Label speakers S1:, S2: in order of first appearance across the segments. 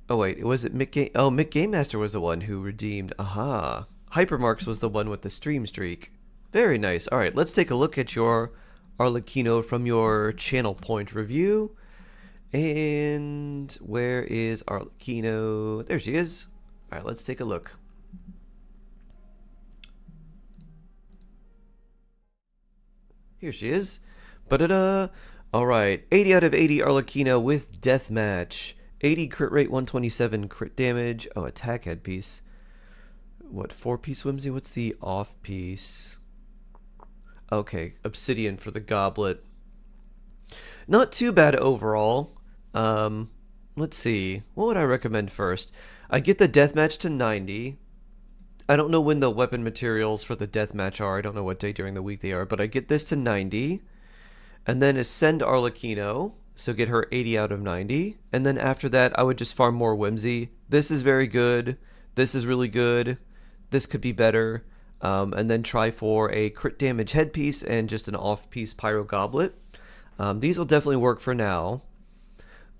S1: Oh wait, was it Mick Game? Oh, Mick Game Master was the one who redeemed. Aha. Hypermarks was the one with the stream streak. Very nice. All right, let's take a look at your Arlecchino from your channel point review. And where is Arlecchino? There she is. All right, let's take a look. Here she is. Ba-da-da. All right, 80 out of 80 Arlecchino with Deathmatch. 80 crit rate, 127 crit damage. Oh, attack headpiece. What, 4-piece whimsy? What's the off piece? Okay, obsidian for the goblet. Not too bad overall. Let's see. What would I recommend first? I get the deathmatch to 90. I don't know when the weapon materials for the deathmatch are. I don't know what day during the week they are, but I get this to 90. And then ascend Arlecchino. So get her 80 out of 90. And then after that, I would just farm more whimsy. This is very good. This is really good. This could be better. And then try for a crit damage headpiece and just an off-piece pyro goblet. These will definitely work for now.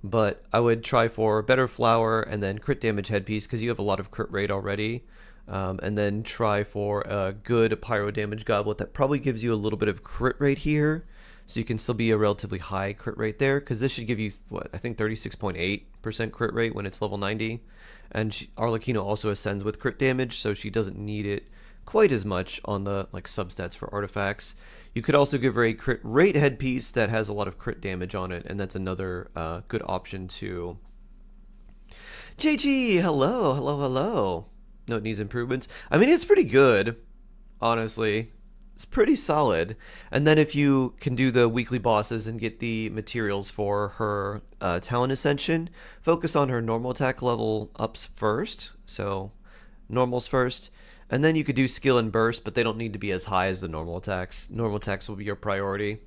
S1: But I would try for better flower and then crit damage headpiece because you have a lot of crit rate already. And then try for a good pyro damage goblet that probably gives you a little bit of crit rate here. So you can still be a relatively high crit rate there, because this should give you, what, I think 36.8% crit rate when it's level 90. And Arlecchino also ascends with crit damage, so she doesn't need it quite as much on the substats for artifacts. You could also give her a crit rate headpiece that has a lot of crit damage on it, and that's another good option too. JG, hello, hello, hello. No, it needs improvements. I mean, it's pretty good, honestly. It's pretty solid. And then if you can do the weekly bosses and get the materials for her talent ascension, focus on her normal attack level ups first. So normals first. And then you could do skill and burst, but they don't need to be as high as the normal attacks. Normal attacks will be your priority.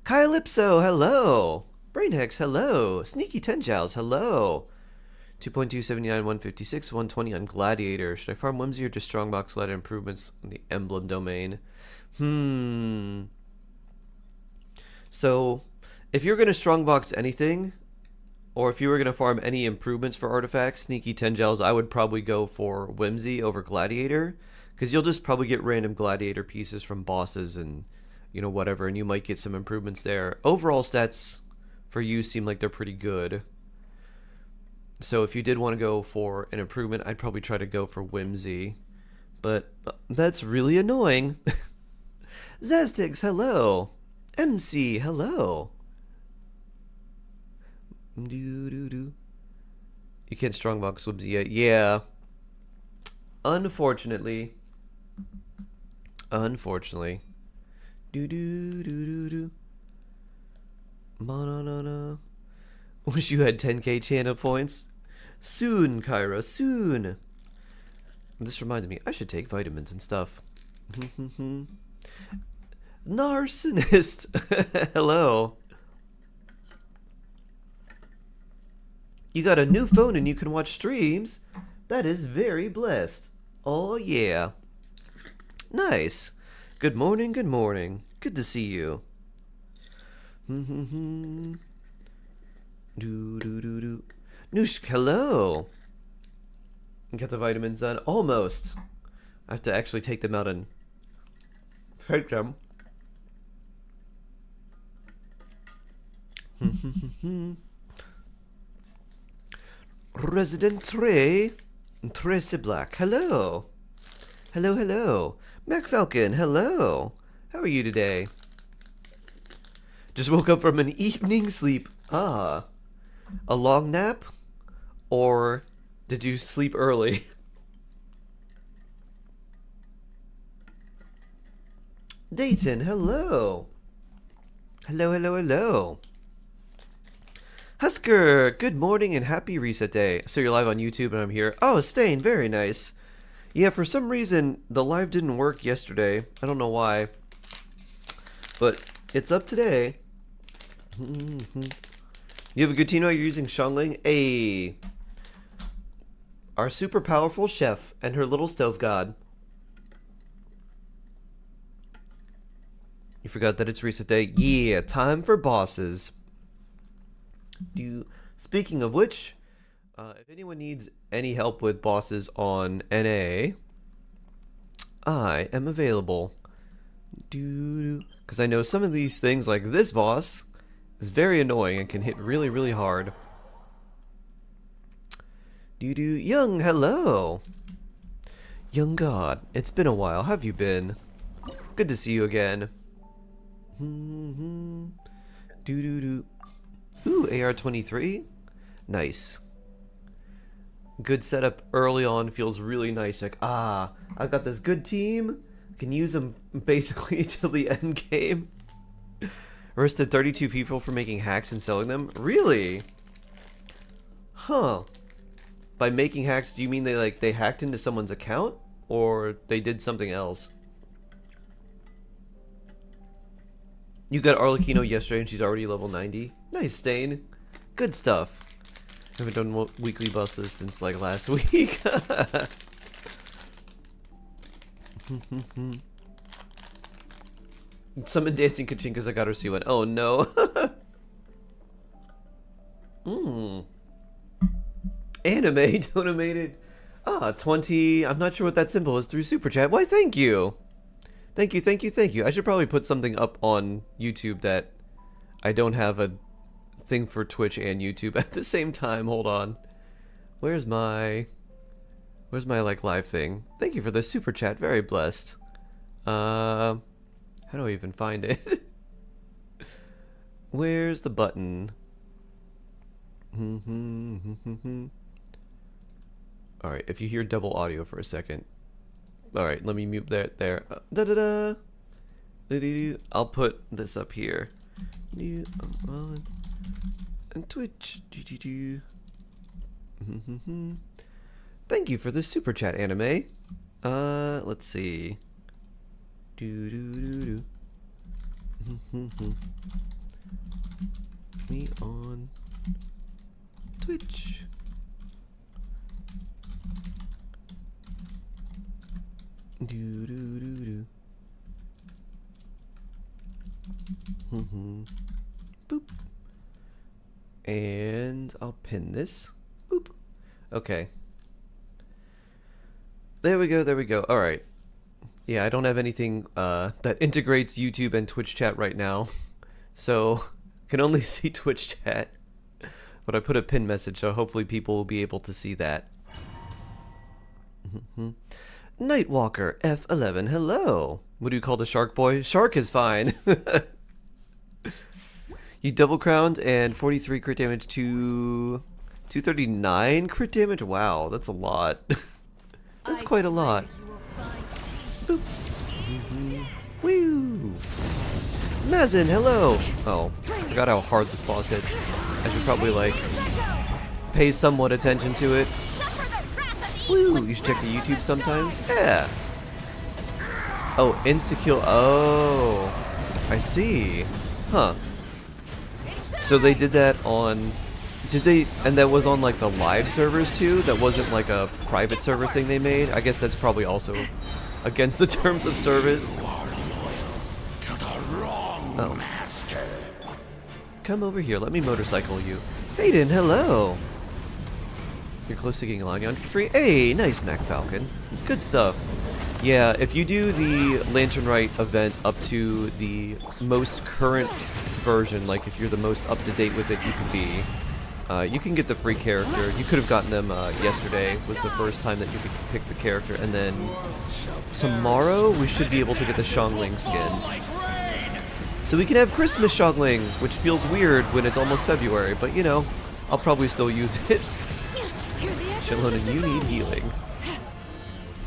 S1: Calypso, hello. Brainhex, hello. Sneaky Tenjals, hello. 2.279, 156, 120 on Gladiator. Should I farm whimsy or just strongbox ladder improvements in the emblem domain? So, if you're going to strongbox anything, or if you were going to farm any improvements for artifacts, Sneaky Tenjels, I would probably go for Whimsy over Gladiator, because you'll just probably get random Gladiator pieces from bosses and, you know, whatever, and you might get some improvements there. Overall stats for you seem like they're pretty good. So if you did want to go for an improvement, I'd probably try to go for Whimsy. But that's really annoying. Zastix, hello. MC, hello. You can't strongbox Whimsy yet. Yeah. Unfortunately. Unfortunately. Ma-na-na-na. Wish you had 10k channel points. Soon, Kyra, soon. This reminds me, I should take vitamins and stuff. Narcissus. Hello. You got a new phone and you can watch streams? That is very blessed. Oh yeah. Nice. Good morning, good morning. Good to see you. Noosh, hello. Got the vitamins done. Almost. I have to actually take them out and take them. Resident Trey. Tracy Black. Hello. Hello, hello. Mac Falcon, hello. How are you today? Just woke up from an evening sleep. Ah. A long nap? Or did you sleep early? Dayton, hello. Hello, hello, hello. Husker, good morning and happy reset day. So you're live on YouTube and I'm here. Oh, Stain, very nice. Yeah, for some reason, the live didn't work yesterday. I don't know why. But it's up today. You have a good team now? You're using Xiangling? Hey. Our super powerful chef and her little stove god. You forgot that it's reset day? Yeah, time for bosses. Speaking of which, If anyone needs any help with bosses on NA, I am available. Because I know some of these things, like this boss, is very annoying and can hit really, really hard. Young, hello! Young God, it's been a while. How have you been? Good to see you again. Ooh, AR-23? Nice. Good setup early on, feels really nice. Like, I've got this good team. I can use them basically till the end game. Arrested 32 people for making hacks and selling them? Really? Huh. By making hacks, do you mean they hacked into someone's account? Or they did something else? You got Arlecchino yesterday and she's already level 90? Nice, Stain. Good stuff. Haven't done weekly buses since like last week. Summon Dancing Kachin because I got her C1. Oh no. Anime donated 20. I'm not sure what that symbol is through Super Chat. Why, thank you. Thank you, thank you, thank you. I should probably put something up on YouTube that I don't have a thing for Twitch and YouTube at the same time. Hold on. Where's my like live thing? Thank you for the Super Chat. Very blessed. How do I even find it? Where's the button? Alright, if you hear double audio for a second. Alright, let me mute that there. I'll put this up here. And Twitch. Thank you for the Super Chat, Anime. Let's see. Me on Twitch. Boop. And I'll pin this. Boop. Okay. There we go, there we go. Alright. Yeah, I don't have anything that integrates YouTube and Twitch chat right now. So, can only see Twitch chat. But I put a pin message, so hopefully people will be able to see that. Nightwalker F11, hello. What do you call the shark boy? Shark is fine. You double crowned and 43 crit damage to 239 crit damage? Wow, that's a lot. That's quite a lot. Boop. Woo! Mazin, hello! Oh, I forgot how hard this boss hits. I should probably, like, pay somewhat attention to it. Woo! You should check the YouTube sometimes? Yeah! Oh, insta-kill. Oh, I see. Huh. So they did that on... Did they... And that was on, like, the live servers, too? That wasn't, like, a private server thing they made? I guess that's probably also against the terms of service. Oh. Come over here. Let me motorcycle you. Hayden, hello! You're close to getting a login for free. Hey, nice, Mac Falcon. Good stuff. Yeah, if you do the Lantern Rite event up to the most current version, like if you're the most up-to-date with it you can be, you can get the free character. You could have gotten them yesterday, was the first time that you could pick the character, and then tomorrow we should be able to get the Xiangling skin. So we can have Christmas Xiangling, which feels weird when it's almost February, but you know, I'll probably still use it. Chillona, you need healing.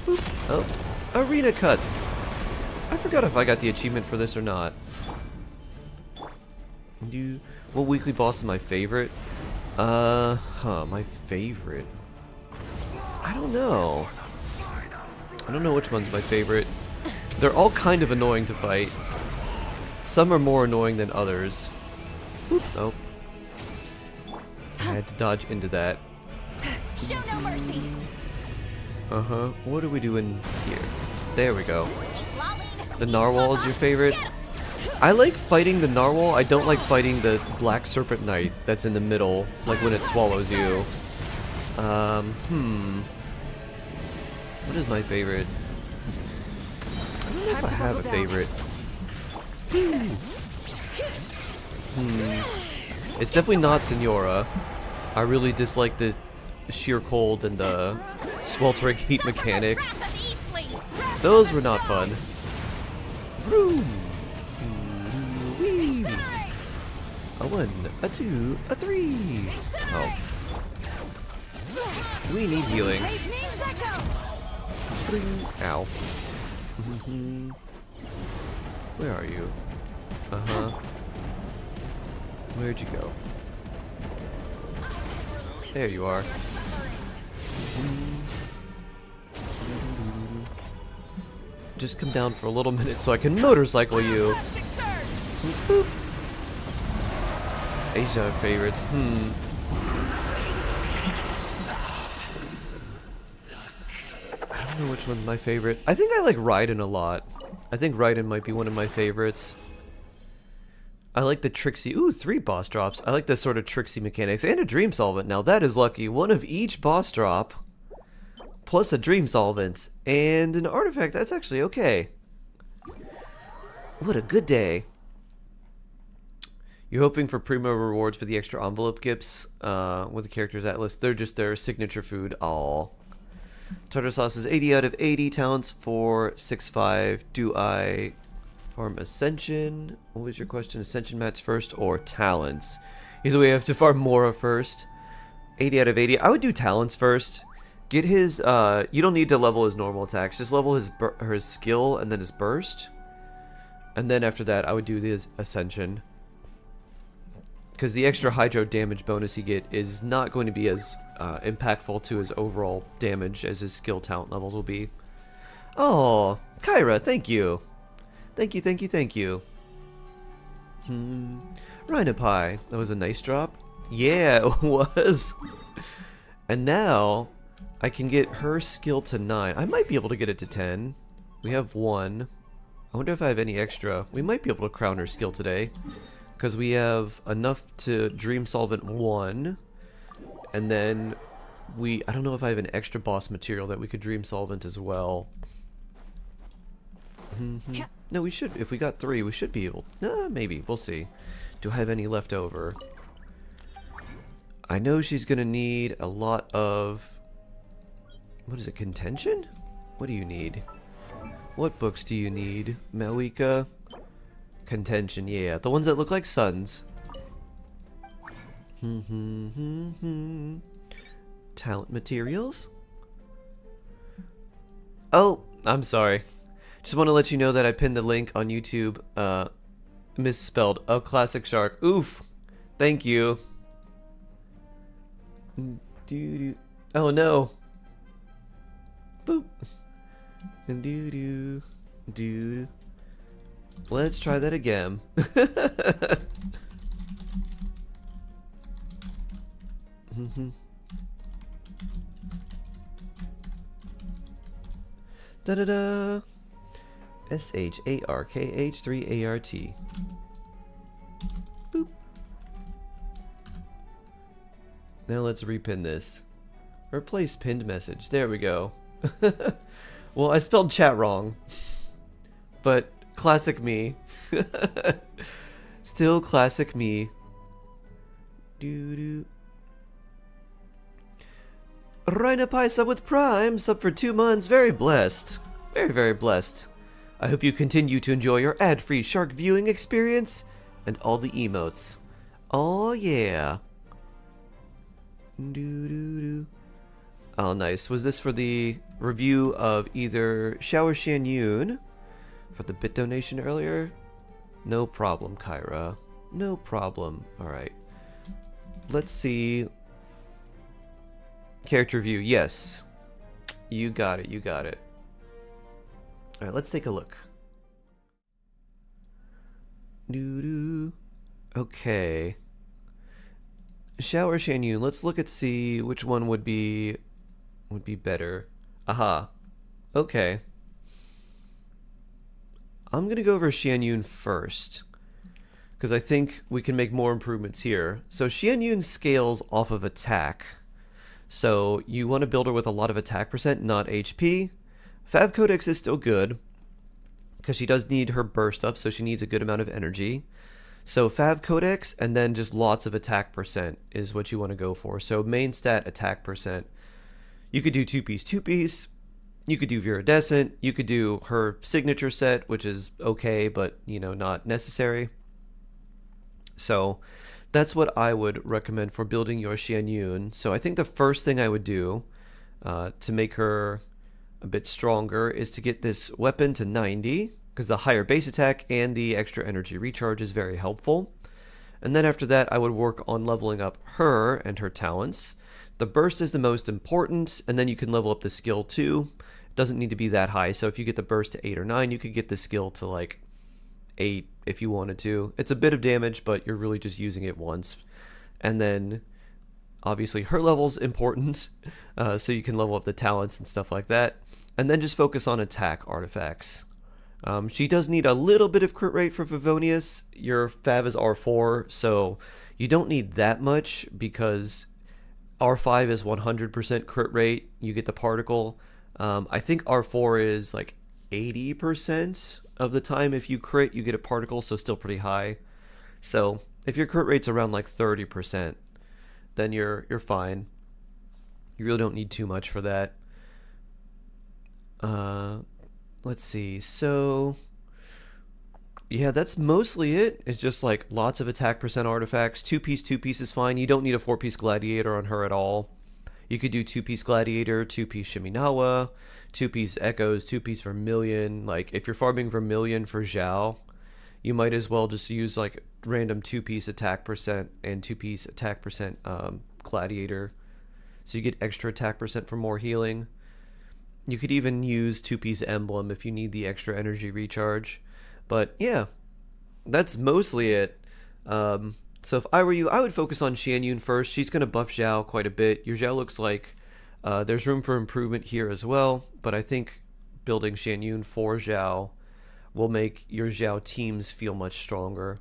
S1: Boop. Oh, arena cut. I forgot if I got the achievement for this or not. What weekly boss is my favorite? My favorite. I don't know. I don't know which one's my favorite. They're all kind of annoying to fight. Some are more annoying than others. Oop. Oh. I had to dodge into that.
S2: Show no mercy.
S1: Uh-huh. What are we doing here? There we go. The narwhal is your favorite? I like fighting the narwhal. I don't like fighting the black serpent knight that's in the middle, like when it swallows you. What is my favorite? I don't know if I have a favorite. It's definitely not Senora. I really dislike the sheer cold and the sweltering heat mechanics. Those were not fun. Vroom. Whee. A 1, a 2, a 3. Oh. We need healing. Ow. Where are you? Uh-huh. Where'd you go? There you are. Just come down for a little minute so I can motorcycle you. Asia favorites. I don't know which one's my favorite. I think I like Raiden a lot. I think Raiden might be one of my favorites. I like the tricksy... Ooh, 3 boss drops. I like the sort of tricksy mechanics. And a dream solvent. Now that is lucky. One of each boss drop. Plus a dream solvent. And an artifact. That's actually okay. What a good day. You're hoping for Primo rewards for the extra envelope gifts with the characters atlas. They're just their signature food. Aww. Tartar sauce is 80 out of 80. Talents for 6-5. Do I farm Ascension? What was your question? Ascension match first or Talents? Either way, I have to farm Mora first. 80 out of 80. I would do Talents first. Get his, you don't need to level his normal attacks. Just level his skill and then his burst. And then after that, I would do the Ascension. Because the extra hydro damage bonus he get is not going to be as impactful to his overall damage as his skill talent levels will be. Oh, Kyra, thank you. Thank you, thank you, thank you. Rhinopi, that was a nice drop. Yeah, it was. And now, I can get her skill to 9. I might be able to get it to 10. We have 1. I wonder if I have any extra. We might be able to crown her skill today. Because we have enough to Dream Solvent 1. And then I don't know if I have an extra boss material that we could Dream Solvent as well. No, we should. If we got 3, we should be able. Maybe. We'll see. Do I have any left over? I know she's going to need a lot of... What is it? Contention? What do you need? What books do you need, Malika? Contention, yeah. The ones that look like suns. Talent materials? Oh, I'm sorry. Just want to let you know that I pinned the link on YouTube. Misspelled. Oh, Classic Shark. Oof. Thank you. Oh no. Boop. And do. Let's try that again. Da da da. SHARKH3ART. Boop. Now let's repin this. Replace pinned message. There we go. Well, I spelled chat wrong. But classic me. Still classic me. Doo-doo. Rhinopi sub with Prime. Sub for 2 months. Very blessed. Very, very blessed. I hope you continue to enjoy your ad-free shark viewing experience and all the emotes. Oh yeah. Doo-doo-doo. Oh, nice. Was this for the review of either Shower Shan Yoon for the bit donation earlier? No problem, Kyra. No problem. Alright. Let's see. Character view. Yes. You got it. You got it. Alright, let's take a look. Doo-doo. Okay. Shower Shan Yoon. Let's look at see which one would be better. Aha. Okay. I'm gonna go over Shan Yoon first, because I think we can make more improvements here. So Shan Yoon scales off of attack. So you want to build her with a lot of attack percent, not HP. Fav Codex is still good because she does need her burst up, so she needs a good amount of energy. So Fav Codex and then just lots of attack percent is what you want to go for. So main stat attack percent. You could do 2-piece. You could do Viridescent. You could do her signature set, which is okay, but not necessary. So that's what I would recommend for building your Xianyun. So I think the first thing I would do to make her a bit stronger is to get this weapon to 90, because the higher base attack and the extra energy recharge is very helpful. And then after that, I would work on leveling up her and her talents. The burst is the most important, and then you can level up the skill too. It doesn't need to be that high, so if you get the burst to 8 or 9, you could get the skill to like 8 if you wanted to. It's a bit of damage, but you're really just using it once. And then obviously her level's important, so you can level up the talents and stuff like that. And then just focus on attack artifacts. She does need a little bit of crit rate for Favonius. Your Fav is R4, so you don't need that much because R5 is 100% crit rate. You get the particle. I think R4 is like 80% of the time. If you crit, you get a particle, so still pretty high. So if your crit rate's around like 30%, then you're fine. You really don't need too much for that. Let's see. So yeah, that's mostly it. It's just like lots of attack percent artifacts. 2-piece is fine. You don't need a 4-piece gladiator on her at all. You could do 2-piece gladiator, 2-piece Shiminawa, 2-piece echoes, 2-piece vermilion. Like if you're farming vermilion for Zhao, you might as well just use like random 2-piece attack percent and 2-piece attack percent gladiator, so you get extra attack percent for more healing. You could even use 2-piece emblem if you need the extra energy recharge. But yeah, that's mostly it. So if I were you, I would focus on Xianyun first. She's going to buff Zhao quite a bit. Your Zhao looks like there's room for improvement here as well, but I think building Xianyun for Zhao will make your Zhao teams feel much stronger.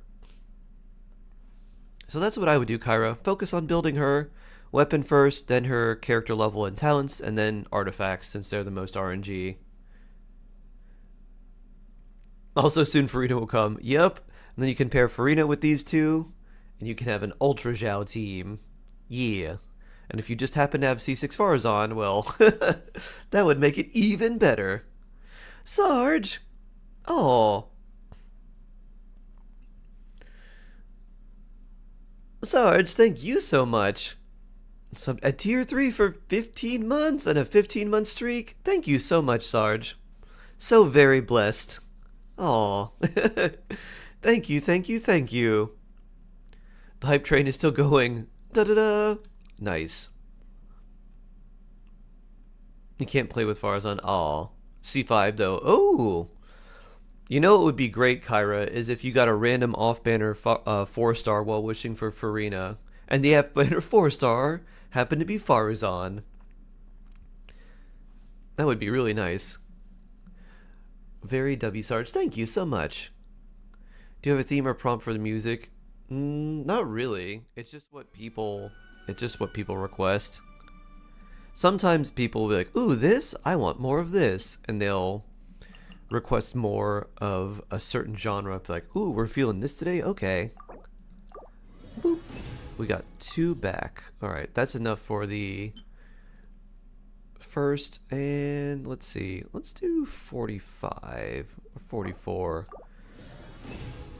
S1: So that's what I would do, Kyra. Focus on building her weapon first, then her character level and talents, and then artifacts, since they're the most RNG. Also, soon Farina will come. Yep. And then you can pair Farina with these two, and you can have an Ultra Zhao team. Yeah. And if you just happen to have C6 Farazan, well, that would make it even better. Sarge! Oh. Sarge, thank you so much. A tier 3 for 15 months and a 15-month streak. Thank you so much, Sarge. So very blessed. Aw. Thank you. The hype train is still going. Da-da-da. Nice. You can't play with Farazan. Aw. C5 though. Oh. You know what would be great, Kyra, is if you got a random off-banner 4-star while wishing for Farina, and the off-banner 4-star happened to be Farazan. That would be really nice. Very W Sarge, thank you so much. Do you have a theme or prompt for the music? Not really. It's just what people request. Sometimes people will be like, "Ooh, this? I want more of this," and they'll request more of a certain genre. Like, "Ooh, we're feeling this today. Okay." Boop. We got 2 back. All right, that's enough for the first, and let's see. Let's do 45 or 44.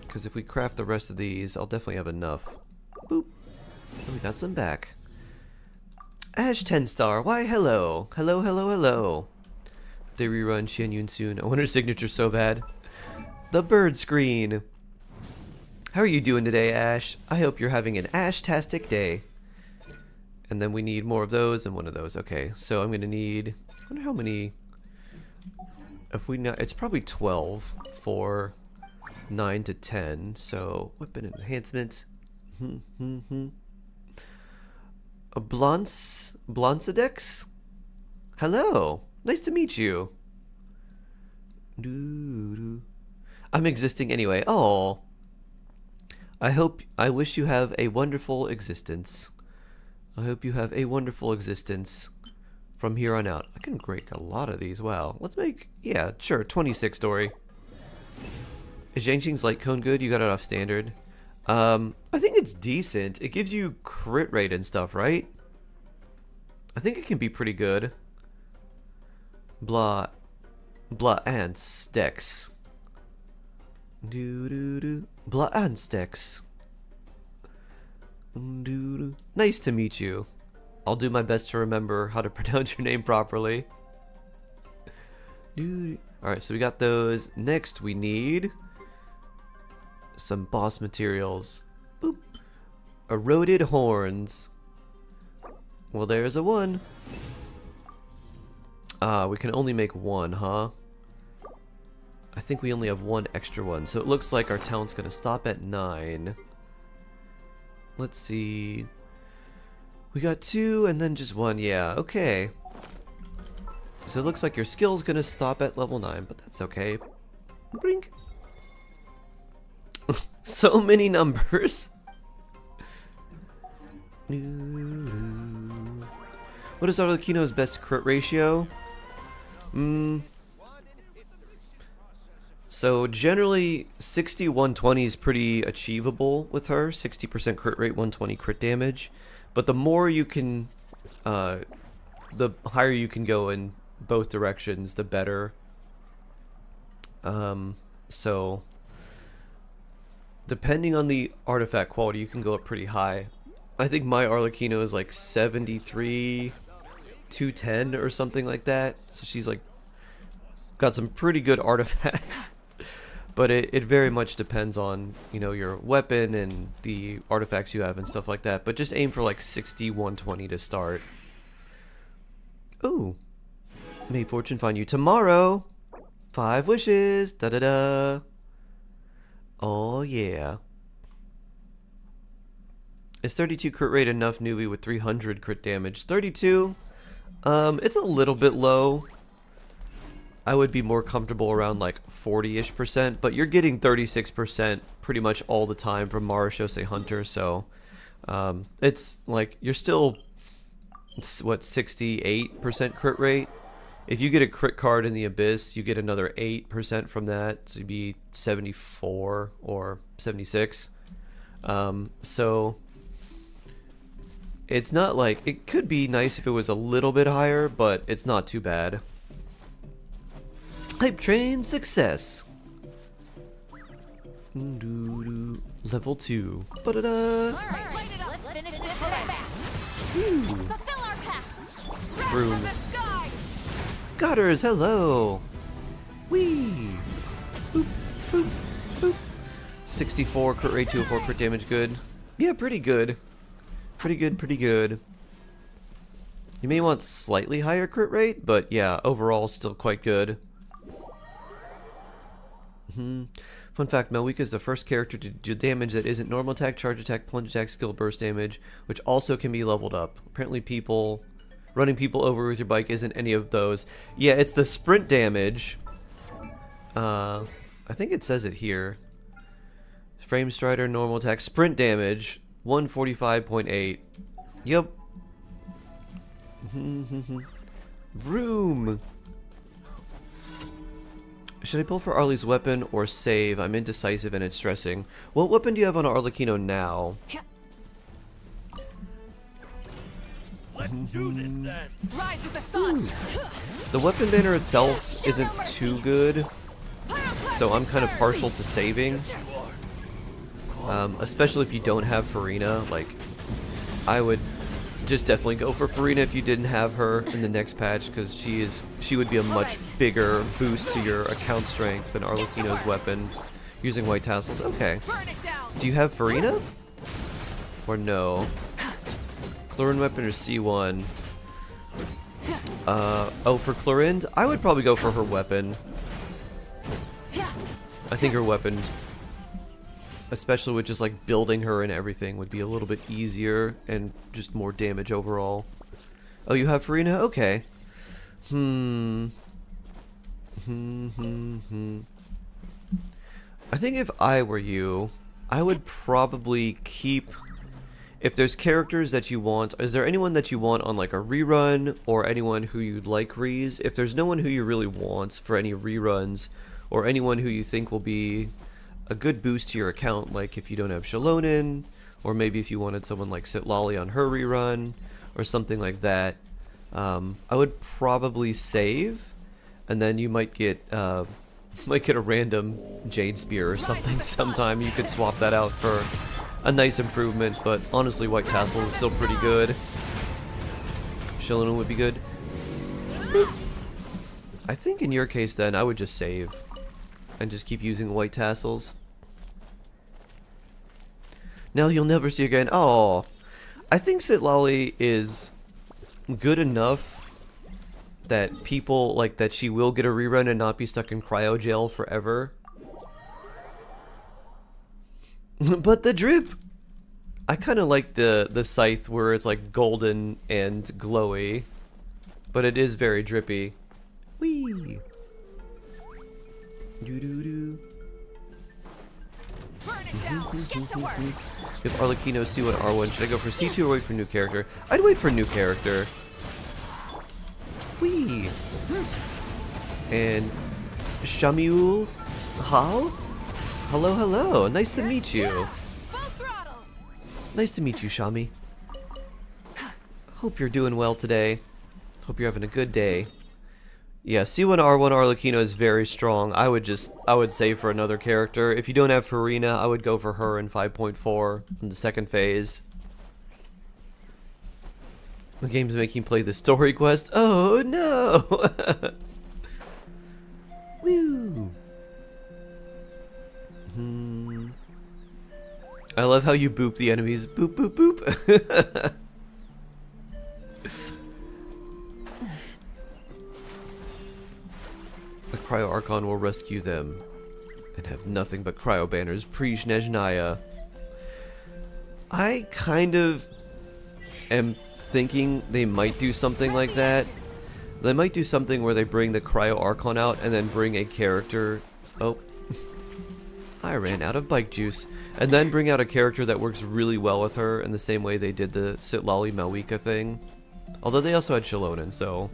S1: Because if we craft the rest of these, I'll definitely have enough. Boop. And we got some back. Ash 10-star. Why, hello. Hello. They rerun Xianyun soon. I want her signature so bad. The bird screen. How are you doing today, Ash? I hope you're having an Ash-tastic day. And then we need more of those and one of those. Okay, so I'm gonna need, I wonder how many, if we know, it's probably 12 for 9 to 10. So weapon enhancement. A Blonsedex? Hello, nice to meet you. I'm existing anyway. Oh, I wish you have a wonderful existence. I hope you have a wonderful existence from here on out. I can break a lot of these. Wow. Let's make, yeah, sure, 26 story. Is Genshin's light cone good? You got it off standard. I think it's decent. It gives you crit rate and stuff, right? I think it can be pretty good. Blah and Stex. Blah and Stex. Nice to meet you. I'll do my best to remember how to pronounce your name properly. Alright, so we got those. Next we need some boss materials. Boop. Eroded horns. Well, there's a one. We can only make one, huh? I think we only have one extra one, so it looks like our talent's gonna stop at 9. Let's see. We got 2 and then just 1, yeah, okay. So it looks like your skill's gonna stop at level 9, but that's okay. Brink. So many numbers. What is Arlecchino's best crit ratio? So generally 60-120 is pretty achievable with her. 60% crit rate, 120 crit damage. But the more you can, the higher you can go in both directions, the better. So depending on the artifact quality, you can go up pretty high. I think my Arlecchino is like 73, 210 or something like that. So she's like got some pretty good artifacts. But it very much depends on, you know, your weapon and the artifacts you have and stuff like that. But just aim for like 60-120 to start. Ooh. May fortune find you tomorrow. 5 wishes. Da-da-da. Oh, yeah. Is 32 crit rate enough, newbie, with 300 crit damage? 32? It's a little bit low. I would be more comfortable around like 40-ish%, but you're getting 36% pretty much all the time from Marishose Hunter, so it's like you're still, what, 68% crit rate? If you get a crit card in the Abyss, you get another 8% from that, so you'd be 74 or 76. So it's not like, it could be nice if it was a little bit higher, but it's not too bad. Hype train success. Level 2. Ba-da-da.
S2: Alright, let's finish this fast. Fulfill our pact.
S1: Room. Godders, hello. Wee. Boop, boop, boop. 64 crit rate, 204 crit damage, good. Yeah, pretty good. Pretty good, pretty good. You may want slightly higher crit rate, but yeah, overall still quite good. Fun fact, Malwika is the first character to do damage that isn't normal attack, charge attack, plunge attack, skill burst damage, which also can be leveled up. Apparently running people over with your bike isn't any of those. Yeah, it's the sprint damage. I think it says it here. Frame strider, normal attack, sprint damage, 145.8. Yep. Vroom. Should I pull for Arlie's weapon or save? I'm indecisive and it's stressing. What weapon do you have on Arlecchino now?
S3: Let's do this then.
S2: Rise with the sun.
S1: The weapon banner itself isn't too good, so I'm kind of partial to saving. Especially if you don't have Farina. Like, I would just definitely go for Farina if you didn't have her in the next patch, because she would be a much bigger boost to your account strength than Arlecchino's weapon using white tassels. Okay. Do you have Farina? Or no? Chlorine weapon or C1? Oh, for Chlorinde, I would probably go for her weapon. I think her weapon, especially with just like building her and everything, would be a little bit easier and just more damage overall. Oh, you have Farina? Okay. I think if I were you, I would probably keep if there's characters that you want, is there anyone that you want on like a rerun or anyone who you'd like rees? If there's no one who you really want for any reruns or anyone who you think will be a good boost to your account, like if you don't have Shalonin, or maybe if you wanted someone like Sitlali on her rerun or something like that, I would probably save, and then you might get a random Jade Spear or something sometime. You could swap that out for a nice improvement, but honestly White Tassel is still pretty good. Shalonin would be good. I think in your case then I would just save and just keep using White Tassels. Now you'll never see again. Oh, I think Sitlali is good enough that people like that she will get a rerun and not be stuck in cryo jail forever. But the drip, I kind of like the scythe where it's like golden and glowy, but it is very drippy. Whee! Doo doo doo.
S2: Burn it down. Get to work.
S1: If Arlecchino C1 R1, should I go for C2 or wait for new character? I'd wait for new character. Whee! And Shamiul Hal? Hello, hello. Nice to meet you.
S2: Full throttle.
S1: Nice to meet you, Shami. Hope you're doing well today. Hope you're having a good day. Yeah, C1 R1 Arlecchino is very strong. I would save for another character. If you don't have Farina, I would go for her in 5.4 in the second phase. The game's making play the story quest. Oh no! Woo! I love how you boop the enemies. Boop, boop, boop. The Cryo Archon will rescue them and have nothing but cryo banners. Pre-Snezhnaya. I kind of am thinking they might do something like that. They might do something where they bring the Cryo Archon out and then bring a character. Oh. I ran out of bike juice. And then bring out a character that works really well with her in the same way they did the Sitlali Malwika thing. Although they also had Shalonin, so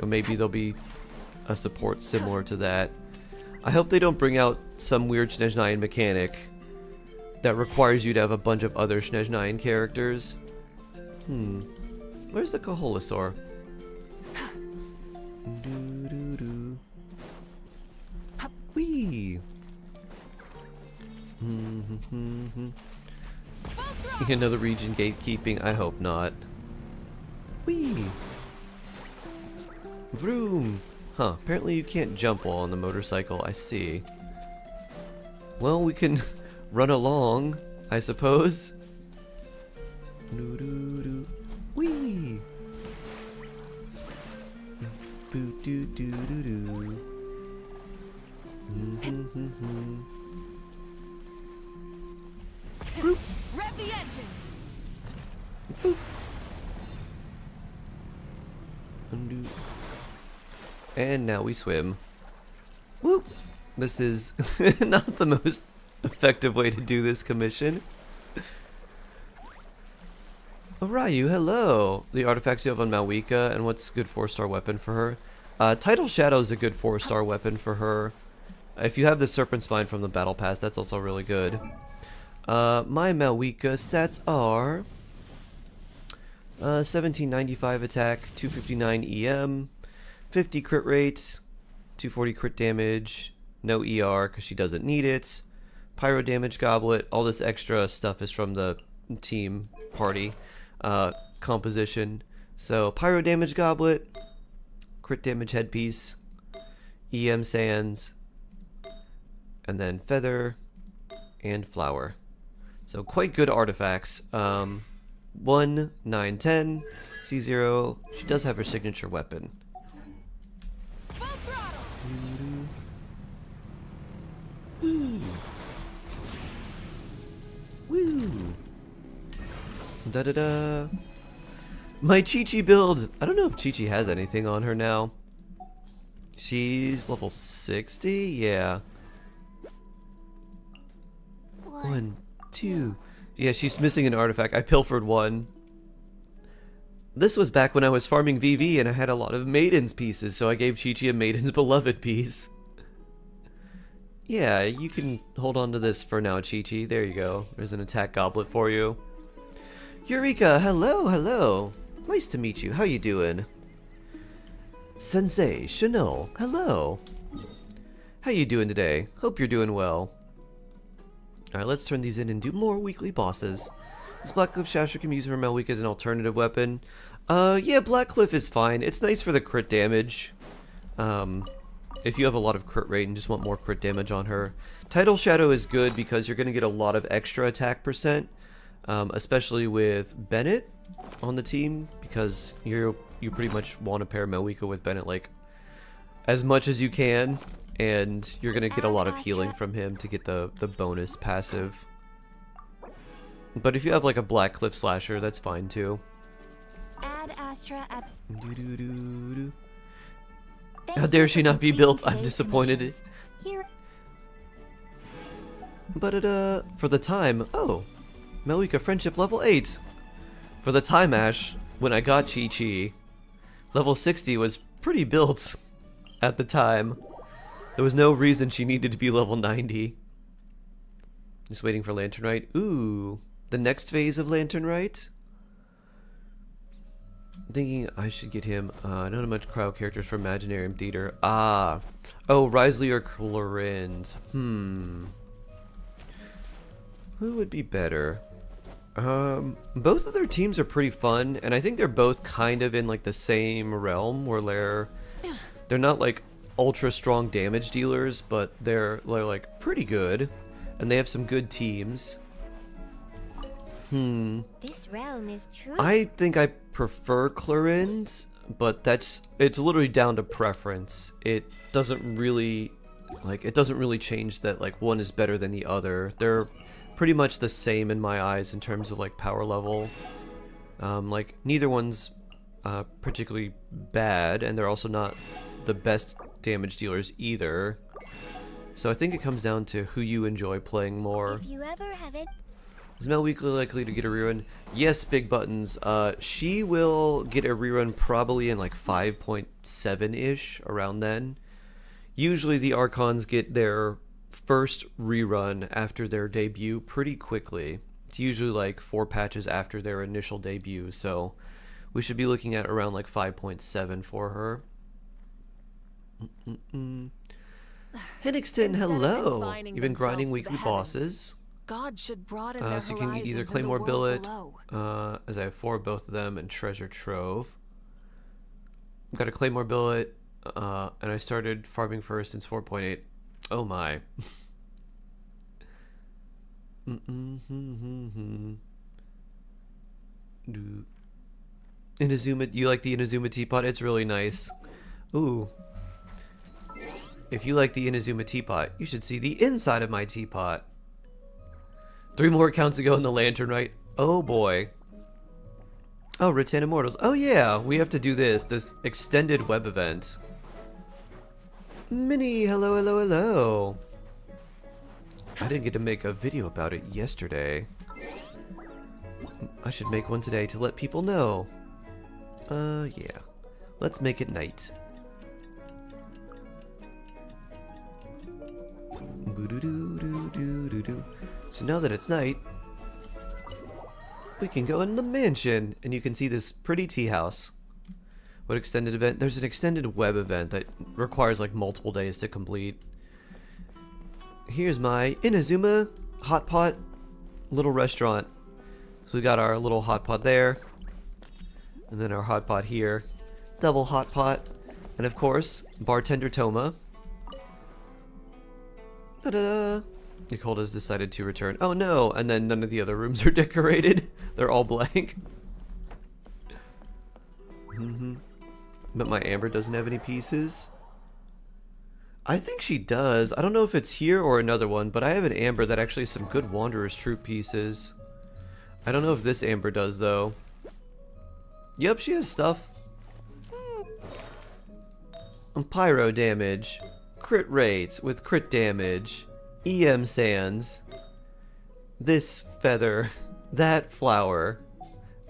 S1: maybe there'll be a support similar to that. I hope they don't bring out some weird Snezhnayan mechanic that requires you to have a bunch of other Snezhnayan characters. Where's the Kaholosaur? Whee! Another region gatekeeping? I hope not. Whee! Vroom! Huh, apparently you can't jump while on the motorcycle, I see. Well, we can run along, I suppose. Doo-doo-doo. Whee! Boo-doo-doo-doo-doo.
S2: Rev the engines.
S1: Boop. Undo. And now we swim. Whoop! This is not the most effective way to do this commission. Oh, Ryu, hello! The artifacts you have on Malwika, and what's a good 4-star weapon for her? Tidal Shadow is a good 4-star weapon for her. If you have the Serpent Spine from the Battle Pass, that's also really good. My Malwika stats are 1795 attack, 259 EM, 50 crit rate, 240 crit damage, no ER because she doesn't need it, pyro damage goblet. All this extra stuff is from the team party composition. So pyro damage goblet, crit damage headpiece, EM sands, and then feather and flower. So quite good artifacts. 1, 9, 10, C0. She does have her signature weapon.
S2: Full throttle.
S1: Woo! Woo! Da da da! My Chi-Chi build! I don't know if Chi-Chi has anything on her now. She's level 60? Yeah. 1, 2, Yeah, she's missing an artifact. I pilfered one. This was back when I was farming VV and I had a lot of Maiden's pieces, so I gave Chi-Chi a Maiden's Beloved piece. Yeah, you can hold on to this for now, Chi-Chi. There you go. There's an attack goblet for you. Eureka, hello, hello. Nice to meet you. How you doing? Sensei, Chanel, hello. How you doing today? Hope you're doing well. Alright, let's turn these in and do more weekly bosses. This Blackcliff Shasher can be used for Melweek as an alternative weapon. Yeah, Blackcliff is fine. It's nice for the crit damage. If you have a lot of crit rate and just want more crit damage on her. Tidal Shadow is good because you're going to get a lot of extra attack percent. Especially with Bennett on the team, because you pretty much want to pair Melweek with Bennett like as much as you can, and you're gonna get a lot of healing from him to get the bonus passive. But if you have like a Blackcliff Slasher, that's fine too.
S2: Add Astra at.
S1: How dare she not be built? I'm disappointed.
S2: Here.
S1: But for the time, oh, Melweek Friendship level 8. For the time, Ash, when I got Chi-Chi, level 60 was pretty built at the time. There was no reason she needed to be level 90. Just waiting for Lanternite. Ooh, the next phase of Lanternite. I'm thinking I should get him. I don't have much cryo characters for Imaginarium Theater. Ah. Oh, Risley or Clorinda. Who would be better? Both of their teams are pretty fun, and I think they're both kind of in like the same realm where they're not like ultra strong damage dealers, but they're like pretty good, and they have some good teams.
S2: This realm is true.
S1: I think I prefer Clorinda, but it's literally down to preference. It doesn't really change that like one is better than the other. They're pretty much the same in my eyes in terms of like power level. Like neither one's particularly bad, and they're also not the best damage dealers either. So I think it comes down to who you enjoy playing more.
S2: If you ever have it.
S1: Is Mel Weekly likely to get a rerun? Yes, Big Buttons. She will get a rerun probably in like 5.7-ish, around then. Usually the Archons get their first rerun after their debut pretty quickly. It's usually like 4 patches after their initial debut, so we should be looking at around like 5.7 for her. Henningston, hello! You've been grinding weekly bosses.
S4: God should broaden their
S1: so you can either
S4: horizons
S1: Claymore
S4: and the world
S1: Billet,
S4: below.
S1: as I have 4 of both of them, and Treasure Trove. I've got a Claymore Billet, and I started farming first since 4.8. Oh my. Inazuma, you like the Inazuma teapot? It's really nice. Ooh. If you like the Inazuma teapot, you should see the inside of my teapot. 3 more accounts ago in the Lanternite. Oh boy. Oh, Rattan Immortals. Oh yeah, we have to do this extended web event. Minnie, hello, hello, hello. I didn't get to make a video about it yesterday. I should make one today to let people know. Yeah. Let's make it night. So now that it's night, we can go in the mansion, and you can see this pretty tea house. What extended event? There's an extended web event that requires like multiple days to complete. Here's my Inazuma hot pot little restaurant. So we got our little hot pot there, and then our hot pot here, double hot pot, and of course bartender Toma. Ta-da! Nicole has decided to return. Oh no! And then none of the other rooms are decorated. They're all blank. But my Amber doesn't have any pieces. I think she does. I don't know if it's here or another one, but I have an Amber that actually has some good Wanderer's Troop pieces. I don't know if this Amber does though. Yep, she has stuff. Pyro damage, crit rates with crit damage, EM sands, this feather, that flower,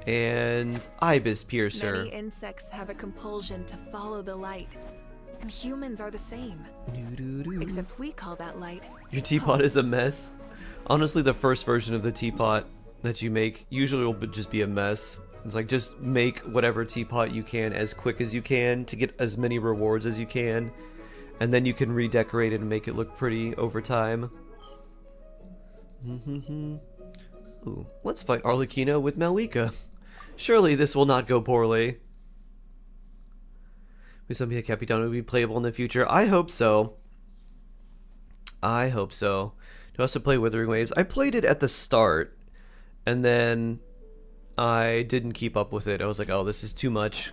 S1: and ibis piercer.
S4: Many insects have a compulsion to follow the light, and humans are the same. Except we call that light.
S1: Your teapot is a mess. Honestly, the first version of the teapot that you make usually will just be a mess. It's like, just make whatever teapot you can as quick as you can to get as many rewards as you can, and then you can redecorate it and make it look pretty over time. Ooh, let's fight Arlecchino with Malwika. Surely this will not go poorly. Musambia Capitano will be playable in the future. I hope so. I hope so. Do I also play Withering Waves? I played it at the start, and then I didn't keep up with it. I was like, oh, this is too much.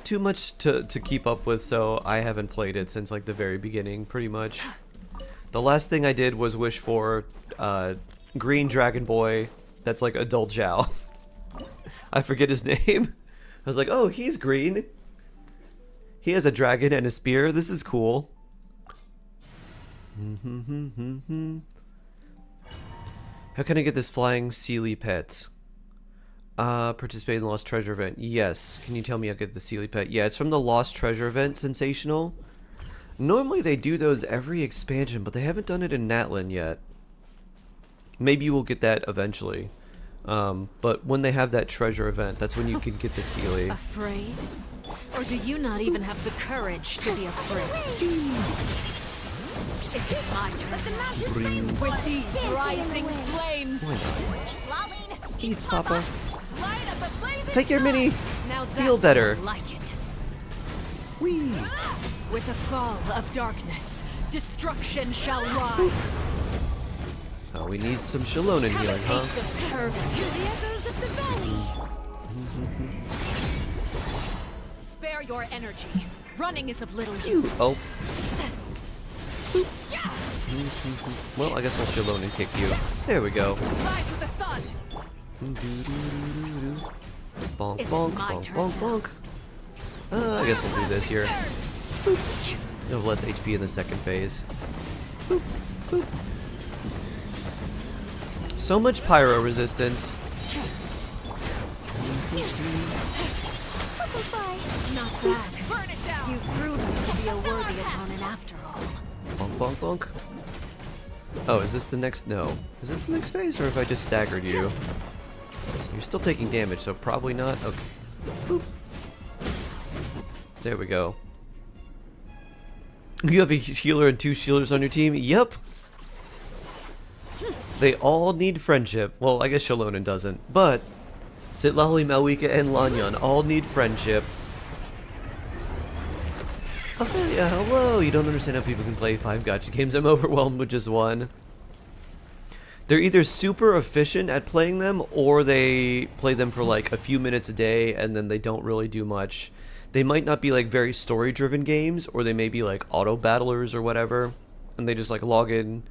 S1: Too much to keep up with, so I haven't played it since like the very beginning, pretty much. The last thing I did was wish for Green Dragon Boy that's like Adult Zhao. I forget his name. I was like, oh, he's green. He has a dragon and a spear. This is cool. How can I get this flying Sealy pet? Participate in the Lost Treasure event. Yes. Can you tell me how to get the Sealy pet? Yeah, it's from the Lost Treasure event, Sensational. Normally they do those every expansion, but they haven't done it in Natlin yet. Maybe we'll get that eventually. But when they have that treasure event, that's when you can get the Sealy.
S5: Afraid? Or do you not even have the courage to be afraid? Is it my turn? With these rising flames!
S1: Eats, Papa.
S2: Light up the blazing
S1: Take your mini.
S5: Now
S1: Feel
S5: that's
S1: better.
S5: more like it.
S1: Whee.
S5: With the fall of darkness, destruction shall rise.
S1: Oh, we need some Shalonen
S5: Have a
S1: healing, huh?
S5: taste of purity.
S2: the echoes of the valley.
S5: Spare your energy. Running is of little use.
S1: Oh. Well, I guess we'll Shalonen kick you. There we go.
S5: Rise with the sun.
S1: Bonk,
S5: Is it
S1: bonk,
S5: my
S1: bonk,
S5: turn
S1: bonk,
S5: now?
S1: bonk. I guess we'll do this here. You have less HP in the second phase. So much pyro resistance.
S5: Not bad. Burn it down. You've proven to be a worthy opponent after all.
S1: Bonk, bonk, bonk. Oh, is this the next? No. Is this the next phase, or have I just staggered you? You're still taking damage, so probably not. Okay. Boop. There we go. You have a healer and 2 shielders on your team? Yep. They all need friendship. Well, I guess Shalonen doesn't, but Sitlali, Malwika, and Lanyan all need friendship. Oh yeah, hello! You don't understand how people can play 5 gacha games. I'm overwhelmed with just 1. They're either super efficient at playing them, or they play them for like a few minutes a day and then they don't really do much. They might not be like very story-driven games, or they may be like auto-battlers or whatever, and they just like log in,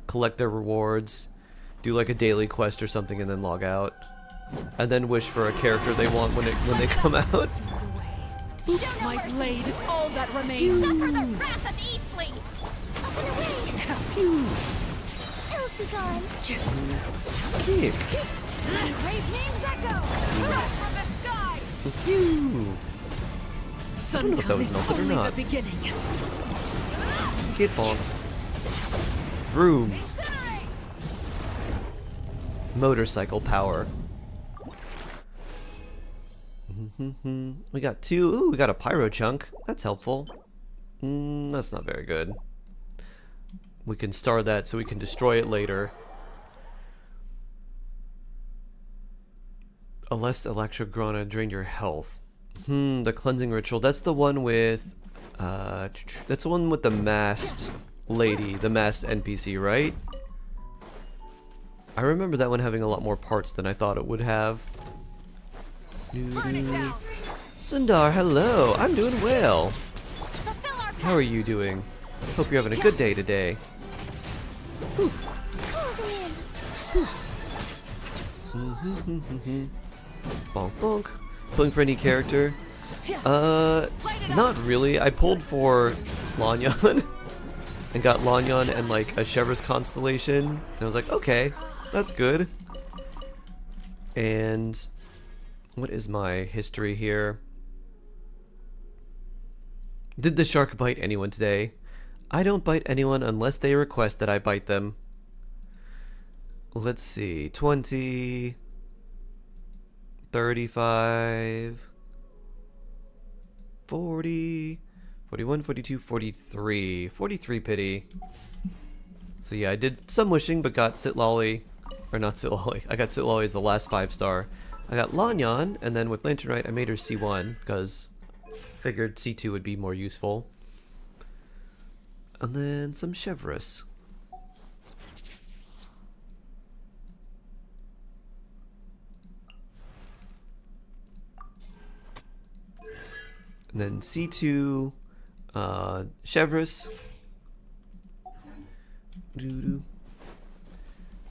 S1: collect their rewards, do like a daily quest or something, and then log out. And then wish for a character they want when they come out.
S5: My blade is all that remains.
S2: For the wrath of Eastling. Up and away. Hills be gone.
S1: Kick.
S2: Brave names echo. Wrath from the sky.
S1: Phew.
S5: Sundown is
S1: melted or
S5: only
S1: not.
S5: the beginning.
S1: Get bonked. Vroom.
S2: Incinerate.
S1: Motorcycle power. We got 2. Ooh, we got a pyro chunk. That's helpful. That's not very good. We can star that so we can destroy it later. A less Electrograna drain your health. The cleansing ritual. That's the one with that's the one with the masked lady, the masked NPC, right? I remember that one having a lot more parts than I thought it would have. Sundar, hello. I'm doing well.
S2: Fulfill our
S1: How are you doing? Hope you're having a good day today. Bonk bonk. Pulling for any character? Not really. I pulled for Lanyan and got Lanyan and like a Sheva's Constellation. And I was like, okay, that's good. And what is my history here? Did the shark bite anyone today? I don't bite anyone unless they request that I bite them. Let's see. 20, 35, 40, 41, 42, 43. 43 pity. So yeah, I did some wishing, but got Sitlolly. Or not Sitlolly. I got Sitlolly as the last 5-star. I got Lanyan, and then with Lanternite, I made her C1, because figured C2 would be more useful. And then some Chevrolet. And then C2, Chevrolet.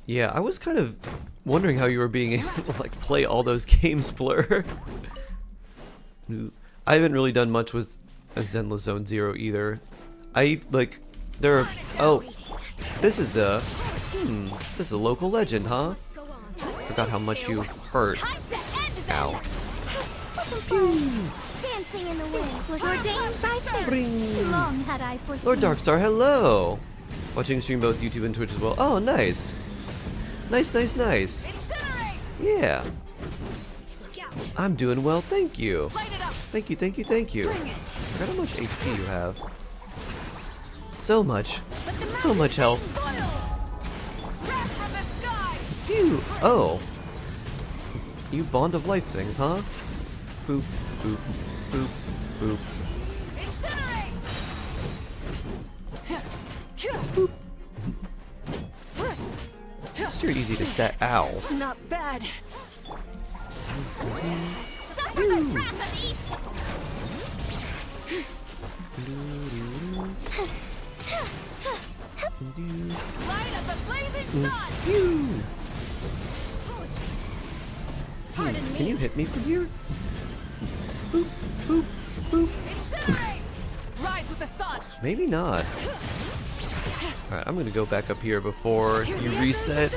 S1: Yeah, I was kind of wondering how you were being able to like play all those games, Blur. I haven't really done much with a Zenless Zone Zero either. I like there are this is the this is a local legend, huh? Forgot how much you hurt. Ow.
S2: Dancing in the wind was ordained by fate. Long had I foreseen.
S1: Lord Darkstar, hello. Watching stream both YouTube and Twitch as well. Oh, nice. Nice, nice, nice. Yeah. I'm doing well, thank you. Thank you, thank you, thank you. Forgot how much HP you have. So much. So much health. Phew. Oh. You Bond of Life things, huh? Boop, boop, boop, boop. Boop. Sure easy to stat. Ow.
S4: Not bad.
S2: Light up the blazing sun.
S1: Can you hit me from here? Boop, boop, boop.
S2: Incinerate. Rise with the sun.
S1: Maybe not. Alright, I'm gonna go back up here before you reset.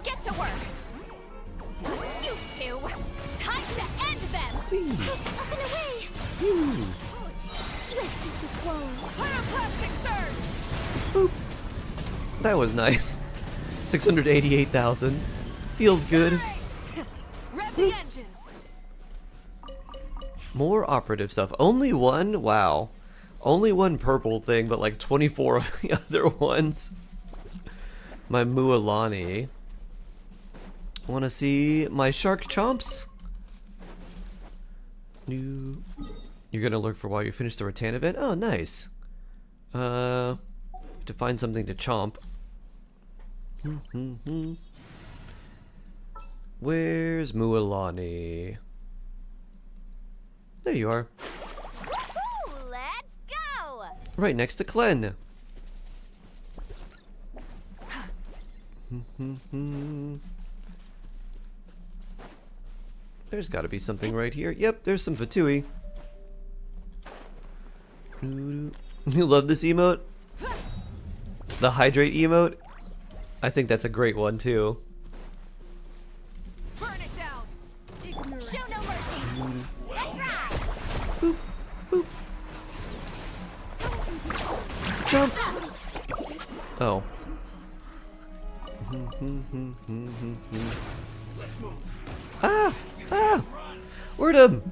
S2: Get to work. You two. Time to end them. Up and away. Swift is the swallow. Pyroclastic surge.
S1: That was nice. 688,000. Feels good.
S2: Rev the engines.
S1: More operative stuff. Only one? Wow. Only one purple thing, but like 24 of the other ones. My Mualani. Wanna see my shark chomps? New. You're gonna lurk for a while you finish the Rattan event? Oh, nice. To find something to chomp. Where's Mualani? There you are.
S2: Let's go.
S1: Right next to Glenn. There's got to be something right here. Yep, there's some Fatui. You love this emote? The hydrate emote? I think that's a great one too.
S2: Burn it down. Show no mercy. Let's ride.
S1: Jump! Oh. Ah! Ah! Word him!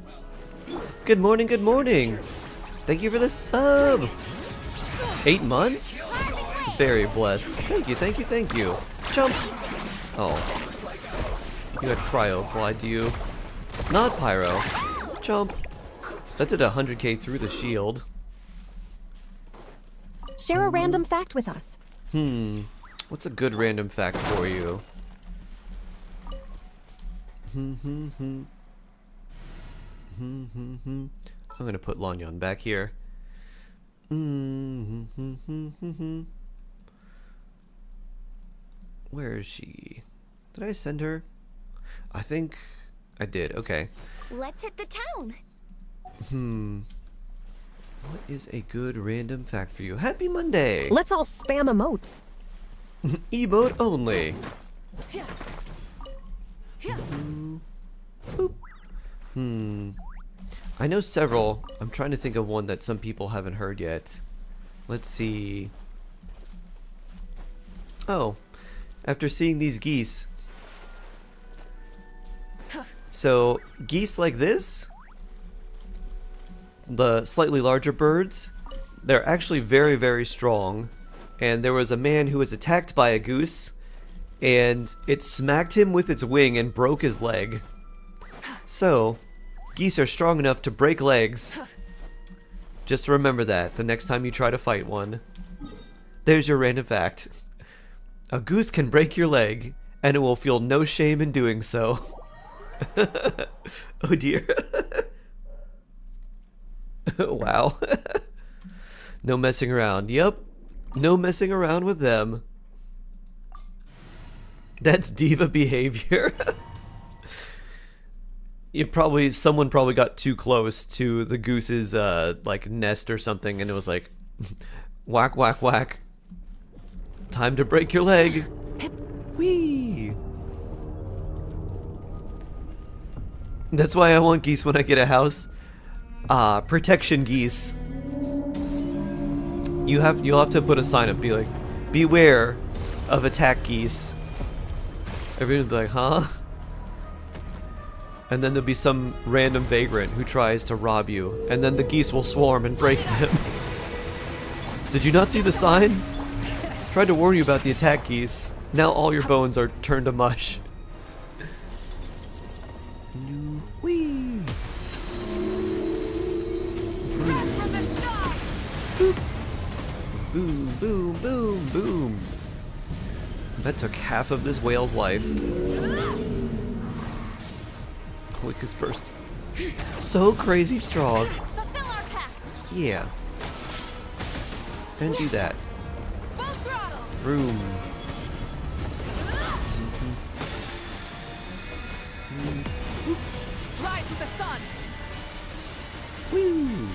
S1: Good morning, good morning! Thank you for the sub! 8 months? Very blessed. Thank you, thank you, thank you. Jump! Oh. You had cryo applied to you. Not pyro. Jump. That did 100k through the shield.
S6: Share a random fact with us.
S1: What's a good random fact for you? I'm gonna put Lanyan back here. Where is she? Did I send her? I think I did. Okay.
S2: Let's hit the town.
S1: What is a good random fact for you? Happy Monday!
S6: Let's all spam emotes.
S1: Emote only. I know several. I'm trying to think of one that some people haven't heard yet. Let's see. Oh, after seeing these geese. So, geese like this, the slightly larger birds, they're actually very, very strong. And there was a man who was attacked by a goose, and it smacked him with its wing and broke his leg. So, geese are strong enough to break legs. Just remember that the next time you try to fight one. There's your random fact. A goose can break your leg, and it will feel no shame in doing so. Oh dear. Wow. No messing around. Yep. No messing around with them. That's diva behavior. Someone probably got too close to the goose's like nest or something, and it was like whack whack whack. Time to break your leg. Whee! That's why I want geese when I get a house. Protection geese. You'll have to put a sign up, be like, beware of attack geese. Everyone will be like, huh? And then there'll be some random vagrant who tries to rob you, and then the geese will swarm and break them. Did you not see the sign? Tried to warn you about the attack geese. Now all your bones are turned to mush. Whee! Boom, boom, boom, boom. That took half of this whale's life. Quick as burst. So crazy strong.
S2: Fulfill our pact.
S1: Yeah. And do that.
S2: Full throttle.
S1: Vroom.
S4: Rise with the sun.
S1: Woo!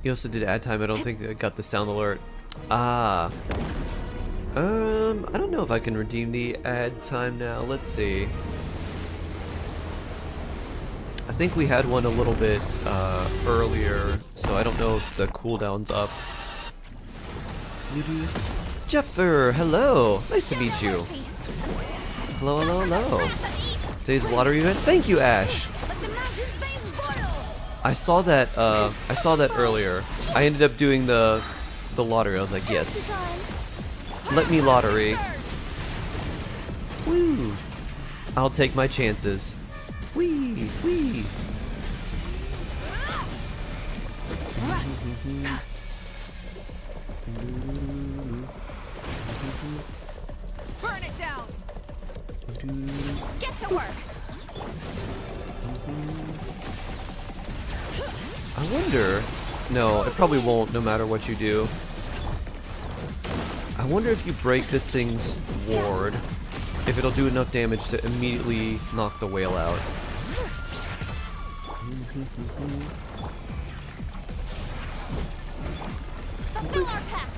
S1: You also did ad time. I don't think I got the sound alert. Ah. I don't know if I can redeem the ad time now. Let's see. I think we had one a little bit earlier, so I don't know if the cooldown's up. Jeffer, hello. Nice to meet you. Hello, hello, hello. Today's lottery event. Thank you, Ash. I saw that earlier. I ended up doing the lottery. I was like, yes. Let me lottery. Woo. I'll take my chances. Wee, wee.
S4: Burn it down.
S2: Get to work.
S1: I wonder... No, it probably won't no matter what you do. I wonder if you break this thing's ward, if it'll do enough damage to immediately knock the whale out.
S2: Fulfill our pact.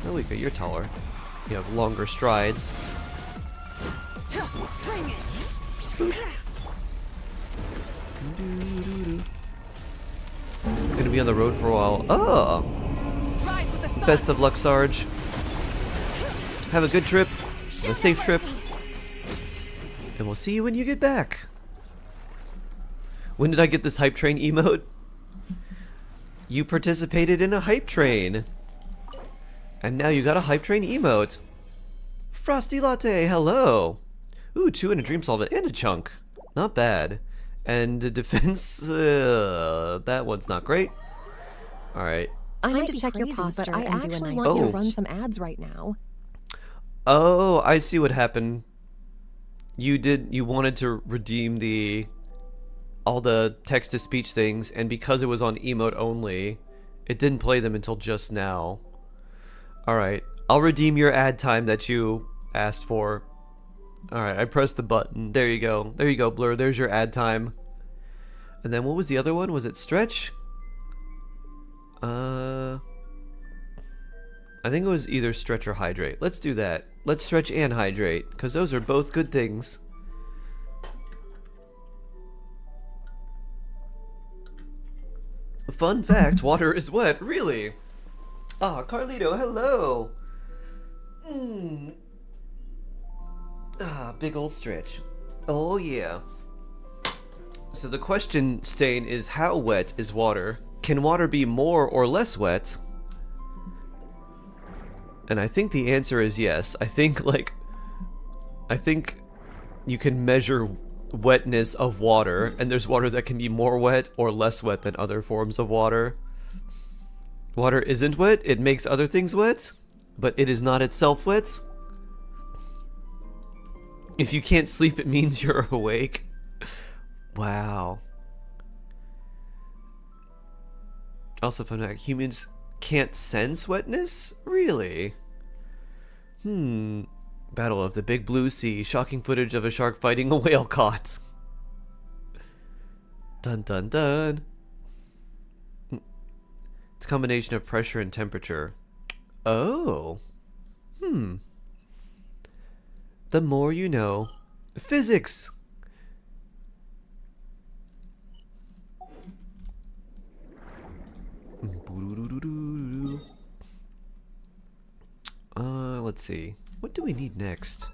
S1: Oh, Lika, you're taller. You have longer strides.
S4: Bring it.
S1: Gonna be on the road for a while. Oh!
S4: Rise with the sun.
S1: Best of luck, Sarge. Have a good trip. Have a safe trip. And we'll see you when you get back. When did I get this hype train emote? You participated in a hype train. And now you got a hype train emote. Frosty Latte, hello. Ooh, 2 and a dream solvent and a chunk. Not bad. And a defense, that one's not great. Alright.
S6: Time to check your posture, but I actually want you to run some ads right now.
S1: Oh, I see what happened. You wanted to redeem all the text-to-speech things, and because it was on emote only, it didn't play them until just now. Alright, I'll redeem your ad time that you asked for. Alright, I pressed the button. There you go. There you go, Blur. There's your ad time. And then what was the other one? Was it stretch? I think it was either stretch or hydrate. Let's do that. Let's stretch and hydrate, because those are both good things. Fun fact, water is wet, really? Ah, Carlito, hello! Ah, big old stretch. Oh yeah. So the question, Stain, is how wet is water? Can water be more or less wet? And I think the answer is yes. I think you can measure wetness of water, and there's water that can be more wet or less wet than other forms of water. Water isn't wet, it makes other things wet, but it is not itself wet. If you can't sleep, it means you're awake. Wow. Also, fun fact, humans can't sense wetness? Really? Battle of the Big Blue Sea. Shocking footage of a shark fighting a whale caught. Dun dun dun. It's a combination of pressure and temperature. Oh. The more you know. Physics! Let's see. What do we need next?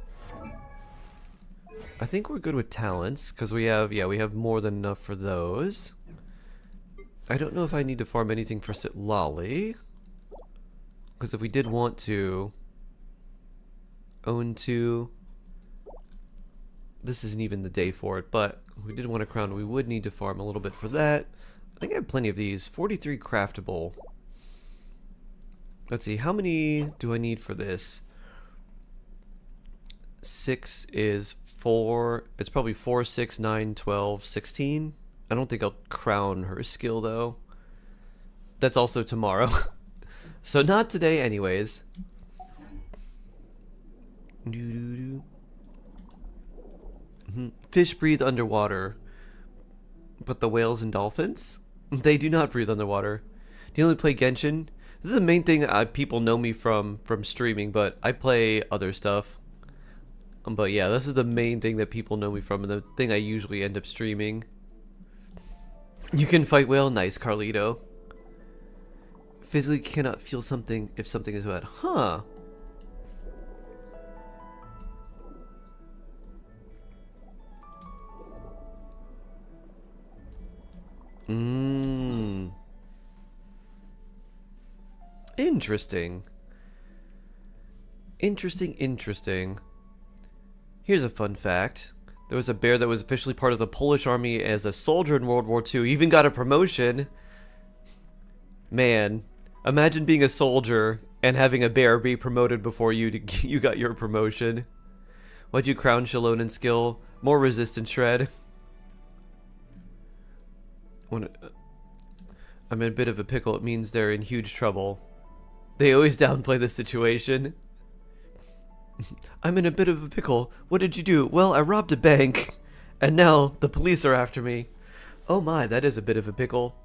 S1: I think we're good with talents, because we have more than enough for those. I don't know if I need to farm anything for Sitlali, because if we did want to own 2, this isn't even the day for it, but if we did want a crown, we would need to farm a little bit for that. I think I have plenty of these. 43 craftable. Let's see, how many do I need for this? 6 is 4. It's probably 4, 6, 9, 12, 16. I don't think I'll crown her skill though. That's also tomorrow. So not today anyways. Fish breathe underwater. But the whales and dolphins? They do not breathe underwater. Do you only play Genshin? This is the main thing people know me from streaming, but I play other stuff. But yeah, this is the main thing that people know me from, and the thing I usually end up streaming. You can fight whale? Nice, Carlito. Physically cannot feel something if something is wet. Huh. Interesting. Interesting. Here's a fun fact. There was a bear that was officially part of the Polish army as a soldier in World War II. Even got a promotion. Man, imagine being a soldier and having a bear be promoted before you got your promotion. Why'd you crown Shalon and skill? More resistance shred. When I'm in a bit of a pickle, it means they're in huge trouble. They always downplay the situation. I'm in a bit of a pickle. What did you do? Well, I robbed a bank, and now the police are after me. Oh my, that is a bit of a pickle.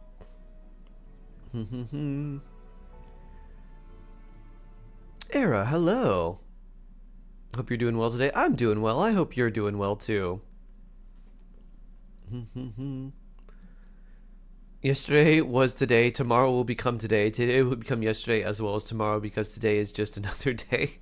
S1: Era, hello. Hope you're doing well today. I'm doing well. I hope you're doing well too. Yesterday was today. Tomorrow will become today. Today will become yesterday as well as tomorrow, because today is just another day.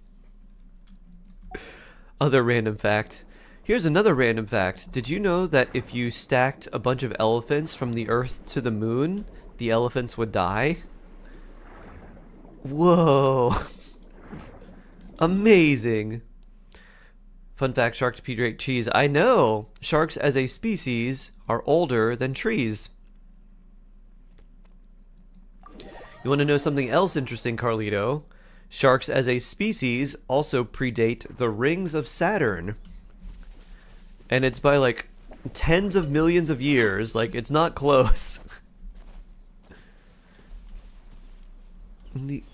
S1: Other random fact. Here's another random fact. Did you know that if you stacked a bunch of elephants from the Earth to the moon, the elephants would die? Whoa. Amazing. Fun fact, sharks pedigree cheese. I know. Sharks as a species are older than trees. You want to know something else interesting, Carlito? Sharks as a species also predate the rings of Saturn. And it's by like tens of millions of years. Like, it's not close.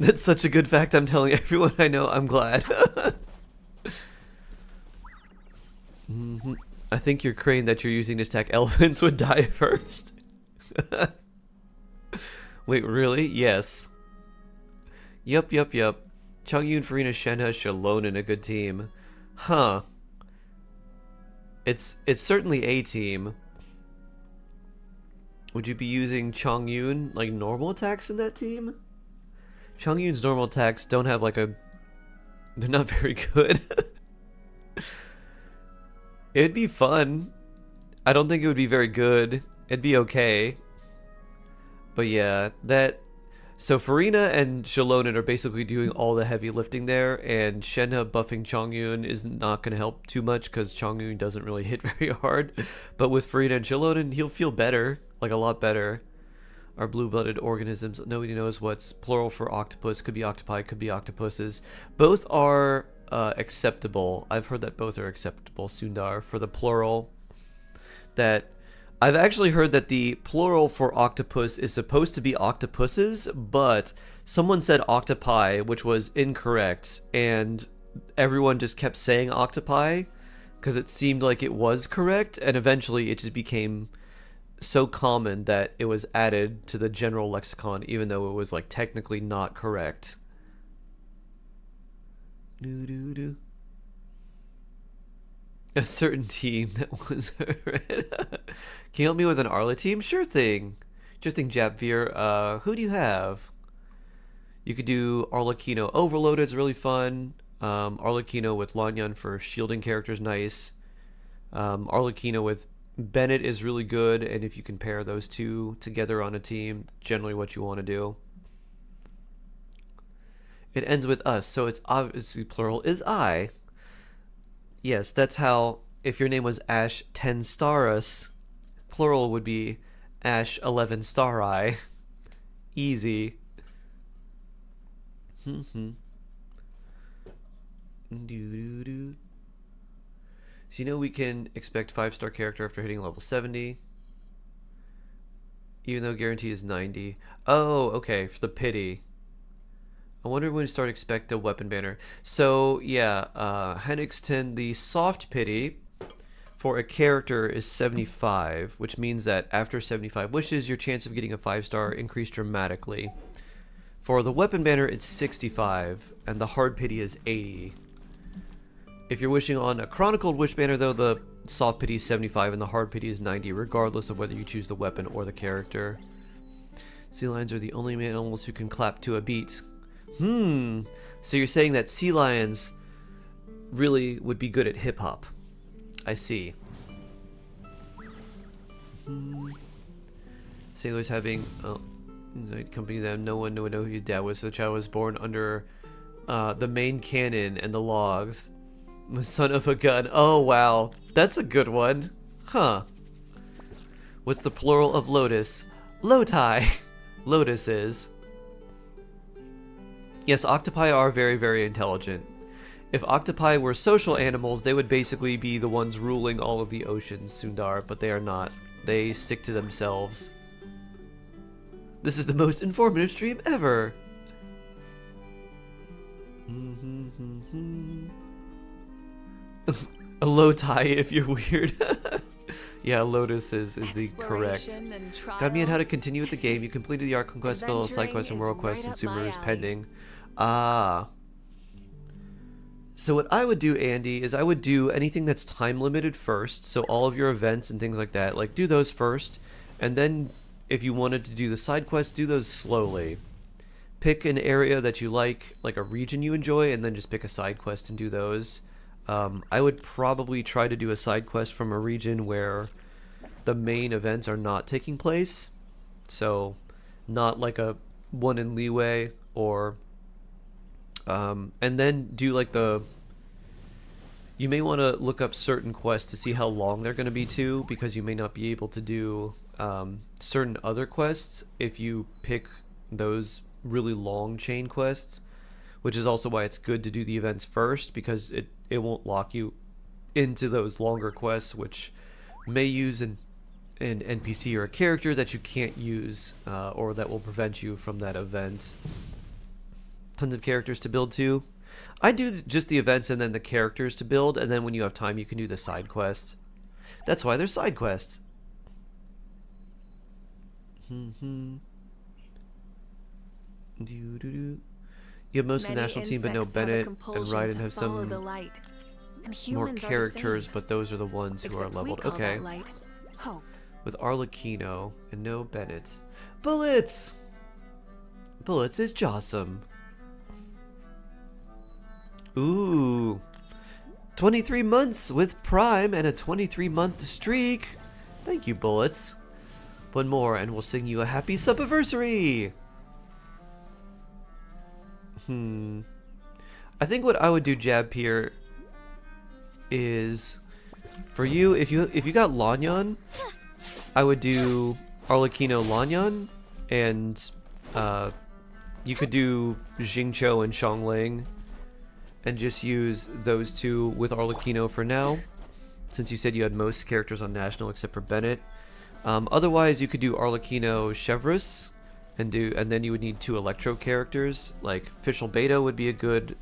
S1: That's such a good fact. I'm telling everyone I know. I'm glad. I think your crane that you're using to stack elephants would die first. Wait, really? Yes. Yup. Chongyun, Farina, Shenhe, Shallonen, a good team. Huh. It's certainly a team. Would you be using Chongyun, like, normal attacks in that team? Chongyun's normal attacks don't have, like, a... They're not very good. It'd be fun. I don't think it would be very good. It'd be okay. But yeah, that... So Farina and Shallonen are basically doing all the heavy lifting there, and Shenhe buffing Chongyun is not going to help too much because Chongyun doesn't really hit very hard. But with Farina and Shallonen, he'll feel better, like a lot better. Our blue-blooded organisms, nobody knows what's plural for octopus, could be octopi, could be octopuses. Both are acceptable. I've heard that both are acceptable, Sundar, for the plural. That I've actually heard that the plural for octopus is supposed to be octopuses, but someone said octopi, which was incorrect, and everyone just kept saying octopi because it seemed like it was correct, and eventually it just became so common that it was added to the general lexicon, even though it was like technically not correct. A certain team that was Can you help me with an Arla team? Sure thing. Interesting, Japvir. Who do you have? You could do Arlecchino Overloaded, it's really fun. Arlecchino with Lanyan for shielding characters, nice. Arlecchino with Bennett is really good, and if you can pair those two together on a team, generally what you want to do. It ends with us, so it's obviously plural is I. Yes, that's how, if your name was Ash 10 Starus, plural would be Ash 11 Starai. Easy. Do. So you know we can expect 5-star character after hitting level 70. Even though guarantee is 90. Oh, okay, for the pity. I wonder when we start expect a weapon banner. So yeah, Henningston, the soft pity for a character is 75, which means that after 75 wishes, your chance of getting a 5-star increased dramatically. For the weapon banner, it's 65, and the hard pity is 80. If you're wishing on a chronicled wish banner, though, the soft pity is 75 and the hard pity is 90, regardless of whether you choose the weapon or the character. Sea lions are the only animals who can clap to a beat. So you're saying that sea lions really would be good at hip-hop. I see. Sailors having accompany them. No one would know who his dad was. So the child was born under the main cannon and the logs. The son of a gun. Oh wow, that's a good one. Huh. What's the plural of lotus? Loti. Lotuses. Yes, octopi are very, very intelligent. If octopi were social animals, they would basically be the ones ruling all of the oceans, Sundar, but they are not. They stick to themselves. This is the most informative stream ever. A loti if you're weird. Yeah, Lotus is the correct. Got me on how to continue with the game. You completed the Arc Conquest, spell, side quest, and world quest, and Subaru is pending. Ah. So what I would do, Andy, is I would do anything that's time limited first. So all of your events and things like that, like do those first, and then if you wanted to do the side quests, do those slowly. Pick an area that you like a region you enjoy, and then just pick a side quest and do those. I would probably try to do a side quest from a region where the main events are not taking place. So not like a one in Leeway or and then do like you may want to look up certain quests to see how long they're going to be too, because you may not be able to do certain other quests if you pick those really long chain quests, which is also why it's good to do the events first, because it won't lock you into those longer quests, which may use an NPC or a character that you can't use, or that will prevent you from that event. Tons of characters to build too. I do just the events and then the characters to build, and then when you have time you can do the side quest. That's why there's side quests. You have most of the
S4: Many
S1: national team, but no
S4: insects have a
S1: Bennett, and
S4: compulsion
S1: Raiden
S4: to
S1: have
S4: follow
S1: some
S4: the light. And
S1: more
S4: humans are the
S1: characters,
S4: same.
S1: but those are the ones who are
S4: Except we
S1: leveled.
S4: call
S1: Okay.
S4: that light hope.
S1: With Arlecchino and no Bennett. Bullets! Bullets is Jossum. Ooh. 23 months with Prime and a 23-month streak. Thank you, Bullets. One more and we'll sing you a happy subiversary. I think what I would do, Jab, here is for you, if you got Lanyan, I would do Arlecchino Lanyan, and you could do Xingqiu and Xiangling, and just use those two with Arlecchino for now, since you said you had most characters on National except for Bennett. Otherwise, you could do Arlecchino Chevreuse, and then you would need 2 Electro characters. Like Fischl Beto would be a good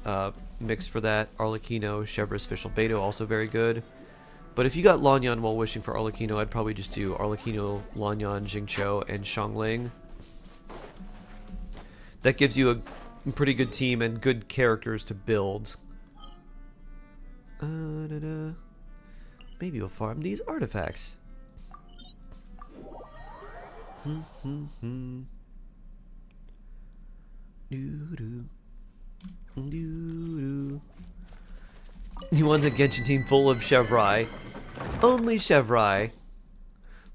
S1: mix for that. Arlecchino Chevreuse Fischl Beto also very good. But if you got Lanyan while wishing for Arlecchino, I'd probably just do Arlecchino, Lanyan, Xingqiu, and Xiangling. That gives you a pretty good team and good characters to build. Maybe we'll farm these artifacts. He wants a Genshin team full of Chevrai. Only Chevrai.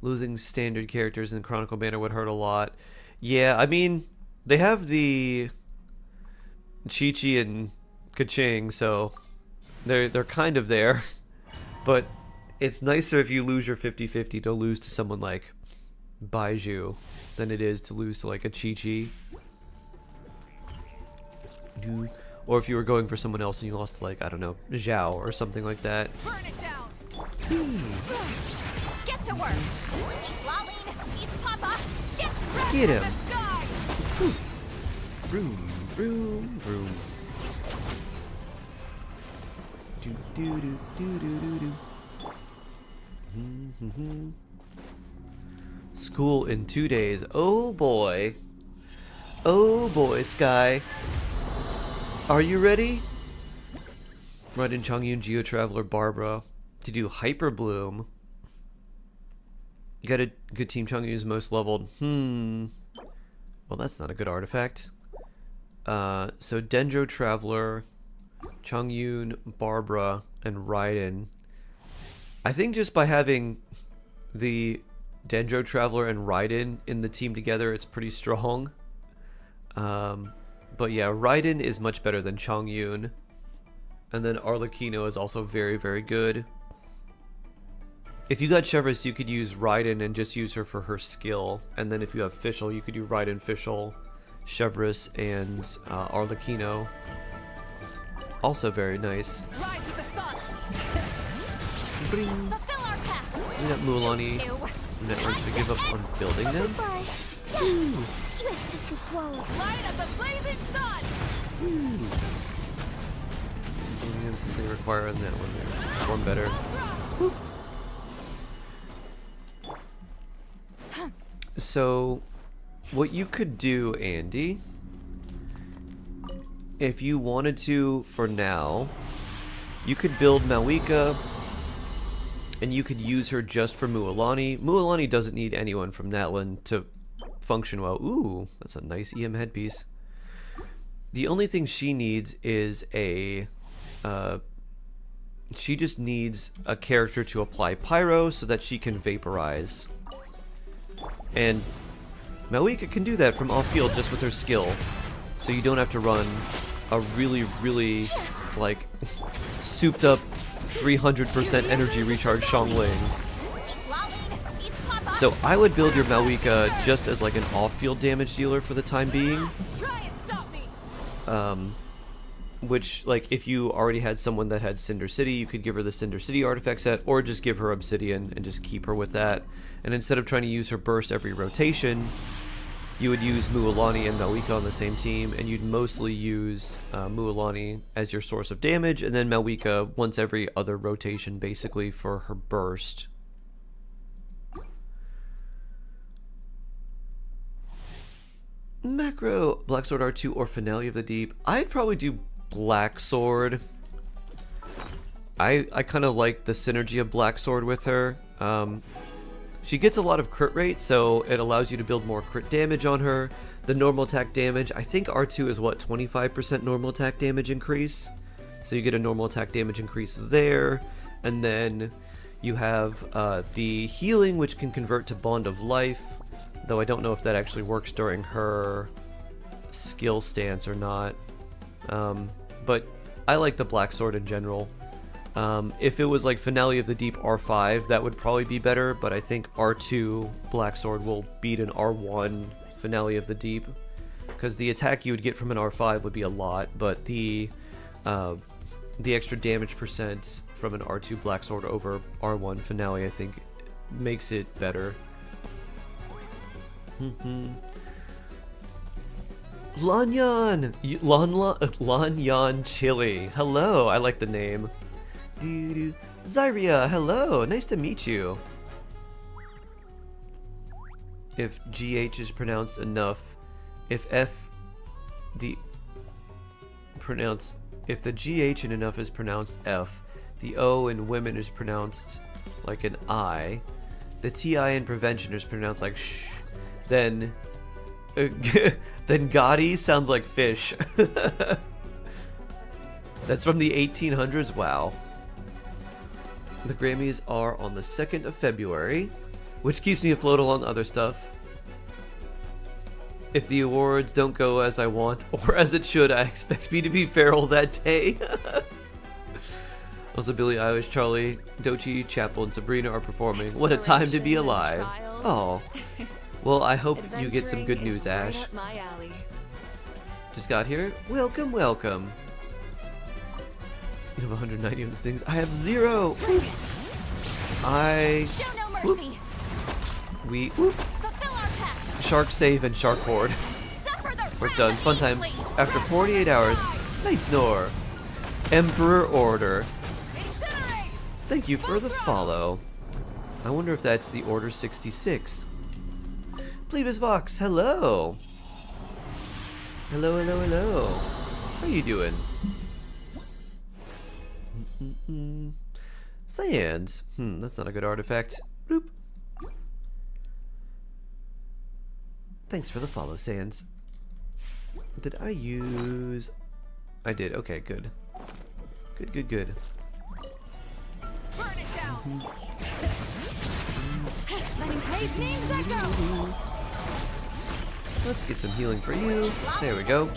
S1: Losing standard characters in the Chronicle banner would hurt a lot. Yeah, I mean, they have the Chi-Chi and Kaching, so they're kind of there. But it's nicer if you lose your 50-50 to lose to someone like Baiju than it is to lose to like a Chi-Chi. Or if you were going for someone else and you lost to, like, I don't know, Zhao or something like that.
S2: Burn it down. Get to work. Eat Laline, eat Papa. Get ready
S1: Get
S2: for
S1: him.
S2: the sky.
S1: Vroom, vroom, vroom. Do, do, do, do, do, do, do. School in 2 days. Oh boy. Oh boy, Sky. Are you ready? Run in Chongyun, Geo Traveler, Barbara to do Hyper Bloom. You got a good team. Chongyun is most leveled. Well, that's not a good artifact. So Dendro Traveler, Chongyun, Barbara, and Raiden. I think just by having the Dendro Traveler and Raiden in the team together, it's pretty strong. But yeah, Raiden is much better than Chongyun. And then Arlecchino is also very, very good. If you got Chevreuse, you could use Raiden and just use her for her skill. And then if you have Fischl, you could do Raiden, Fischl, Chevreuse, and Arlecchino. Also very nice.
S2: Rise with the sun.
S1: Bring.
S2: Fulfill our path.
S1: We got Mulan networks to give up on building them.
S7: Swift as the swallow.
S2: Light of the blazing sun.
S1: Building them since they require that one to perform better. So, what you could do, Andy, if you wanted to for now, you could build Malika, and you could use her just for Mualani. Mualani doesn't need anyone from Natlan to function well. Ooh, that's a nice EM headpiece. The only thing she needs is a... she just needs a character to apply Pyro so that she can vaporize. And Malika can do that from off-field just with her skill. So you don't have to run a really, really, like, souped-up 300% energy recharge Xiangling. So I would build your Malika just as like an off-field damage dealer for the time being.
S2: Try and stop me.
S1: Which, like, if you already had someone that had Cinder City, you could give her the Cinder City artifact set, or just give her Obsidian and just keep her with that. And instead of trying to use her burst every rotation, you would use Mualani and Malika on the same team, and you'd mostly use Mualani as your source of damage, and then Malika once every other rotation, basically, for her burst. Macro, Black Sword R2 or Finale of the Deep. I'd probably do Black Sword. I kind of like the synergy of Black Sword with her. She gets a lot of crit rate, so it allows you to build more crit damage on her. The normal attack damage, I think R2 is what, 25% normal attack damage increase? So you get a normal attack damage increase there. And then you have the healing, which can convert to Bond of Life. Though I don't know if that actually works during her skill stance or not. But I like the Black Sword in general. If it was like Finale of the Deep R5, that would probably be better, but I think R2 Black Sword will beat an R1 Finale of the Deep, because the attack you would get from an R5 would be a lot, but the extra damage percent from an R2 Black Sword over R1 Finale, I think, makes it better. Lanyan! Lanyan Chili. Hello, I like the name. Zyria, hello, nice to meet you. If GH is pronounced enough, if the GH in enough is pronounced F, the O in women is pronounced like an I, the TI in prevention is pronounced like sh, then Gotti sounds like fish. That's from the 1800s, wow. The Grammys are on the 2nd of February, which keeps me afloat along other stuff. If the awards don't go as I want, or as it should, I expect me to be feral that day. Also, Billie Eilish, Charlie, Dochi, Chapel, and Sabrina are performing. What a time to be alive. Oh. Well, I hope you get some good news, Ash. Just got here? Welcome, welcome. You have 190 of these things. I have 0.
S2: Show no mercy.
S1: Shark save and shark horde. We're done. Fun time. After 48 hours. Night snore. Emperor order. Thank you for the follow. I wonder if that's the order 66. Plebis Vox, hello. Hello, hello, hello. How you doing? Sands. That's not a good artifact. Bloop. Thanks for the follow, Sands. Did I use... I did. Okay, good. Good, good, good.
S2: Burn it down. Letting praise names echo.
S1: Let's get some healing for you. There we go.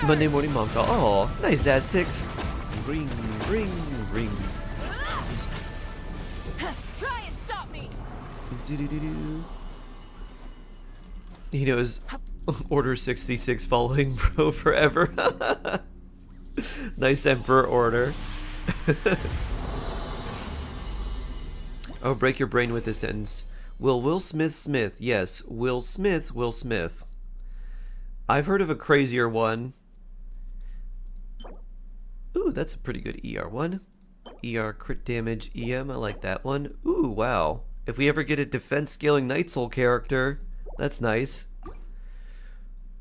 S1: Monday morning mom call. Oh, nice Aztecs. Ring, ring, ring.
S2: Try and stop me.
S1: Do-do-do-do. He knows Order 66 following bro forever. Nice Emperor order. Oh, break your brain with this sentence. Will Smith Smith? Yes, Will Smith Will Smith. I've heard of a crazier one. Ooh, that's a pretty good ER one. ER crit damage EM, I like that one. Ooh, wow. If we ever get a defense scaling Night Soul character, that's nice.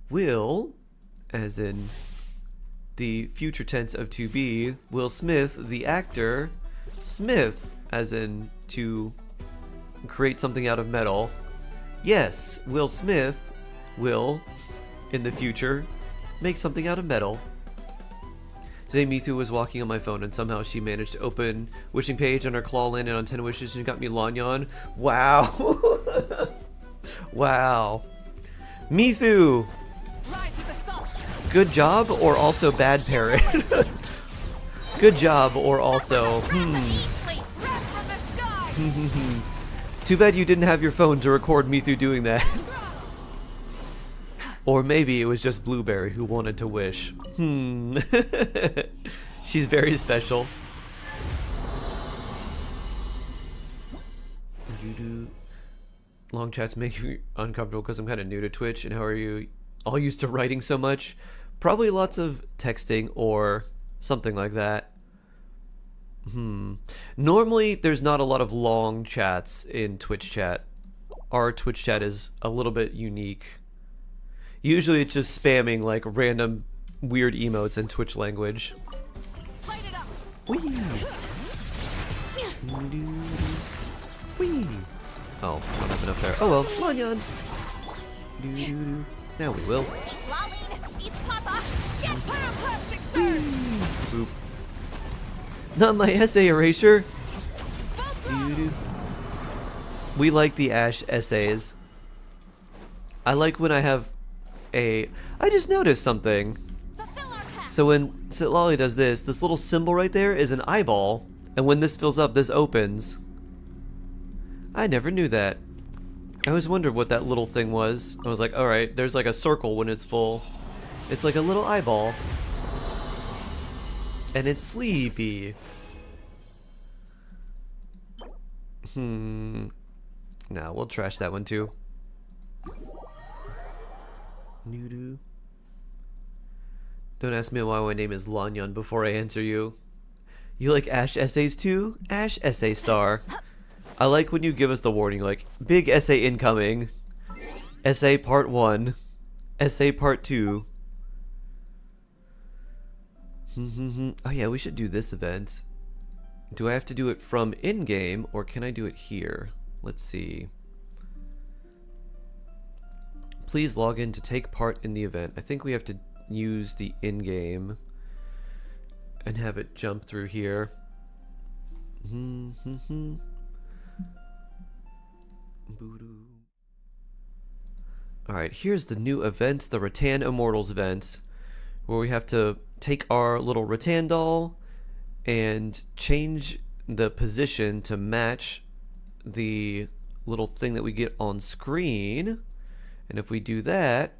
S1: Will, as in the future tense of to be, Will Smith, the actor, Smith, as in to create something out of metal. Yes, Will Smith will, in the future, make something out of metal. Today Mithu was walking on my phone and somehow she managed to open wishing page on her claw landed on 10 wishes and got me Lanyan. Wow. Wow. Mithu! Good job or also bad parrot? Good job or also Too bad you didn't have your phone to record Mithu doing that. Or maybe it was just Blueberry who wanted to wish. She's very special. Long chats make me uncomfortable because I'm kind of new to Twitch. And how are you all used to writing so much? Probably lots of texting or something like that. Normally there's not a lot of long chats in Twitch chat. our Twitch chat is a little bit unique. Usually it's just spamming like random weird emotes in Twitch language.
S2: Light it up.
S1: Whee! Whee! Oh, I don't have enough there. Oh well, Lanyan! Now we will.
S2: Laline, eat Papa. Get plastic surge.
S1: Boop. Not my essay erasure! We like the Ash essays. I like when I have a... I just noticed something. So when Sitlali does this little symbol right there is an eyeball. And when this fills up, this opens. I never knew that. I always wondered what that little thing was. I was like, alright, there's like a circle when it's full. It's like a little eyeball. And it's sleepy. Nah, we'll trash that one too. Don't ask me why my name is Lanyan before I answer you. You like Ash essays too? Ash essay star. I like when you give us the warning, like, big essay incoming. Essay part 1. Essay part 2. Oh yeah, we should do this event. Do I have to do it from in-game, or can I do it here? Let's see. Please log in to take part in the event. I think we have to use the in-game and have it jump through here. Alright, here's the new event, the Rattan Immortals event, where we have to take our little Rattan doll and change the position to match the little thing that we get on screen. And if we do that,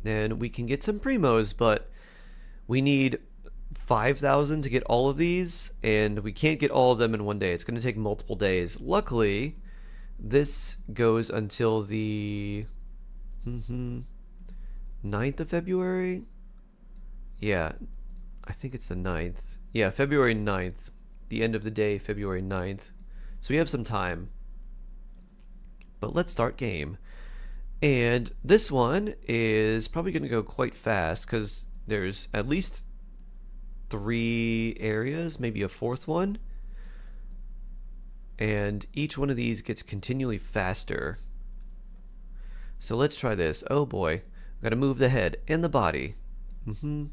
S1: then we can get some primos, but we need 5,000 to get all of these, and we can't get all of them in one day. It's going to take multiple days. Luckily, this goes until the 9th of February? Yeah, I think it's the 9th. Yeah, February 9th. The end of the day, February 9th. So we have some time. But let's start game. And this one is probably going to go quite fast because there's at least 3 areas, maybe a 4th one. And each one of these gets continually faster. So let's try this. Oh boy. We've got to move the head and the body. And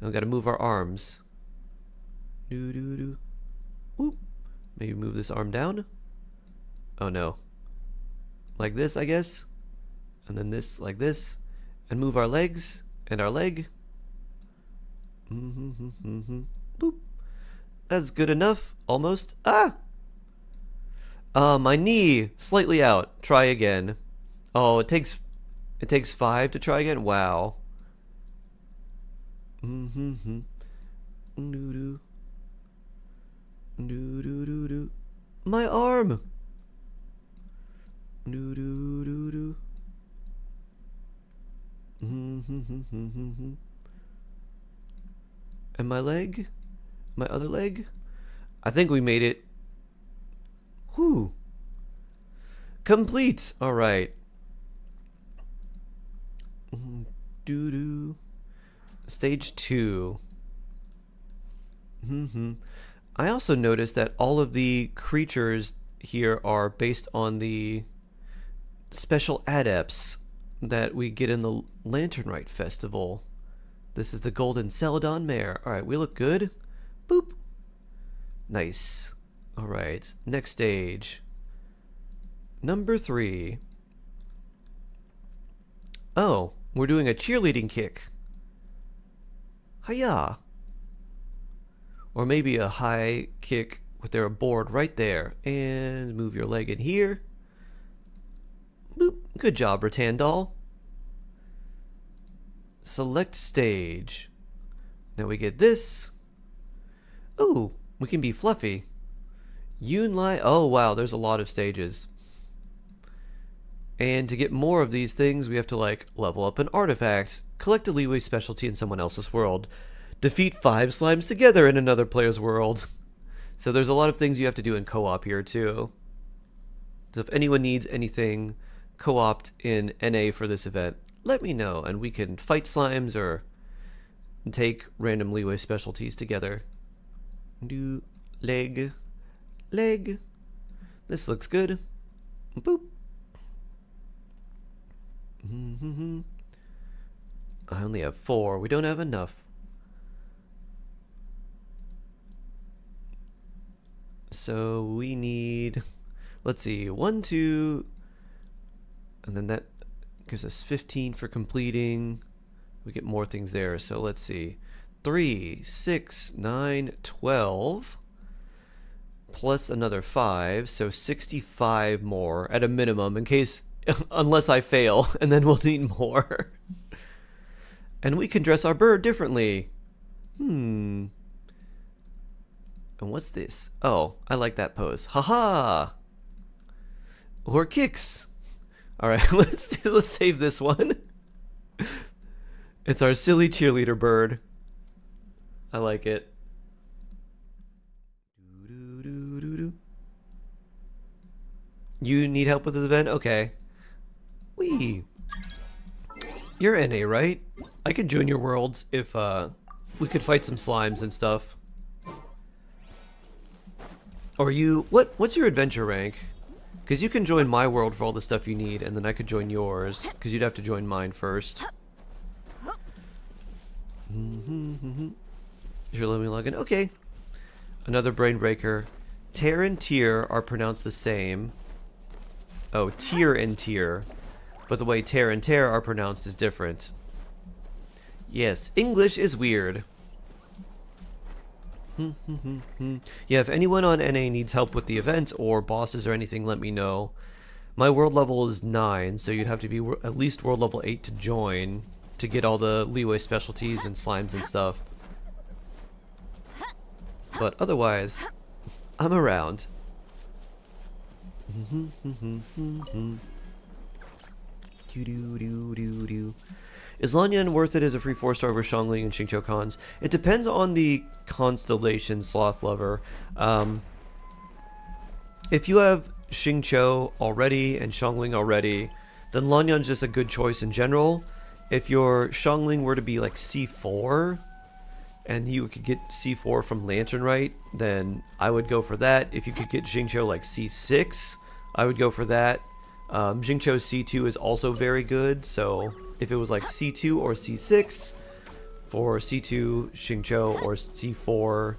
S1: we've got to move our arms. Whoop. Maybe move this arm down. Oh no. Like this, I guess. And then this, like this. And move our legs and our leg. Boop. That's good enough. Almost. Ah! My knee slightly out. Try again. Oh, it takes 5 to try again. Wow. My arm. And my leg? My other leg? I think we made it. Whew. Complete. All right. Stage 2. I also noticed that all of the creatures here are based on the special adepts that we get in the Lantern Rite Festival. This is the Golden Celadon Mare. Alright, we look good. Boop. Nice. Alright, next stage. Number 3. Oh, we're doing a cheerleading kick. Hiya. Or maybe a high kick with their board right there. And move your leg in here. Boop. Good job, Rattan doll. Select stage. Now we get this. Ooh, we can be fluffy. Yunlai. Oh wow, there's a lot of stages. And to get more of these things, we have to like level up an artifact, collect a leeway specialty in someone else's world, defeat 5 slimes together in another player's world. So there's a lot of things you have to do in co-op here too. So if anyone needs anything co-opt in NA for this event, let me know, and we can fight slimes or take random leeway specialties together. Do leg. This looks good. Boop. I only have 4. We don't have enough. So we need, let's see, 1, 2, and then that gives us 15 for completing. We get more things there. So let's see, 3, 6, 9, 12, plus another 5, so 65 more at a minimum in case, unless I fail, and then we'll need more. And we can dress our bird differently. And what's this? Oh, I like that pose. Haha! Or kicks. Alright, let's save this one. It's our silly cheerleader bird. I like it. You need help with this event? Okay. Wee. You're NA, right? I could join your worlds if we could fight some slimes and stuff. Or you, what's your adventure rank? Because you can join my world for all the stuff you need, and then I could join yours, because you'd have to join mine first. Sure, let me log in. Okay. Another brain breaker. Tear and tier are pronounced the same. Oh, tier and tier. But the way tear and tear are pronounced is different. Yes, English is weird. Yeah, if anyone on NA needs help with the event or bosses or anything, let me know. My world level is 9, so you'd have to be at least world level 8 to join to get all the leeway specialties and slimes and stuff. But otherwise, I'm around. Is Lanyan worth it as a free 4-star over Xiangling and Xingqiu cons? It depends on the constellation, Sloth Lover. If you have Xingqiu already and Xiangling already, then Lanyan's just a good choice in general. If your Xiangling were to be like C4, and you could get C4 from Lantern Rite, then I would go for that. If you could get Xingqiu like C6, I would go for that. Xingqiu C2 is also very good, so if it was like C2 or C6 for C2 Xingqiu or C4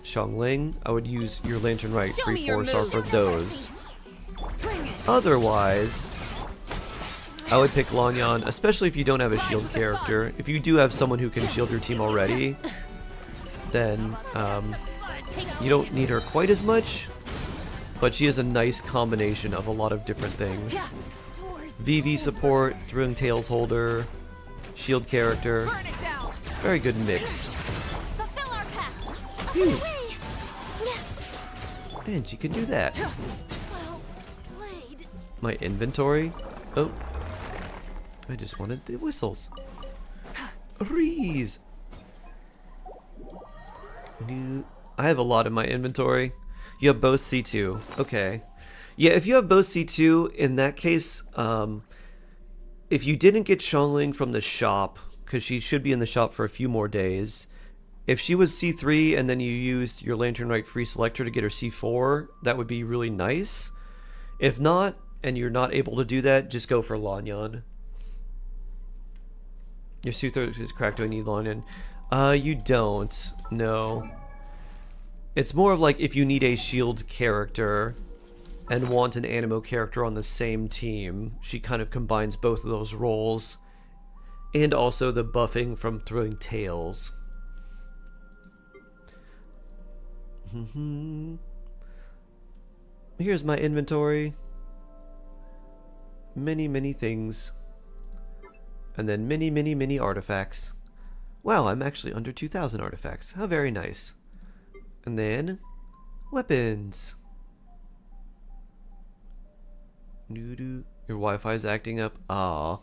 S1: Xiangling, I would use your Lantern Rite free 4-star for those. Otherwise, I would pick Lanyan, especially if you don't have a shield character. If you do have someone who can shield your team already, then you don't need her quite as much, but she is a nice combination of a lot of different things. VV support, Thrilling Tales holder, shield character, very good mix. And she can do that. My inventory? Oh. I just wanted the whistles. Rees. I have a lot in my inventory. You have both C2. Okay. Yeah, if you have both C2, in that case, if you didn't get Xiangling from the shop, because she should be in the shop for a few more days, if she was C3 and then you used your Lantern Rite free selector to get her C4, that would be really nice. If not, and you're not able to do that, just go for Lanyan. Your Suther is cracked. Do I need Lanyan? You don't. No. It's more of like if you need a shield character and want an Anemo character on the same team. She kind of combines both of those roles. And also the buffing from Thrilling Tales. Here's my inventory. Many things. And then many artifacts. Wow, I'm actually under 2,000 artifacts. How very nice. And then weapons. Your Wi-Fi is acting up. Ah.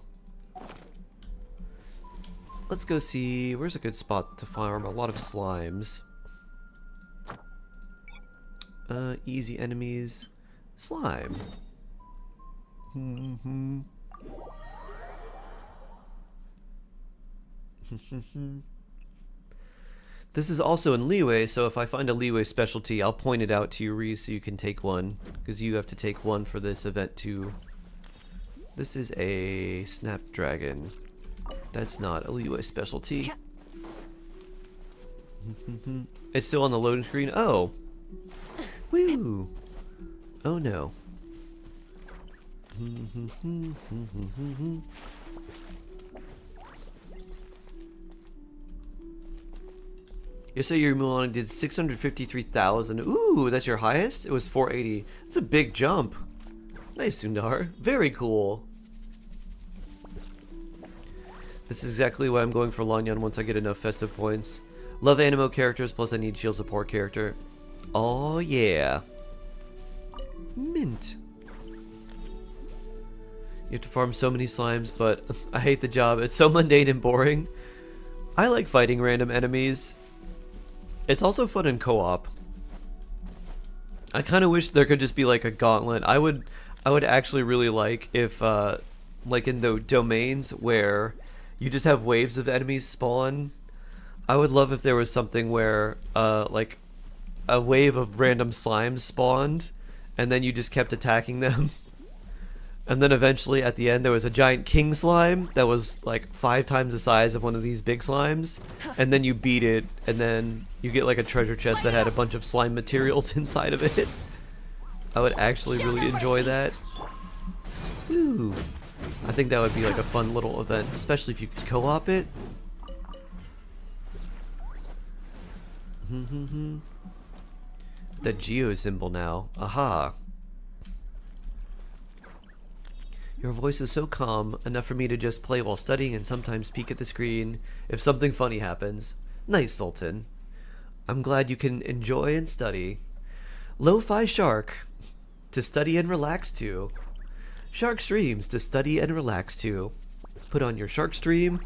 S1: Let's go see. Where's a good spot to farm a lot of slimes? Easy enemies. slime. This is also in leeway, so if I find a leeway specialty, I'll point it out to you, Ree, so you can take one, because you have to take one for this event too. This is a snapdragon. That's not a leeway specialty. It's still on the loading screen. Oh. Woo. Oh no. You say your Mulan did 653,000. Ooh, that's your highest? It was 480. That's a big jump. Nice, Sundar. Very cool. This is exactly why I'm going for Longyan once I get enough festive points. Love animo characters, plus I need shield support character. Oh yeah. Mint. You have to farm so many slimes, but I hate the job. It's so mundane and boring. I like fighting random enemies. It's also fun in co-op. I kind of wish there could just be like a gauntlet. I would actually really like if like in the domains where you just have waves of enemies spawn. I would love if there was something where like a wave of random slimes spawned and then you just kept attacking them. And then eventually at the end there was a giant king slime that was like 5 times the size of one of these big slimes, and then you beat it and then you get like a treasure chest that had a bunch of slime materials inside of it. I would actually really enjoy that. Ooh. I think that would be like a fun little event, especially if you could co-op it. The geo symbol now. Aha. Your voice is so calm, enough for me to just play while studying and sometimes peek at the screen if something funny happens. Nice, Sultan. I'm glad you can enjoy and study. Lo-Fi Shark, to study and relax to. Shark Streams, to study and relax to. Put on your Shark Stream,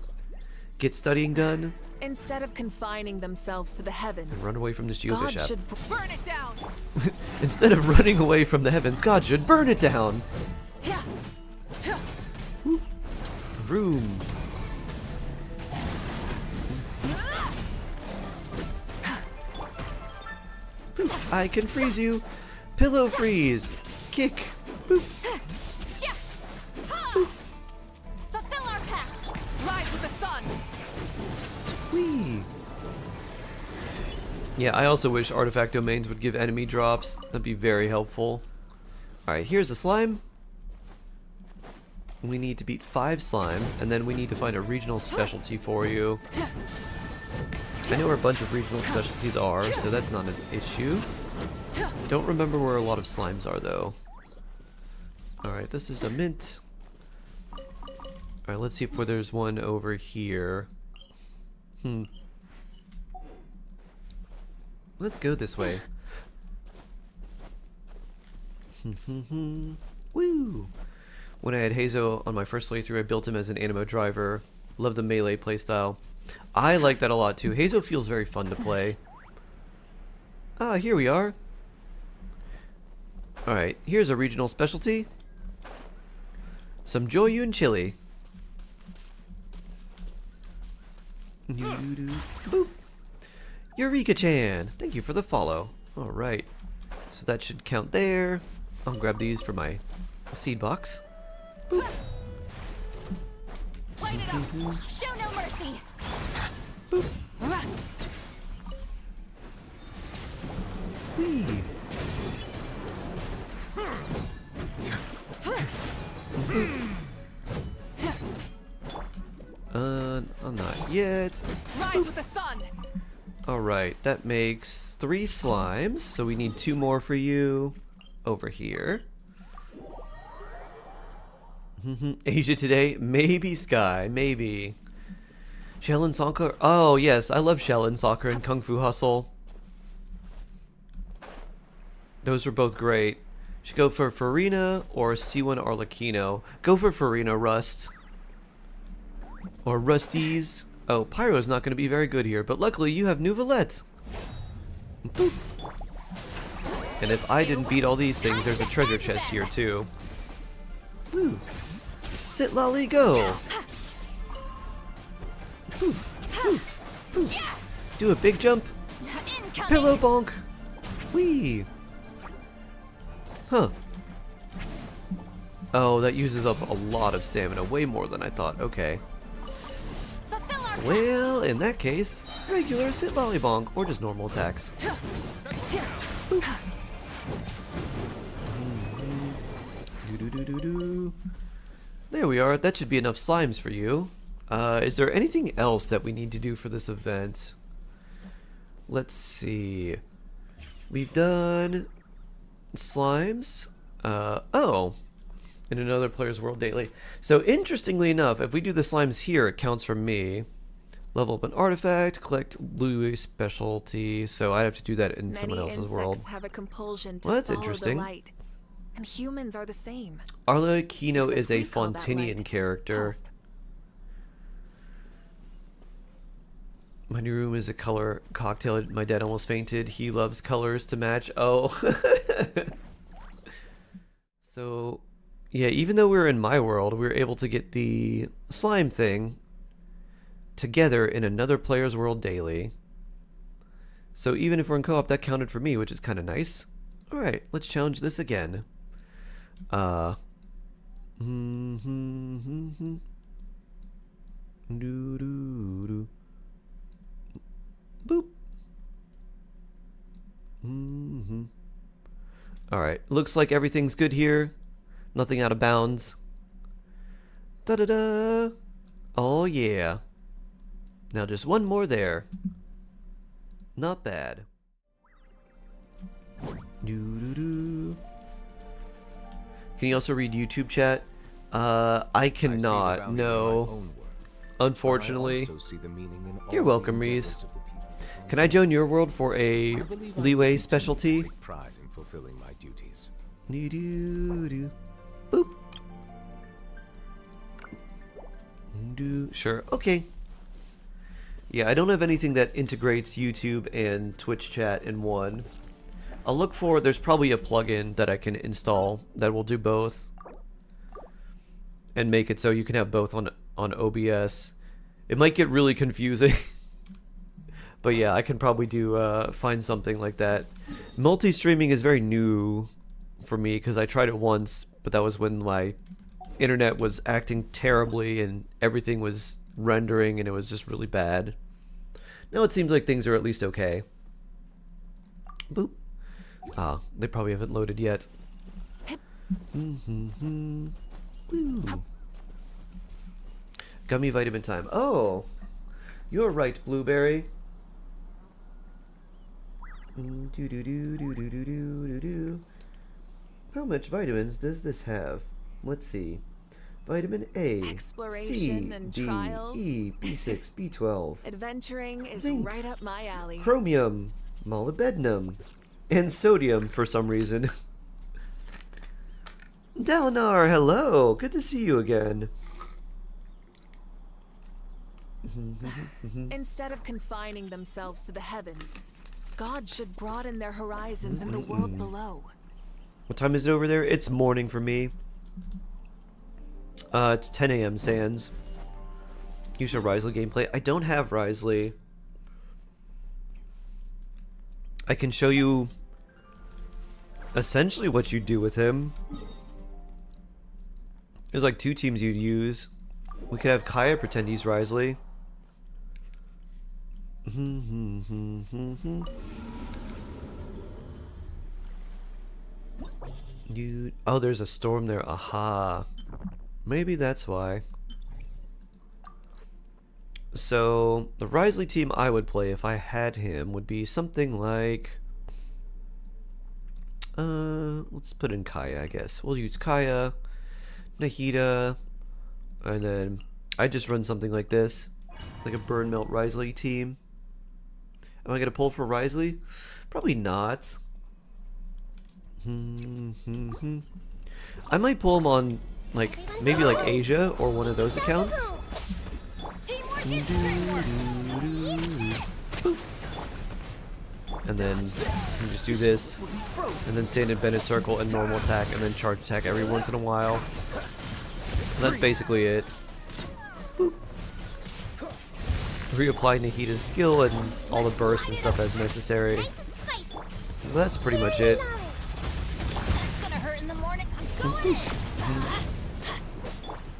S1: get studying done,
S4: Instead of confining themselves to the heavens,
S1: and run away from this geofish
S4: God
S1: app.
S4: should burn it down.
S1: Instead of running away from the heavens, God should burn it down. Room. I can freeze you. Pillow freeze. Kick. Boop.
S2: Fulfill our pact.
S4: Rise with the sun.
S1: Whee. Yeah, I also wish artifact domains would give enemy drops. That'd be very helpful. Alright, here's a slime. We need to beat 5 slimes, and then we need to find a regional specialty for you. I know where a bunch of regional specialties are, so that's not an issue. Don't remember where a lot of slimes are, though. Alright, this is a mint. Alright, let's see if there's one over here. Let's go this way. Woo! When I had Hazo on my first playthrough, I built him as an animo driver. Love the melee playstyle. I like that a lot too. Hazo feels very fun to play. Ah, here we are. Alright, here's a regional specialty. Some Joyun chili. Boop. Eureka-chan! Thank you for the follow. Alright. So that should count there. I'll grab these for my seed box. Boop.
S2: Light it up. Show no mercy.
S1: Boop. Whee. Not yet.
S4: Rise with the sun.
S1: Alright, that makes 3 slimes, so we need 2 more for you over here. Asia today? Maybe Sky, maybe. Shell and Soccer? Oh yes, I love Shell and Soccer and Kung Fu Hustle. Those were both great. Should go for Farina or C1 Arlecchino. Go for Farina, Rust. Or Rusties. Oh, Pyro's not going to be very good here, but luckily you have Nouvelette. Boop. And if I didn't beat all these things, there's a treasure chest here too. Woo. Sit, lolly, go! Woo. Woo. Woo. Do a big jump. Pillow bonk. Whee! Huh. Oh, that uses up a lot of stamina, way more than I thought. Okay. Well, in that case, regular sit lolly bonk, or just normal attacks. There we are. That should be enough slimes for you. Is there anything else that we need to do for this event? Let's see. We've done slimes. Oh, in another player's world daily. So interestingly enough, if we do the slimes here, it counts for me. Level up an artifact, collect Louis specialty. So I have to do that in someone else's world.
S4: Have a compulsion to
S1: Well, that's
S4: follow
S1: interesting.
S4: the light, and humans are the same.
S1: Arlecchino
S4: Except
S1: is a
S4: we call that
S1: Fontinian
S4: light
S1: character.
S4: hope.
S1: My new room is a color cocktail. My dad almost fainted. He loves colors to match. Oh. So, yeah, even though we were in my world, we were able to get the slime thing together in another player's world daily. So even if we're in co-op, that counted for me, which is kind of nice. Alright, let's challenge this again. Boop. Alright, looks like everything's good here. Nothing out of bounds. Da-da-da! Oh yeah. Now just one more there. Not bad. Doo-doo-doo. Can you also read YouTube chat? I cannot, no. Unfortunately. You're welcome, Reese. Can I join your world for a leeway specialty?
S8: Pride in fulfilling my duties.
S1: Doo-doo-doo. Boop. Sure, okay. Yeah, I don't have anything that integrates YouTube and Twitch chat in one. I'll look for, there's probably a plugin that I can install that will do both. And make it so you can have both on OBS. It might get really confusing. But yeah, I can probably find something like that. Multi-streaming is very new for me because I tried it once, but that was when my internet was acting terribly and everything was rendering and it was just really bad. Now it seems like things are at least okay. Boop. Ah, they probably haven't loaded yet. Woo. Gummy vitamin time. Oh, you're right, Blueberry. How much vitamins does this have? Let's see. Vitamin A,
S4: Exploration
S1: C,
S4: and
S1: D,
S4: trials.
S1: E, B6, B12,
S4: Adventuring is
S1: Zinc.
S4: right up my alley.
S1: chromium, molybdenum, and sodium for some reason. Dalinar, hello! Good to see you again.
S4: Instead of confining themselves to the heavens, God should broaden their horizons in the world below.
S1: What time is it over there? It's morning for me. It's 10 a.m. Sans. Use your Risley gameplay. I don't have Risley. I can show you essentially what you do with him. There's like two teams you'd use. We could have Kaya pretend he's Risley. Dude. Oh, there's a storm there. Aha. Maybe that's why. So, the Risley team I would play if I had him would be something like... let's put in Kaya, I guess. We'll use Kaya, Nahida, and then I just run something like this. Like a Burn Melt Risley team. Am I going to pull for Risley? Probably not. I might pull him on, like, maybe like Asia or one of those accounts. and then you just do this, and then stand in bended circle and normal attack, and then charge attack every once in a while. And that's basically it. Boop. Reapply Nahita's skill and all the bursts and stuff as necessary. And that's pretty much it.
S2: That's gonna hurt in the morning. I'm going in.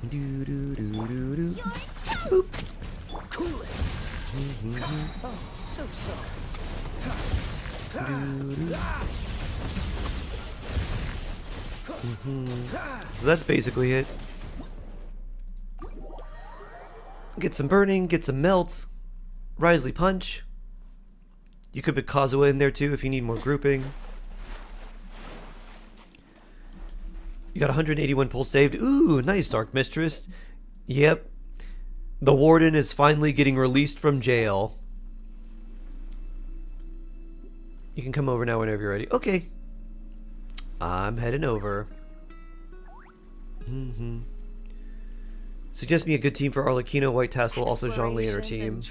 S1: Do do do do do. Boop.
S3: Cool it. Oh, so sorry.
S1: So that's basically it. Get some burning, get some melts, Risley Punch. You could put Kazuha in there too if you need more grouping. You got 181 pulls saved. Ooh, nice, Dark Mistress. Yep. The Warden is finally getting released from jail. You can come over now whenever you're ready. Okay. I'm heading over. Suggest me a good team for Arlecchino, White Tassel, also Zhongli and her team.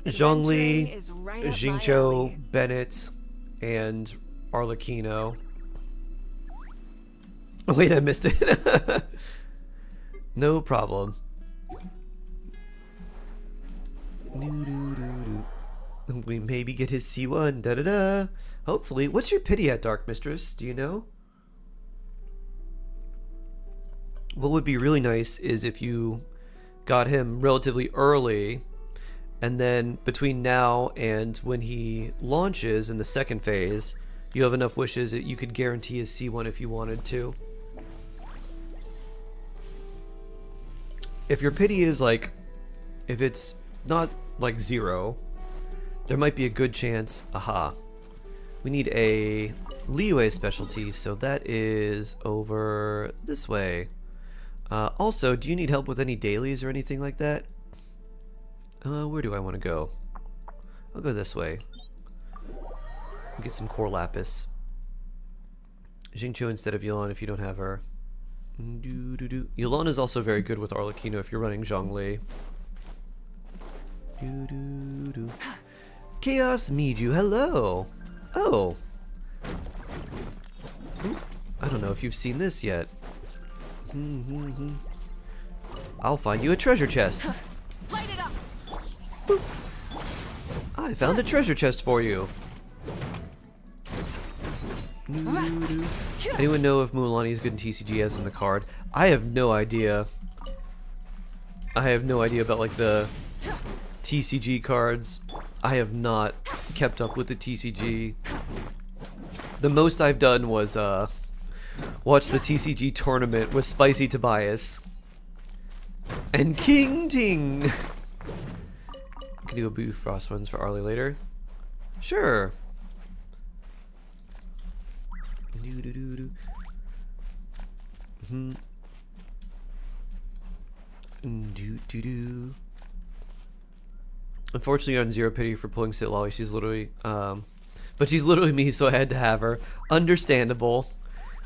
S1: Zhongli, Xingqiu, Bennett, and Arlecchino. Oh, wait, I missed it. No problem. We maybe get his C1. Da da da. Hopefully. What's your pity at, Dark Mistress? Do you know? What would be really nice is if you got him relatively early, and then between now and when he launches in the second phase, you have enough wishes that you could guarantee his C1 if you wanted to. If your pity is like, if it's not like 0, there might be a good chance. Aha. We need a Liyue specialty, so that is over this way. Also, do you need help with any dailies or anything like that? Where do I want to go? I'll go this way. Get some core lapis. Xingqiu instead of Yulan if you don't have her. Yulan is also very good with Arlecchino if you're running Zhongli. Chaos Miju, hello! Oh! Ooh, I don't know if you've seen this yet. I'll find you a treasure chest.
S2: Light it up.
S1: Boop. I found a treasure chest for you. Anyone know if Mualani is good in TCG as in the card? I have no idea. I have no idea about like the TCG cards. I have not kept up with the TCG. The most I've done was watch the TCG tournament with Spicy Tobias and King Ting. Can do a Boo Frost runs for Arlie later. Sure. Unfortunately, on Zero Pity for pulling Sitlali. She's literally, but she's literally me, so I had to have her. Understandable.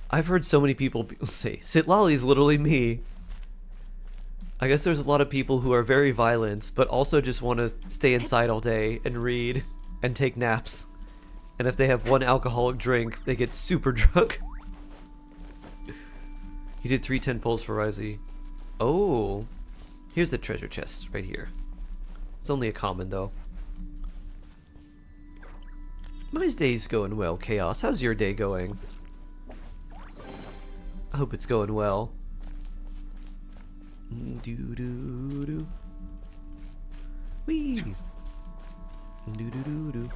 S1: I've heard so many people say Sitlali is literally me. I guess there's a lot of people who are very violent, but also just want to stay inside all day and read and take naps. And if they have one alcoholic drink, they get super drunk. You did 310 pulls for Risley. Oh, here's the treasure chest right here. It's only a common though. My day's going well, Chaos. How's your day going? I hope it's going well. Do-do-do. Wee. Do-do-do-do.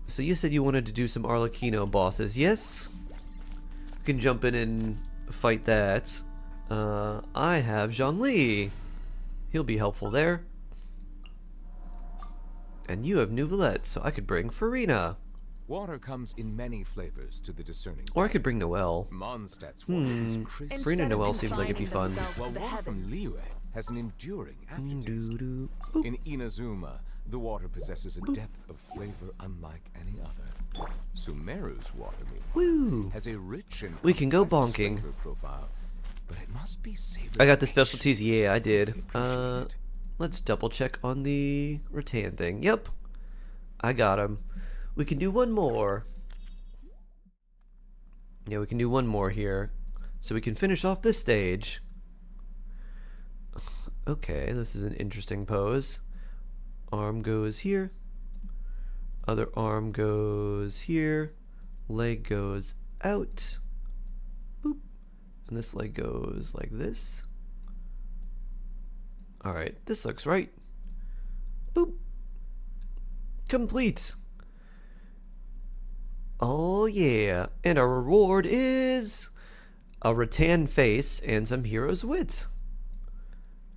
S1: So you said you wanted to do some Arlecchino bosses, yes? We can jump in and fight that. I have Zhongli. He'll be helpful there. And you have Nouvelette, so I could bring Farina.
S8: Water comes in many flavors to the discerning.
S1: Or I could bring Noelle.
S8: Mondstadt's water is crisp.
S1: Farina Noelle seems like it'd be fun.
S8: While water from Liyue has an enduring aftertaste. In Inazuma, the water possesses a depth of flavor unlike any other. Sumeru's water, meanwhile, has a rich and
S1: we can go
S8: complex
S1: bonking.
S8: flavor profile, but it must be savored.
S1: I got the specialties. Yeah, I did. Let's double check on the rattan thing. Yep, I got him. We can do one more. Yeah, we can do one more here. So we can finish off this stage. Okay, this is an interesting pose. Arm goes here. Other arm goes here. Leg goes out. Boop. And this leg goes like this. Alright, this looks right. Boop. Complete. Oh yeah. And our reward is a rattan face and some hero's wit.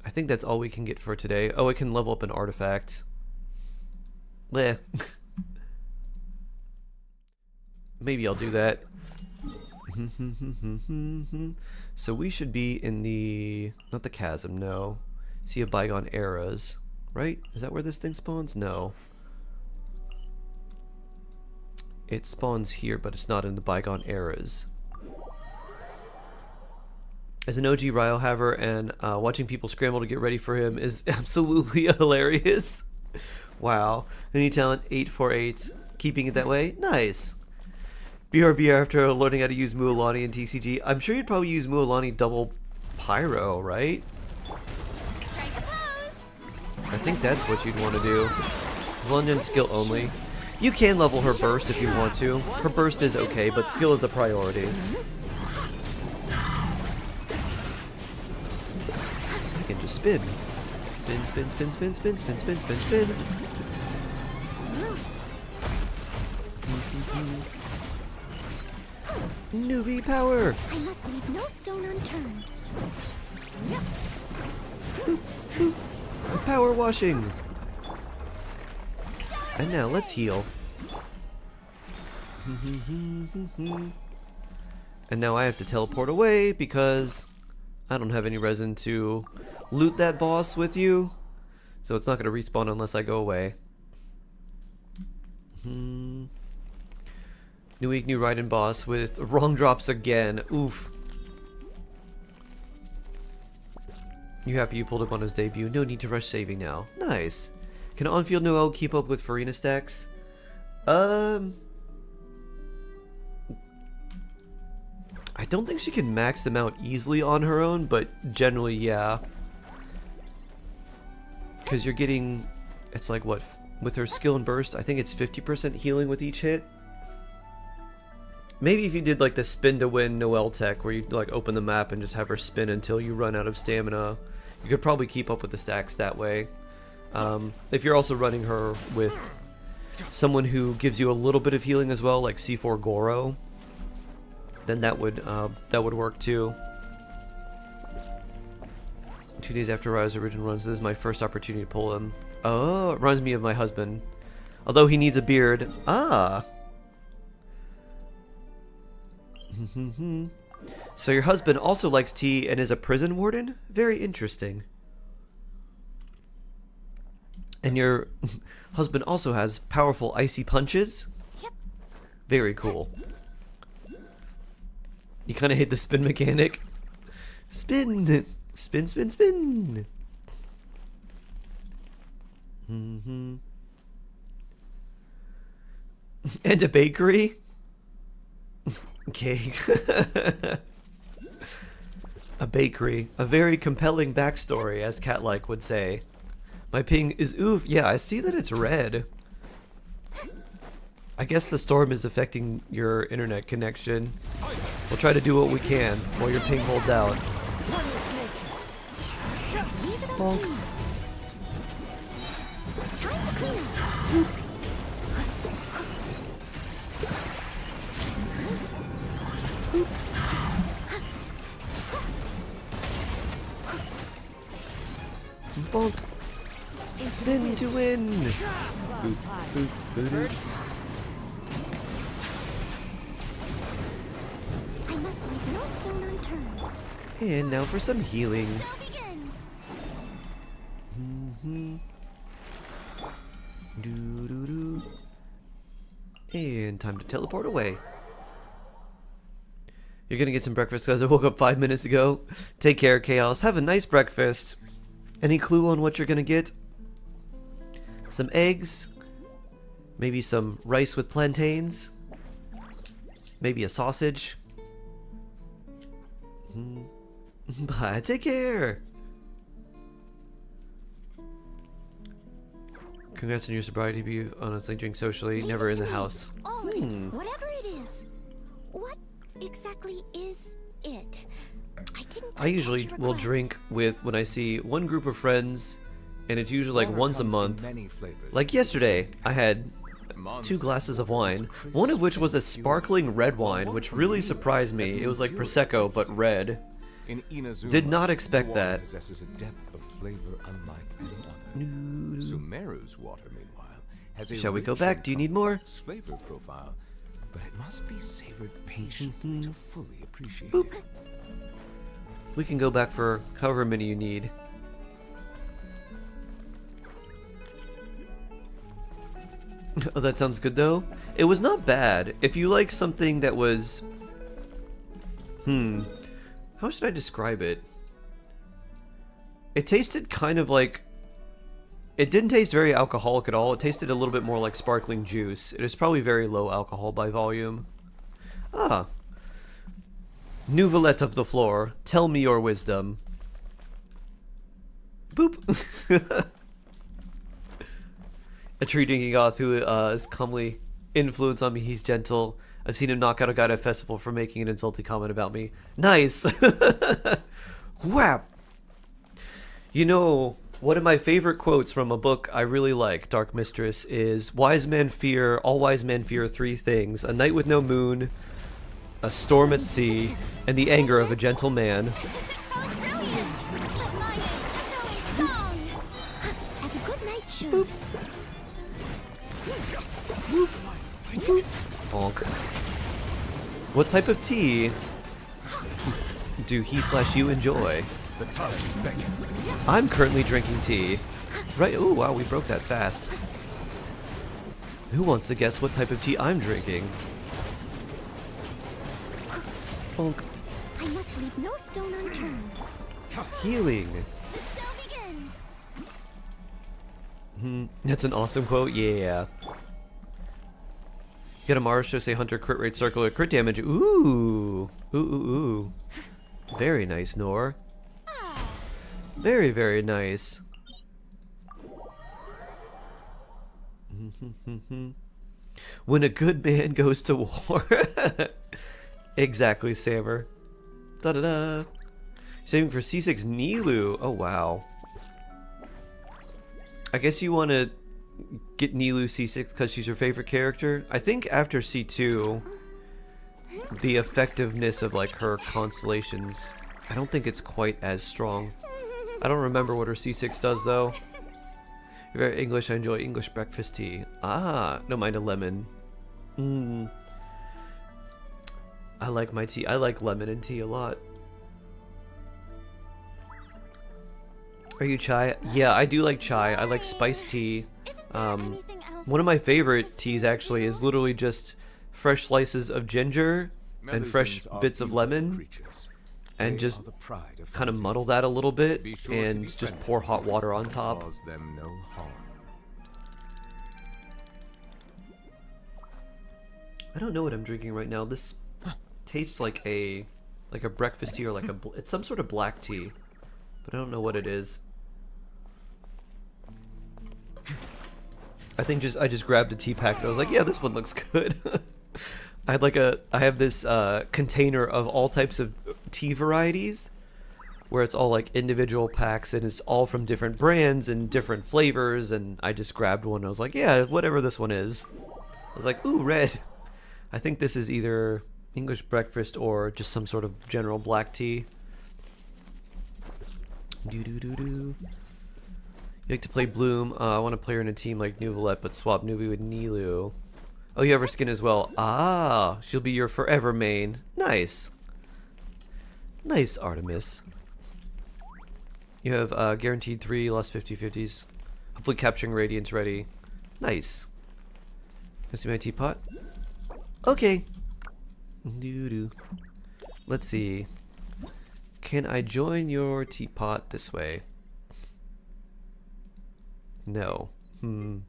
S1: I think that's all we can get for today. Oh, it can level up an artifact. Bleh. Maybe I'll do that. So we should be in the... not the chasm, no. Sea of Bygone Eras, right? Is that where this thing spawns? No. It spawns here, but it's not in the Bygone Eras. As an OG Ryo haver, and watching people scramble to get ready for him is absolutely hilarious. Wow. Any talent, 848. Keeping it that way? Nice. BRB after learning how to use Mualani in TCG. I'm sure you'd probably use Mualani double Pyro, right? I think that's what you'd want to do. London skill only. You can level her burst if you want to. Her burst is okay, but skill is the priority. I can just spin. Spin, spin, spin, spin, spin, spin, spin, spin, spin. New V power!
S7: I must leave no stone unturned.
S1: Boop, boop. Power washing! And now let's heal. And now I have to teleport away because I don't have any resin to loot that boss with you. So it's not going to respawn unless I go away. New week, new Raiden boss with wrong drops again. Oof. You happy you pulled up on his debut? No need to rush saving now. Nice. Can on-field Noelle keep up with Farina stacks? I don't think she can max them out easily on her own, but generally, yeah. Because you're getting... it's like, what? With her skill and burst, I think it's 50% healing with each hit. Maybe if you did like the spin to win Noelle tech, where you like open the map and just have her spin until you run out of stamina, you could probably keep up with the stacks that way. If you're also running her with someone who gives you a little bit of healing as well, like C4 Goro, then that would work too. 2 days after Ryo's original runs, this is my first opportunity to pull him. Oh, it reminds me of my husband. Although he needs a beard. Ah. So your husband also likes tea and is a prison warden? Very interesting. And your husband also has powerful icy punches?
S7: Yep.
S1: Very cool. You kind of hate the spin mechanic. Spin! Spin, spin, spin! And a bakery? Okay. A bakery. A very compelling backstory, as Catlike would say. My ping is oof. Yeah, I see that it's red. I guess the storm is affecting your internet connection. We'll try to do what we can while your ping holds out. Bonk.
S7: Time to clean up.
S1: Bonk. Spin to win. Boop, boop, boop, boop.
S7: I must leave no stone unturned.
S1: And now for some healing.
S7: Show begins.
S1: Doo-doo-doo. And time to teleport away. You're gonna get some breakfast because I woke up 5 minutes ago. Take care, Chaos. Have a nice breakfast. Any clue on what you're gonna get? Some eggs, maybe some rice with plantains, maybe a sausage. Bye, take care! Congrats on your sobriety debut. Honestly, drink socially, never in the house.
S7: Whatever it is. What exactly is it?
S1: I usually will drink with when I see one group of friends, and it's usually like once a month. Like yesterday, I had 2 glasses of wine, one of which was a sparkling red wine, which really surprised me. It was like Prosecco, but red. Did not expect that.
S8: Possesses a depth of flavor unlike any other. Sumeru's water, meanwhile, has a
S1: Shall we go
S8: rich
S1: back?
S8: and
S1: Do you need more?
S8: complex flavor profile, but it must be savored patiently to fully appreciate it.
S1: We can go back for however many you need. Oh, that sounds good though. It was not bad. If you like something that was... How should I describe it? It tasted kind of like... It didn't taste very alcoholic at all. It tasted a little bit more like sparkling juice. It is probably very low alcohol by volume. Ah. Nouvelette of the floor, tell me your wisdom. Boop. A tree drinking goth who is comely influence on me. He's gentle. I've seen him knock out a guy at a festival for making an insulting comment about me. Nice. Whap. You know, one of my favorite quotes from a book I really like, Dark Mistress, is all wise men fear 3 things: a night with no moon, a storm at sea, and the anger of a gentle man.
S7: How brilliant! Like my echoing song! As a good night should.
S1: Bonk. What type of tea do he/you enjoy?
S8: The time is begging.
S1: I'm currently drinking tea. Right, oh wow, we broke that fast. Who wants to guess what type of tea I'm drinking? Bonk.
S7: I must leave no stone unturned.
S1: Healing.
S7: The show begins.
S1: That's an awesome quote, yeah. Get a Mars show, say Hunter crit rate circular crit damage. Ooh. Ooh. Very nice, Nor. Very, very nice. When a good man goes to war. Exactly, Sammer. Da-da-da. Saving for C6 Nilu. Oh, wow. I guess you want to get Nilu C6 because she's your favorite character. I think after C2, the effectiveness of like her constellations, I don't think it's quite as strong. I don't remember what her C6 does though. You're very English. I enjoy English breakfast tea. Ah, don't mind a lemon. I like my tea. I like lemon and tea a lot. Are you chai? Yeah, I do like chai. I like spiced tea. One of my favorite teas actually is literally just fresh slices of ginger and fresh bits of lemon, and just kind of muddle that a little bit and just pour hot water on top. I don't know what I'm drinking right now. This tastes like a breakfast tea, or like it's some sort of black tea, but I don't know what it is. I think I just grabbed a tea packet. I was like, yeah, this one looks good. I have this container of all types of tea varieties, where it's all like individual packs, and it's all from different brands and different flavors, and I just grabbed one. I was like, yeah, whatever this one is. I was like, ooh, red. I think this is either English breakfast or just some sort of general black tea. You like to play Bloom? I want to play her in a team like Nouvelette, but swap Newbie with Nilu. Oh, you have her skin as well. Ah, she'll be your forever main. Nice. Nice, Artemis. You have guaranteed 3, lost 50/50s. Hopefully capturing Radiance ready. Nice. Can I see my teapot? Okay. Let's see. Can I join your teapot this way? No. Do.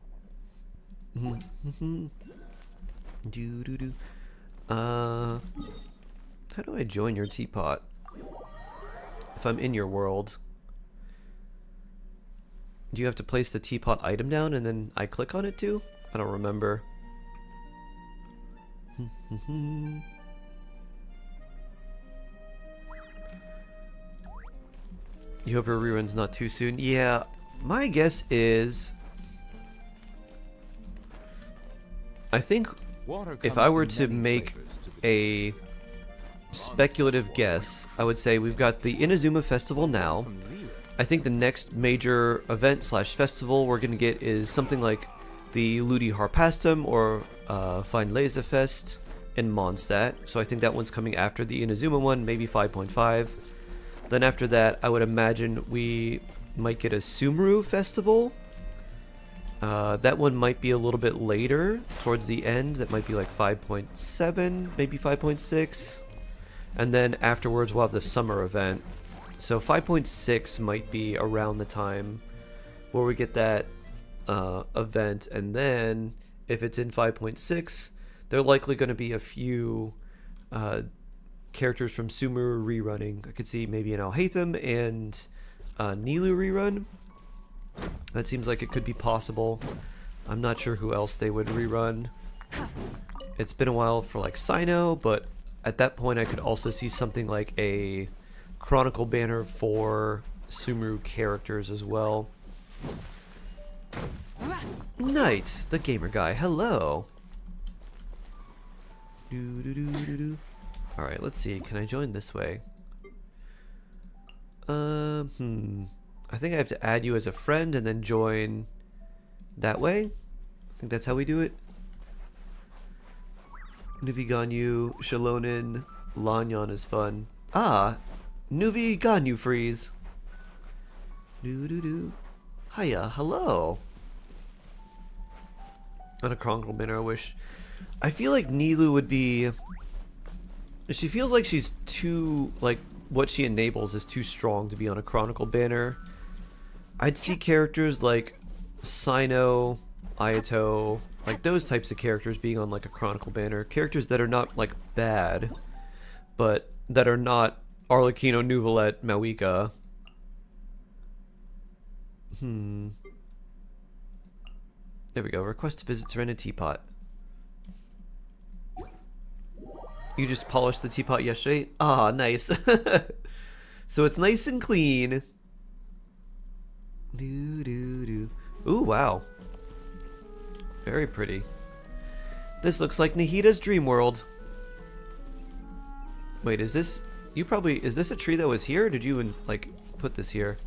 S1: How do I join your teapot? If I'm in your world. Do you have to place the teapot item down and then I click on it too? I don't remember. You hope her rerun's not too soon? Yeah, my guess is... I think if I were to make a speculative guess, I would say we've got the Inazuma Festival now. I think the next major event slash festival we're going to get is something like the Ludi Harpastum or FIN-ancially Fest in Mondstadt. So I think that one's coming after the Inazuma one, maybe 5.5. Then after that, I would imagine we might get a Sumeru Festival. That one might be a little bit later, towards the end. That might be like 5.7, maybe 5.6. And then afterwards, we'll have the summer event. So 5.6 might be around the time where we get that event. And then if it's in 5.6, there are likely going to be a few characters from Sumeru rerunning. I could see maybe an Alhaitham and Nilou rerun. That seems like it could be possible. I'm not sure who else they would rerun. It's been a while for like Sino, but at that point I could also see something like a Chronicle banner for Sumeru characters as well. Knight, the gamer guy, hello. Alright, let's see, can I join this way? I think I have to add you as a friend and then join that way. I think that's how we do it. Nuvi Ganyu, Shalonin, Lanyan is fun. Ah, Nuvi Ganyu freeze. Hiya, hello. On a Chronicle banner, I wish. I feel like Nilou would be... She feels like she's too... Like, what she enables is too strong to be on a Chronicle banner. I'd see characters like Sino, Ayato, like those types of characters being on like a Chronicle banner. Characters that are not like bad, but that are not Arlecchino, Nuvolette, Mawika. There we go. Request to visit Serenity Teapot. You just polished the teapot yesterday? Ah, nice. So it's nice and clean. Ooh, wow. Very pretty. This looks like Nahida's dream world. Wait, is this... Is this a tree that was here? Or did you, like, put this here?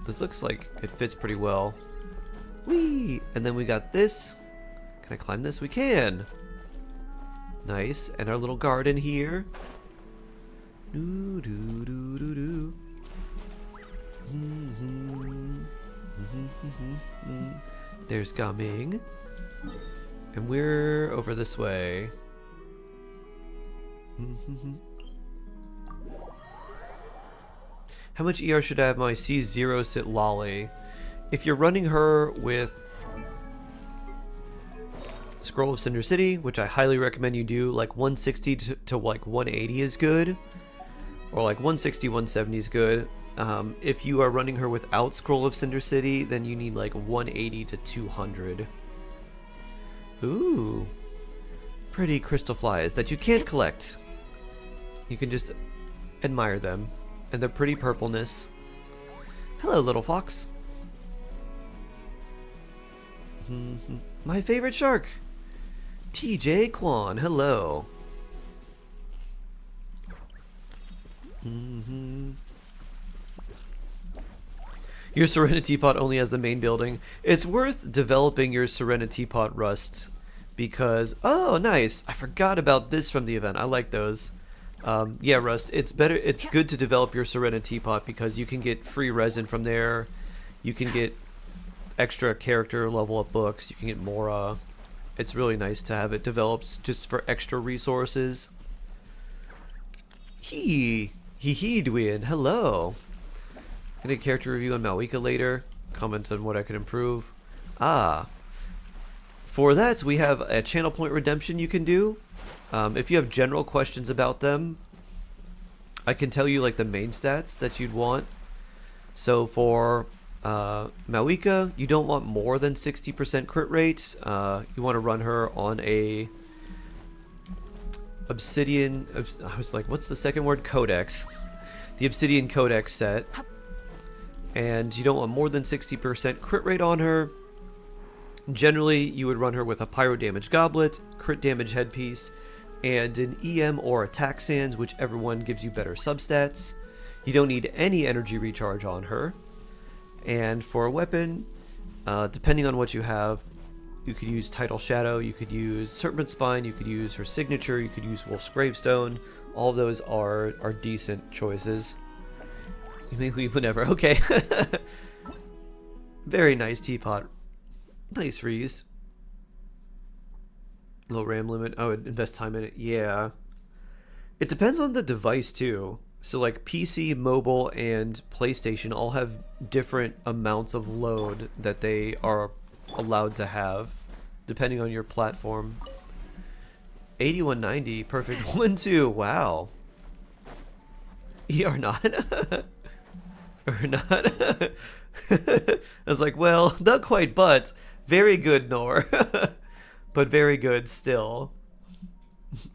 S1: This looks like it fits pretty well. Whee! And then we got this. Can I climb this? We can! Nice. And our little garden here. There's Gaming. And we're over this way. How much ER should I have my C0 sit Lolly? If you're running her with Scroll of Cinder City, which I highly recommend you do, like 160 to like 180 is good. Or like 160, 170 is good. If you are running her without Scroll of Cinder City, then you need like 180 to 200. Ooh. Pretty crystal flies that you can't collect. You can just admire them. And their pretty purpleness. Hello, little fox. My favorite shark. TJ Kwan, hello. Your Serenity Pot only has the main building. It's worth developing your Serenity Pot Rust because... Oh, nice. I forgot about this from the event. I like those. Yeah, Rust, it's better. It's good to develop your Serenity Pot because you can get free resin from there. You can get extra character level up books. You can get Mora. It's really nice to have it developed just for extra resources. Dwayne, hello. Gonna get a character review on Mawika later. comment on what I could improve. Ah, for that we have a channel point redemption you can do. If you have general questions about them, I can tell you like the main stats that you'd want. So for Mawika, you don't want more than 60% crit rate. You want to run her on a Obsidian, I was like, what's the second word? Codex. The Obsidian Codex set. And you don't want more than 60% crit rate on her. Generally, you would run her with a Pyro Damage Goblet, Crit Damage Headpiece, and an EM or Attack Sands, whichever one gives you better substats. You don't need any energy recharge on her. And for a weapon, depending on what you have, you could use Tidal Shadow, you could use Serpent Spine, you could use her signature, you could use Wolf's Gravestone. All of those are decent choices. You may leave whenever. Okay. Very nice teapot. Nice Reese. Low RAM limit. I would invest time in it. Yeah. It depends on the device too. So like PC, mobile, and PlayStation all have different amounts of load that they are allowed to have depending on your platform. 8190, perfect 1-2. Wow. Or not. Or not. I was like, well, not quite, but very good, Nor. But very good still.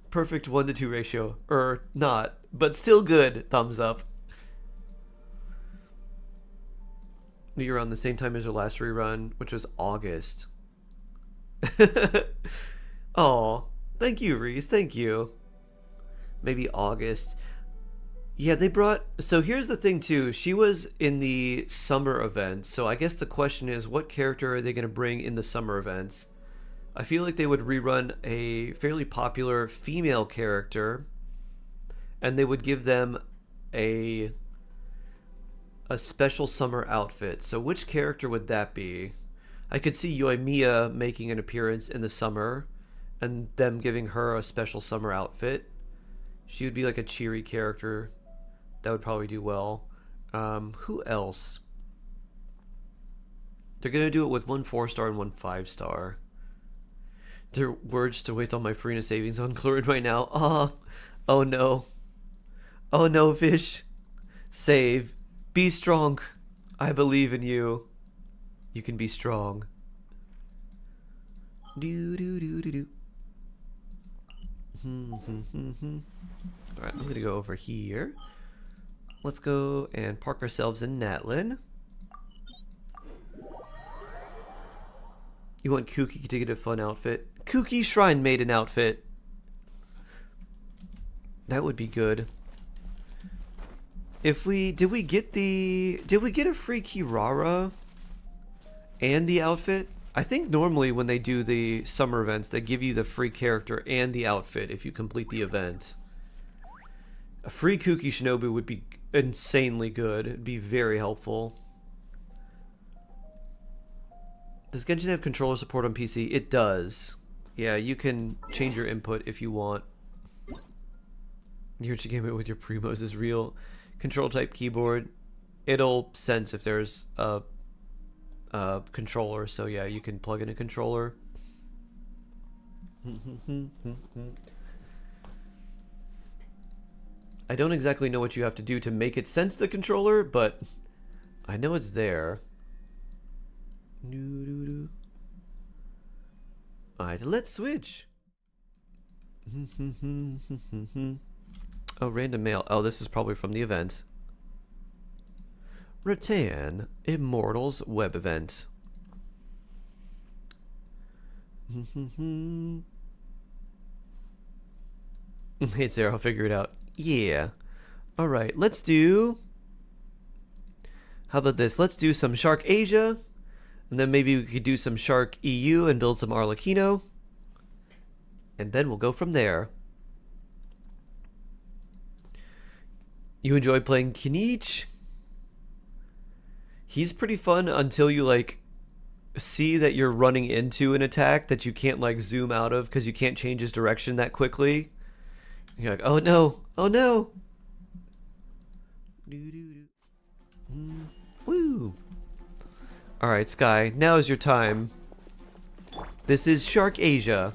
S1: Perfect 1-to-2 ratio. Or not, but still good. Thumbs up. You're around the same time as your last rerun, which was August. Oh, thank you, Reese. Thank you. Maybe August. Yeah, they brought... So here's the thing, too. She was in the summer event. So I guess the question is, what character are they going to bring in the summer events? I feel like they would rerun a fairly popular female character. And they would give them a special summer outfit. So which character would that be? I could see Yoimiya making an appearance in the summer and them giving her a special summer outfit. She would be like a cheery character. That would probably do well. Who else? They're going to do it with 1 4-star and 1 5-star. Their words to waste all my Farina savings on Chlorid right now. Oh no. Oh no, Fish. Save. Be strong. I believe in you. You can be strong. Do do do do do. Alright, I'm gonna go over here. Let's go and park ourselves in Natlin. You want Kuki to get a fun outfit? Kuki Shrine Maiden outfit. That would be good. If we did we get a free Kirara and the outfit? I think normally when they do the summer events, they give you the free character and the outfit if you complete the event. A free Kuki Shinobu would be insanely good. It'd be very helpful. Does Genshin have controller support on PC? It does. Yeah, you can change your input if you want. Your game with your primos is real. Control type keyboard. It'll sense if there's a controller, so yeah, you can plug in a controller. I don't exactly know what you have to do to make it sense the controller, but I know it's there. Alright, let's switch. Oh, random mail. Oh, this is probably from the event. Rattan Immortals web event. It's there, I'll figure it out. Yeah. Alright, let's do... How about this? Let's do some Shark Asia. And then maybe we could do some Shark EU and build some Arlecchino. And then we'll go from there. You enjoy playing Kinich? He's pretty fun until you like see that you're running into an attack that you can't like zoom out of because you can't change his direction that quickly. And you're like, oh no, oh no. Woo. Alright, Sky, now is your time. This is Shark Asia.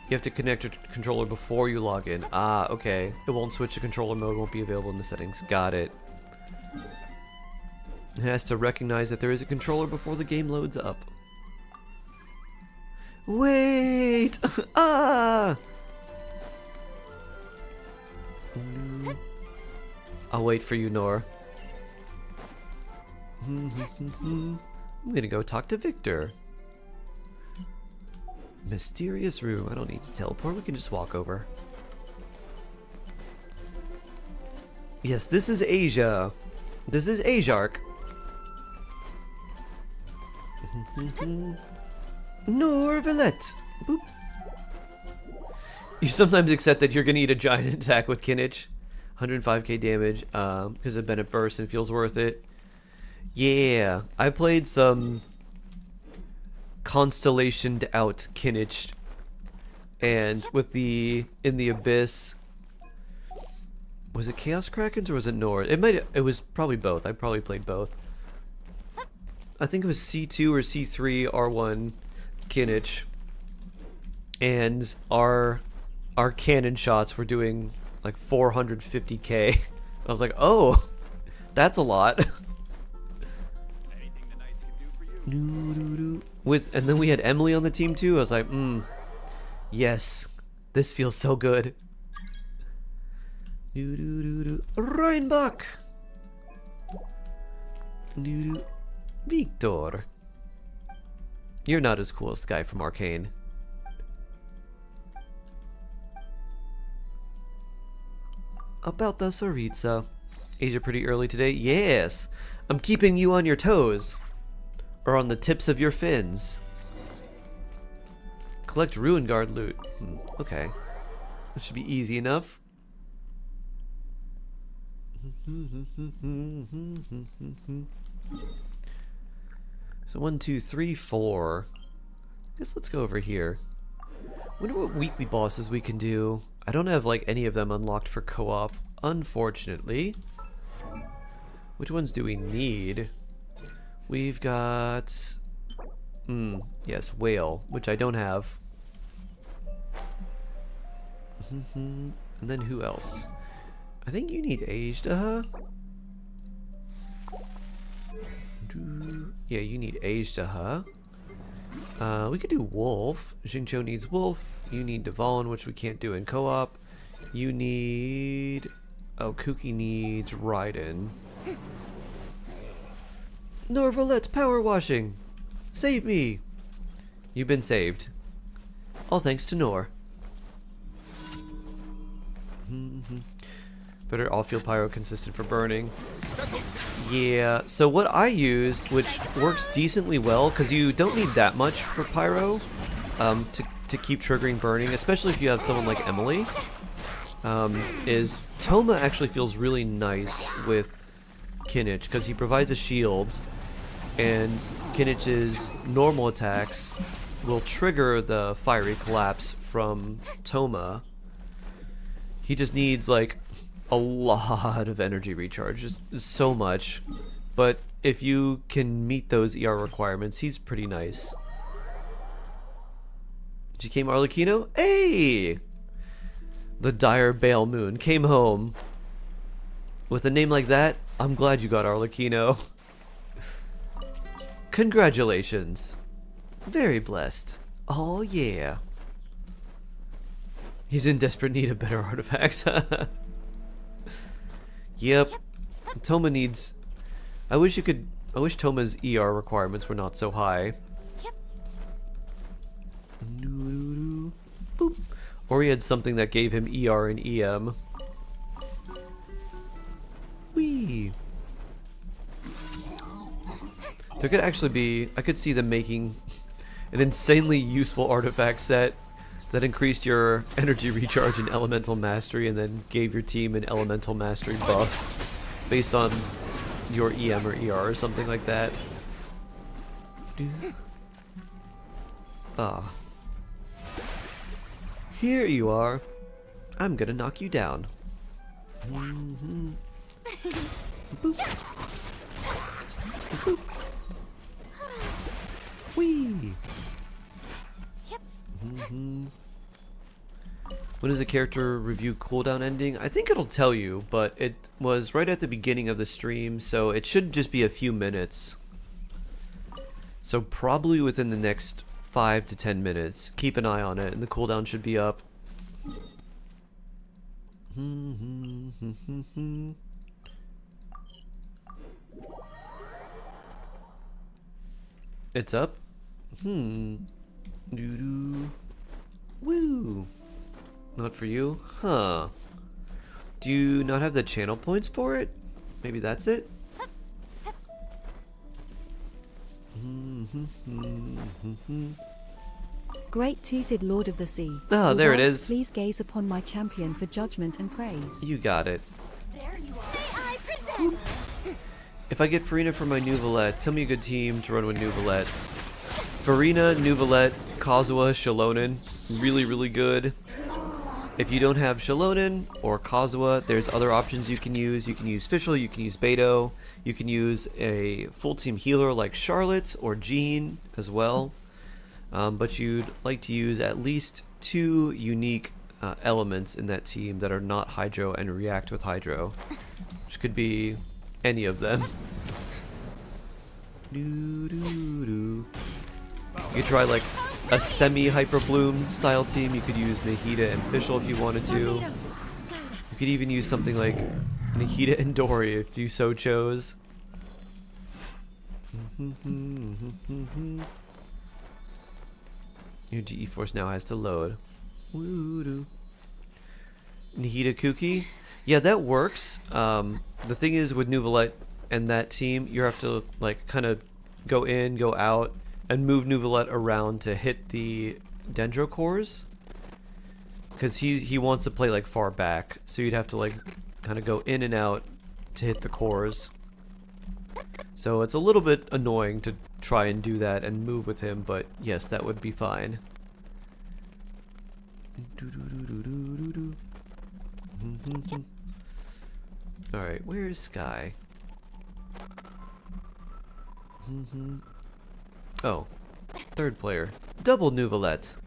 S1: You have to connect your controller before you log in. Ah, okay. It won't switch to controller mode, won't be available in the settings. Got it. It has to recognize that there is a controller before the game loads up. Wait! Ah! I'll wait for you, Nor. I'm gonna go talk to Victor. Mysterious room. I don't need to teleport. We can just walk over. Yes, this is Asia. This is Asiark. Norvalet. Boop. You sometimes accept that you're gonna eat a giant attack with Kinich. 105k damage because of Bennett Burst and feels worth it. Yeah, I played some constellationed out Kinich, and with the in the Abyss. Was it Chaos Krakens or was it Nord? It was probably both. I probably played both. I think it was C2 or C3 R1 Kinich, and our cannon shots were doing like 450k. I was like, oh, that's a lot. And then we had Emily on the team too. I was like, yes, this feels so good. Reinbach. Victor. You're not as cool as the guy from Arcane. About the Saritsa. Asia pretty early today? Yes. I'm keeping you on your toes. Or on the tips of your fins. Collect Ruin Guard loot. Okay. This should be easy enough. So 1, 2, 3, 4. I guess let's go over here. Wonder what weekly bosses we can do. I don't have like any of them unlocked for co-op, unfortunately. Which ones do we need? We've got yes, Whale, which I don't have. And then who else? I think you need Asia. Yeah, you need Asia. We could do Wolf. Xingqiu needs Wolf. You need Devon, which we can't do in co-op. You need... Oh, Kuki needs Raiden. Norvalet power washing! Save me! You've been saved. All thanks to Nor. Better all-field pyro consistent for burning. Yeah, so what I use, which works decently well, because you don't need that much for pyro to keep triggering burning, especially if you have someone like Emily, is Toma actually feels really nice with Kinich, because he provides a shield, and Kinich's normal attacks will trigger the fiery collapse from Toma. He just needs, like, a lot of energy recharge, just so much. But if you can meet those ER requirements, he's pretty nice. GK Arlecchino? Hey! The dire Bale Moon came home. With a name like that, I'm glad you got Arlecchino. Congratulations. Very blessed. Oh yeah. He's in desperate need of better artifacts. Yep. Toma needs... I wish Toma's ER requirements were not so high. Boop. Or he had something that gave him ER and EM. Whee! There could actually be... I could see them making an insanely useful artifact set that increased your energy recharge and elemental mastery and then gave your team an elemental mastery buff based on your EM or ER or something like that. Ah. Here you are. I'm gonna knock you down. Boop. Boop. Whee!
S7: Yep.
S1: When is the character review cooldown ending? I think it'll tell you, but it was right at the beginning of the stream, so it should just be a few minutes. So probably within the next 5 to 10 minutes. Keep an eye on it, and the cooldown should be up. It's up? Doo-doo. Woo! Not for you? Huh. Do you not have the channel points for it? Maybe that's it?
S9: Great-toothed Lord of the Sea.
S1: Ah, there it is.
S9: Please gaze upon my champion for judgment and praise.
S1: You got it.
S7: There you are. May I present?
S1: If I get Farina for my Nuvolette, tell me a good team to run with Nuvolette. Farina, Nuvolette, Kazuha, Shalonen. Really, really good. If you don't have Shalonen or Kazuha, there's other options you can use. You can use Fischl, you can use Beto, you can use a full team healer like Charlotte or Jean as well. But you'd like to use at least 2 unique elements in that team that are not Hydro and react with Hydro, which could be any of them. You could try like a semi-Hyper Bloom style team. You could use Nahida and Fischl if you wanted to. You could even use something like Nahida and Dory if you so chose. Your GeForce now has to load. Woo-doo. Nahida Kuki? Yeah, that works. The thing is with Nuvolette and that team, you have to like kind of go in, go out, and move Nuvolette around to hit the Dendro cores. Because he wants to play like far back, so you'd have to like kind of go in and out to hit the cores. So it's a little bit annoying to try and do that and move with him, but yes, that would be fine. Alright, where is Sky? Oh, 3rd player. Double Nuvolette.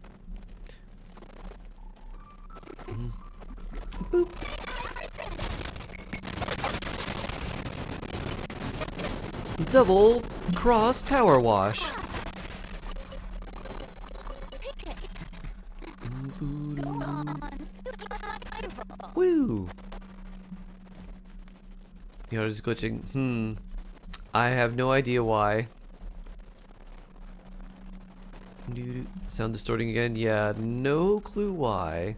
S1: Boop. Double cross power wash. Woo! You know, just glitching. I have no idea why. Sound distorting again? Yeah, no clue why.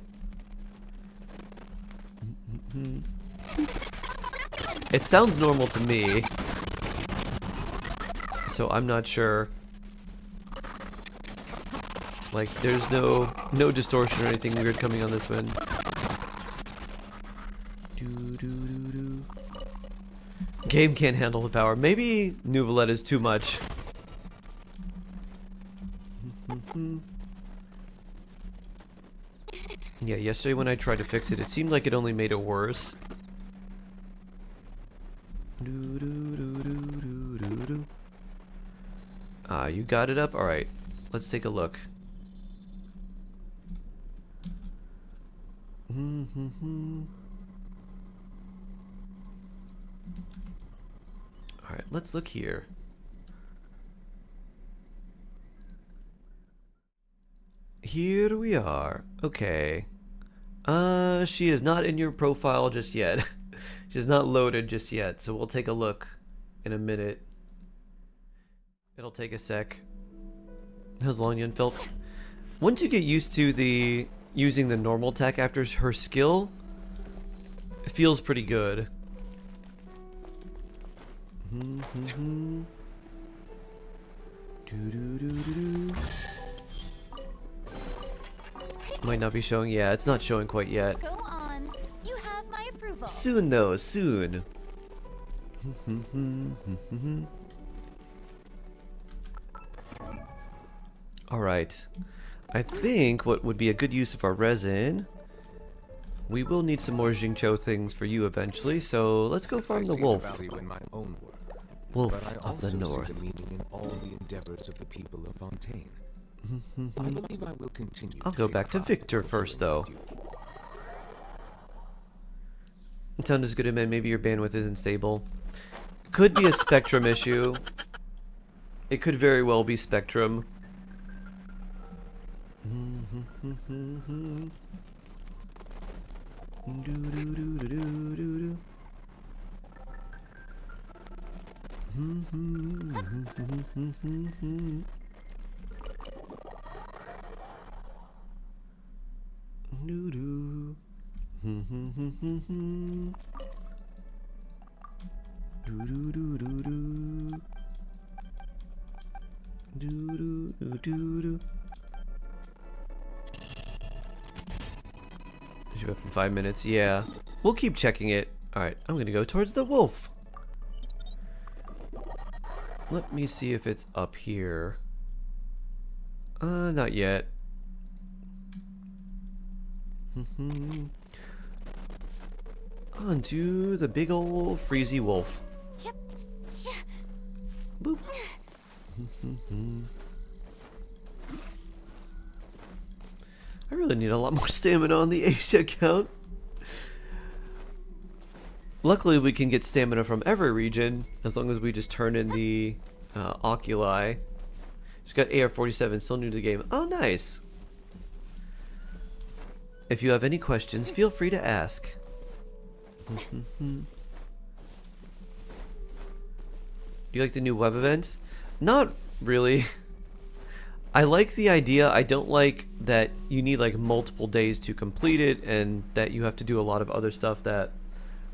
S1: It sounds normal to me, so I'm not sure. Like, there's no distortion or anything weird coming on this one. Game can't handle the power. Maybe Nuvolette is too much. Yeah, yesterday when I tried to fix it, it seemed like it only made it worse. Ah, you got it up? Alright, let's take a look. Alright, let's look here. Here we are. Okay. She is not in your profile just yet. She's not loaded just yet, so we'll take a look in a minute. It'll take a sec. How's Longyan felt? Once you get used to using the normal attack after her skill, it feels pretty good. Might not be showing. Yeah, it's not showing quite yet.
S7: Go on. You have my approval.
S1: Soon though, soon. Alright. I think what would be a good use of our resin, we will need some more Xingqiu things for you eventually, so let's go farm the wolf.
S8: In my own work.
S1: Wolf
S8: but I
S1: of
S8: also
S1: the North.
S8: see the meaning in all the endeavors of the people of Fontaine. I believe I will continue.
S1: I'll go back to Victor first, though. It sounded as good, man. Maybe your bandwidth isn't stable. Could be a Spectrum issue. It could very well be Spectrum. Should be up in 5 minutes. Yeah, we'll keep checking it. All right, I'm gonna go towards the wolf. Let me see if it's up here. Not yet. On to the big old freezy wolf.
S7: Yep.
S1: Boop. I really need a lot more stamina on the Asia account. Luckily, we can get stamina from every region as long as we just turn in the oculi. She's got AR-47, still new to the game. Oh, nice. If you have any questions, feel free to ask. You like the new web events? Not really. I like the idea. I don't like that you need like multiple days to complete it and that you have to do a lot of other stuff that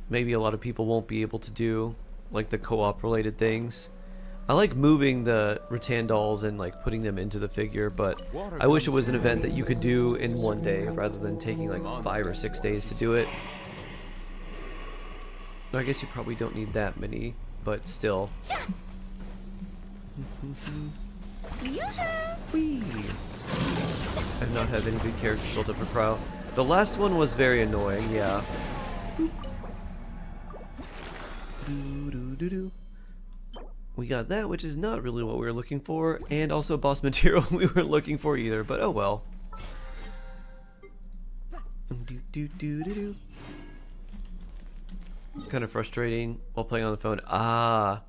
S1: maybe a lot of people won't be able to do, like the co-op related things. I like moving the rattan dolls and like putting them into the figure, but I wish it was an event that you could do in one day rather than taking like 5 or 6 days to do it. I guess you probably don't need that many, but still. Whee! I've not had any good characters built up for Crow. The last one was very annoying, yeah. We got that, which is not really what we were looking for, and also boss material we weren't looking for either, but oh well. Kind of frustrating while playing on the phone. Ah,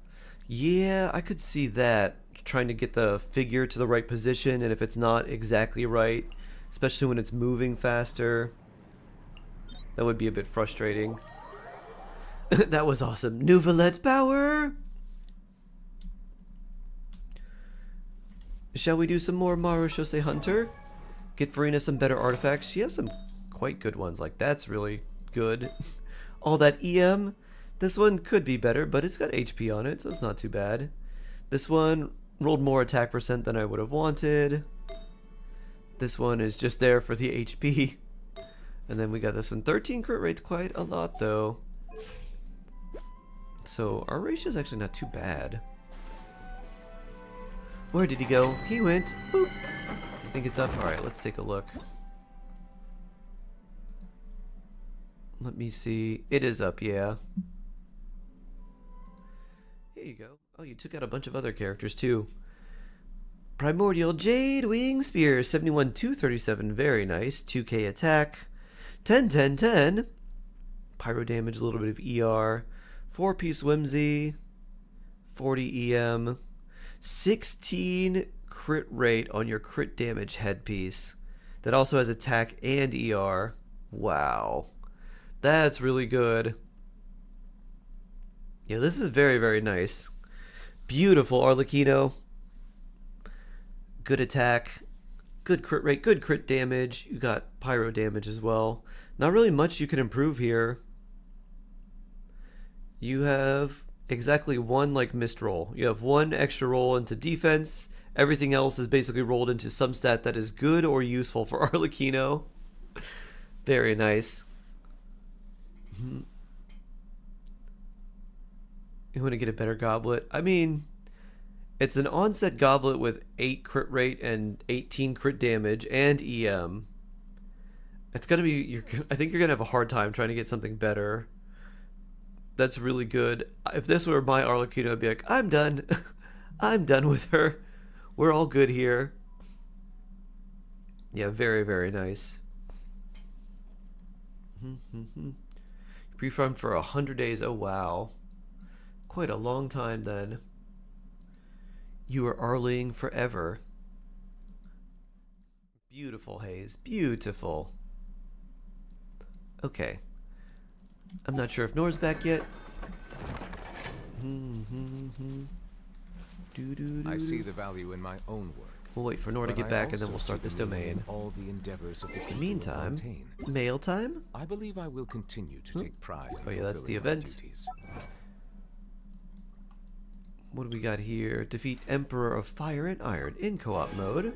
S1: yeah, I could see that. Trying to get the figure to the right position, and if it's not exactly right, especially when it's moving faster, that would be a bit frustrating. That was awesome. Nouvelette's power! Shall we do some more Marushose Hunter? Get Farina some better artifacts. She has some quite good ones. Like, that's really good. All that EM. This one could be better, but it's got HP on it, so it's not too bad. This one rolled more attack percent than I would have wanted. This one is just there for the HP. And then we got this one. 13 crit rate's quite a lot, though. So our ratio is actually not too bad. Where did he go? He went. Boop. I think it's up. Alright, let's take a look. Let me see. It is up, yeah. Here you go. Oh, you took out a bunch of other characters, too. Primordial Jade Wing Spear. 71, 237. Very nice. 2k attack. 10, 10, 10. Pyro damage, a little bit of ER. 4-piece Whimsy. 40 EM. 16 crit rate on your crit damage headpiece. That also has attack and ER. Wow. That's really good. Yeah, this is very, very nice. Beautiful Arlecchino. Good attack. Good crit rate. Good crit damage. You got pyro damage as well. Not really much you can improve here. You have exactly one like missed roll. You have one extra roll into defense. Everything else is basically rolled into some stat that is good or useful for Arlecchino. Very nice. You want to get a better goblet? I mean, it's an onset goblet with 8 crit rate and 18 crit damage and EM. It's gonna be. I think you're gonna have a hard time trying to get something better. That's really good. If this were my Arlecchino, I'd be like, I'm done. I'm done with her. We're all good here. Yeah, very, very nice. Pre-farmed for 100 days. Oh, wow. Quite a long time then. You are Arling forever. Beautiful, Hayes. Beautiful. Okay. I'm not sure if Nora's back yet.
S8: I see the value in my own work.
S1: We'll wait for Nora to get back and then we'll start this domain.
S8: All the endeavors of the
S1: In the meantime, mail time?
S8: I believe I will continue to take pride in
S1: Oh yeah, that's the
S8: fulfilling my
S1: event.
S8: duties.
S1: What do we got here? Defeat Emperor of Fire and Iron in co-op mode.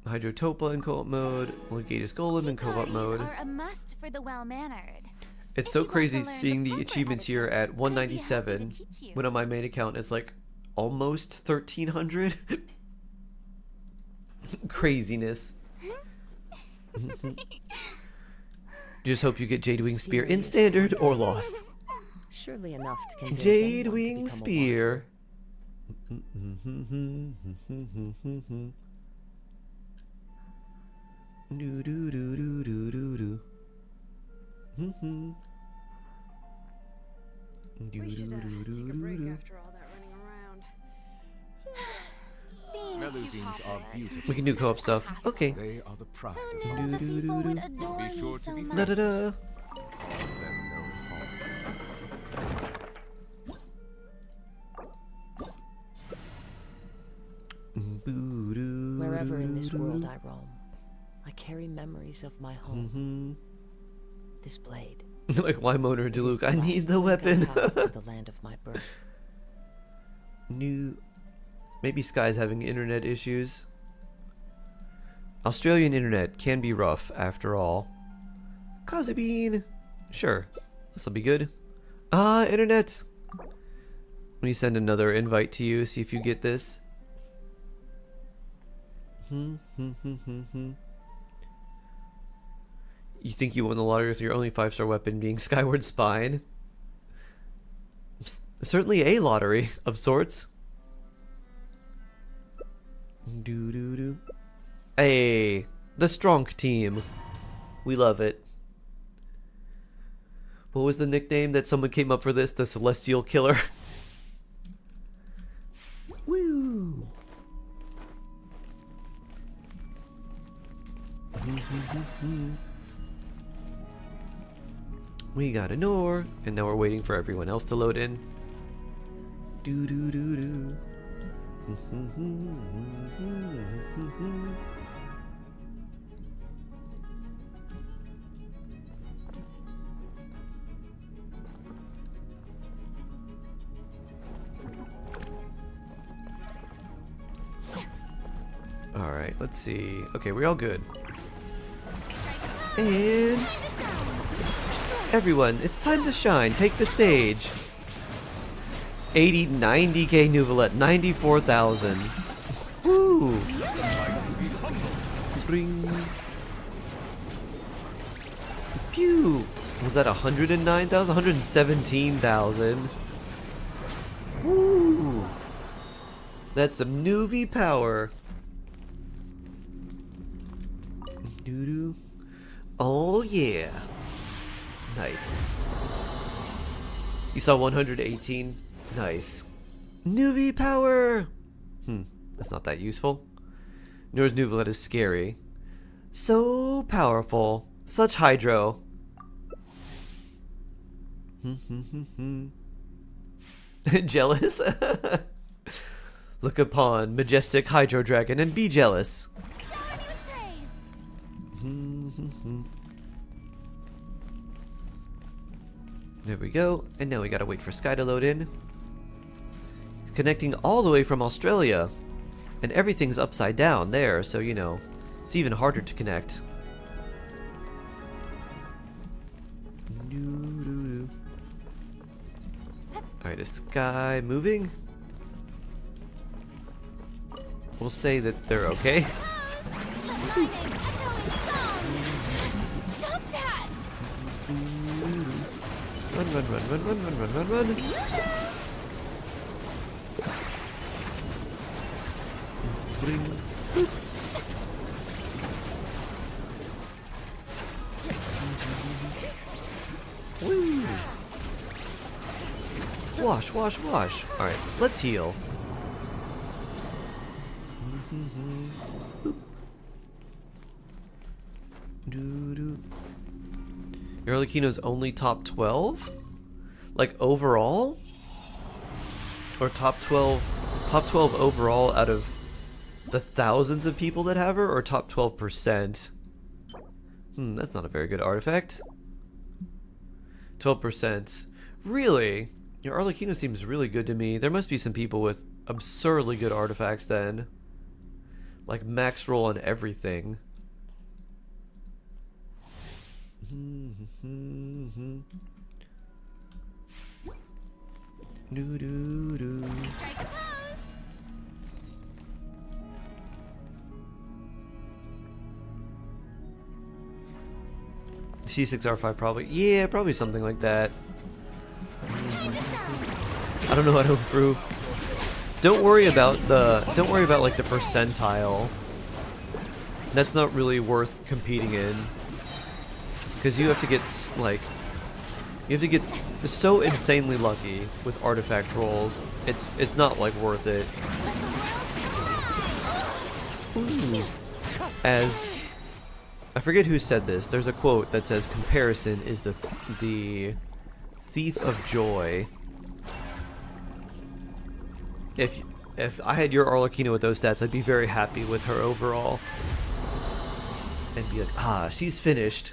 S1: Hydrotopa in co-op mode. Legatus Golem in co-op mode.
S7: Are a must for the well-mannered.
S1: It's so crazy seeing the achievements here at 197 when on my main account it's like almost 1300. Craziness. Just hope you get Jade Wing Spear in standard or lost.
S3: Surely enough to convince
S1: Jade
S3: anyone to
S1: Wing
S3: become a
S1: Spear. Do do do do do do do.
S10: We should take a break after all that running around.
S8: Melusines are beautiful.
S1: We can do co-op stuff. Okay.
S8: They are the pride
S7: Who
S8: of
S7: knew
S8: our
S7: that people would adore
S8: Be
S7: me
S8: sure to
S7: so
S8: be
S7: much?
S1: Da da da.
S8: Cause them no harm.
S3: Wherever in this world I roam, I carry memories of my home. This blade.
S1: Like, why Mona to Luke? I
S3: It is
S1: need the
S3: last
S1: weapon.
S3: link I have to the land of my birth.
S1: New. Maybe Sky's having internet issues. Australian internet can be rough, after all. Bean. Sure. This'll be good. Internet. Let me send another invite to you, see if you get this. You think you won the lottery with your only 5-star weapon being Skyward Spine? Certainly a lottery of sorts. Doo-doo-doo. Hey, the strong team. We love it. What was the nickname that someone came up for this? The Celestial Killer? Woo! We got a Nor, and now we're waiting for everyone else to load in. Do do do do. All right, let's see. Okay, we're all good. And everyone, it's time to shine. Take the stage. 90k Nuvalet, 94,000. Woo! Bring. Pew! Was that 109,000? 117,000. Woo! That's some Nuvi power. Doo-doo. Oh yeah. Nice. You saw 118? Nice. Nuvi power! That's not that useful. Nora's Nuvalet is scary. So powerful. Such hydro. Jealous? Look upon majestic hydro dragon and be jealous.
S7: Shower me with praise.
S1: There we go. And now we gotta wait for Sky to load in. Connecting all the way from Australia. And everything's upside down there, so you know, it's even harder to connect. Alright, is Sky moving? We'll say that they're okay.
S7: Let my name echo in song. Stop that!
S1: run, run, run, run, run, run, run, run, run. Bring. Boop. Woo. Wash, wash, wash. Alright, let's heal. Your Arlecchino's only top 12? Like overall? Or top 12 overall out of the thousands of people that have her, or top 12%? That's not a very good artifact. 12%. Really? Your Arlecchino seems really good to me. There must be some people with absurdly good artifacts then. Like max roll on everything. Do do do.
S7: Strike a pose.
S1: C6R5 probably. Yeah, probably something like that.
S7: Time to shine.
S1: I don't know how to improve. Don't worry about like the percentile. That's not really worth competing in. Because you have to get so insanely lucky with artifact rolls. It's not like worth it. Ooh. As I forget who said this. There's a quote that says comparison is the thief of joy. If I had your Arlecchino with those stats, I'd be very happy with her overall. And be like, ah, she's finished.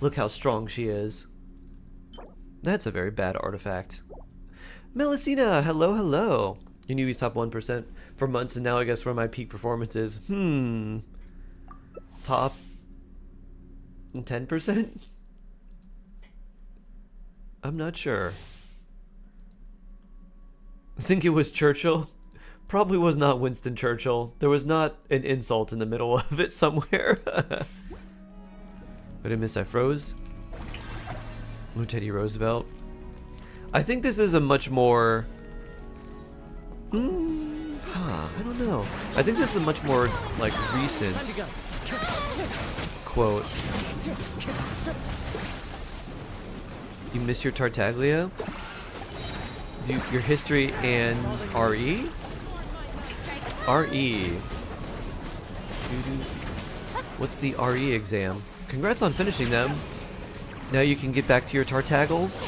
S1: Look how strong she is. That's a very bad artifact. Melisina, hello, hello. You knew he's top 1% for months, and now I guess where my peak performance is. Top 10%? I'm not sure. I think it was Churchill. Probably was not Winston Churchill. There was not an insult in the middle of it somewhere. What did I miss? I froze. Ooh, Teddy Roosevelt. I think this is a much more... I don't know. I think this is a much more, like, recent quote. You miss your Tartaglia? Your history and RE? RE. What's the RE exam? Congrats on finishing them. Now you can get back to your Tartaggles.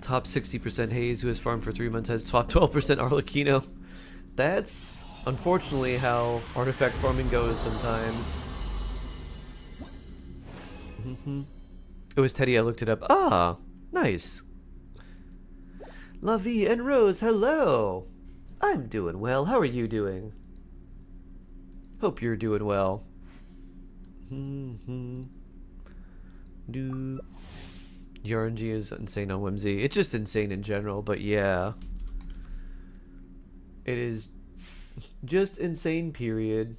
S1: Top 60% Haze, who has farmed for 3 months, has top 12% Arlecchino. That's unfortunately how artifact farming goes sometimes. It was Teddy, I looked it up. Ah, nice. La Vie and Rose, hello. I'm doing well. How are you doing? Hope you're doing well. RNG is insane on Whimsy. It's just insane in general, but yeah. It is just insane, period.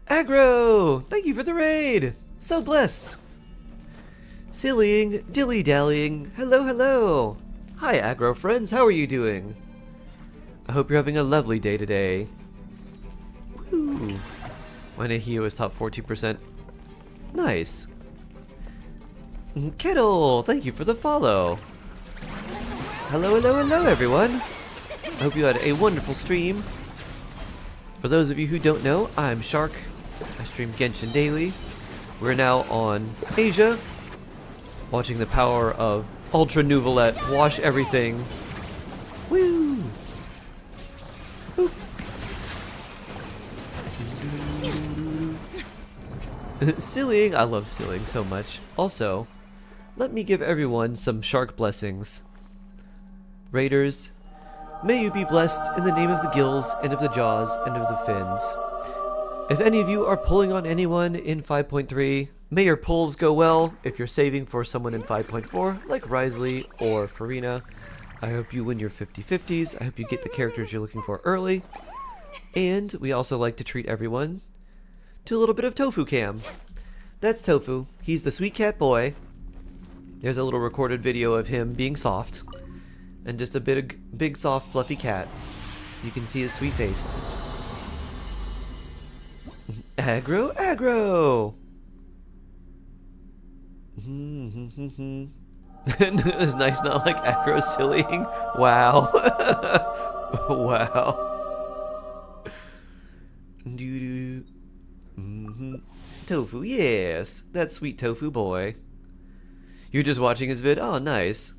S1: Aggro! Thank you for the raid! So blessed! Sillying, dilly-dallying, hello, hello! Hi, Aggro friends, how are you doing? I hope you're having a lovely day today. Woo! My Nahio is top 14%. Nice! Kettle, thank you for the follow! Hello, hello, hello, everyone! I hope you had a wonderful stream. For those of you who don't know, I'm Shark. I stream Genshin daily. We're now on Asia, watching the power of Ultra Nuvolette wash everything. Woo! Boop. Sillying, I love sillying so much. Also, let me give everyone some Shark blessings. Raiders, may you be blessed in the name of the gills and of the jaws and of the fins. If any of you are pulling on anyone in 5.3, may your pulls go well. If you're saving for someone in 5.4, like Risley or Farina, I hope you win your 50/50s. I hope you get the characters you're looking for early. And we also like to treat everyone to a little bit of Tofu Cam. That's Tofu. He's the sweet cat boy. There's a little recorded video of him being soft. And just a big soft fluffy cat. You can see his sweet face. Aggro, aggro! It's nice, not like aggro sillying. Wow. Wow. Doo-doo. Tofu, yes. That sweet Tofu boy. You're just watching his vid? Oh, nice.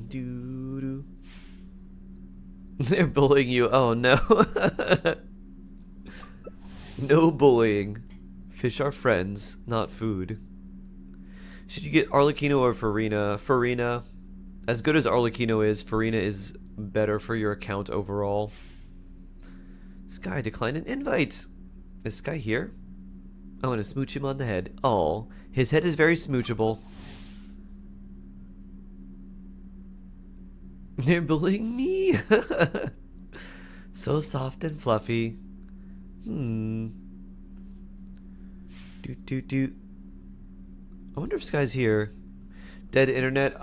S1: Doo-doo. They're bullying you. Oh, no. No bullying. Fish are friends, not food. Should you get Arlecchino or Farina? Farina. As good as Arlecchino is, Farina is better for your account overall. Sky declined an invite. Is Sky here? I want to smooch him on the head. Oh, his head is very smoochable. They're bullying me. So soft and fluffy. Do. I wonder if Sky's here. Dead internet.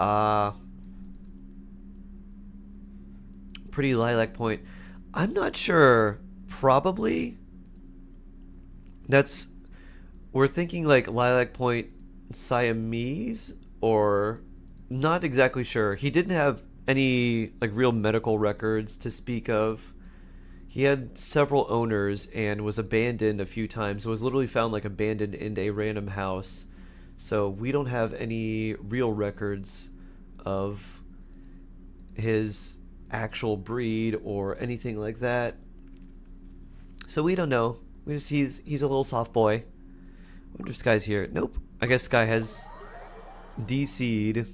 S1: Pretty lilac point. I'm not sure. Probably. We're thinking like lilac point Siamese, or not exactly sure. He didn't have any like real medical records to speak of. He had several owners and was abandoned a few times. It was literally found like abandoned in a random house. So we don't have any real records of his actual breed or anything like that. So we don't know. We just he's a little soft boy. I wonder if Sky's here. Nope. I guess Sky has DC'd.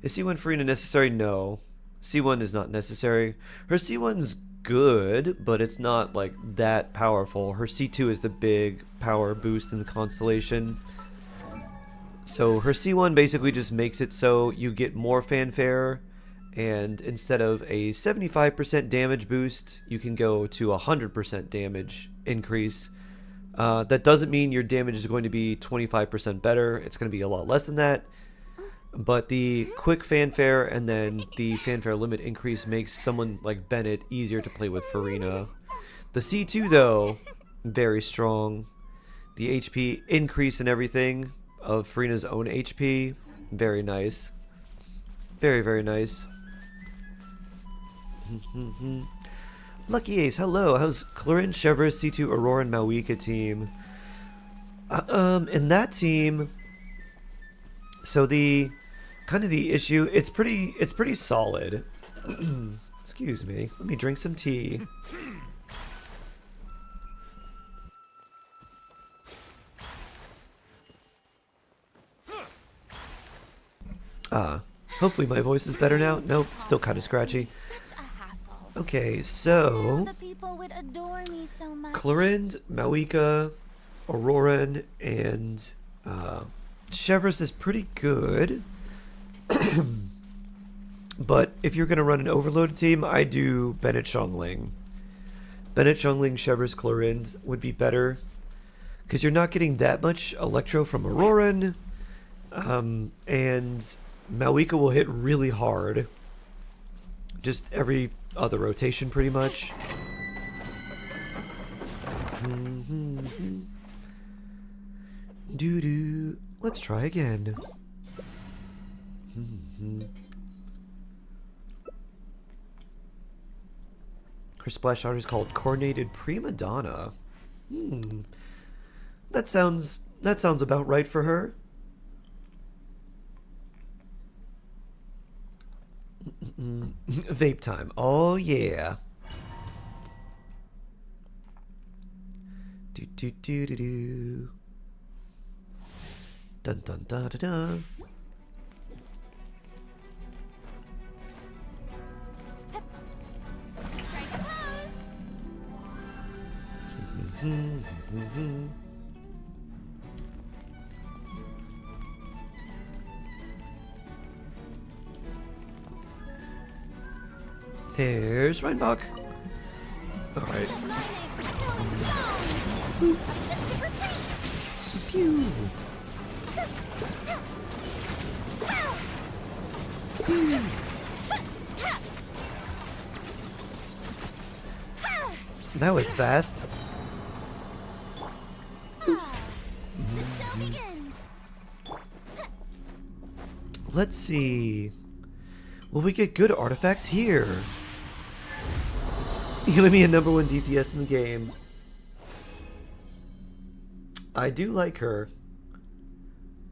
S1: Is C1 Farina necessary? No. C1 is not necessary. Her C1's good, but it's not like that powerful. Her C2 is the big power boost in the constellation. So her C1 basically just makes it so you get more fanfare, and instead of a 75% damage boost, you can go to 100% damage increase. That doesn't mean your damage is going to be 25% better. It's going to be a lot less than that. But the quick fanfare and then the fanfare limit increase makes someone like Bennett easier to play with Farina. The C2 though, very strong. The HP increase and everything of Farina's own HP, very nice. Very, very nice. Lucky Ace, hello. How's Clarin, Chevrolet, C2, Aurora, and Mawika team? In that team, so the issue, it's pretty solid. Excuse me. Let me drink some tea. Hopefully my voice is better now. Nope, still kind of scratchy. Okay, so Clarind, Mawika, Auroran, and Chevrolet is pretty good. But if you're going to run an overloaded team, I do Bennett Xiongling. Bennett Xiongling, Chevrolet, Clarind would be better, because you're not getting that much Electro from Auroran, and Mawika will hit really hard. Just every other rotation, pretty much. Doo-doo. Let's try again. Her splash art is called Coordinated Prima Donna. That sounds about right for her. Vape time. Oh yeah. Do do do do do. Dun dun da da da. There's Reinbach. Alright. Pew. Pew. That was fast.
S7: The show begins.
S1: Let's see. Will we get good artifacts here? Gonna be a #1 DPS in the game. I do like her.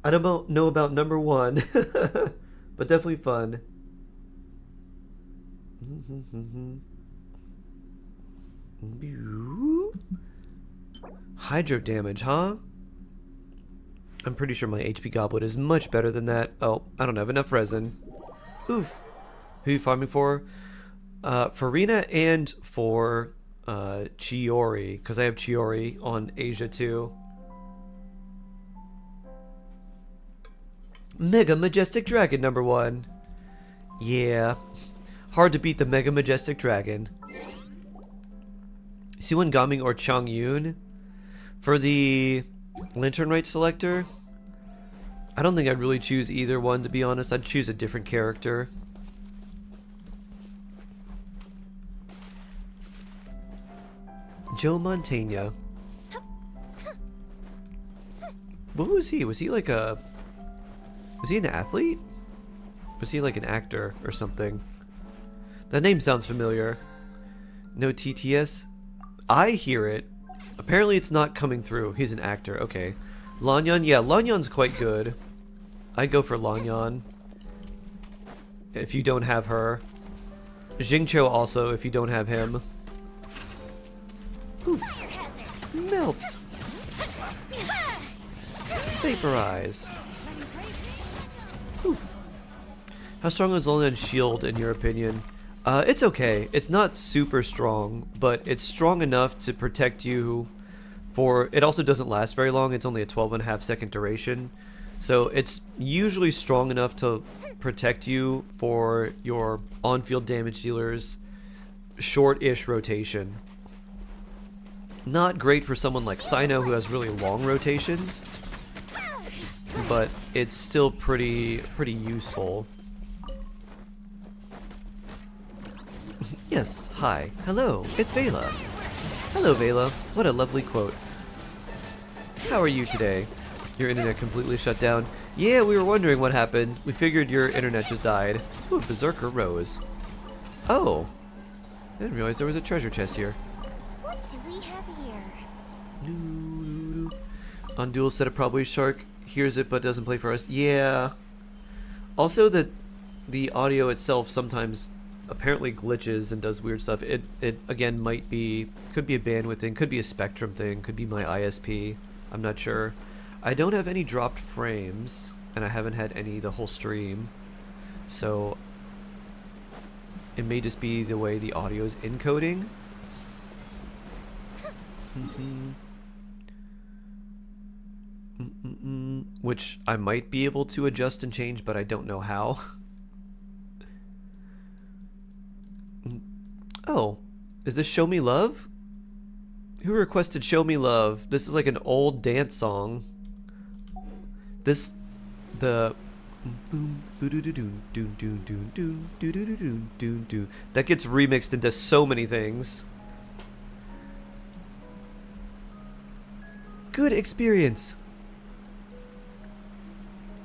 S1: I don't know about #1, but definitely fun. Hydro damage, huh? I'm pretty sure my HP goblet is much better than that. Oh, I don't have enough resin. Oof. Who are you farming for? For Rina and for Chiori, because I have Chiori on Asia too. Mega Majestic Dragon #1. Yeah. Hard to beat the Mega Majestic Dragon. Siwon Gaming or Changyun? For the Lantern Rite selector, I don't think I'd really choose either one, to be honest. I'd choose a different character. Joe Montaigne. What was he? Was he like a... Was he an athlete? Was he like an actor or something? That name sounds familiar. No TTS? I hear it. Apparently it's not coming through. He's an actor. Okay. Lanyan? Yeah, Lanyan's quite good. I'd go for Lanyan. If you don't have her. Jingcho also, if you don't have him. Oof. Melt. Vaporize. Oof. How strong is Lanyan's shield in your opinion? It's okay. It's not super strong, but it's strong enough to protect you for... It also doesn't last very long. It's only a 12.5 second duration. So it's usually strong enough to protect you for your on-field damage dealers. Short-ish rotation. Not great for someone like Sino who has really long rotations, but it's still pretty useful. Yes, hi, hello, it's Vela. Hello Vela, what a lovely quote. How are you today? Your internet completely shut down. Yeah, we were wondering what happened. We figured your internet just died. Ooh, Berserker Rose. Oh, I didn't realize there was a treasure chest here.
S7: What do we have here?
S1: On dual set of probably Shark hears it but doesn't play for us. Yeah. Also that the audio itself sometimes apparently glitches and does weird stuff. It again might be, could be a bandwidth thing, could be a spectrum thing, could be my ISP. I'm not sure. I don't have any dropped frames, and I haven't had any the whole stream, so it may just be the way the audio is encoding. Which I might be able to adjust and change, but I don't know how. Oh, is this Show Me Love? Who requested Show Me Love? This is like an old dance song. This, the that gets remixed into so many things. Good experience.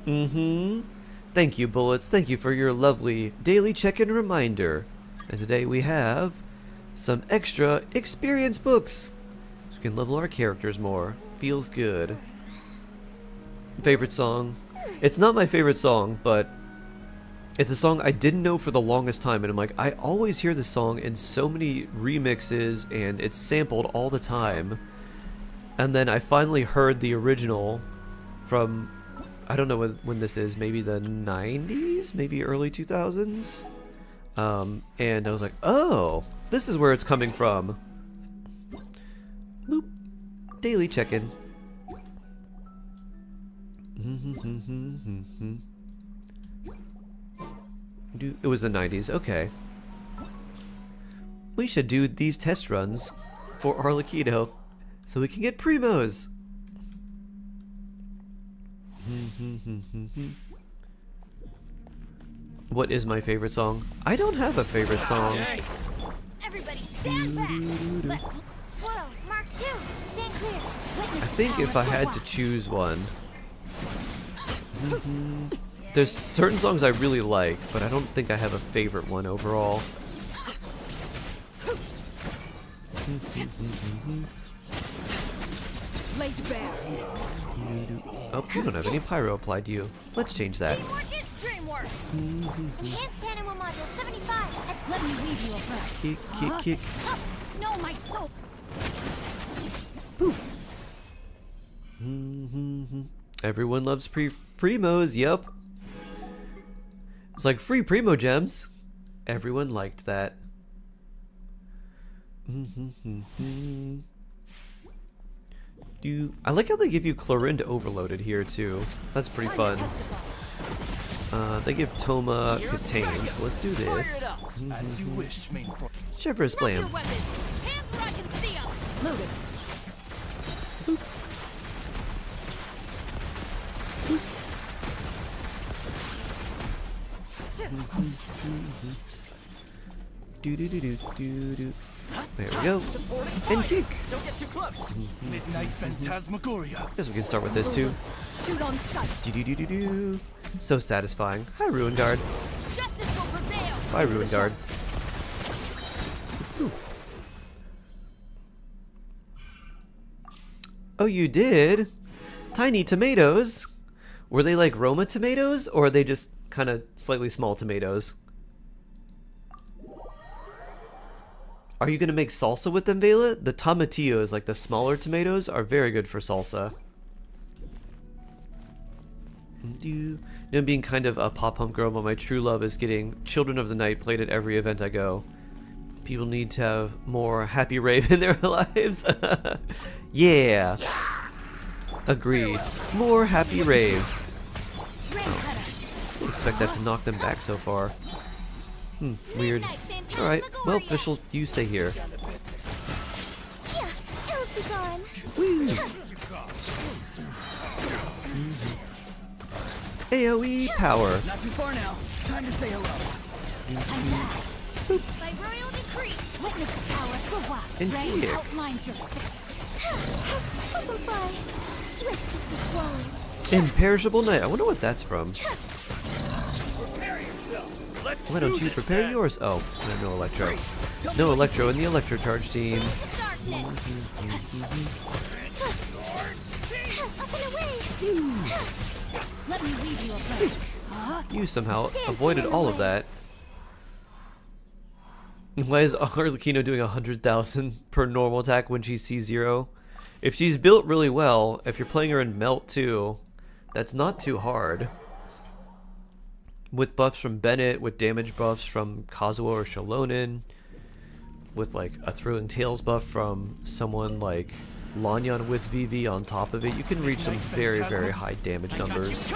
S1: Thank you, Bullets. Thank you for your lovely daily check-in reminder. And today we have some extra experience books. So we can level our characters more. Feels good. Favorite song? It's not my favorite song, but it's a song I didn't know for the longest time. And I'm like, I always hear this song in so many remixes and it's sampled all the time. And then I finally heard the original from, I don't know when this is, maybe the 90s, maybe early 2000s. And I was like, oh, this is where it's coming from. Boop. Daily check-in. It was the 90s, okay. We should do these test runs for Arlecchino so we can get primos. What is my favorite song? I don't have a favorite song.
S2: Everybody stand back. Let's
S7: Swirl, Mark 2. Stand clear. Witness
S1: I think if I had to choose one, there's certain songs I really like, but I don't think I have a favorite one overall.
S5: Laid bare.
S1: Oh, you don't have any pyro applied to you. Let's change that.
S2: teamwork is dreamwork.
S7: Enhanced cannon with module 75. And
S2: Let me weave you a verse.
S1: Kick, kick, kick.
S2: No, my soul.
S1: Everyone loves primos, yup. It's like free Primogems. Everyone liked that. I like how they give you Chlorinde overloaded here too. That's pretty fun. They give Toma Katane, so let's do this.
S11: As you wish, main force.
S1: Shiver Splam.
S2: Your weapons. Hands where I can see them.
S5: Loaded.
S1: There we go. And kick.
S11: Don't get too close. Midnight Phantasmagoria.
S1: Guess we can start with this too.
S5: Shoot on sight.
S1: So satisfying. Hi, Ruin Guard.
S2: Justice will prevail.
S1: Bye, Ruin Guard. Oh, you did? Tiny tomatoes? Were they like Roma tomatoes, or are they just kind of slightly small tomatoes? Are you gonna make salsa with them, Vela? The tomatillos, like the smaller tomatoes, are very good for salsa. You know, being kind of a pop-punk girl, but my true love is getting Children of the Night played at every event I go. People need to have more happy rave in their lives. Yeah. Agreed. More happy rave. Didn't expect that to knock them back so far. Weird. Alright, well, Fischl, you stay here.
S7: yeah, Tales be gone.
S1: Woo! AoE power.
S11: Not too far now. Time to say hello.
S2: By royal decree.
S7: Witness the power. Hurrah.
S1: And
S7: Rain
S1: kick.
S7: outlines your Butterfly. Swift as the swallow.
S1: Imperishable Knight. I wonder what that's from. Why don't you prepare yours? Oh, no Electro. No Electro in the Electro Charge team.
S7: Up and away.
S2: Let me weave you a verse.
S1: You somehow avoided all of that. Why is Arlecchino doing 100,000 per normal attack when she's C0? If she's built really well, if you're playing her in Melt too, that's not too hard. With buffs from Bennett, with damage buffs from Kazuo or Shalonen, with like a Thrilling Tales buff from someone like Lanyan with VV on top of it, you can reach some very, very high damage numbers.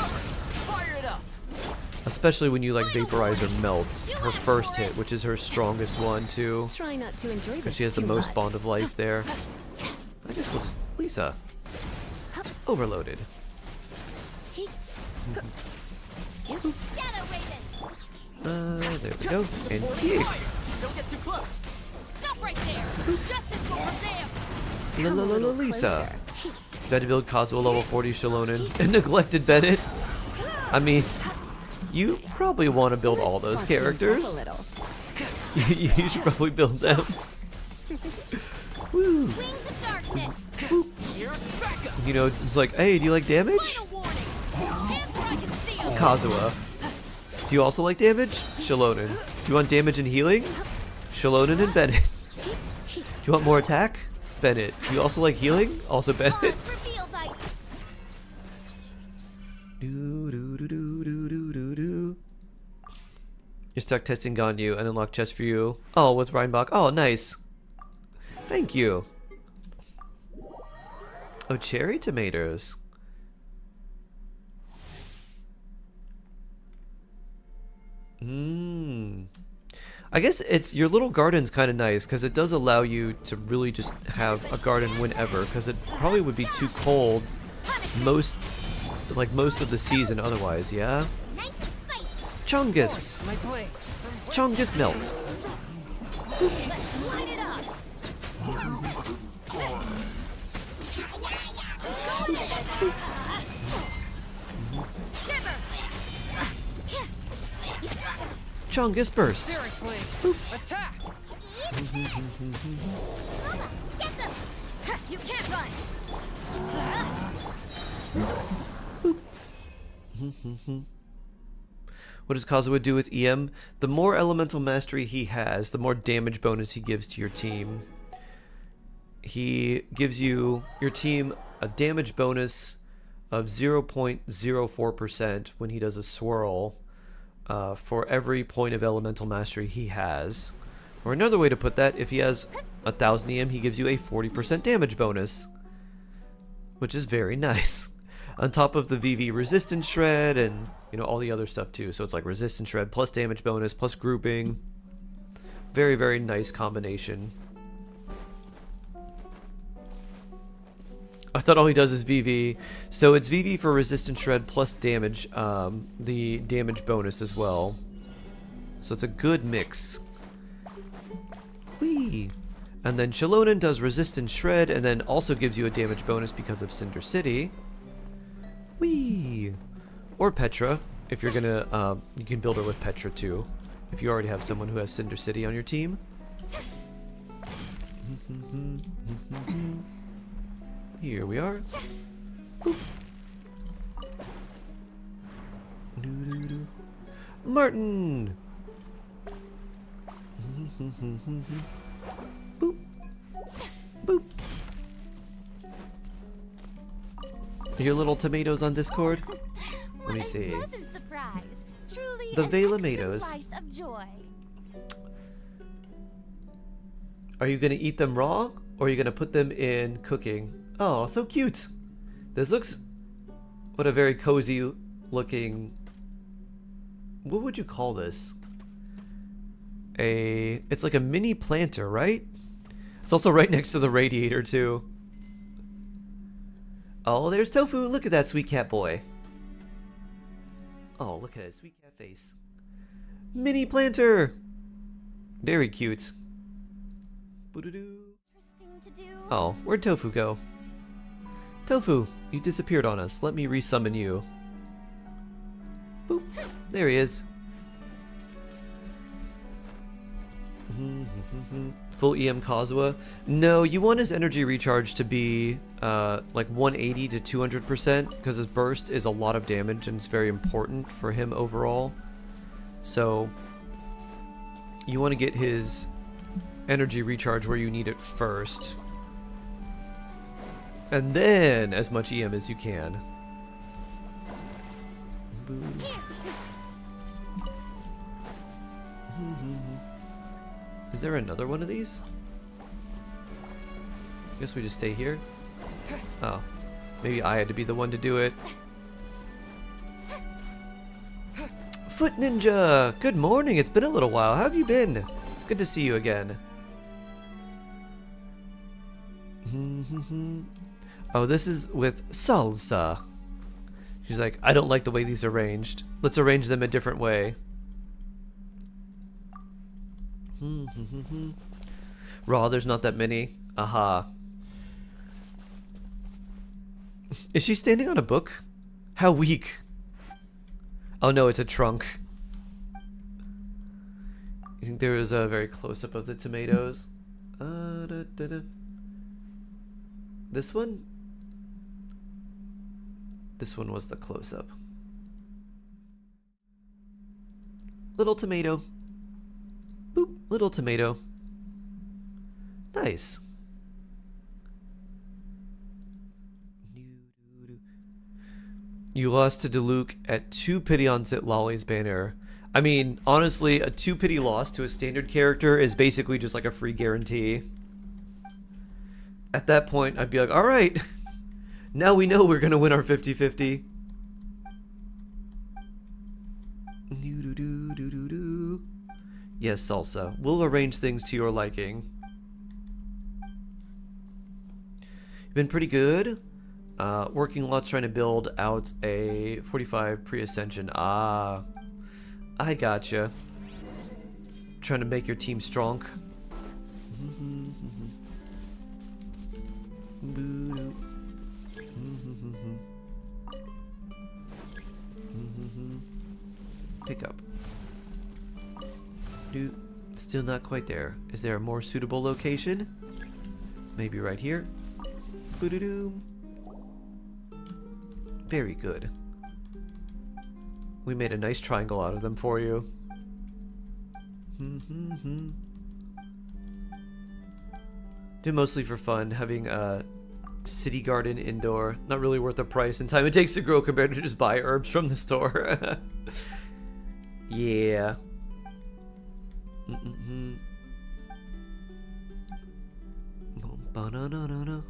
S1: Especially when you like Vaporize or Melt, her first hit, which is her strongest one too.
S6: Try not to enjoy
S1: Because
S6: this
S1: she has the
S6: too
S1: most
S6: much.
S1: bond of life there. I guess we'll just... Lisa. Overloaded.
S2: Shadow Raven.
S1: There we go. And kick.
S11: Don't get too close.
S2: Stop right there. Justice will prevail.
S1: Lisa. Better build Kazuo level 40 Shalonen and neglected Bennett. I mean, you probably want to build all those characters. You should probably build them. Woo.
S2: Wings of darkness.
S1: You know, it's like, hey, do you like damage?
S2: Final warning. Hands where I can see them.
S1: Kazuo. Do you also like damage? Shalonen. Do you want damage and healing? Shalonen and Bennett. Do you want more attack? Bennett. Do you also like healing? Also Bennett.
S2: Reveal thyself.
S1: You're stuck testing Ganyu and unlock chest for you. Oh, with Reinbach. Oh, nice. Thank you. Oh, cherry tomatoes. I guess it's your little garden's kind of nice because it does allow you to really just have a garden whenever, because it probably would be too cold most of the season otherwise. Yeah. Chungus. Chungus melts. Chungus burst.
S10: Attack!
S2: Get them! You can't run!
S1: What does Kazuha do with EM? The more elemental mastery he has, the more damage bonus he gives to your team. He gives your team a damage bonus of 0.04% when he does a swirl for every point of elemental mastery he has. Or another way to put that, if he has 1000 EM, he gives you a 40% damage bonus, which is very nice. On top of the VV resistance shred and, you know, all the other stuff too. So it's like resistance shred plus damage bonus plus grouping. Very, very nice combination. I thought all he does is VV. So it's VV for resistance shred plus damage, the damage bonus as well. So it's a good mix. Whee! And then Shilonen does resistance shred and then also gives you a damage bonus because of Cinder City. Whee! Or Petra, if you're gonna, you can build her with Petra too, if you already have someone who has Cinder City on your team. Here we are. Boop. Martin! Boop. Boop. Your little tomatoes on Discord? Let me see. The Veilomatoes. Are you gonna eat them raw, or are you gonna put them in cooking? Oh, so cute! This looks... What a very cozy looking... What would you call this? It's like a mini planter, right? It's also right next to the radiator, too. Oh, there's Tofu! Look at that sweet cat boy! Oh, look at his sweet cat face. Mini planter! Very cute. Oh, where'd Tofu go? Tofu, you disappeared on us. Let me resummon you. Boop. There he is. Full EM Kazuha. No, you want his energy recharge to be like 180 to 200% because his burst is a lot of damage and it's very important for him overall. So you want to get his energy recharge where you need it first. And then as much EM as you can. Is there another one of these? Guess we just stay here. Oh, maybe I had to be the one to do it. Foot Ninja! Good morning, it's been a little while. How have you been? Good to see you again. Oh, this is with Salsa. She's like, I don't like the way these are arranged. Let's arrange them a different way. Raw, there's not that many. Aha. Is she standing on a book? How weak. Oh no, it's a trunk. You think there was a very close-up of the tomatoes? This one? This one was the close-up. Little tomato. Boop, little tomato. Nice. You lost to Diluc at 2 pity on Zit Lolly's banner. I mean, honestly, a 2 pity loss to a standard character is basically just like a free guarantee. At that point, I'd be like, alright, now we know we're gonna win our 50-50. Yes, Salsa. We'll arrange things to your liking. You've been pretty good. Working lots trying to build out a 45 pre-ascension. Ah, I gotcha. Trying to make your team strong. Pick up. Still not quite there. Is there a more suitable location? Maybe right here. Boo-doo-doo. Very good. We made a nice triangle out of them for you. Did mostly for fun, having a city garden indoor. Not really worth the price and time it takes to grow compared to just buy herbs from the store. Yeah. Ba-na-na-na-na.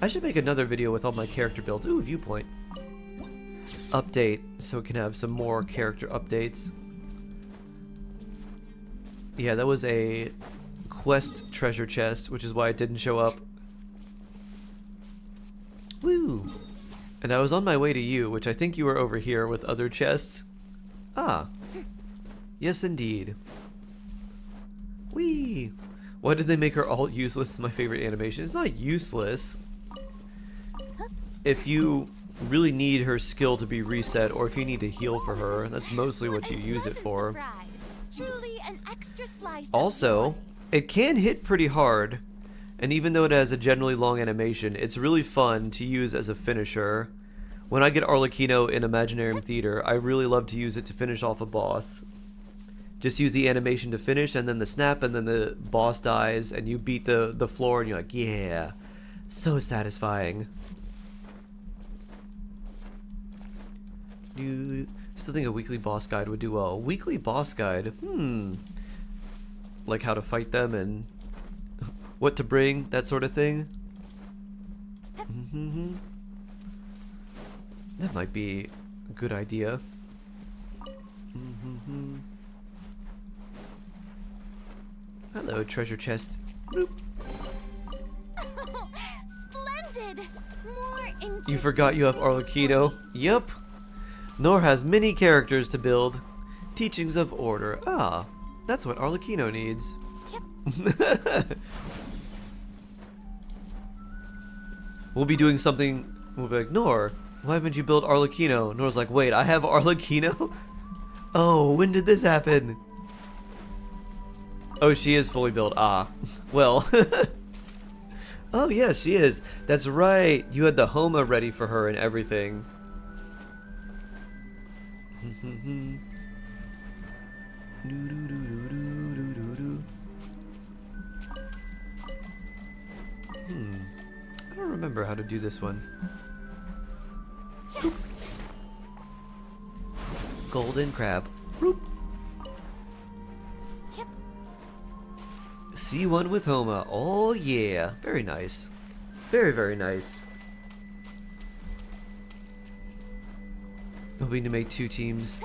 S1: I should make another video with all my character builds. Ooh, viewpoint. Update, so we can have some more character updates. Yeah, that was a quest treasure chest, which is why it didn't show up. Woo! And I was on my way to you, which I think you were over here with other chests. Ah. Yes, indeed. Whee! Why did they make her all useless? It's my favorite animation. It's not useless. If you really need her skill to be reset, or if you need to heal for her, that's mostly what you use it for.
S7: Truly an extra slice.
S1: Also, it can hit pretty hard, and even though it has a generally long animation, it's really fun to use as a finisher. When I get Arlecchino in Imaginarium Theater, I really love to use it to finish off a boss. Just use the animation to finish, and then the snap, and then the boss dies, and you beat the floor, and you're like, yeah, so satisfying. You still think a weekly boss guide would do well? Weekly boss guide? Like how to fight them and what to bring, that sort of thing? That might be a good idea. Hello, treasure chest. Boop.
S7: Splendid. More interesting.
S1: You forgot you have Arlecchino. Yup. Nor has many characters to build. Teachings of order. Ah, that's what Arlecchino needs. Yep. We'll be doing something. We'll be like, Nor, why haven't you built Arlecchino? Nor's like, wait, I have Arlecchino? Oh, when did this happen? Oh, she is fully built. Ah, well. Oh, yes, she is. That's right. You had the Homa ready for her and everything. I don't remember how to do this one. Boop. Golden crab. Boop.
S7: Yep.
S1: C1 with Homa. Oh yeah. Very nice. Very, very nice. Hoping to make 2 teams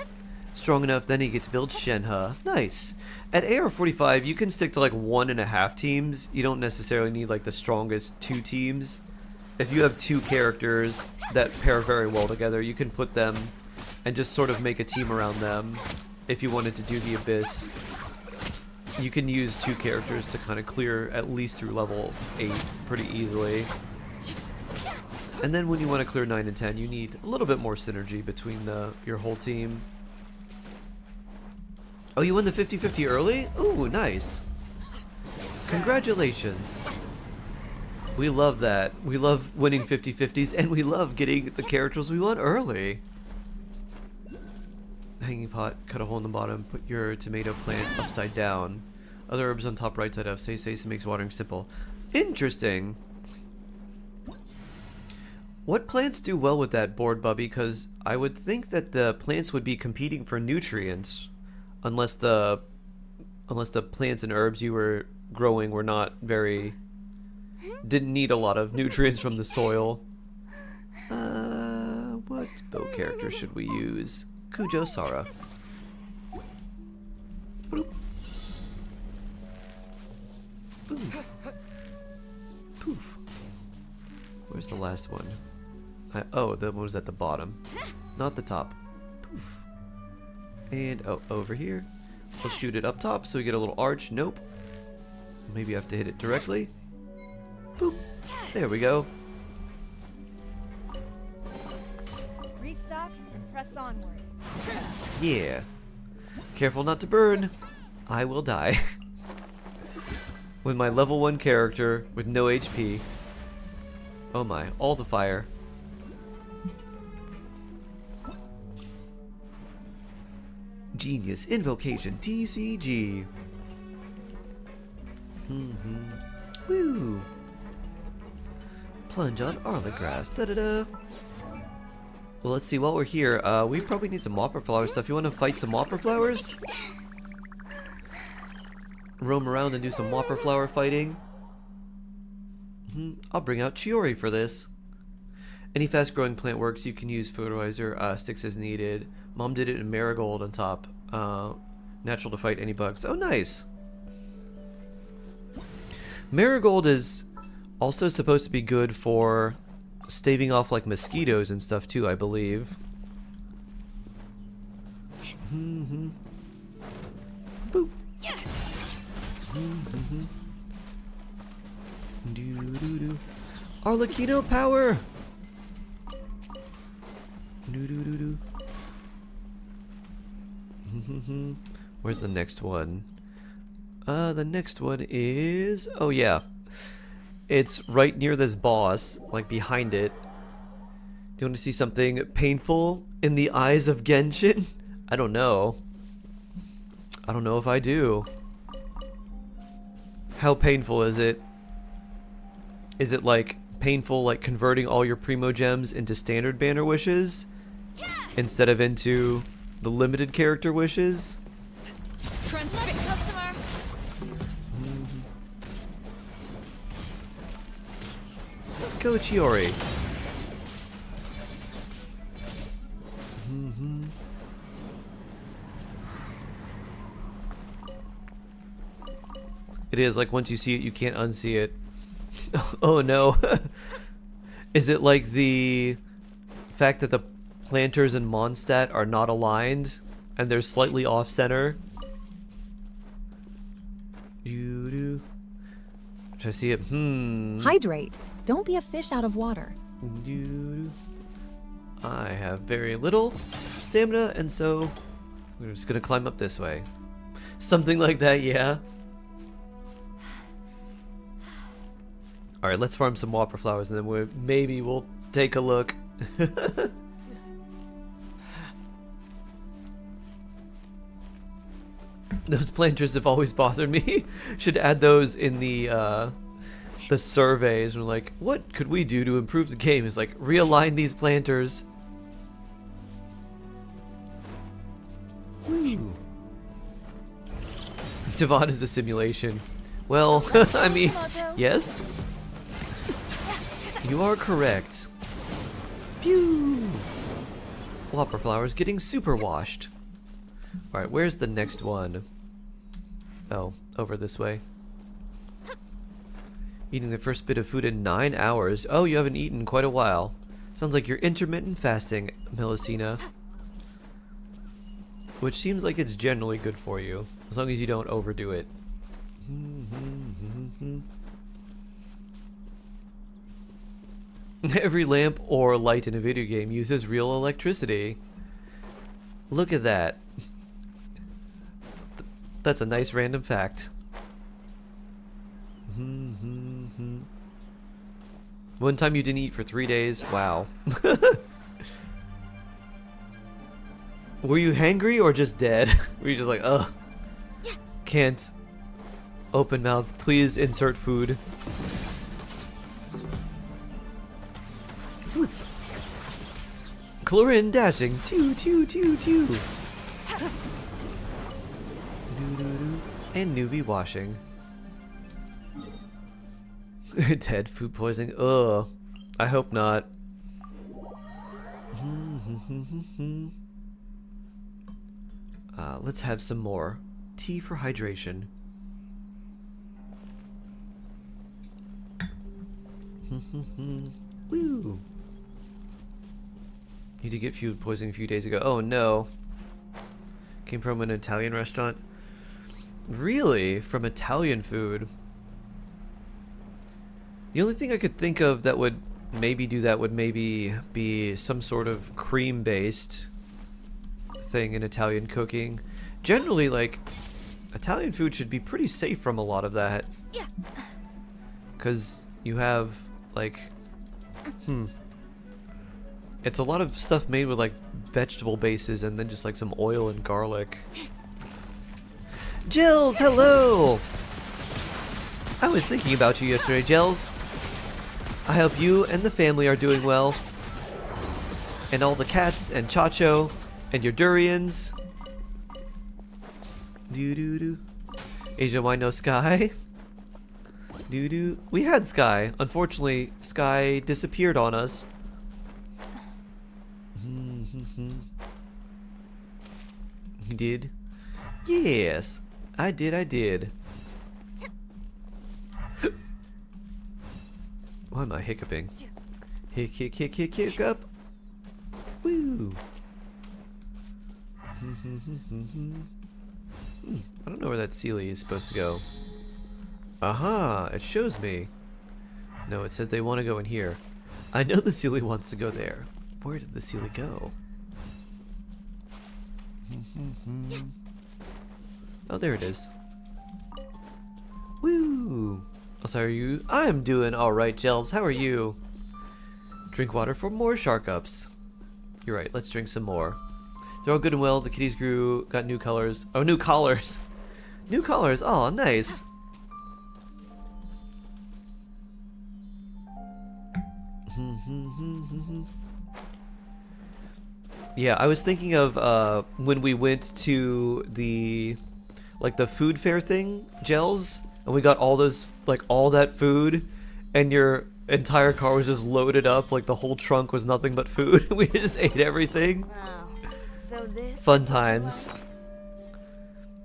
S1: strong enough, then you get to build Shenhe. Nice. At AR45, you can stick to like 1.5 teams. You don't necessarily need like the strongest 2 teams. If you have 2 characters that pair very well together, you can put them and just sort of make a team around them. If you wanted to do the Abyss, you can use 2 characters to kind of clear at least through level 8 pretty easily. And then when you want to clear 9 and 10, you need a little bit more synergy between your whole team. Oh, you won the 50-50 early? Ooh, nice. Congratulations. We love that. We love winning 50-50s, and we love getting the characters we want early. Hanging pot, cut a hole in the bottom, put your tomato plant upside down. Other herbs on top right side up. Say makes watering simple. Interesting. What plants do well with that board, Bubby? Because I would think that the plants would be competing for nutrients, unless the plants and herbs you were growing were not didn't need a lot of nutrients from the soil. What bow character should we use? Kujo Sara. Boop. Poof. Poof. Where's the last one? Oh, that one was at the bottom. Not the top. Poof. And, oh, over here. Let's shoot it up top so we get a little arch. Nope. Maybe I have to hit it directly. Boop. There we go.
S10: Restock and press onward.
S1: Yeah. Careful not to burn. I will die. With my level 1 character with no HP. Oh my, all the fire. Genius Invocation TCG. Woo. Plunge on Arligrass. Da da da. Well, let's see. While we're here, we probably need some Whopper Flower stuff. You want to fight some Whopper Flowers? Roam around and do some Whopper Flower fighting. I'll bring out Chiori for this. Any fast-growing plant works. You can use fertilizer sticks as needed. Mom did it in Marigold on top. Natural to fight any bugs. Oh, nice. Marigold is also supposed to be good for staving off like mosquitoes and stuff too, I believe. Boop. Doo-doo-doo. Arlecchino power. Doo-doo-doo-doo. Where's the next one? The next one is... oh yeah. It's right near this boss, like behind it. Do you want to see something painful in the eyes of Genshin? I don't know. I don't know if I do. How painful is it? Is it like painful like converting all your Primogems into standard banner wishes instead of into the limited character wishes?
S2: Transmit customer.
S1: Go Chiori. It is like once you see it, you can't unsee it. Oh no. Is it like the fact that the planters and Mondstadt are not aligned and they're slightly off center? Should I see it?
S6: Hydrate. Don't be a fish out of water.
S1: I have very little stamina, and so we're just gonna climb up this way. Something like that, yeah. Alright, let's farm some Whopper Flowers, and then maybe we'll take a look. Those planters have always bothered me. Should add those in the surveys. We're like, what could we do to improve the game? It's like, realign these planters. Woo. Devon is a simulation. Well, I mean, yes. You are correct. Pew! Whopper Flowers getting super washed. Alright, where's the next one? Oh, over this way. Eating the first bit of food in 9 hours. Oh, you haven't eaten in quite a while. Sounds like you're intermittent fasting, Melusina. Which seems like it's generally good for you, as long as you don't overdo it. Every lamp or light in a video game uses real electricity. Look at that. That's a nice random fact. One time you didn't eat for 3 days. Wow. Were you hangry or just dead? Were you just like, ugh, can't open mouth, please insert food. Chlorine dashing, two. And newbie washing. Dead food poisoning. Ugh. I hope not. Let's have some more tea for hydration. Woo! Need to get food poisoning a few days ago. Oh no. Came from an Italian restaurant. Really? From Italian food? The only thing I could think of that would maybe do that would maybe be some sort of cream-based thing in Italian cooking. Generally, like, Italian food should be pretty safe from a lot of that.
S2: Yeah.
S1: Because you have, like, it's a lot of stuff made with, like, vegetable bases and then just, like, some oil and garlic. Jills, hello! I was thinking about you yesterday, Jills. I hope you and the family are doing well. And all the cats and Chacho and your durians. Doo-doo-doo. Asia, why no Sky? Doo-doo. We had Sky. Unfortunately, Sky disappeared on us. He did? Yes. I did. Why am I hiccuping? Hiccup. Woo. I don't know where that Sealy is supposed to go. Aha, it shows me. No, it says they want to go in here. I know the Sealy wants to go there. Where did the Sealy go? Oh, there it is. Woo! Oh, sorry, are you? I'm doing alright, Gels. How are you? Drink water for more shark ups. You're right, let's drink some more. They're all good and well. The kitties grew, got new colors. Oh, new collars. New collars. Oh, nice. Yeah, I was thinking of when we went to the food fair thing, Gels, and we got all those, like, all that food, and your entire car was just loaded up, like the whole trunk was nothing but food. We just ate everything.
S2: Wow. So this
S1: Fun times.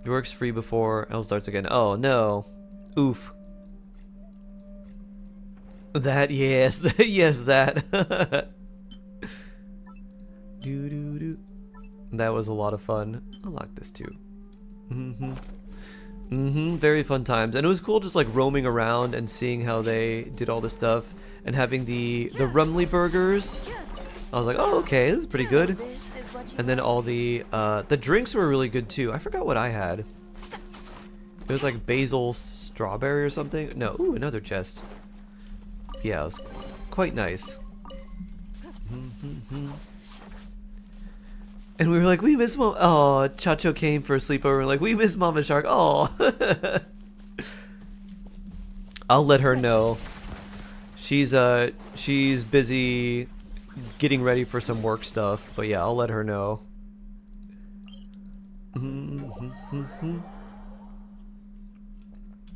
S1: It works free before L starts again. Oh no. Oof. That, yes. Yes, that. That was a lot of fun. Unlock this too. Very fun times. And it was cool just like roaming around and seeing how they did all this stuff and having the Rumley burgers. I was like, oh, okay, this is pretty good. And then all the drinks were really good too. I forgot what I had. It was like basil strawberry or something. No, ooh, another chest. Yeah, it was quite nice. And we were like, we miss Mom. Oh, Chacho came for a sleepover. We're like, we miss Mama Shark. Oh. I'll let her know. She's busy getting ready for some work stuff, but yeah, I'll let her know.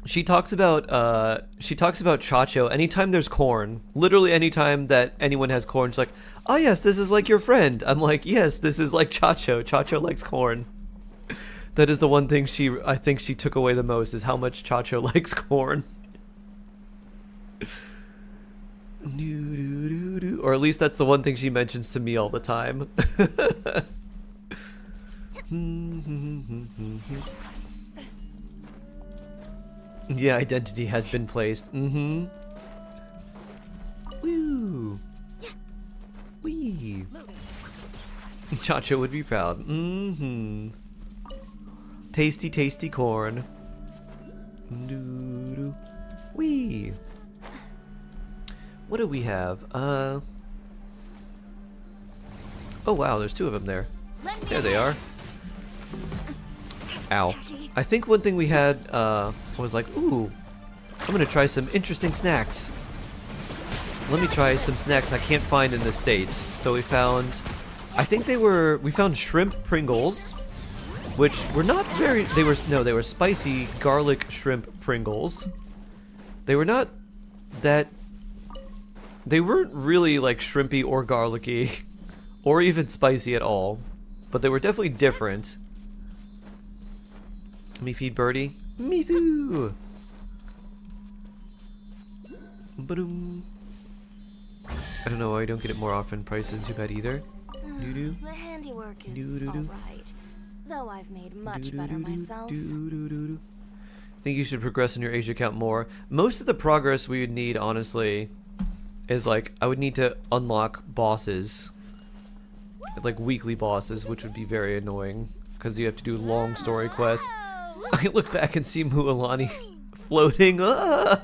S1: She talks about Chacho anytime there's corn. Literally anytime that anyone has corn, she's like, oh yes, this is like your friend. I'm like, yes, this is like Chacho. Chacho likes corn. That is the one thing I think she took away the most, is how much Chacho likes corn. Or at least that's the one thing she mentions to me all the time. Yeah, identity has been placed. Woo. Wee. Chacho would be proud. Tasty, tasty corn. Wee. What do we have? Oh wow, there's two of them there. There they are. Ow. I think one thing we had was like, ooh, I'm gonna try some interesting snacks. Let me try some snacks I can't find in the States. So we found, we found shrimp Pringles, which were not very, they were spicy garlic shrimp Pringles. They were not that, they weren't really like shrimpy or garlicky or even spicy at all, but they were definitely different. Let me feed Birdie. Me too. Ba-doom. I don't know why I don't get it more often. Price isn't too bad either. Doo-doo.
S7: The handiwork is
S1: Doo-doo-doo.
S7: alright, though I've made much better myself.
S1: Doo-doo-doo-doo. I think you should progress in your Asia account more. Most of the progress we would need, honestly, is like I would need to unlock bosses, like weekly bosses, which would be very annoying because you have to do long story quests. I look back and see Mualani floating. Ah!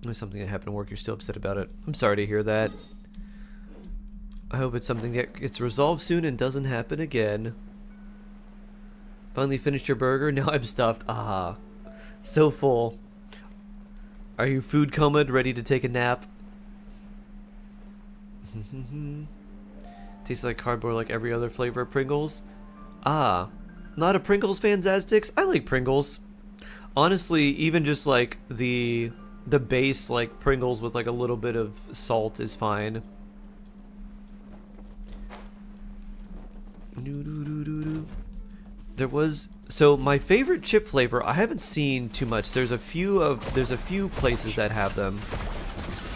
S1: There's something that happened at work. You're still upset about it. I'm sorry to hear that. I hope it's something that gets resolved soon and doesn't happen again. Finally finished your burger. Now I'm stuffed. Ah, so full. Are you food comed, ready to take a nap? Tastes like cardboard like every other flavor of Pringles. Ah, not a Pringles fan, Zaztix? I like Pringles. Honestly, even just like the base like Pringles with like a little bit of salt is fine. There was, so my favorite chip flavor, I haven't seen too much. There's a few places that have them,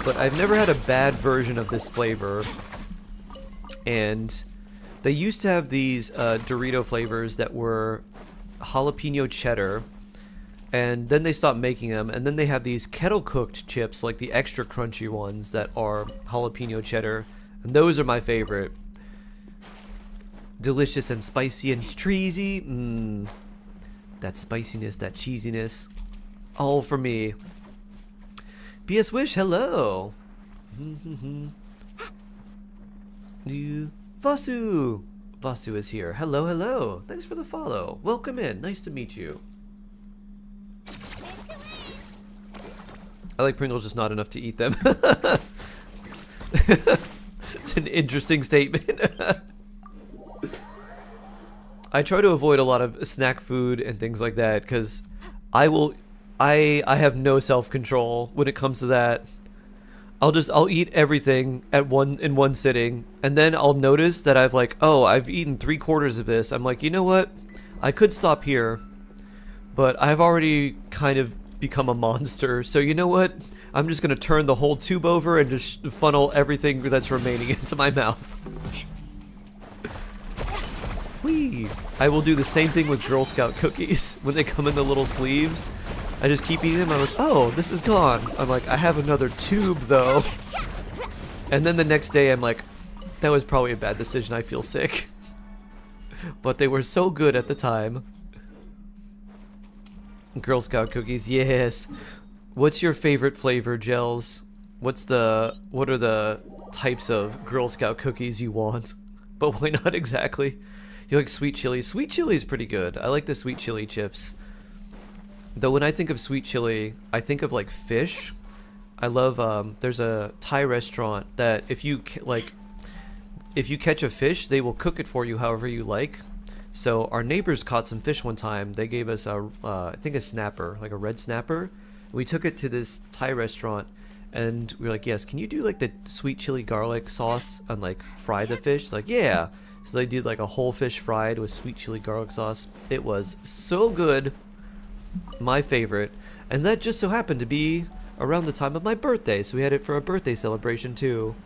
S1: but I've never had a bad version of this flavor. And they used to have these Dorito flavors that were jalapeno cheddar, and then they stopped making them, and then they have these kettle cooked chips, like the extra crunchy ones that are jalapeno cheddar, and those are my favorite. Delicious and spicy and cheesy. That spiciness, that cheesiness, all for me. BS Wish, hello. Vasu is here. Hello, hello. Thanks for the follow. Welcome in. Nice to meet you. I like Pringles, just not enough to eat them. It's an interesting statement. I try to avoid a lot of snack food and things like that because I have no self-control when it comes to that. I'll eat everything in one sitting, and then I'll notice that I've eaten 3/4 of this. I'm like, you know what? I could stop here, but I've already kind of become a monster. So you know what? I'm just gonna turn the whole tube over and just funnel everything that's remaining into my mouth. Whee! I will do the same thing with Girl Scout cookies. When they come in the little sleeves, I just keep eating them. I'm like, oh, this is gone. I'm like, I have another tube though. And then the next day I'm like, that was probably a bad decision. I feel sick. But they were so good at the time. Girl Scout cookies, yes. What's your favorite flavor, Gels? What are the types of Girl Scout cookies you want? But why not exactly? You like sweet chili? Sweet chili is pretty good. I like the sweet chili chips. Though when I think of sweet chili, I think of like fish. I love, there's a Thai restaurant that if you catch a fish, they will cook it for you however you like. So our neighbors caught some fish one time. They gave us I think a snapper, like a red snapper. We took it to this Thai restaurant and we were like, yes, can you do like the sweet chili garlic sauce and like fry the fish? Like, yeah. So they did like a whole fish fried with sweet chili garlic sauce. It was so good. My favorite. And that just so happened to be around the time of my birthday. So we had it for a birthday celebration too.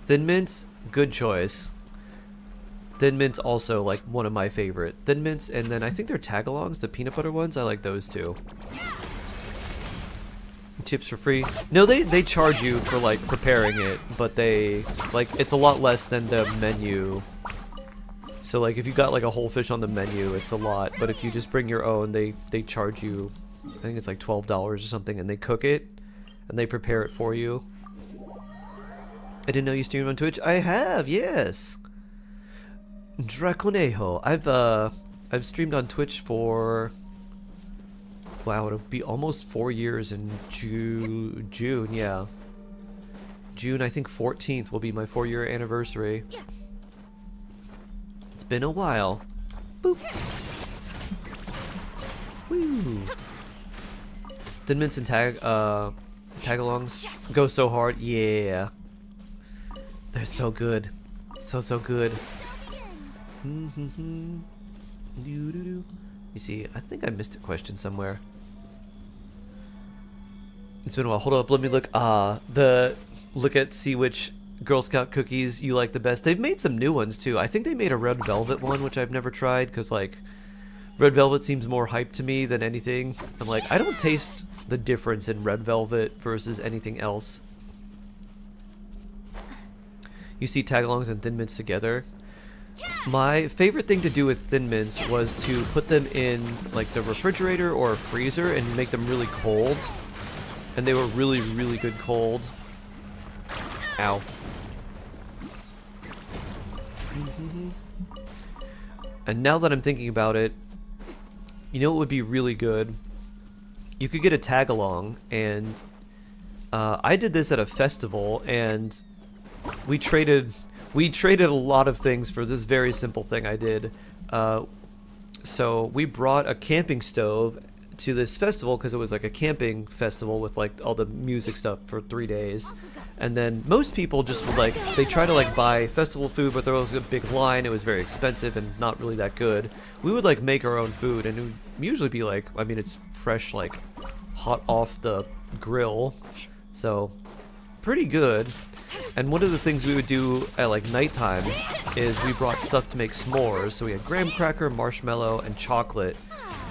S1: Thin Mints, good choice. Thin Mints also like one of my favorite. Thin Mints, and then I think they're Tagalongs, the peanut butter ones. I like those too. Chips for free. No, they charge you for like preparing it, but they like it's a lot less than the menu. So like if you got like a whole fish on the menu, it's a lot, but if you just bring your own, they charge you, I think it's like $12 or something, and they cook it and they prepare it for you. I didn't know you streamed on Twitch. I have, yes. Draconejo. I've streamed on Twitch for, wow, it'll be almost 4 years in June, yeah. June, I think 14th will be my 4-year anniversary. It's been a while. Boop. Woo. Thin Mints and Tagalongs go so hard. Yeah. They're so good. So good. You see, I think I missed a question somewhere. It's been a while. Hold up, let me look. See which Girl Scout cookies you like the best. They've made some new ones too. I think they made a red velvet one, which I've never tried, because like red velvet seems more hype to me than anything. I'm like, I don't taste the difference in red velvet versus anything else. You see Tagalongs and Thin Mints together. My favorite thing to do with Thin Mints was to put them in like the refrigerator or a freezer and make them really cold. And they were really, really good cold. Ow. And now that I'm thinking about it, you know what would be really good? You could get a tag-along, and I did this at a festival, and we traded a lot of things for this very simple thing I did. So we brought a camping stove to this festival because it was like a camping festival with like all the music stuff for 3 days. And then most people just would like, they try to like buy festival food, but there was a big line. It was very expensive and not really that good. We would like make our own food, and it would usually be like, I mean, it's fresh, like hot off the grill. So pretty good. And one of the things we would do at like nighttime is we brought stuff to make s'mores. So we had graham cracker, marshmallow, and chocolate.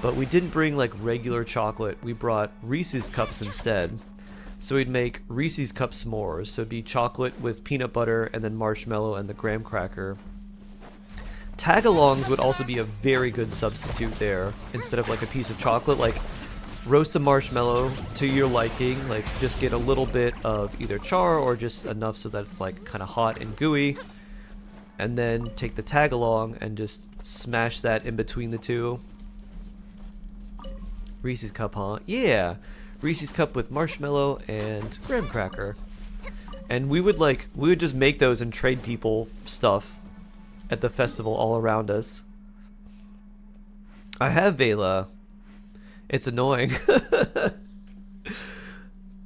S1: But we didn't bring like regular chocolate. We brought Reese's Cups instead. So we'd make Reese's Cup s'mores. So it'd be chocolate with peanut butter and then marshmallow and the graham cracker. Tagalongs would also be a very good substitute there. Instead of like a piece of chocolate, like roast a marshmallow to your liking. Like just get a little bit of either char or just enough so that it's like kind of hot and gooey. And then take the tagalong and just smash that in between the two. Reese's Cup, huh? Yeah. Reese's Cup with marshmallow and graham cracker. And we would just make those and trade people stuff at the festival all around us. I have Vela. It's annoying.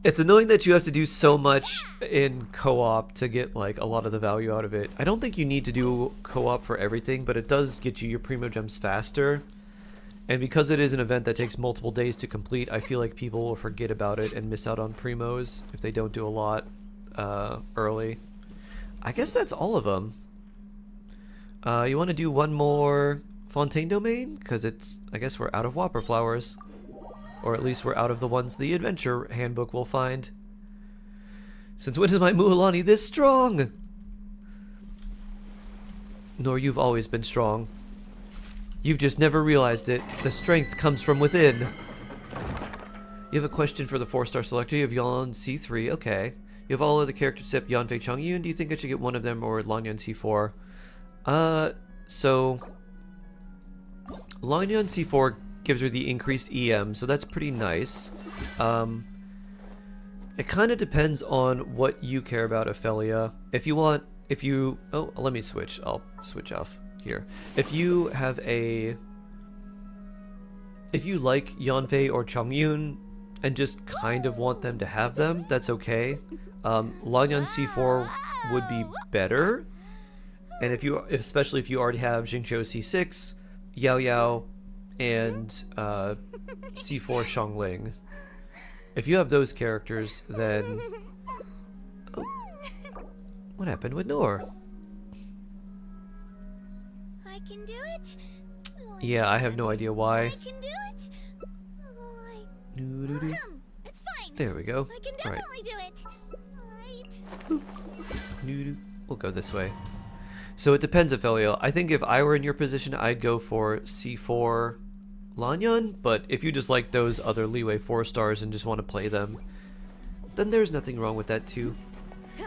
S1: It's annoying that you have to do so much in co-op to get like a lot of the value out of it. I don't think you need to do co-op for everything, but it does get you your Primogems faster. And because it is an event that takes multiple days to complete, I feel like people will forget about it and miss out on primos if they don't do a lot early. I guess that's all of them. You want to do one more Fontaine Domain? Because it's, I guess we're out of Whopper Flowers. Or at least we're out of the ones the Adventure Handbook will find. Since when is my Mualani this strong? Nor you've always been strong. You've just never realized it. The strength comes from within. You have a question for the 4-star selector. You have Yan C3. Okay. You have all other characters except Yanfei Chongyun. Do you think I should get one of them or Lanyan C4? So Lanyan C4 gives her the increased EM, so that's pretty nice. It kind of depends on what you care about, Ophelia. Oh, let me switch. I'll switch off here. If you like Yanfei or Chongyun and just kind of want them to have them, that's okay. Lanyan C4 would be better. And especially if you already have Jingqiu C6, Yao Yao, and C4 Xiangling. If you have those characters, then... Oh. What happened with Noor?
S7: I can do it.
S2: Yeah,
S1: I have no idea why.
S7: I can do it. It's fine.
S1: There we go.
S7: I can definitely do it. Alright.
S1: We'll go this way. So it depends, Ophelia. I think if I were in your position, I'd go for C4 Lanyan, but if you just like those other leeway 4-stars and just want to play them, then there's nothing wrong with that too.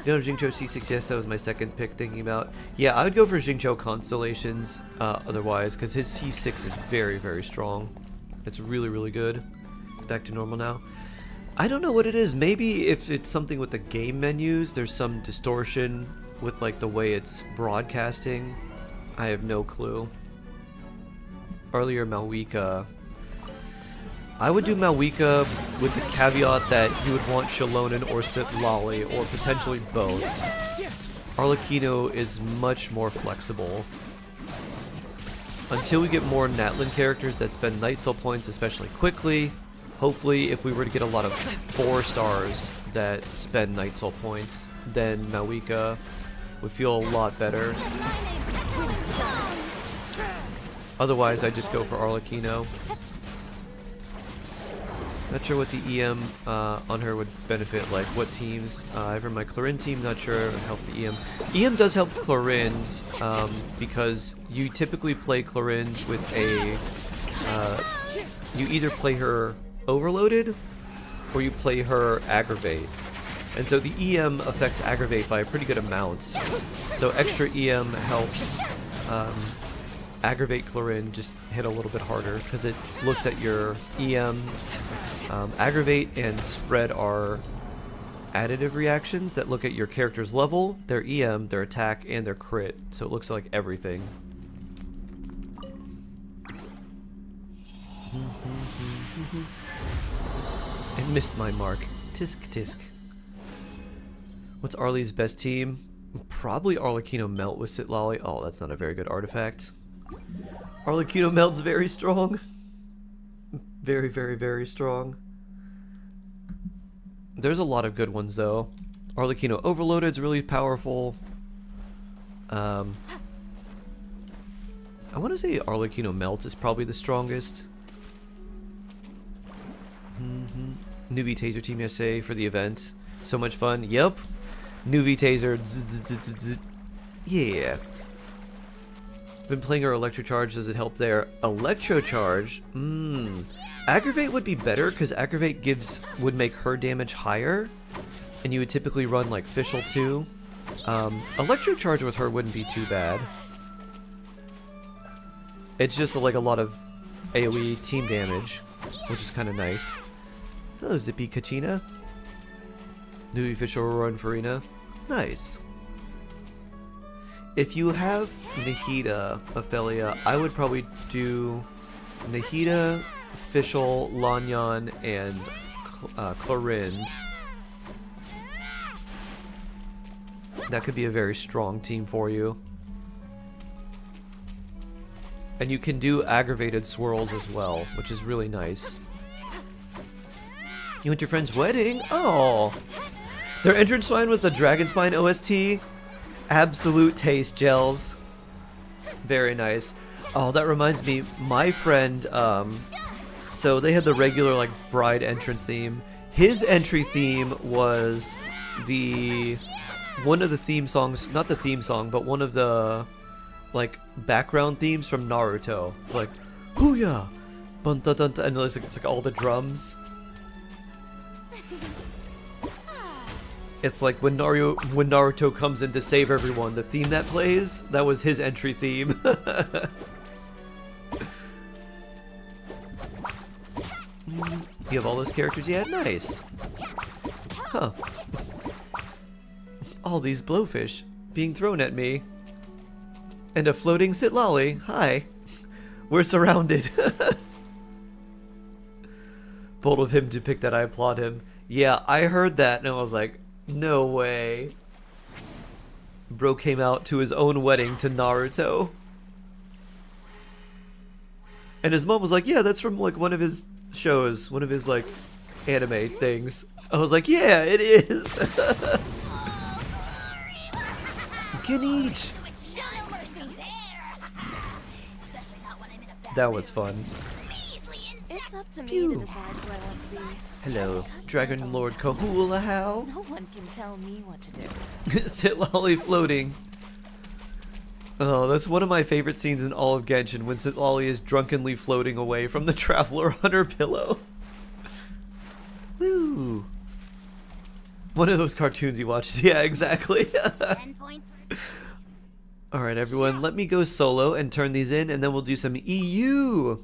S1: You know, Jingqiu C6, yes, that was my second pick thinking about. Yeah, I would go for Jingqiu Constellations otherwise, because his C6 is very, very strong. It's really, really good. Back to normal now. I don't know what it is. Maybe if it's something with the game menus, there's some distortion with like the way it's broadcasting. I have no clue. Earlier Malwika I would do Malwika with the caveat that you would want Shalonen or Sitlali, or potentially both. Arlecchino is much more flexible. Until we get more Natlin characters that spend Night Soul points especially quickly, hopefully if we were to get a lot of 4 stars that spend Night Soul points, then Malwika would feel a lot better. Otherwise, I just go for Arlecchino. Not sure what the EM on her would benefit, like what teams. Over my Clarin team, not sure it would help the EM. EM does help Clarins because you typically play Clarins with a... you either play her Overloaded or you play her Aggravate. And so the EM affects Aggravate by a pretty good amount. So extra EM helps Aggravate Clarin just hit a little bit harder because it looks at your EM. Aggravate and Spread are additive reactions that look at your character's level, their EM, their attack, and their crit. So it looks like everything. I missed my mark. Tisk tisk. What's Arlie's best team? Probably Arlecchino Melt with Sitlali. Oh, that's not a very good artifact. Arlecchino Melt's very strong. Very, very, very strong. There's a lot of good ones though. Arlecchino Overloaded's really powerful. I want to say Arlecchino Melt is probably the strongest. Newbie Taser team yesterday for the event. So much fun. Yep. Newbie Taser. Yeah. Been playing her Electro Charge. Does it help there? Electro Charge? Aggravate would be better because Aggravate would make her damage higher. And you would typically run like Fischl too. Electro Charge with her wouldn't be too bad. It's just like a lot of AoE team damage, which is kind of nice. Hello, Zippy Kachina. Newbie Fischl run Farina. Nice. If you have Nahida, Ophelia, I would probably do Nahida, Fischl, Lanyan, and Clarind. That could be a very strong team for you. And you can do aggravated swirls as well, which is really nice. You went to your friend's wedding? Oh! Their entrance spine was the Dragon Spine OST. Absolute taste, gels. Very nice. Oh, that reminds me, my friend, so they had the regular, like, bride entrance theme. His entry theme was one of the theme songs, not the theme song, but one of the, like, background themes from Naruto. Like, hoo-ya! Bun dun dun dun, and it's like all the drums. It's like when Naruto comes in to save everyone, the theme that plays, that was his entry theme. You have all those characters yet? Nice. Huh. All these blowfish being thrown at me. And a floating Sitlali. Hi. We're surrounded. Bold of him to pick that, I applaud him. Yeah, I heard that and I was like, no way. Bro came out to his own wedding to Naruto. And his mom was like, yeah, that's from like one of his shows, one of his like anime things. I was like, yeah, it is. Genichi. That was fun.
S10: It's up to me to decide who I want to be.
S1: Hello, Dragon Lord Kahula, how?
S10: No one can tell me what to do.
S1: Sitlali floating. Oh, that's one of my favorite scenes in all of Genshin, when Sitlali is drunkenly floating away from the Traveler on her pillow. Woo! One of those cartoons he watches. Yeah, exactly. Alright, everyone, let me go solo and turn these in, and then we'll do some EU.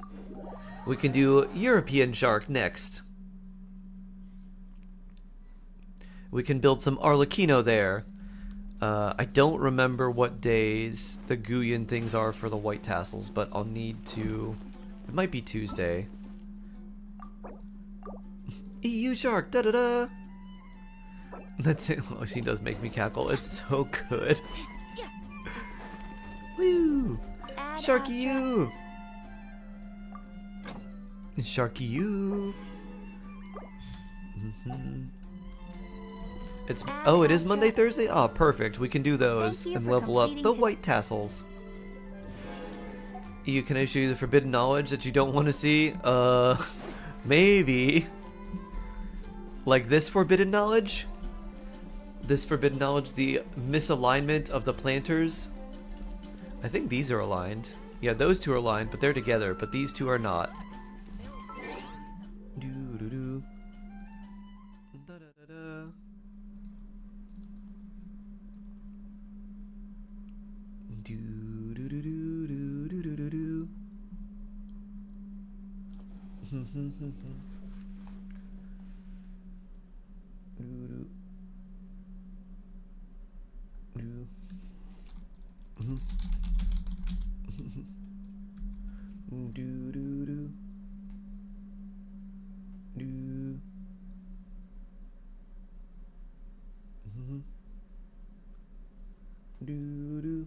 S1: We can do European Shark next. We can build some Arlecchino there. I don't remember what days the Guyan things are for the white tassels, but I'll need to... It might be Tuesday. EU shark, da da da. That's it. Oh, she does make me cackle. It's so good. Woo! Sharky you! Sharky you! It's it is Monday, Thursday? Oh, perfect. We can do those and level up the white tassels. EU, can I show you the forbidden knowledge that you don't want to see? Maybe. Like this forbidden knowledge? This forbidden knowledge, the misalignment of the planters. I think these are aligned. Yeah, those two are aligned, but they're together, but these two are not. Doo-doo-doo. Da-da-da-da. Doo-doo-doo-doo-doo-doo-doo-doo. Doo-doo. Doo. Do do do do do do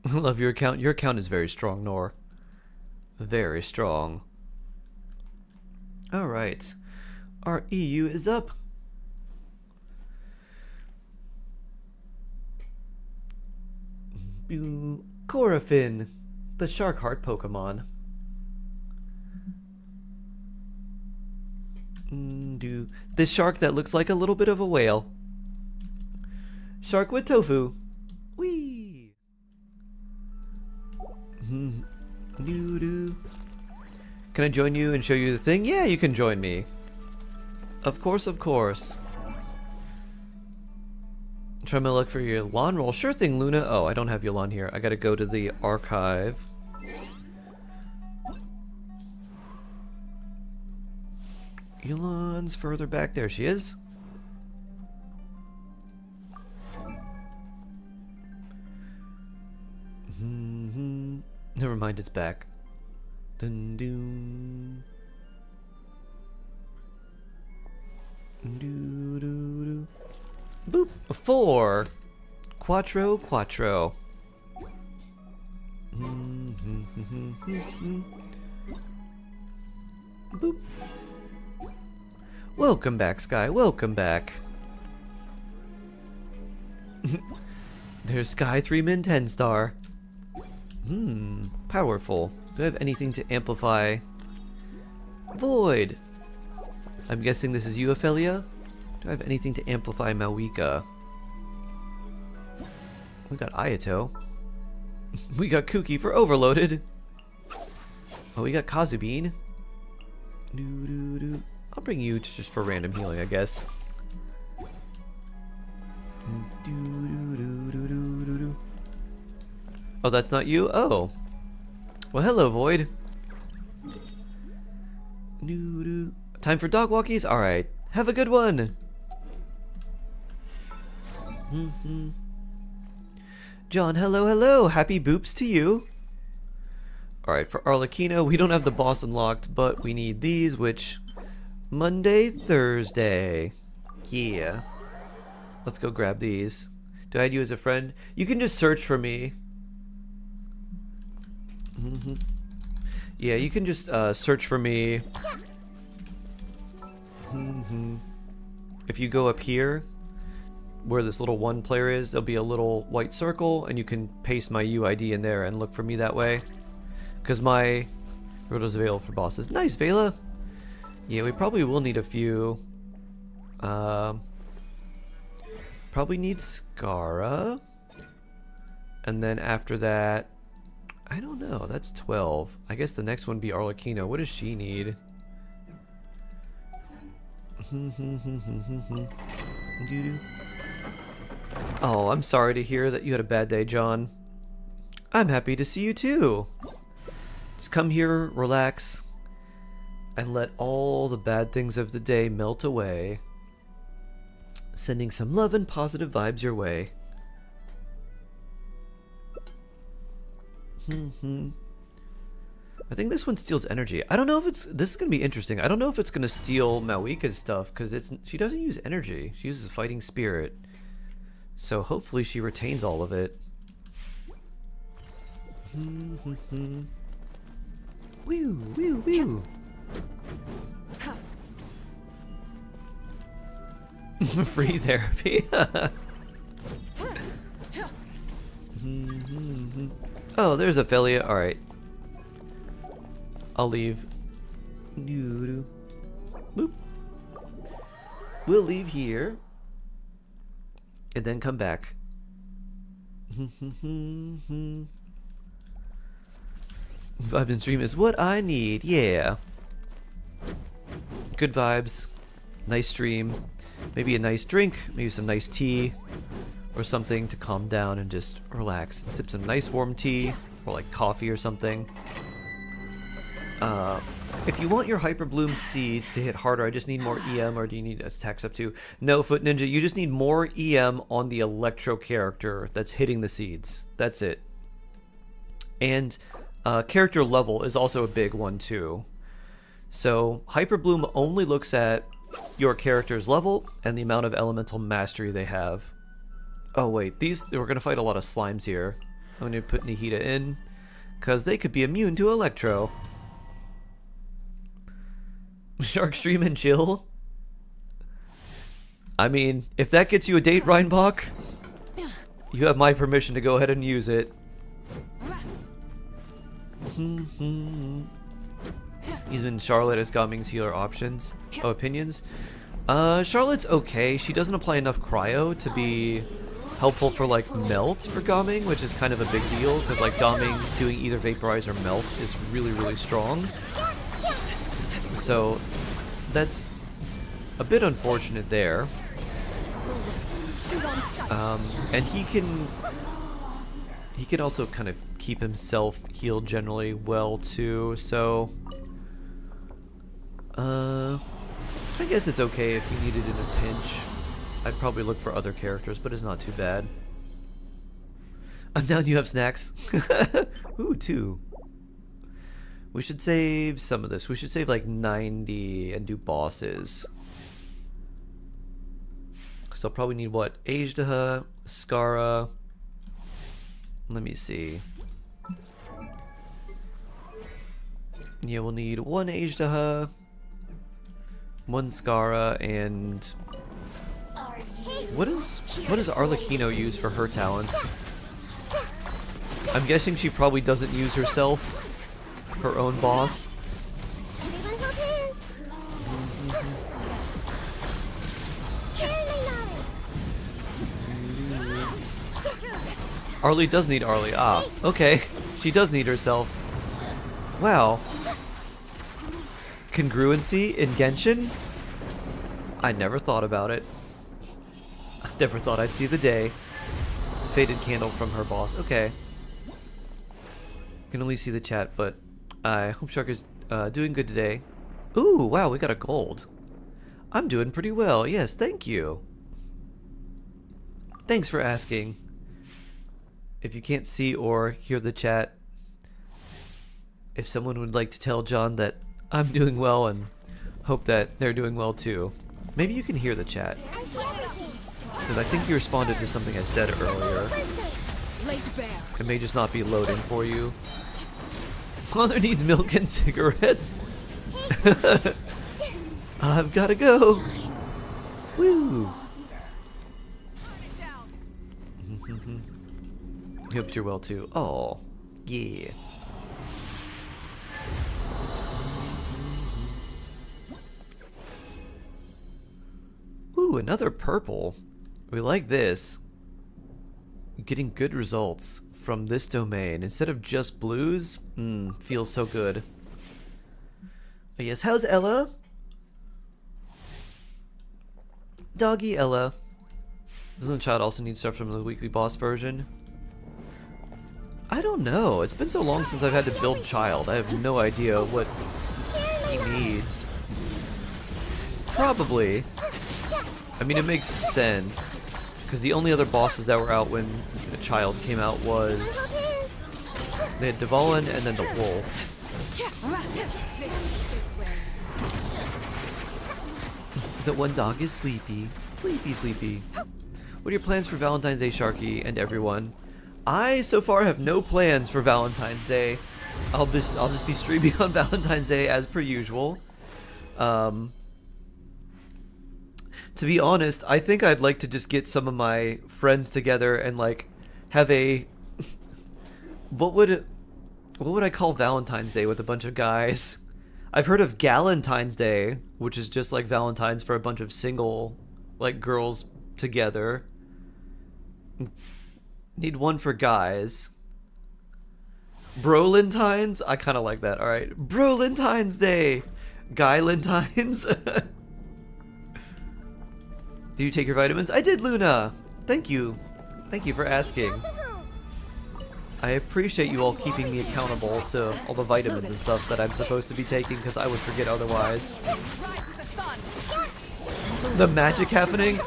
S1: I love your account. Your account is very strong, Nor. Very strong. Alright. Our EU is up. Corafin, the shark heart Pokemon. This shark that looks like a little bit of a whale. Shark with tofu. Whee! Can I join you and show you the thing? Yeah, you can join me. Of course, of course. Try my luck for your Yulon roll. Sure thing, Luna. Oh, I don't have Yulon here. I gotta go to the archive. Yulon's further back. There she is. Never mind, it's back. Dun dun. Doo doo doo. Boop. 4. Quattro. Boop. Welcome back, Sky. Welcome back. There's Sky 3-min 10-star. Powerful. Do I have anything to amplify? Void. I'm guessing this is you, Ophelia? Do I have anything to amplify Malwika? We got Ayato. We got Kuki for overloaded. Oh, we got Kazubean. I'll bring you just for random healing, I guess. Oh, that's not you? Oh. Well, hello, Void. Time for dog walkies? Alright. Have a good one. John, hello. Happy boops to you. Alright, for Arlecchino, we don't have the boss unlocked, but we need these, which... Monday, Thursday. Yeah. Let's go grab these. Do I add you as a friend? You can just search for me. Yeah, you can just search for me. If you go up here, where this little one player is, there'll be a little white circle, and you can paste my UID in there and look for me that way. Because my roto's available for bosses. Nice, Vela! Yeah, we probably will need a few. Probably need Scara. And then after that, I don't know, that's 12. I guess the next one would be Arlecchino. What does she need? Oh, I'm sorry to hear that you had a bad day, John. I'm happy to see you too. Just come here, relax, and let all the bad things of the day melt away. Sending some love and positive vibes your way. I think this one steals energy. I don't know if it's... This is going to be interesting. I don't know if it's going to steal Mawika's stuff, because she doesn't use energy. She uses fighting spirit. So hopefully she retains all of it. Woo, woo, woo. Free therapy. Oh, there's Affiliate. Alright. I'll leave. Boop. We'll leave here. And then come back. Vibes and stream is what I need. Yeah. Good vibes. Nice stream. Maybe a nice drink. Maybe some nice tea. Or something to calm down and just relax. And sip some nice warm tea. Or like coffee or something. If you want your Hyper Bloom seeds to hit harder, I just need more EM, or do you need attacks up to? No, Foot Ninja, you just need more EM on the Electro character that's hitting the seeds. That's it. And character level is also a big one too. So Hyper Bloom only looks at your character's level and the amount of elemental mastery they have. Oh wait, we're gonna fight a lot of slimes here. I'm gonna put Nihita in, because they could be immune to Electro. Shark stream and chill? I mean, if that gets you a date, Reinbach, you have my permission to go ahead and use it. Using Charlotte as Gaming's healer options. Oh, opinions? Charlotte's okay. She doesn't apply enough cryo to be helpful for like melt for Gaming, which is kind of a big deal, because like Gaming doing either vaporize or melt is really, really strong. So that's a bit unfortunate there. And he can also kind of keep himself healed generally well too, so I guess it's okay if you need it in a pinch. I'd probably look for other characters, but it's not too bad. I'm down you have snacks. Ooh, 2. We should save some of this. We should save like 90 and do bosses. Because I'll probably need what? Ajdaha, Skara. Let me see. Yeah, we'll need 1 Ajdaha, 1 Skara, and what does Arlecchino use for her talents? I'm guessing she probably doesn't use herself. Her own boss. Arlie does need Arlie. Ah, okay. She does need herself. Wow. Congruency in Genshin? I never thought about it. I never thought I'd see the day. Faded candle from her boss. Okay. Can only see the chat, but I hope Shark is doing good today. Ooh, wow, we got a gold. I'm doing pretty well. Yes, thank you. Thanks for asking. If you can't see or hear the chat, if someone would like to tell John that I'm doing well and hope that they're doing well too, maybe you can hear the chat. Because I think you responded to something I said earlier. It may just not be loading for you. Mother needs milk and cigarettes. I've gotta go. Woo. Hope you're well too. Oh, yeah. Ooh, another purple. We like this. Getting good results from this domain instead of just blues. Feels so good. Oh, yes, how's Ella? Doggy Ella. Doesn't the child also need stuff from the weekly boss version? I don't know. It's been so long since I've had to build child. I have no idea what he needs. Probably. I mean, it makes sense. Because the only other bosses that were out when a child came out was... They had Dvalin and then the wolf. The one dog is sleepy. Sleepy, sleepy. What are your plans for Valentine's Day, Sharky, and everyone? I, so far, have no plans for Valentine's Day. I'll just be streaming on Valentine's Day as per usual. To be honest, I think I'd like to just get some of my friends together and like have a what would I call Valentine's Day with a bunch of guys? I've heard of Galentine's Day, which is just like Valentine's for a bunch of single like girls together. Need one for guys. Brolentine's? I kind of like that. All right, Brolentine's Day. Guylentines. Do you take your vitamins? I did, Luna. Thank you. Thank you for asking. I appreciate you all keeping me accountable to all the vitamins and stuff that I'm supposed to be taking because I would forget otherwise. The magic happening?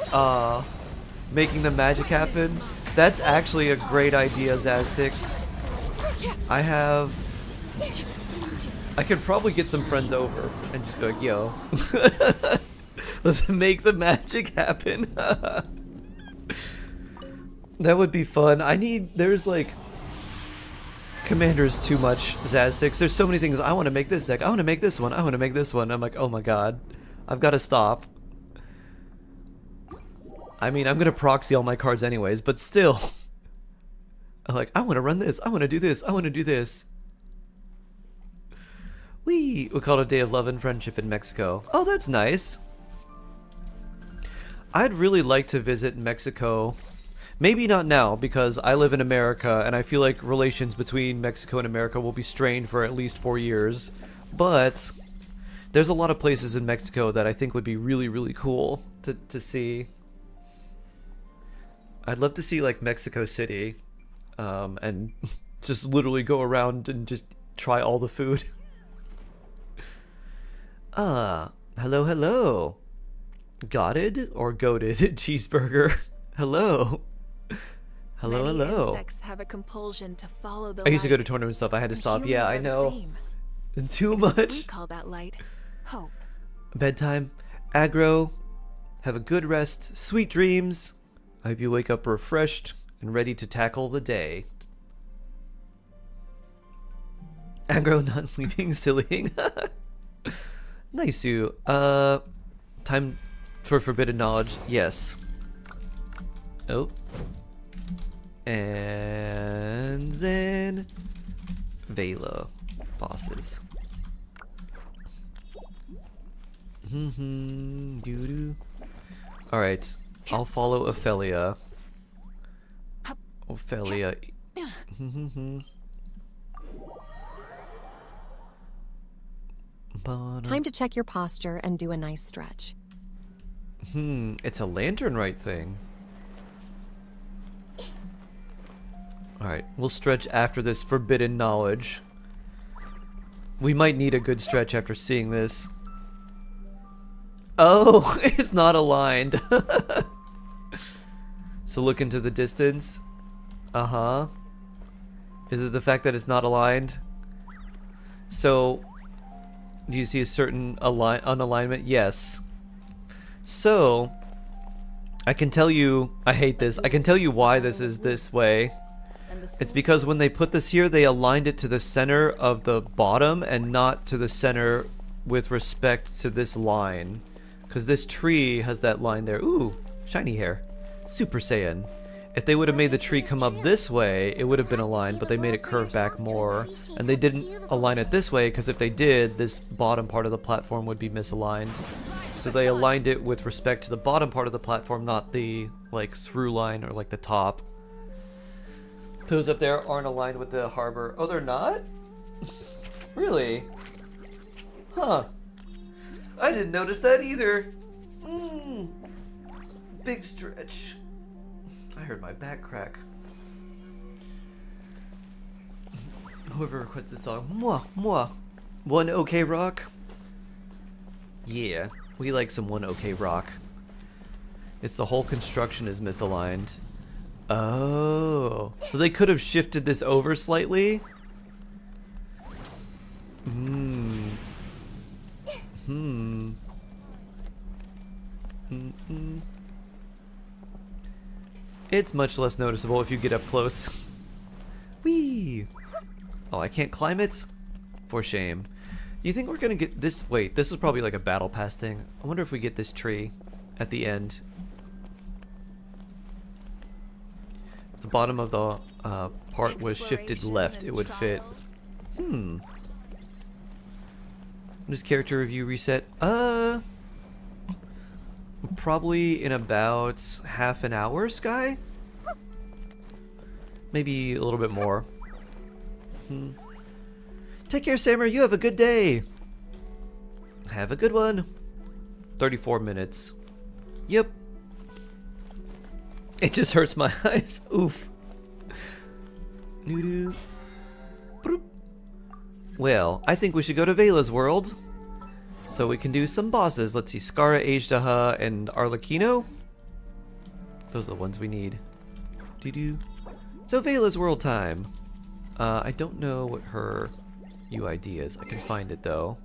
S1: Making the magic happen? That's actually a great idea, Zaztix. I could probably get some friends over and just be like, yo. Let's make the magic happen. That would be fun. There's like... Commander's too much, Zaztix. There's so many things. I want to make this deck. I want to make this one. I want to make this one. I'm like, oh my god. I've got to stop. I mean, I'm going to proxy all my cards anyways, but still. I'm like, I want to run this. I want to do this. I want to do this. We call it a day of love and friendship in Mexico. Oh, that's nice. I'd really like to visit Mexico. Maybe not now, because I live in America, and I feel like relations between Mexico and America will be strained for at least 4 years. But there's a lot of places in Mexico that I think would be really, really cool to see. I'd love to see, like, Mexico City, and just literally go around and just try all the food. Hello, hello. Gotted or goated cheeseburger? Hello. Hello,
S4: Many
S1: hello.
S4: insects have a compulsion to follow the
S1: I used to go to
S4: light,
S1: tournament stuff. I had to
S4: and
S1: stop. Yeah, I
S4: humans are the
S1: know.
S4: same.
S1: Too
S4: Except
S1: much.
S4: We call that light hope.
S1: Bedtime. Aggro. Have a good rest. Sweet dreams. I hope you wake up refreshed and ready to tackle the day. Aggro, not sleeping, sillying. Nice you. Time for forbidden knowledge. Yes. Oh. And then Vela bosses. Alright, I'll follow Ophelia. Ophelia.
S6: Time to check your posture and do a nice stretch.
S1: It's a lantern right thing. Alright, we'll stretch after this forbidden knowledge. We might need a good stretch after seeing this. Oh, it's not aligned. So look into the distance. Uh-huh. Is it the fact that it's not aligned? So, do you see a certain unalignment? Yes. So, I can tell you, I hate this, I can tell you why this is this way. It's because when they put this here, they aligned it to the center of the bottom and not to the center with respect to this line. Because this tree has that line there. Ooh, shiny hair. Super Saiyan. If they would have made the tree come up this way, it would have been aligned, but they made it curve back more. And they didn't align it this way, because if they did, this bottom part of the platform would be misaligned. So they aligned it with respect to the bottom part of the platform, not the, like, through line or, like, the top. Those up there aren't aligned with the harbor. Oh, they're not? Really? Huh. I didn't notice that either. big stretch. I heard my back crack. Whoever requests this song, mwah, mwah. One OK Rock? Yeah, we like some One OK Rock. It's the whole construction is misaligned. Oh, so they could have shifted this over slightly? It's much less noticeable if you get up close. Whee! Oh, I can't climb it? For shame. You think we're gonna get this? Wait, this is probably like a battle pass thing. I wonder if we get this tree at the end. If the bottom of the part was shifted left, it would fit. Does character review reset? Probably in about half an hour, Sky? Maybe a little bit more. Take care, Sammer. You have a good day. Have a good one. 34 minutes. Yep. It just hurts my eyes. Oof. Doo-doo. Broop. Well, I think we should go to Vela's world. So we can do some bosses. Let's see, Skara, Ajdaha, and Arlecchino. Those are the ones we need. Doo-doo. So Vela's world time. I don't know what her UID is. I can find it though.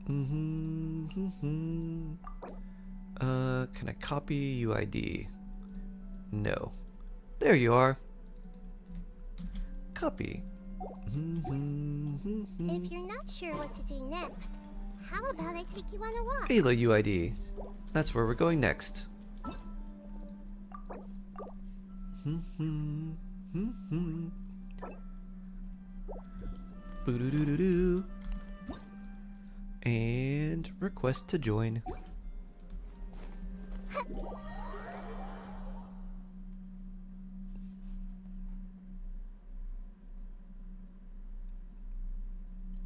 S1: Can I copy UID? No. There you are. Copy.
S7: If you're not sure what to do next, how about I take you on a walk?
S1: Vela UID. That's where we're going next. Boo-doo-doo-doo-doo. And request to join.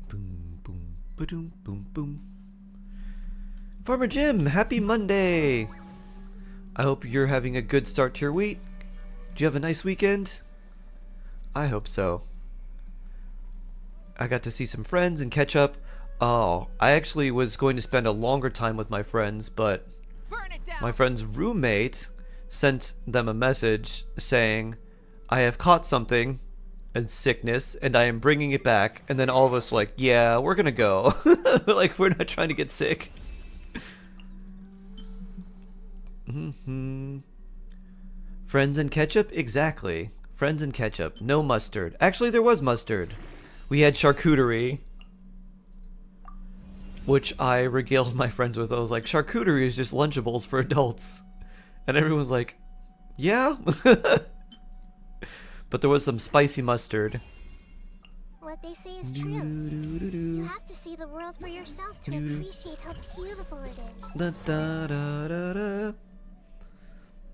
S1: Boom, boom, ba-doom, boom, boom. Farmer Jim, happy Monday! I hope you're having a good start to your week. Did you have a nice weekend? I hope so. I got to see some friends and catch up. Oh, I actually was going to spend a longer time with my friends, but my friend's roommate sent them a message saying, I have caught something and sickness and I am bringing it back. And then all of us were like, yeah, we're gonna go. Like, we're not trying to get sick. Friends and ketchup? Exactly. Friends and ketchup. No mustard. Actually, there was mustard. We had charcuterie, which I regaled my friends with. I was like, charcuterie is just Lunchables for adults. And everyone's like, yeah? But there was some spicy mustard.
S7: What they say is true. You have to see the world for yourself to appreciate how beautiful it is.
S1: Da, da, da, da, da.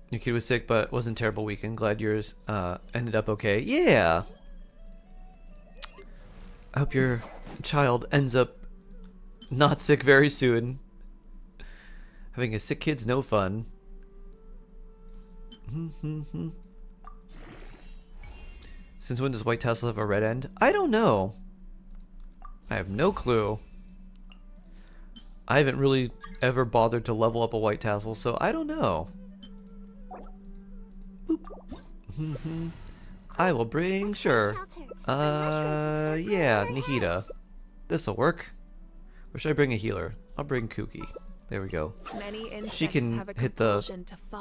S1: Your kid was sick, but wasn't a terrible weekend. Glad yours ended up okay. Yeah! I hope your child ends up not sick very soon. Having a sick kid's no fun. Since when does White Tassel have a red end? I don't know. I have no clue. I haven't really ever bothered to level up a White Tassel, so I don't know. Boop. I will bring, sure. Yeah, Nihida. This'll work. Or should I bring a healer? I'll bring Kuki. There we go. She can hit the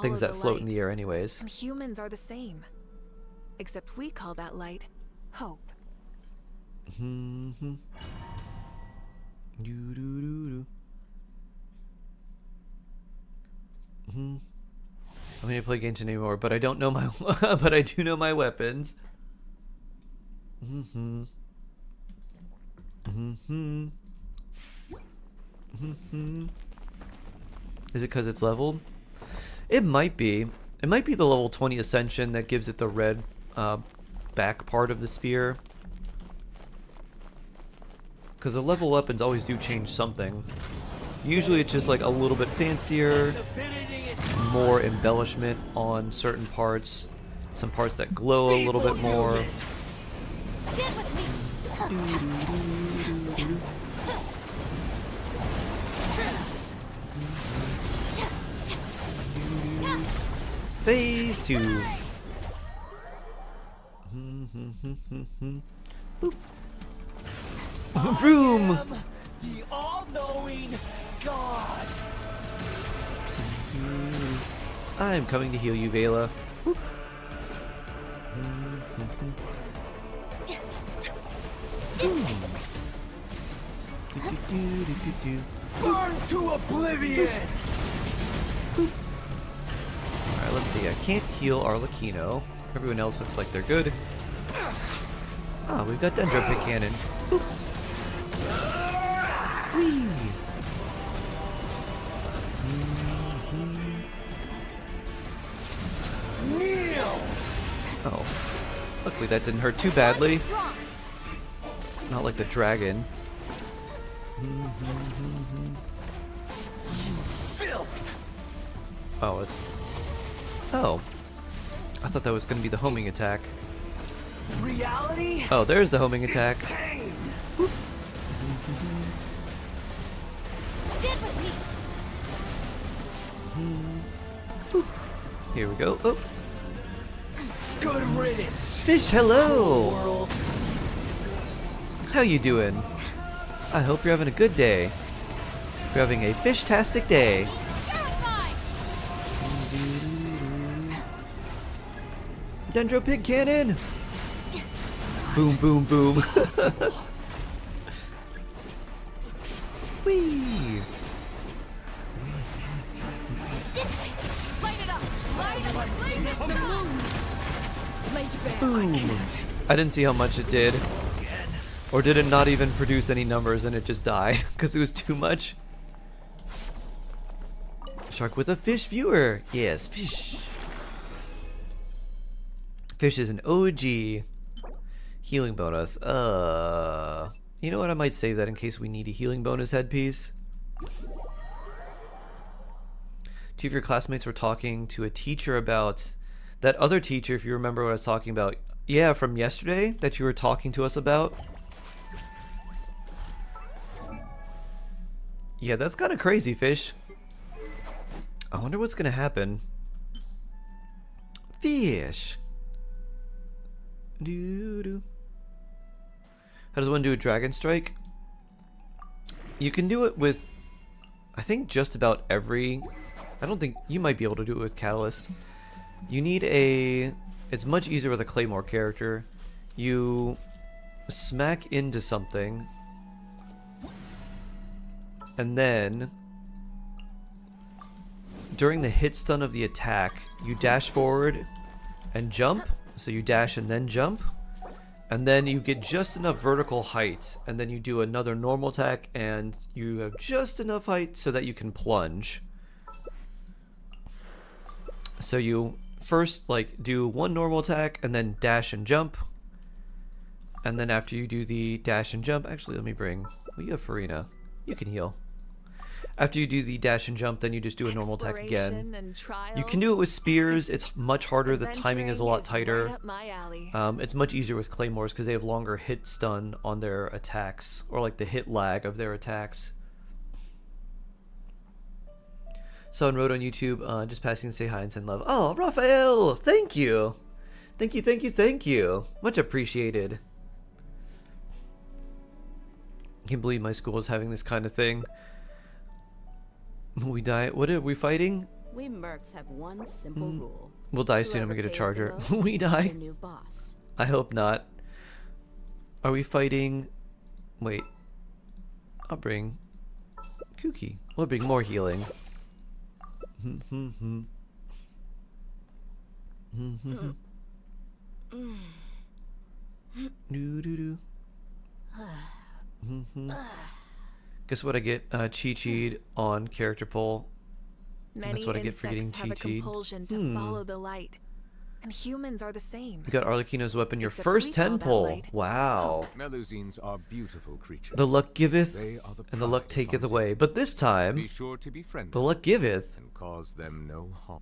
S1: things that float in the air anyways.
S4: And humans are the same. Except we call that light hope.
S1: I'm gonna play Genshin anymore, but I don't know my but I do know my weapons. Is it because it's leveled? It might be. It might be the level 20 ascension that gives it the red back part of the spear. Because the level weapons always do change something. Usually it's just like a little bit fancier, more embellishment on certain parts, some parts that glow a little bit more.
S2: Get with me.
S1: Phase 2. Boop. Vroom!
S11: The all-knowing God.
S1: I'm coming to heal you, Vela.
S11: Burn to oblivion.
S1: Alright, let's see. I can't heal Arlecchino. Everyone else looks like they're good. Ah, we've got Dendro Pit Cannon. Whee!
S11: Kneel.
S1: Oh. Luckily that didn't hurt too badly. Not like the dragon.
S11: Filth.
S1: Oh, oh. I thought that was going to be the homing attack.
S11: Reality.
S1: Oh, there's the homing attack.
S11: Pain.
S2: Get with me.
S1: Here we go. Oh.
S11: Good riddance.
S1: Fish, hello!
S11: World.
S1: How you doing? I hope you're having a good day. You're having a fish-tastic day.
S2: Terrified.
S1: Dendro Pig Cannon! Boom, boom, boom. Whee!
S2: Light it up. Light it up. Blaze it the moon.
S1: Boom! I didn't see how much it did. Or did it not even produce any numbers and it just died because it was too much? Shark with a fish viewer. Yes, fish. Fish is an OG. Healing bonus. You know what? I might save that in case we need a healing bonus headpiece. Two of your classmates were talking to a teacher about that other teacher, if you remember what I was talking about. Yeah, from yesterday that you were talking to us about. Yeah, that's kind of crazy, Fish. I wonder what's gonna happen. Fish. Doo-doo. How does one do a dragon strike? You can do it with, I think, just about every. I don't think you might be able to do it with Catalyst. You need a. It's much easier with a Claymore character. You smack into something, and then during the hit stun of the attack, you dash forward and jump. So you dash and then jump, and then you get just enough vertical height, and then you do another normal attack, and you have just enough height so that you can plunge. So you first like do one normal attack and then dash and jump, and then after you do the dash and jump, actually let me bring, well, you have Farina, you can heal. After you do the dash and jump, then you just do a normal attack again. You can do it with spears. It's much harder. The timing is a lot tighter. It's much easier with claymores because they have longer hit stun on their attacks, or like the hit lag of their attacks. Someone wrote on YouTube, just passing to say hi and send love. Oh, Raphael! Thank you! Thank you, thank you, thank you! Much appreciated. I can't believe my school is having this kind of thing. We die. What are we fighting?
S12: We mercs have one simple rule.
S1: We'll die soon and we get a charger. We die.
S12: New boss.
S1: I hope not. Are we fighting? Wait. I'll bring Kuki. We'll bring more healing. Guess what I get? Chi-Chi'd on character poll.
S4: Many
S1: That's what I get for getting
S4: insects have a
S1: Chi-Chi'd.
S4: compulsion to follow the light. And humans are the same.
S1: You got Arlecchino's weapon, your
S4: Except
S1: first
S4: we call
S1: 10
S4: that
S1: pull.
S4: light.
S1: Wow.
S8: Melusines are beautiful creatures.
S1: The luck giveth,
S8: They are the
S1: and the luck
S8: pride of
S1: taketh
S8: hunting.
S1: away. But this time,
S8: Be sure to be friendly
S1: the luck giveth.
S8: and cause them no harm.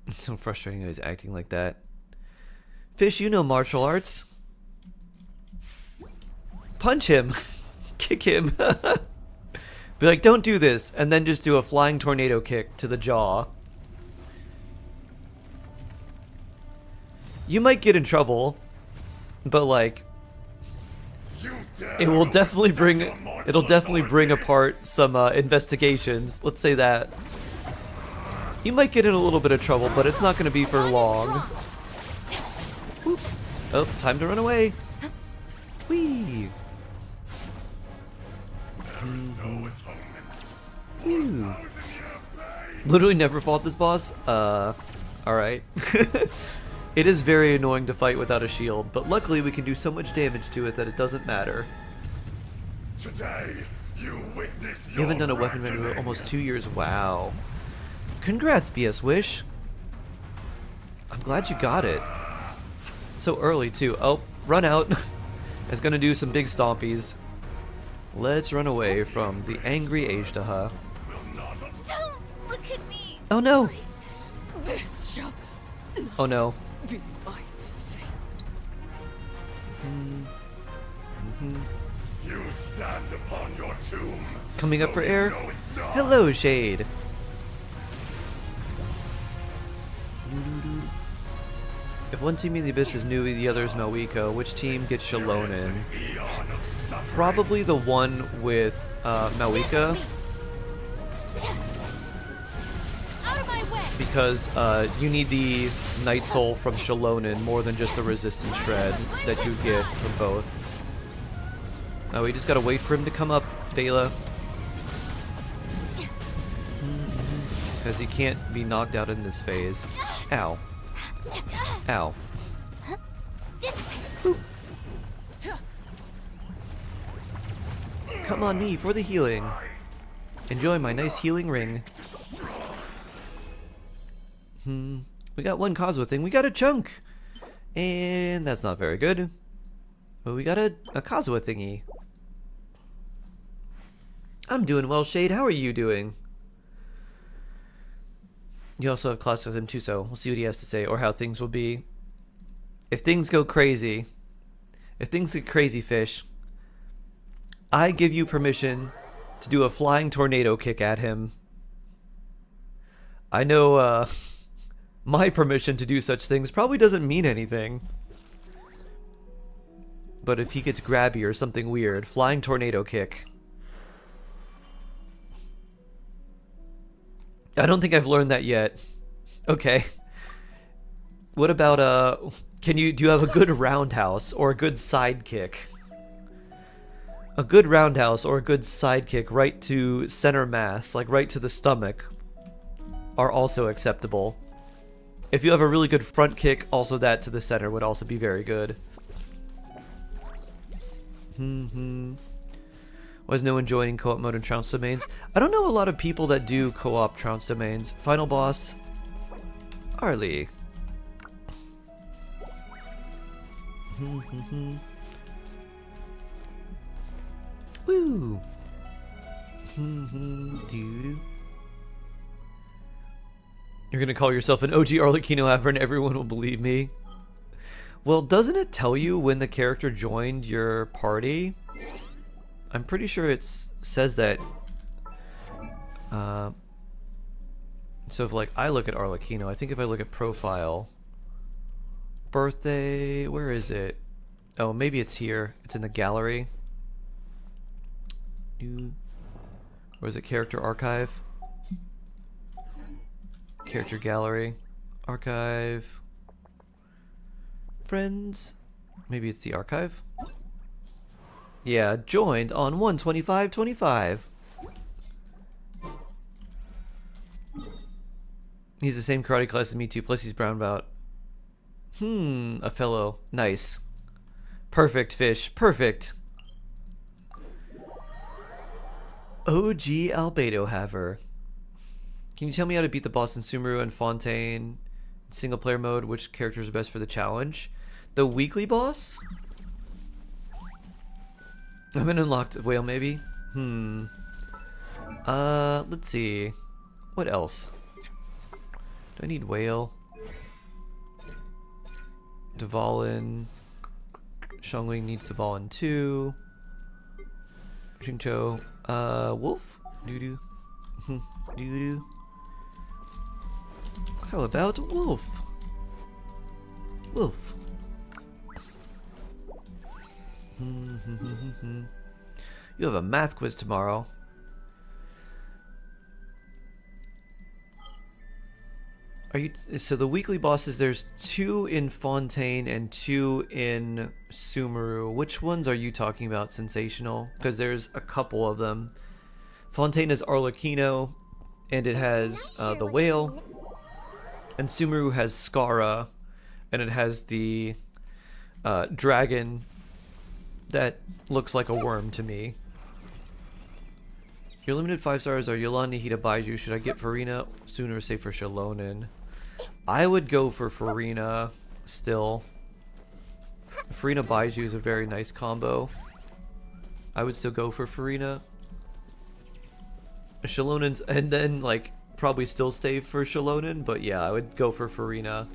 S1: It's so frustrating that he's acting like that. Fish, you know martial arts. Punch him. Kick him. Be like, don't do this. And then just do a flying tornado kick to the jaw. You might get in trouble. But like, it will definitely bring, it'll definitely bring apart some investigations. Let's say that. You might get in a little bit of trouble, but it's not going to be for long. Whoop. Oh, time to run away. Whee! Whew. Literally never fought this boss? Alright. It is very annoying to fight without a shield, but luckily we can do so much damage to it that it doesn't matter.
S13: Today, you witness
S1: You haven't done a weapon manual in almost 2 years. Wow. Congrats, BS Wish. I'm glad you got it. So early, too. Oh, run out. It's gonna do some big stompies. Let's run away from the angry Ajdaha.
S2: Don't look at me.
S1: Oh no!
S5: This shall
S1: Oh no.
S5: be my fate.
S13: You stand upon your tomb.
S1: Coming up for air. Hello, Shade. If one team in the Abyss is Nui, the other is Malwiko, which team gets Shalonen? Probably the one with Malwika,
S2: Out of my way.
S1: because you need the Night Soul from Shalonen more than just the Resistance Shred that you get from both. Oh, we just gotta wait for him to come up, Bela. Because he can't be knocked out in this phase. Ow. Ow. Boop. Come on me for the healing. Enjoy my nice healing ring. We got one Kazuha thing. We got a chunk. And that's not very good. But we got a Kazuha thingy. I'm doing well, Shade. How are you doing? You also have classicism too, so we'll see what he has to say or how things will be. If things go crazy, if things get crazy, Fish, I give you permission to do a flying tornado kick at him. I know my permission to do such things probably doesn't mean anything. But if he gets grabby or something weird, flying tornado kick. I don't think I've learned that yet. Okay. What about do you have a good roundhouse or a good sidekick? A good roundhouse or a good sidekick right to center mass, like right to the stomach, are also acceptable. If you have a really good front kick, also that to the center would also be very good. Why is no one joining co-op mode in Trounce domains? I don't know a lot of people that do co-op Trounce domains. Final boss, Arlie. Woo. You're gonna call yourself an OG Arlecchino Haver and everyone will believe me. Well, doesn't it tell you when the character joined your party? I'm pretty sure it says that. So if like I look at Arlecchino, I think if I look at profile, birthday, where is it? Oh, maybe it's here. It's in the gallery. Or is it character archive? Character gallery, archive, friends. Maybe it's the archive. Yeah, joined on 1/25/25. He's the same karate class as me too, plus he's brown belt. A fellow. Nice. Perfect, Fish. Perfect. OG Albedo Haver. Can you tell me how to beat the boss in Sumeru and Fontaine? Single player mode, which characters are best for the challenge? The weekly boss? I haven't unlocked whale maybe? Let's see. What else? Do I need whale? Dvalin. Shangwing needs Dvalin too. Jincho. Wolf? Doo-doo. Doo-doo. How about Wolf? Wolf. You have a math quiz tomorrow. Are you so the weekly bosses, there's 2 in Fontaine and 2 in Sumeru. Which ones are you talking about, Sensational? Because there's a couple of them. Fontaine is Arlecchino, and it has the whale. And Sumeru has Skara, and it has the dragon that looks like a worm to me. You're limited 5 stars. Are Yolan, Nihita, Baiju? Should I get Farina sooner or say for Shalonen? I would go for Farina still. Farina Baiju is a very nice combo. I would still go for Farina. Shalonen's, and then like probably still stay for Shalonen, but yeah, I would go for Farina.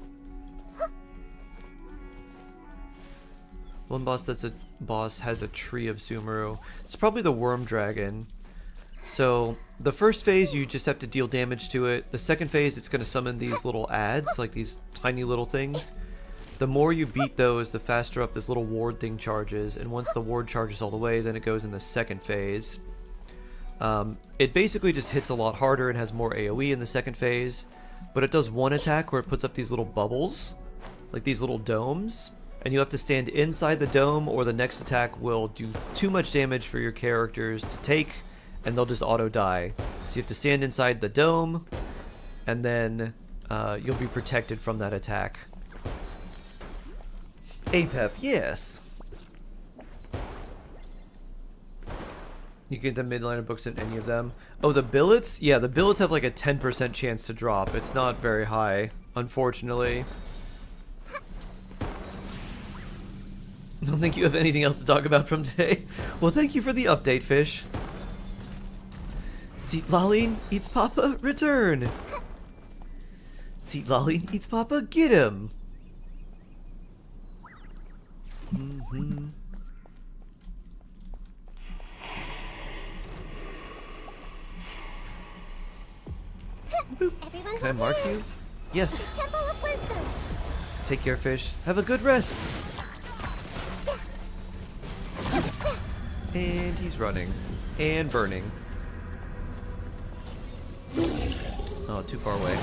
S1: One boss that's a boss has a tree of Sumeru. It's probably the worm dragon. So the first phase you just have to deal damage to it. The second phase it's going to summon these little ads, like these tiny little things. The more you beat those, the faster up this little ward thing charges, and once the ward charges all the way, then it goes in the second phase. It basically just hits a lot harder and has more AoE in the second phase, but it does one attack where it puts up these little bubbles, like these little domes, and you have to stand inside the dome or the next attack will do too much damage for your characters to take, and they'll just auto die. So you have to stand inside the dome, and then you'll be protected from that attack. APEP, yes! You get the midliner books in any of them. Oh, the billets? Yeah, the billets have like a 10% chance to drop. It's not very high, unfortunately. I don't think you have anything else to talk about from today. Well, thank you for the update, Fish. Seat Laline eats Papa, return! Seat Laline eats Papa, get him! Can I mark you? Yes.
S7: Temple of Wisdom.
S1: Take care, Fish. Have a good rest. And he's running. And burning. Oh, too far away.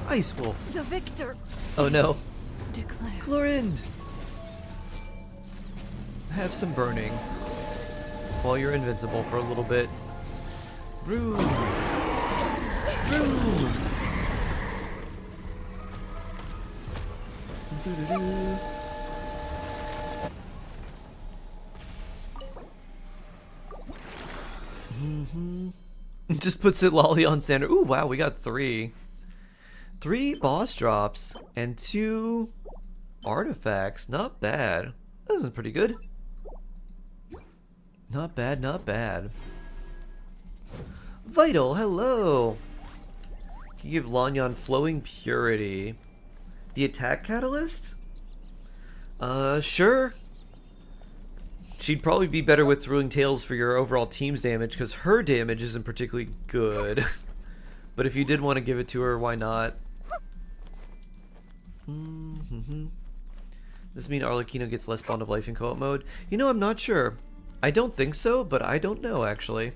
S1: Ice Wolf.
S5: The victor.
S1: Oh no.
S5: Declare.
S1: Chlorind. Have some burning while you're invincible for a little bit. Vroom. Vroom. Doo-doo-doo. Just puts it lolly on standard. Ooh, wow, we got 3. 3 boss drops and 2 artifacts. Not bad. That was pretty good. Not bad, not bad. Vital, hello. Can you give Lanyan Flowing Purity? The attack catalyst? Sure. She'd probably be better with Thrilling Tales for your overall team's damage, because her damage isn't particularly good. But if you did want to give it to her, why not? Does this mean Arlecchino gets less Bond of Life in co-op mode? You know, I'm not sure. I don't think so, but I don't know, actually.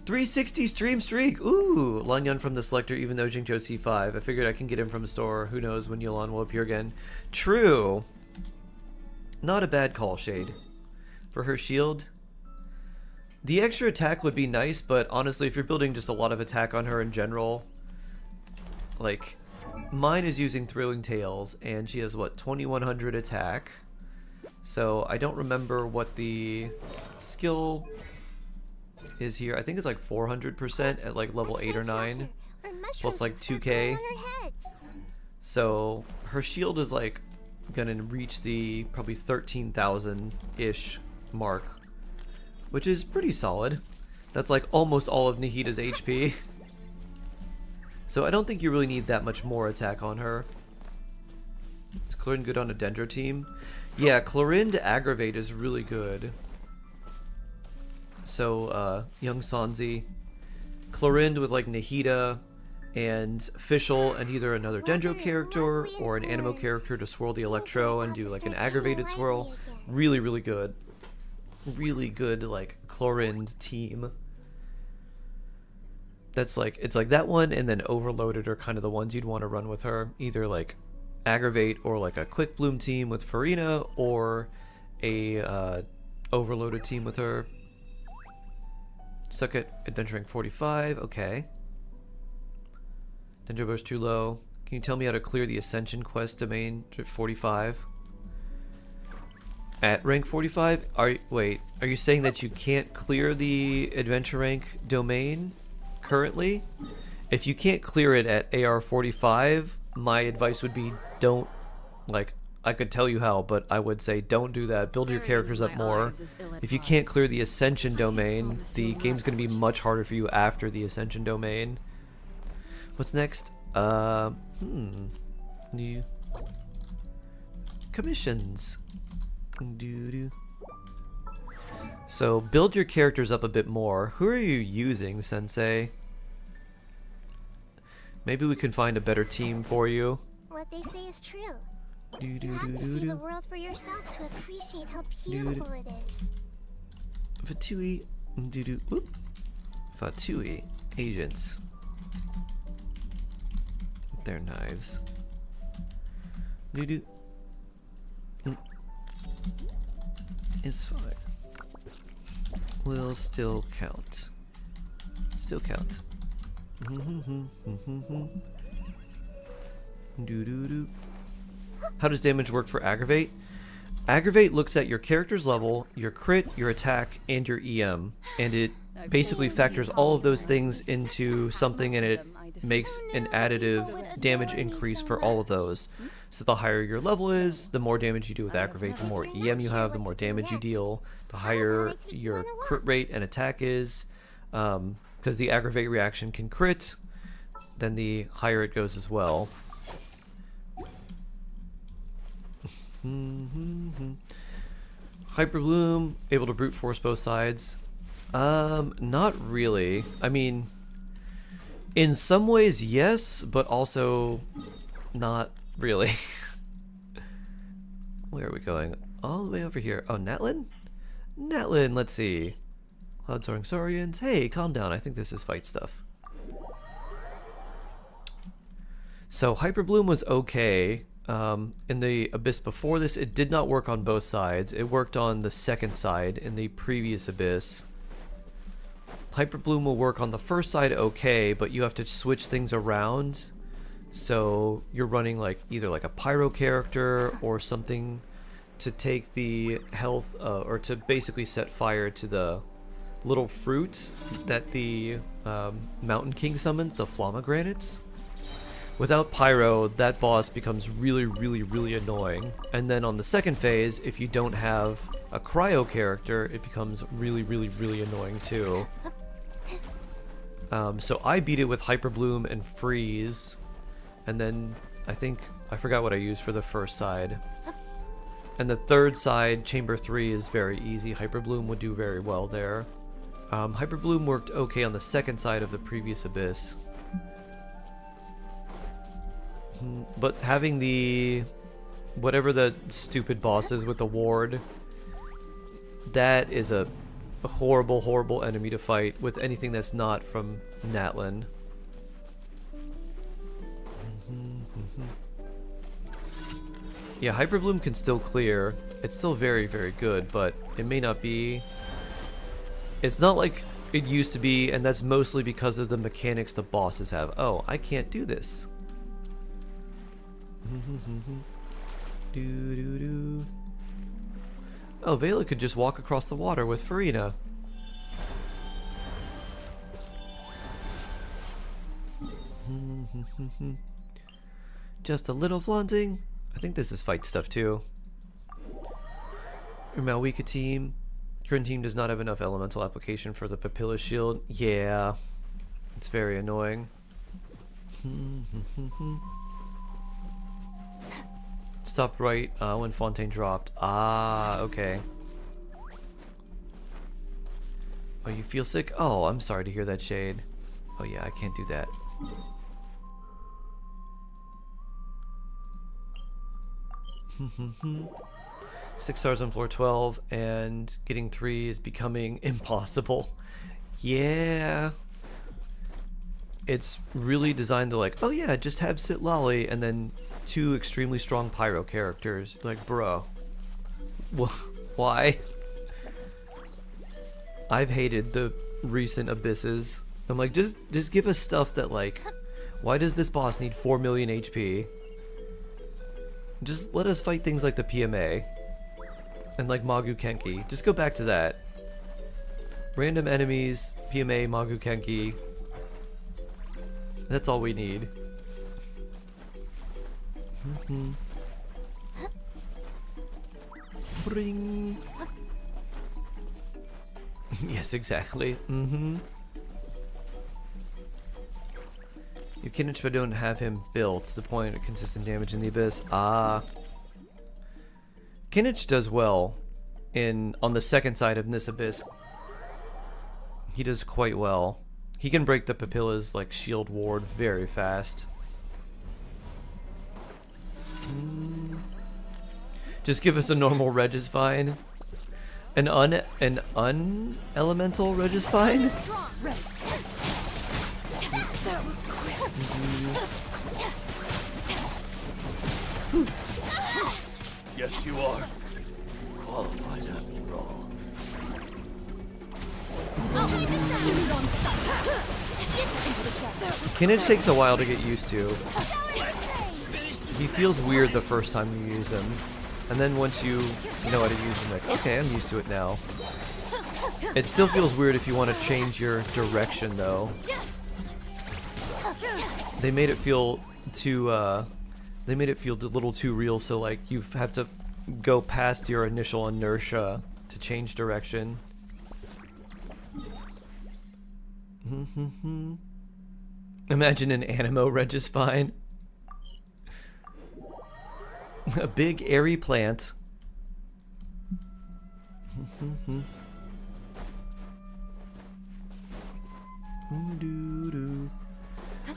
S1: 360 stream streak! Ooh! Lanyan from the selector, even though Jingjo C5. I figured I can get him from the store. Who knows when Yolan will appear again. True! Not a bad call, Shade. for her shield. The extra attack would be nice, but honestly, if you're building just a lot of attack on her in general, like, mine is using Thrilling Tales, and she has, what, 2100 attack. So I don't remember what the skill is here. I think it's like 400% at like level 8 or 9, plus like 2k. So her shield is like gonna reach the probably 13,000-ish mark, which is pretty solid. That's like almost all of Nahida's HP. So I don't think you really need that much more attack on her. Is Clorind good on a Dendro team? Yeah, Clorind Aggravate is really good. So, young Sanzi. Clorind with like Nahida and Fischl and either another Dendro character or an Animo character to swirl the Electro and do like an aggravated swirl. Really, really good. Really good, like, Clorind team. That's like, it's like that one and then Overloaded are kind of the ones you'd want to run with her. Either like Aggravate or like a Quick Bloom team with Farina or a Overloaded team with her. Suck at Adventuring 45, okay. Dendro Burst too low. Can you tell me how to clear the Ascension quest domain at 45? At rank 45? Wait, are you saying that you can't clear the adventure rank domain currently? If you can't clear it at AR 45, my advice would be don't, like, I could tell you how, but I would say don't do that. Build your characters up more. If you can't clear the Ascension domain, the game's going to be much harder for you after the Ascension domain. What's next? New commissions. So build your characters up a bit more. Who are you using, Sensei? Maybe we can find a better team for you.
S7: What they say is true. You have to see the world for yourself to appreciate how beautiful it is.
S1: Fatui, Fatui agents. Their knives. It's fine. Will still count. Still counts. How does damage work for Aggravate? Aggravate looks at your character's level, your crit, your attack, and your EM, and it basically factors all of those things into something, and it makes an additive damage increase for all of those. So the higher your level is, the more damage you do with Aggravate, the more EM you have, the more damage you deal, the higher your crit rate and attack is, because the Aggravate reaction can crit, then the higher it goes as well. Hyper Bloom, able to brute force both sides. Not really. I mean, in some ways yes, but also not really. Where are we going? All the way over here. Oh, Natlin? Natlin, let's see. Cloud Soaring Saurians. Hey, calm down. I think this is fight stuff. So Hyper Bloom was okay. In the Abyss before this, it did not work on both sides. It worked on the second side in the previous Abyss. Hyper Bloom will work on the first side okay, but you have to switch things around. So you're running like either like a Pyro character or something to take the health, or to basically set fire to the little fruit that the Mountain King summoned, the Flamagranates. Without Pyro, that boss becomes really, really, really annoying. And then on the second phase, if you don't have a Cryo character, it becomes really, really, really annoying too. So I beat it with Hyper Bloom and Freeze. And then I forgot what I used for the first side. And the third side, Chamber 3, is very easy. Hyper Bloom would do very well there. Hyper Bloom worked okay on the second side of the previous Abyss. But having the whatever the stupid boss is with the ward, that is a horrible, horrible enemy to fight with anything that's not from Natlin. Yeah, Hyper Bloom can still clear. It's still very, very good, but it may not be... It's not like it used to be, and that's mostly because of the mechanics the bosses have. Oh, I can't do this. Oh, Vela could just walk across the water with Farina. Just a little flaunting. I think this is fight stuff too. Your Malwika team. Current team does not have enough elemental application for the Papilla shield. Yeah. It's very annoying. Stopped right when Fontaine dropped. Ah, okay. Oh, you feel sick? Oh, I'm sorry to hear that, Shade. Oh yeah, I can't do that. 6 stars on floor 12, and getting 3 is becoming impossible. Yeah. It's really designed to like, oh yeah, just have Sitlali and then 2 extremely strong pyro characters. Like, bro. Why? I've hated the recent abysses. I'm like, just give us stuff that like, why does this boss need 4 million HP? Just let us fight things like the PMA. And like Magu Kenki. Just go back to that. Random enemies, PMA, Magu Kenki. That's all we need. Bring. Yes, exactly. You can, but don't have him built. It's the point of consistent damage in the abyss. Ah. Kinich does well on the second side of this abyss. He does quite well. He can break the Papilla's like shield ward very fast. Just give us a normal Regis fine. An un-elemental Regis fine?
S11: Yes, you are. Qualified after all.
S1: Kinich takes a while to get used to. He feels weird the first time you use him. And then once you know how to use him, like, okay, I'm used to it now. It still feels weird if you want to change your direction, though. They made it feel too, they made it feel a little too real, so like, you have to go past your initial inertia to change direction. Imagine an Animo Regis Fine. A big airy plant.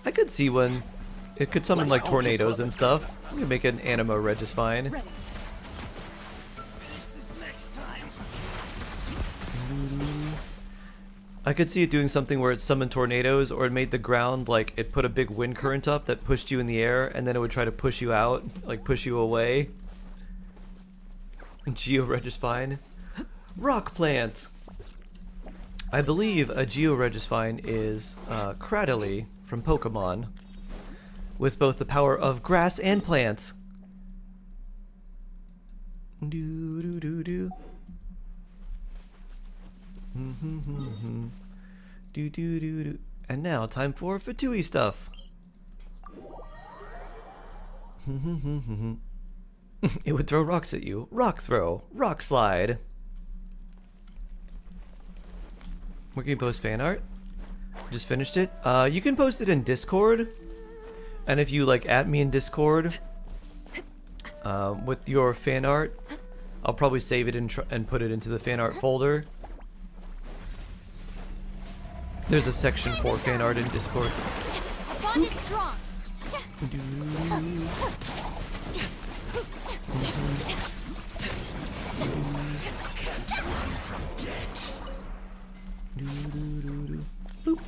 S1: I could see one. It could summon like tornadoes and stuff. I'm gonna make an Animo Regis Fine. I could see it doing something where it summoned tornadoes, or it made the ground like it put a big wind current up that pushed you in the air, and then it would try to push you out, like push you away. Geo Regis Fine. Rock Plant! I believe a Geo Regis Fine is Cradily from Pokemon, with both the power of grass and plant. Do do do do. Do do do do. And now time for Fatui stuff. It would throw rocks at you. Rock throw. Rock slide. Where can you post fan art? Just finished it. You can post it in Discord. And if you like at me in Discord with your fan art, I'll probably save it and put it into the fan art folder. There's a section for fan art in Discord.
S2: Bond is strong.
S11: Can't run from death.
S1: Boop.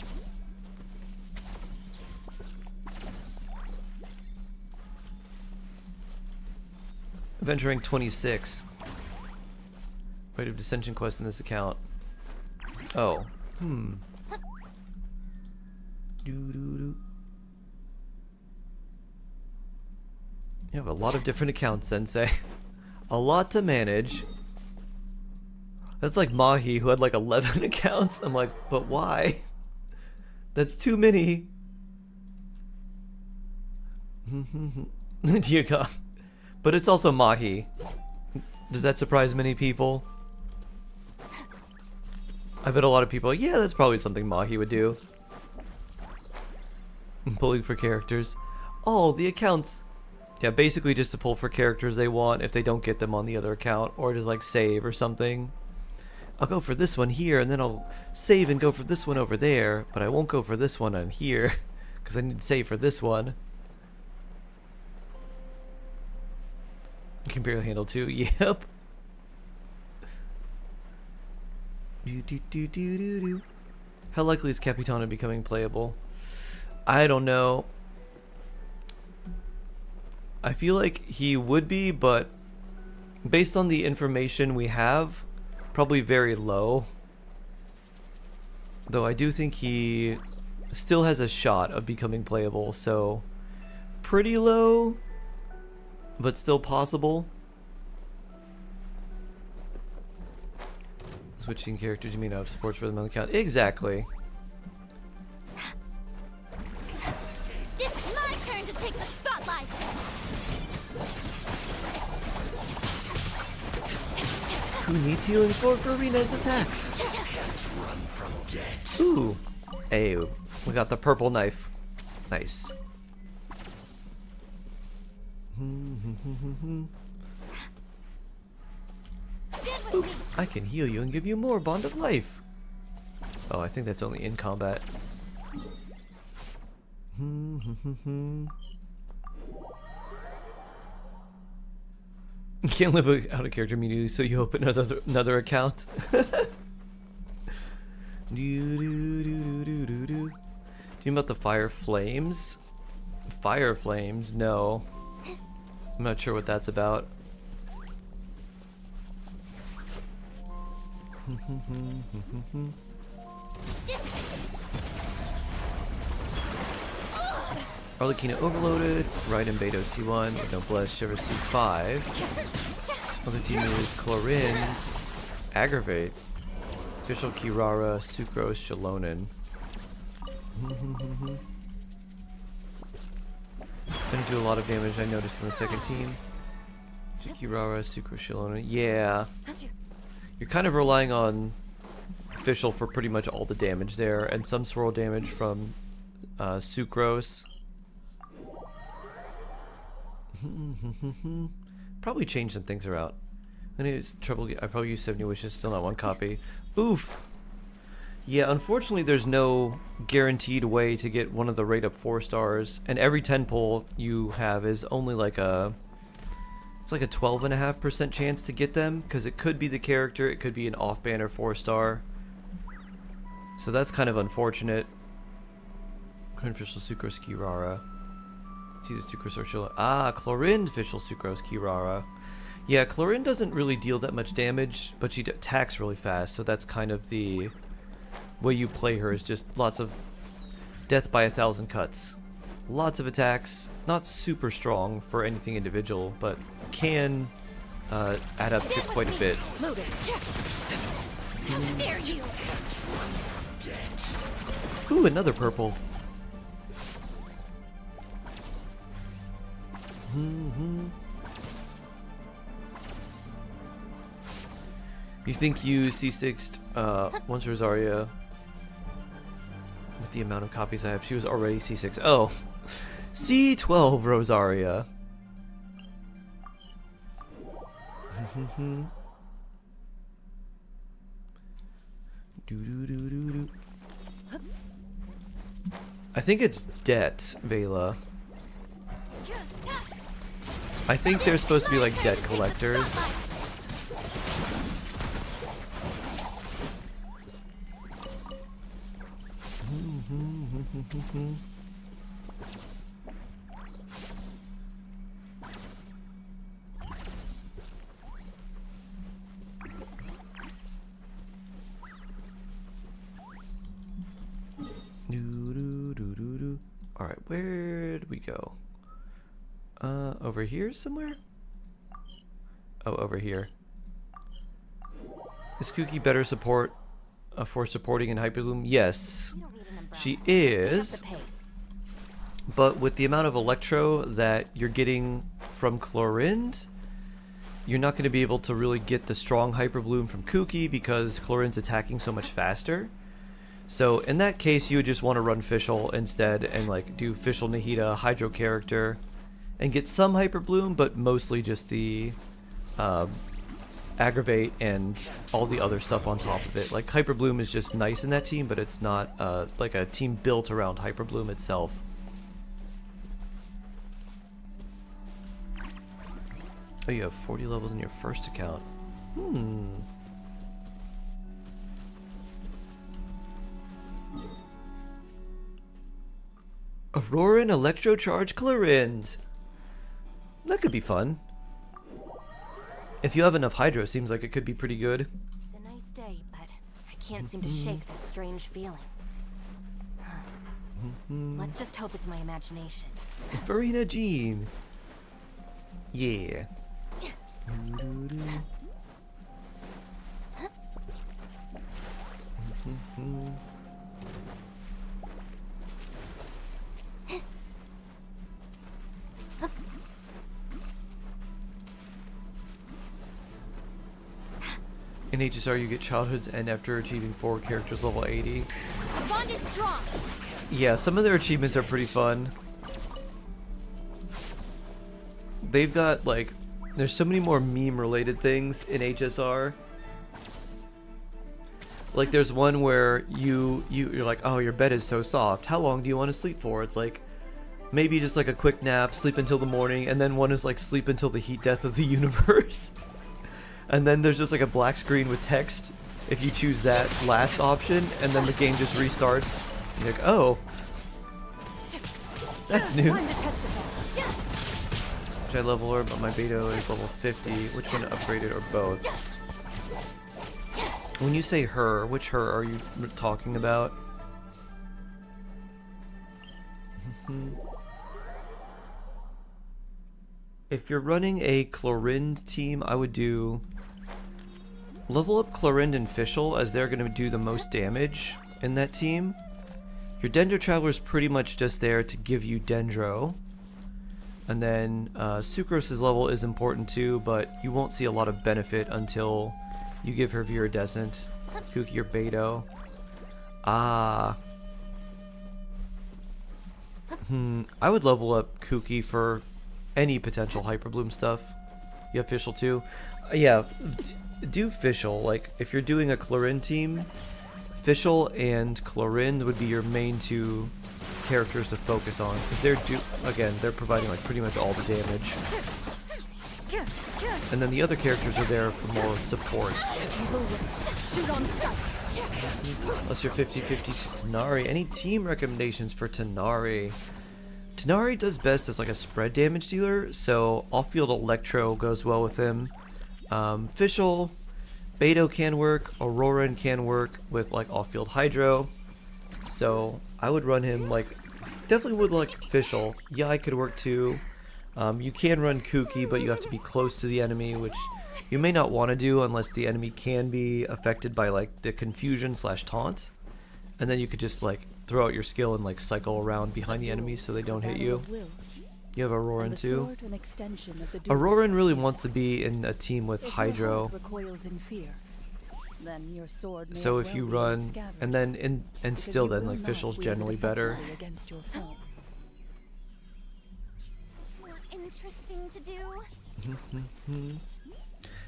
S1: Adventure rank 26. Rate of dissension quest in this account. Oh. You have a lot of different accounts, Sensei. A lot to manage. That's like Mahi, who had like 11 accounts. I'm like, but why? That's too many. Dear God. But it's also Mahi. Does that surprise many people? I bet a lot of people, yeah, that's probably something Mahi would do. Pulling for characters. Oh, the accounts. Yeah, basically just to pull for characters they want if they don't get them on the other account, or just like save or something. I'll go for this one here, and then I'll save and go for this one over there, but I won't go for this one on here, because I need to save for this one. You can barely handle two. Yep. How likely is Capitano becoming playable? I don't know. I feel like he would be, but based on the information we have, probably very low. Though I do think he still has a shot of becoming playable, so pretty low, but still possible. Switching characters, you mean I have supports for them on the account? Exactly.
S2: It's my turn to take the spotlight.
S1: Who needs healing for Garina's attacks? Ooh. Hey, we got the purple knife. Nice. Ooh, I can heal you and give you more bond of life. Oh, I think that's only in combat. You can't live without a character immediately, so you open another account. Do you know about the fire flames? Fire flames? No. I'm not sure what that's about. Arlecchino overloaded, right in Beto C1, with no bless, Shiver C5. Other team is Chlorins, Aggravate, Official Kirara, Sucrose, Shalonin. Gonna do a lot of damage, I noticed in the second team. Kirara, Sucrose, Shalonin. Yeah. You're kind of relying on Official for pretty much all the damage there, and some swirl damage from Sucrose. Probably change some things around. I probably use 70 wishes, still not one copy. Oof. Yeah, unfortunately there's no guaranteed way to get one of the rate up 4 stars, and every 10 pull you have is only like it's like a 12.5% chance to get them, because it could be the character, it could be an off-banner 4-star. So that's kind of unfortunate. Official Sucrose Kirara. See the Sucrose or Chlorine Official Sucrose Kirara. Yeah, Chlorine doesn't really deal that much damage, but she attacks really fast, so that's kind of the way you play her, is just lots of death by 1,000 cuts. Lots of attacks, not super strong for anything individual, but can add up to quite a bit.
S2: How dare you?
S1: Ooh, another purple. You think you C6'd once Rosaria with the amount of copies I have? She was already C6. Oh, C12 Rosaria. I think it's debt, Vela. I think they're supposed to be like debt collectors. go? Over here somewhere? Oh, over here. Is Kuki better support for supporting in Hyperbloom? Yes, she is. But with the amount of Electro that you're getting from Chlorind, you're not going to be able to really get the strong Hyperbloom from Kuki because Chlorind's attacking so much faster. So in that case, you would just want to run Fischl instead and like do Fischl Nahida Hydro character and get some Hyperbloom, but mostly just the Aggravate and all the other stuff on top of it. Like Hyperbloom is just nice in that team, but it's not like a team built around Hyperbloom itself. Oh, you have 40 levels in your first account. Auroran Electrocharge Chlorind. That could be fun. If you have enough Hydro, seems like it could be pretty good.
S10: It's a nice day, but I can't seem to shake this strange feeling. Let's just hope it's my imagination.
S1: Farina Jean. Yeah. In HSR, you get childhood's end after achieving 4 characters level 80.
S10: The bond is strong.
S1: Yeah, some of their achievements are pretty fun. They've got like, there's so many more meme-related things in HSR. Like there's one where you're like, oh, your bed is so soft. How long do you want to sleep for? It's like maybe just like a quick nap, sleep until the morning, and then one is like sleep until the heat death of the universe. And then there's just like a black screen with text if you choose that last option, and then the game just restarts. You're like, oh, that's new. Which I level her, but my beta is level 50. Which one upgraded or both? When you say her, which her are you talking about? If you're running a Chlorind team, I would do level up Chlorind and Fischl, as they're going to do the most damage in that team. Your Dendro Traveler is pretty much just there to give you Dendro. And then Sucrose's level is important too, but you won't see a lot of benefit until you give her Viridescent, Kuki, or Beto. I would level up Kuki for any potential Hyperbloom stuff. You have Fischl too? Yeah, do Fischl. Like, if you're doing a Chlorind team, Fischl and Chlorind would be your main 2 characters to focus on, because they're providing like pretty much all the damage. And then the other characters are there for more support. Unless you're 50-50 to Tanari. Any team recommendations for Tanari? Tanari does best as like a spread damage dealer, so off-field Electro goes well with him. Fischl, Beto can work, Auroran can work with like off-field Hydro. So I would run him like, definitely would like Fischl. Yeah, I could work too. You can run Kuki, but you have to be close to the enemy, which you may not want to do unless the enemy can be affected by like the confusion/taunt. And then you could just like throw out your skill and like cycle around behind the enemies so they don't hit you. You have Auroran too. Auroran really wants to be in a team with Hydro. So if you run, and then and still then like Fischl's generally better.
S10: Interesting to do.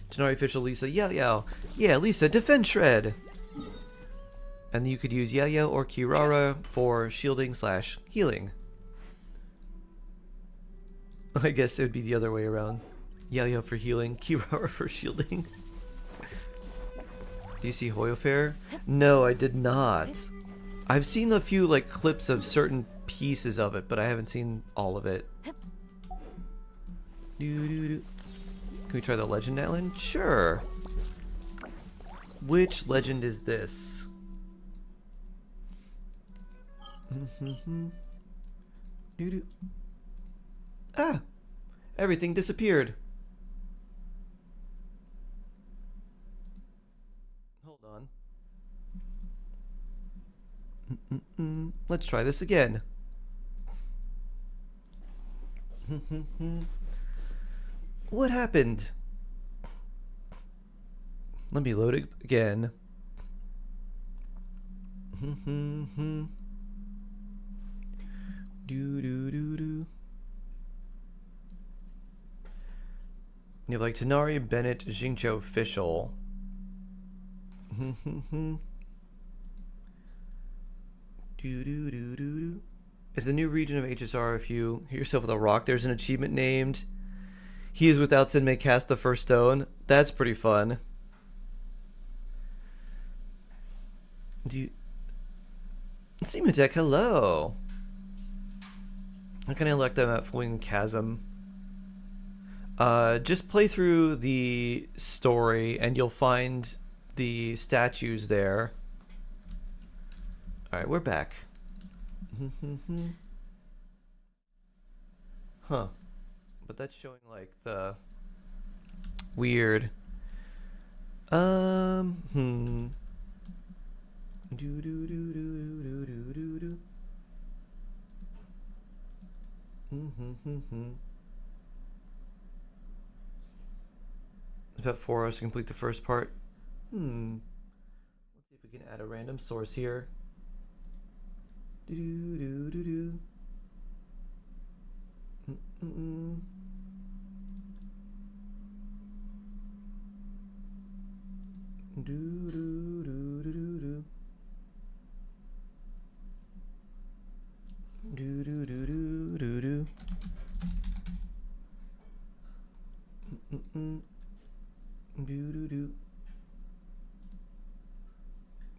S1: Tanari, Fischl, Lisa, yeah, Lisa, defend Shred. And you could use Yayo or Kirara for shielding/healing. I guess it would be the other way around. Yayo for healing, Kirara for shielding. Do you see Hoyofair? No, I did not. I've seen a few like clips of certain pieces of it, but I haven't seen all of it. Can we try the legend island? Sure. Which legend is this? Ah! Everything disappeared. Hold on. Let's try this again. What happened? Let me load it again. You have like Tanari, Bennett, Xingqiu, Official. Is the new region of HSR if you hit yourself with a rock, there's an achievement named He is without sin may cast the first stone. That's pretty fun. Simutek, hello. How can I elect them at Fling Chasm? Just play through the story and you'll find the statues there. Alright, we're back. Huh. But that's showing like the weird It's about 4 hours to complete the first part. Let's see if we can add a random source here.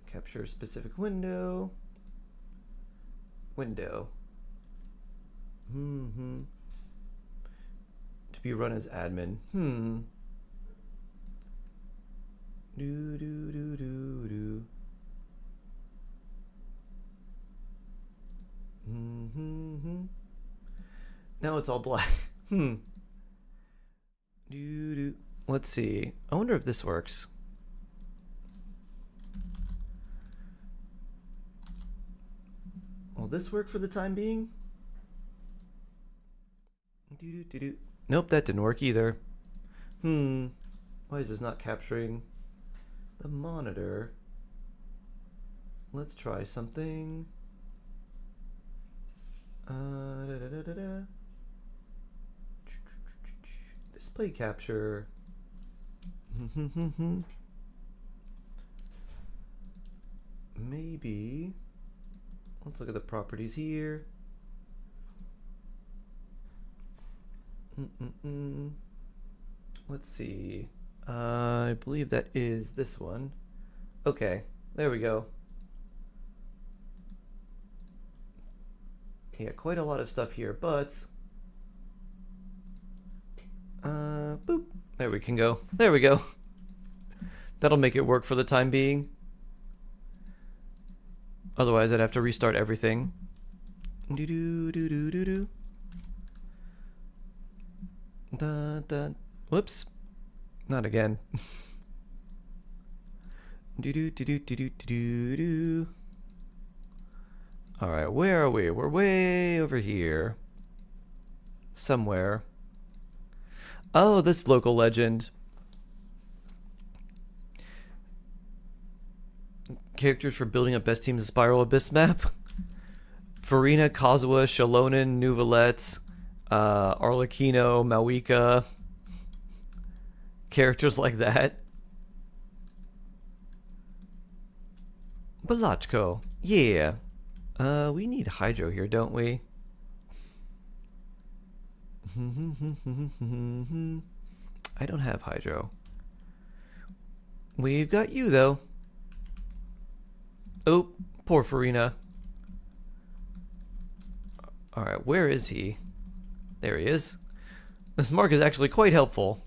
S1: Capture a specific window. To be run as admin. Now it's all black. Let's see. I wonder if this works. Will this work for the time being? Nope, that didn't work either. Why is this not capturing the monitor? Let's try something. Display capture. Maybe. Let's look at the properties here. Let's see. I believe that is this one. Okay, there we go. Yeah, quite a lot of stuff here, but boop. There we can go. There we go. That'll make it work for the time being. Otherwise, I'd have to restart everything. Whoops. Not again. Alright, where are we? We're way over here. Somewhere. Oh, this local legend. Characters for building up best teams of Spiral Abyss map. Farina, Kazuha, Shalonen, Nuvalet, Arlecchino, Mawika. Characters like that. Balachko. Yeah. We need Hydro here, don't we? I don't have Hydro. We've got you, though. Oh, poor Farina. Alright, where is he? There he is. This mark is actually quite helpful.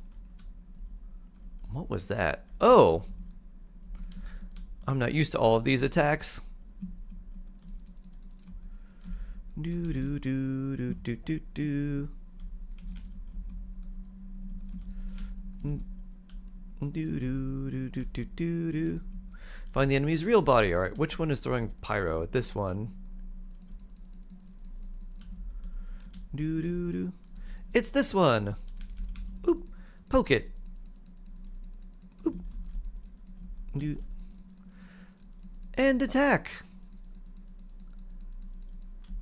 S1: What was that? Oh! I'm not used to all of these attacks. Find the enemy's real body. Alright, which one is throwing pyro? This one. It's this one. Oop. Poke it. Oop. And attack.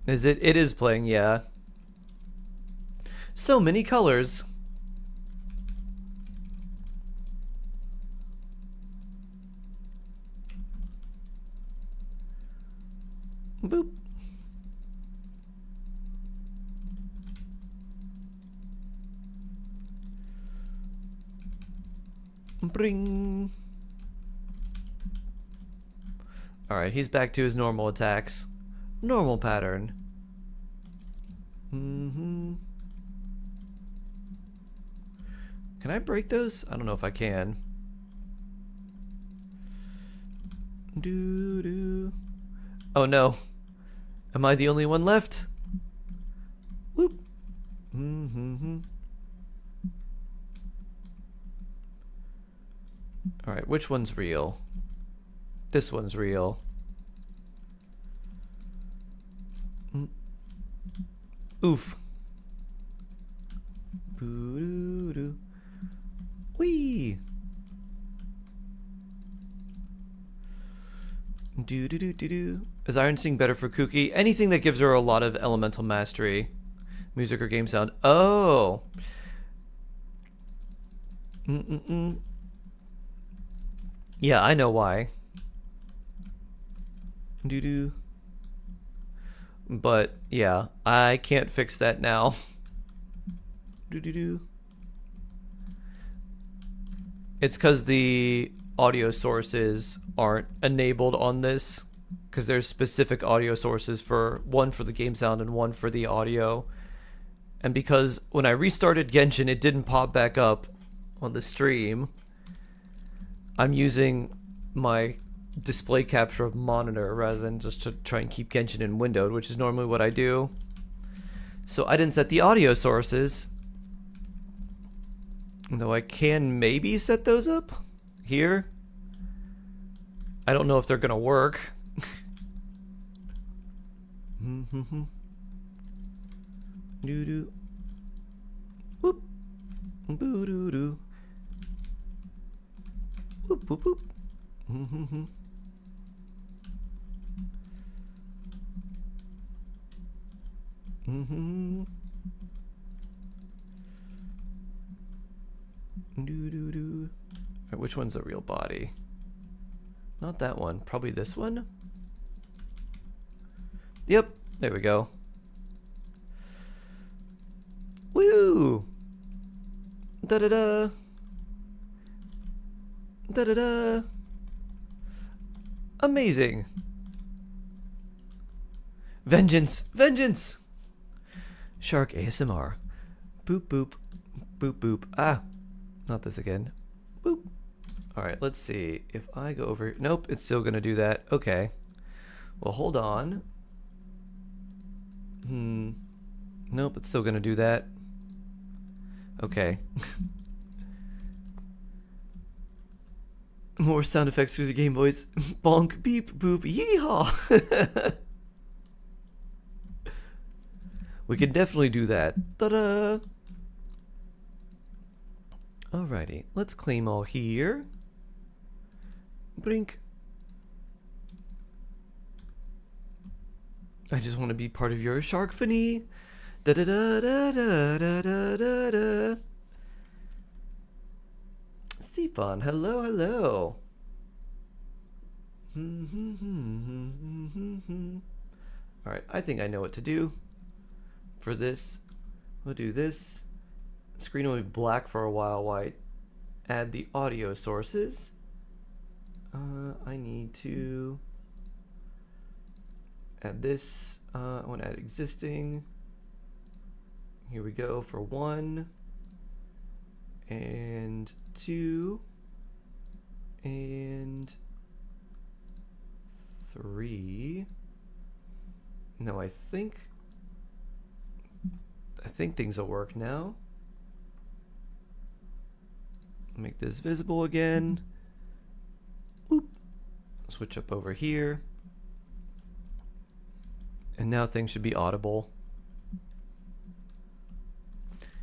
S1: Is it? It is playing, yeah. So many colors. Boop. Bring. Alright, he's back to his normal attacks. Normal pattern. Can I break those? I don't know if I can. Oh no. Am I the only one left? Whoop. Alright, which one's real? This one's real. Oof. Whee! Is Iron Sing better for Kuki? Anything that gives her a lot of elemental mastery. Music or game sound. Oh! Yeah, I know why. But, yeah, I can't fix that now. It's because the audio sources aren't enabled on this, because there's specific audio sources, for one for the game sound and one for the audio. And because when I restarted Genshin it didn't pop back up on the stream, I'm using my display capture of monitor rather than just to try and keep Genshin in windowed, which is normally what I do. So I didn't set the audio sources, though I can maybe set those up here. I don't know if they're gonna work. Whoop. Boo-doo-doo. Whoop, whoop, whoop. Right, which one's the real body? Not that one. Probably this one? Yep. There we go. Woo! Da-da-da! Da-da-da! Amazing! Vengeance! Vengeance! Shark ASMR. Boop boop. Boop boop. Ah! Not this again. Boop. Alright, let's see. If I go over... Nope, it's still gonna do that. Okay. Well, hold on. Nope, it's still gonna do that. Okay. More sound effects through the Game Boys. Bonk, beep, boop, yeehaw! We can definitely do that. Ta-da! Alrighty, let's claim all here. Brink. I just want to be part of your sharkphony. Da da da da da da da da da. Sifon, hello, hello. Alright, I think I know what to do. For this, we'll do this. The screen will be black for a while I add the audio sources. I need to add this. I want to add existing. Here we go for 1 and 2 and 3. No, I think things will work now. Make this visible again. Boop. Switch up over here. And now things should be audible.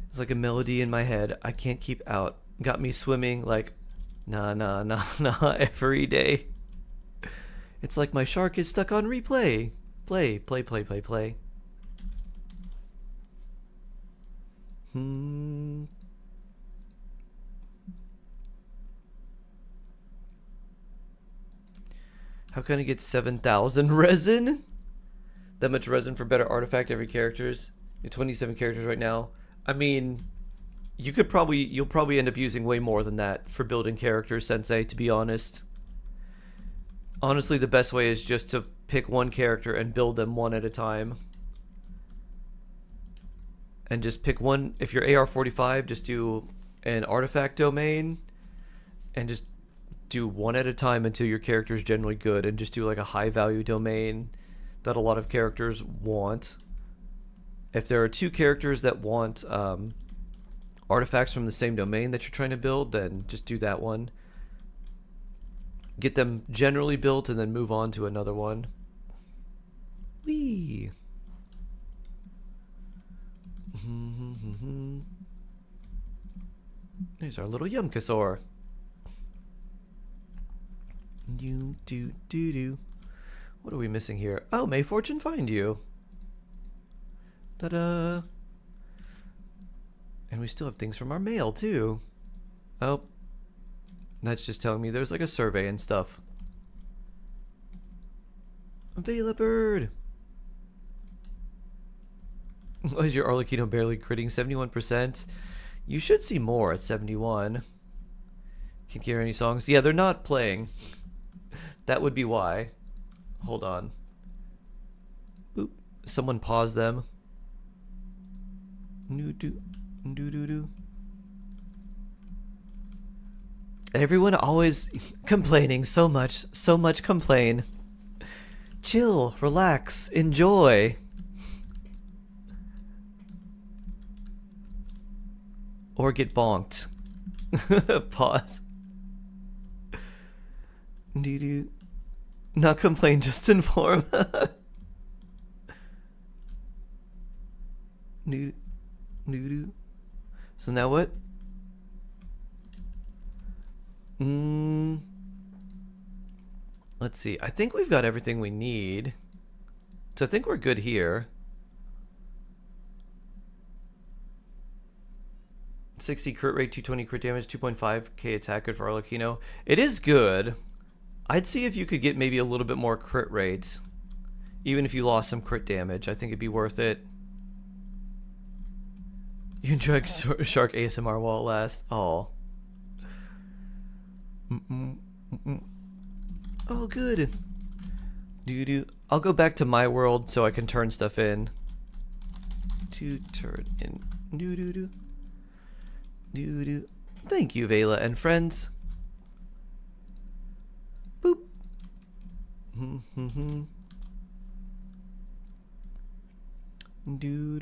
S1: It's like a melody in my head I can't keep out. Got me swimming like nah nah nah nah every day. It's like my shark is stuck on replay. Play, play, play, play, play. How can I get 7,000 resin? That much resin for better artifact every characters. You're 27 characters right now. I mean, you'll probably end up using way more than that for building characters, Sensei, to be honest. Honestly, the best way is just to pick one character and build them one at a time. And just pick one. If you're AR-45, just do an artifact domain and just do one at a time until your character is generally good, and just do like a high value domain that a lot of characters want. If there are two characters that want artifacts from the same domain that you're trying to build, then just do that one. Get them generally built and then move on to another one. Whee! There's our little Yumkasaur. What are we missing here? Oh, may fortune find you. Ta-da! And we still have things from our mail, too. Oh. That's just telling me there's like a survey and stuff. Vela Bird! Why is your Arlecchino barely critting? 71%? You should see more at 71. Can't hear any songs. Yeah, they're not playing. That would be why. Hold on. Boop. Someone pause them. Everyone always complaining so much complain. Chill, relax, enjoy. Or get bonked. Pause. Not complain, just inform. So now what? Let's see. I think we've got everything we need. So I think we're good here. 60 crit rate, 220 crit damage, 2.5k attack, good for Arlecchino. It is good. I'd see if you could get maybe a little bit more crit rate. Even if you lost some crit damage, I think it'd be worth it. You enjoyed Shark ASMR while it lasts. Oh. Oh, good. I'll go back to my world so I can turn stuff in. To turn in. Thank you, Vela and friends. Boop. Do.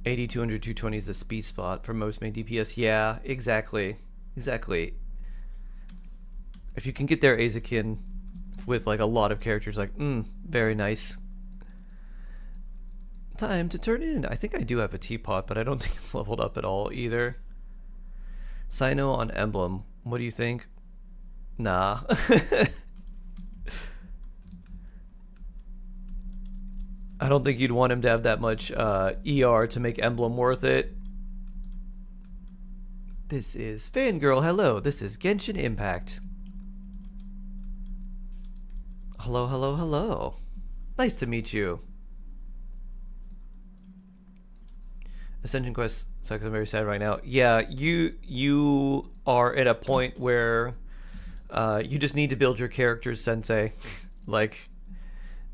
S1: 80, 200, 220 is the speed spot for most main DPS. Yeah, exactly. Exactly. If you can get there, Aizakin, with like a lot of characters, like, very nice. Time to turn in. I think I do have a teapot, but I don't think it's leveled up at all either. Sino on emblem. What do you think? Nah. I don't think you'd want him to have that much ER to make emblem worth it. This is Fangirl. Hello. This is Genshin Impact. Hello, hello, hello. Nice to meet you. Ascension Quest sucks. I'm very sad right now. Yeah, you are at a point where you just need to build your characters, Sensei. Like,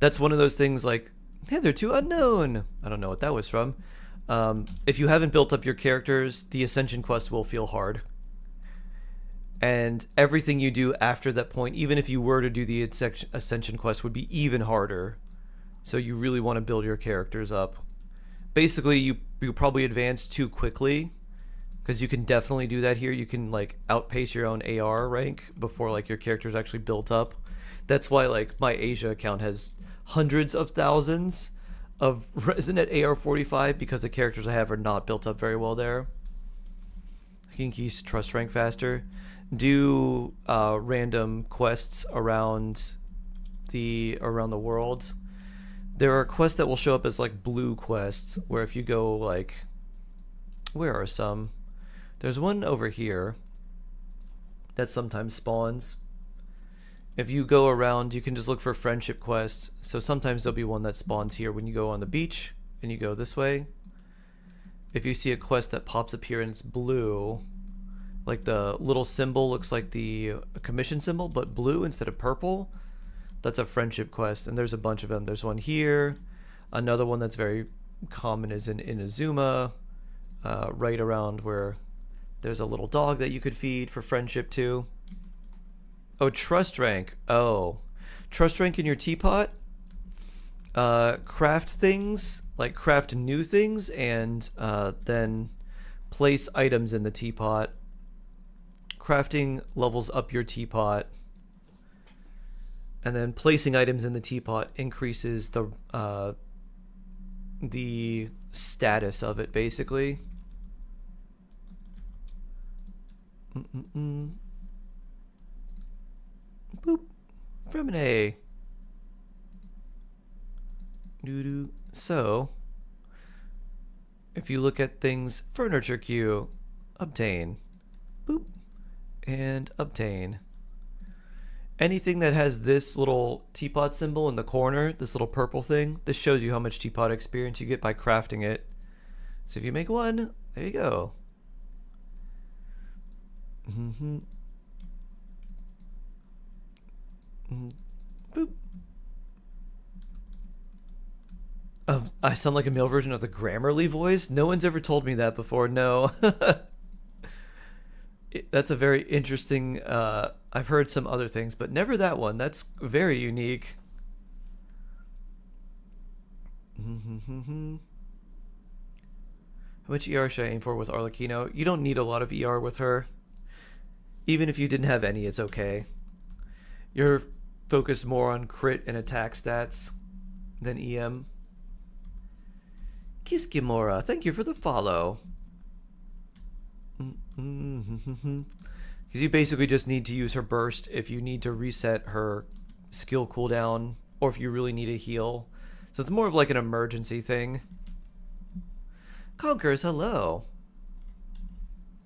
S1: that's one of those things like, hitherto unknown. I don't know what that was from. If you haven't built up your characters, the Ascension Quest will feel hard. And everything you do after that point, even if you were to do the Ascension quest, would be even harder. So you really want to build your characters up. Basically, you probably advance too quickly, because you can definitely do that here. You can like outpace your own AR rank before like your character's actually built up. That's why like my Asia account has hundreds of thousands of resin at AR 45, because the characters I have are not built up very well there. You can increase trust rank faster. Do random quests around the world. There are quests that will show up as like blue quests, where if you go like, where are some? There's one over here that sometimes spawns. If you go around, you can just look for friendship quests. So sometimes there'll be one that spawns here when you go on the beach and you go this way. If you see a quest that pops up here and it's blue, like the little symbol looks like the commission symbol, but blue instead of purple, that's a friendship quest. And there's a bunch of them. There's one here. Another one that's very common is in Inazuma, right around where there's a little dog that you could feed for friendship too. Oh, trust rank. Oh, trust rank in your teapot. Craft things, like craft new things, and then place items in the teapot. Crafting levels up your teapot, and then placing items in the teapot increases the status of it, basically. Boop. From an A. Doo-doo. So, if you look at things, furniture queue, obtain. Boop. And obtain. Anything that has this little teapot symbol in the corner, this little purple thing, this shows you how much teapot experience you get by crafting it. So if you make one, there you go. Boop. I sound like a male version of the Grammarly voice? No one's ever told me that before, no. That's a very interesting, I've heard some other things, but never that one. That's very unique. How much ER should I aim for with Arlecchino? You don't need a lot of ER with her. Even if you didn't have any, it's okay. You're focused more on crit and attack stats than EM. Kiss Kimura, thank you for the follow. Because you basically just need to use her burst if you need to reset her skill cooldown, or if you really need a heal. So it's more of like an emergency thing. Conkers, hello.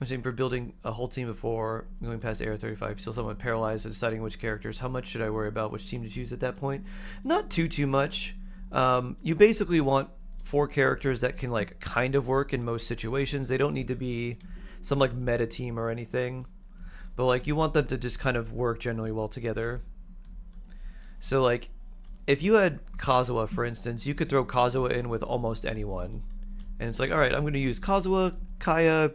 S1: I'm saying for building a whole team before going past AR 35, still somewhat paralyzed at deciding which characters. How much should I worry about which team to choose at that point? Not too much. You basically want 4 characters that can like kind of work in most situations. They don't need to be some like meta team or anything, but like you want them to just kind of work generally well together. So like if you had Kazuha, for instance, you could throw Kazuha in with almost anyone, and it's like, all right, I'm going to use Kazuha, Kaya,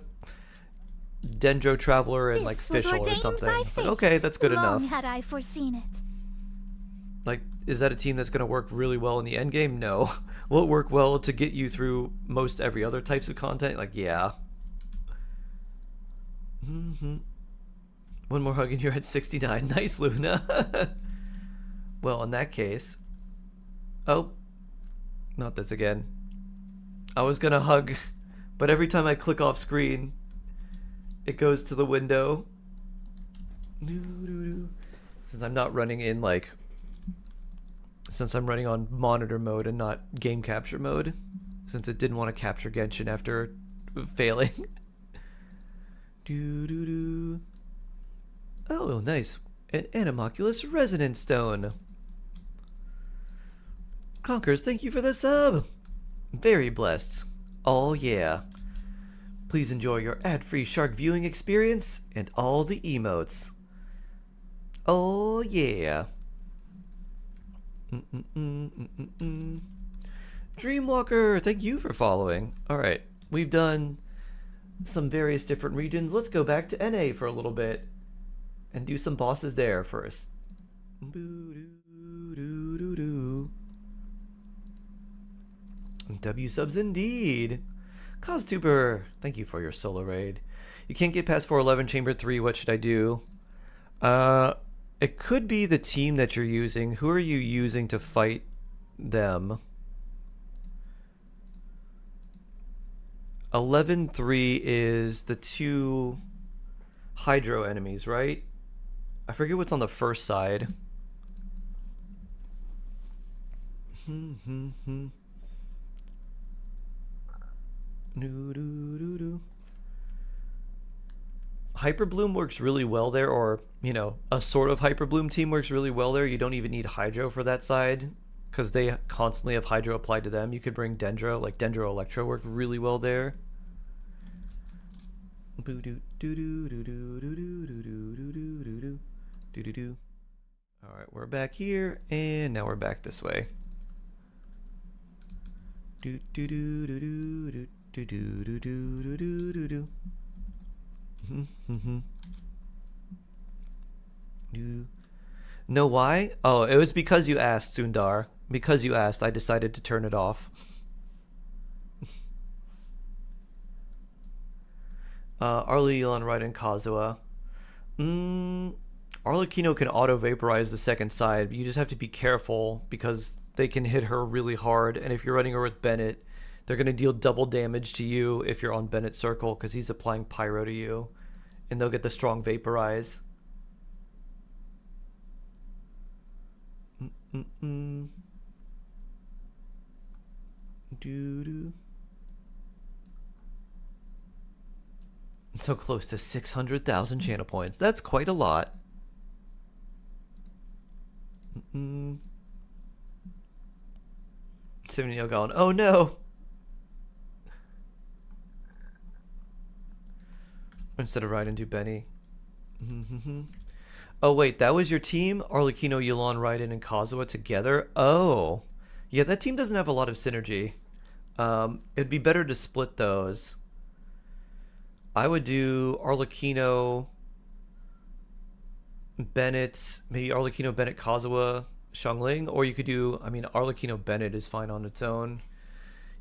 S1: Dendro Traveler, and like Fischl or something. It's like, okay, that's good enough.
S7: Had I foreseen it.
S1: Like, is that a team that's going to work really well in the end game? No. Will it work well to get you through most every other types of content? Like, yeah. One more hug and you're at 69. Nice, Luna. Well, in that case... Oh. Not this again. I was gonna hug, but every time I click off screen, it goes to the window. Since I'm not running in, like... Since I'm running on monitor mode and not game capture mode. Since it didn't want to capture Genshin after failing. Oh, nice. An Animoculus Resonance Stone. Conkers, thank you for the sub. Very blessed. Oh, yeah. Please enjoy your ad-free shark viewing experience and all the emotes. Oh, yeah. Dreamwalker, thank you for following. Alright, we've done some various different regions. Let's go back to NA for a little bit. and do some bosses there first. W subs indeed. Caustuber, thank you for your solo raid. You can't get past 411 Chamber 3. What should I do? It could be the team that you're using. Who are you using to fight them? 11-3 is the 2 Hydro enemies, right? I forget what's on the first side. Hyperbloom works really well there, or, you know, a sort of Hyperbloom team works really well there. You don't even need Hydro for that side, because they constantly have Hydro applied to them. You could bring Dendro, like Dendro Electro worked really well there. Alright, we're back here, and now we're back this way. Know why? Oh, it was because you asked, Sundar. Because you asked, I decided to turn it off. Arleon, Raiden, Kazuha. Arlecchino can auto-vaporize the second side, but you just have to be careful because they can hit her really hard, and if you're running her with Bennett, they're going to deal double damage to you if you're on Bennett's circle because he's applying Pyro to you, and they'll get the strong Vaporize. So close to 600,000 channel points. That's quite a lot. Simnio going, oh no! Instead of Raiden, do Benny. Oh wait, that was your team? Arlecchino, Yelan, Raiden, and Kazuha together? Oh. Yeah, that team doesn't have a lot of synergy. It'd be better to split those. I would do Arlecchino, Bennett, maybe Arlecchino, Bennett, Kazuha, Xiangling, or you could do, I mean, Arlecchino, Bennett is fine on its own.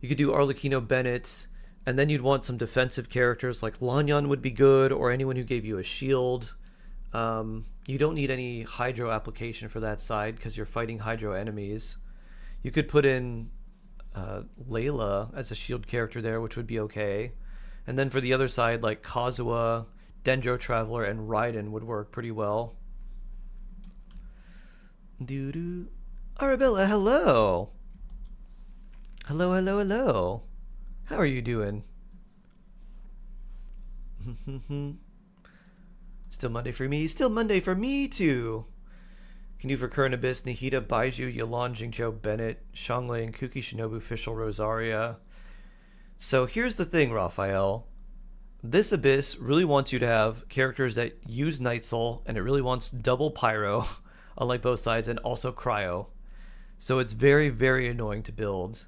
S1: You could do Arlecchino, Bennett, and then you'd want some defensive characters like Lanyan would be good, or anyone who gave you a shield. You don't need any Hydro application for that side because you're fighting Hydro enemies. You could put in Layla as a shield character there, which would be okay. And then for the other side, like Kazuha, Dendro Traveler, and Raiden would work pretty well. Doo-doo. Arabella, hello! Hello, hello, hello. How are you doing? Still Monday for me. Still Monday for me too. Can do for Current Abyss, Nihida, Baiju, Yelan, Jingzhou, Bennett, Xiangling, Kuki, Shinobu, Fischl, Rosaria. So here's the thing, Raphael. This Abyss really wants you to have characters that use Night Soul, and it really wants double Pyro, unlike both sides, and also Cryo. So it's very, very annoying to build.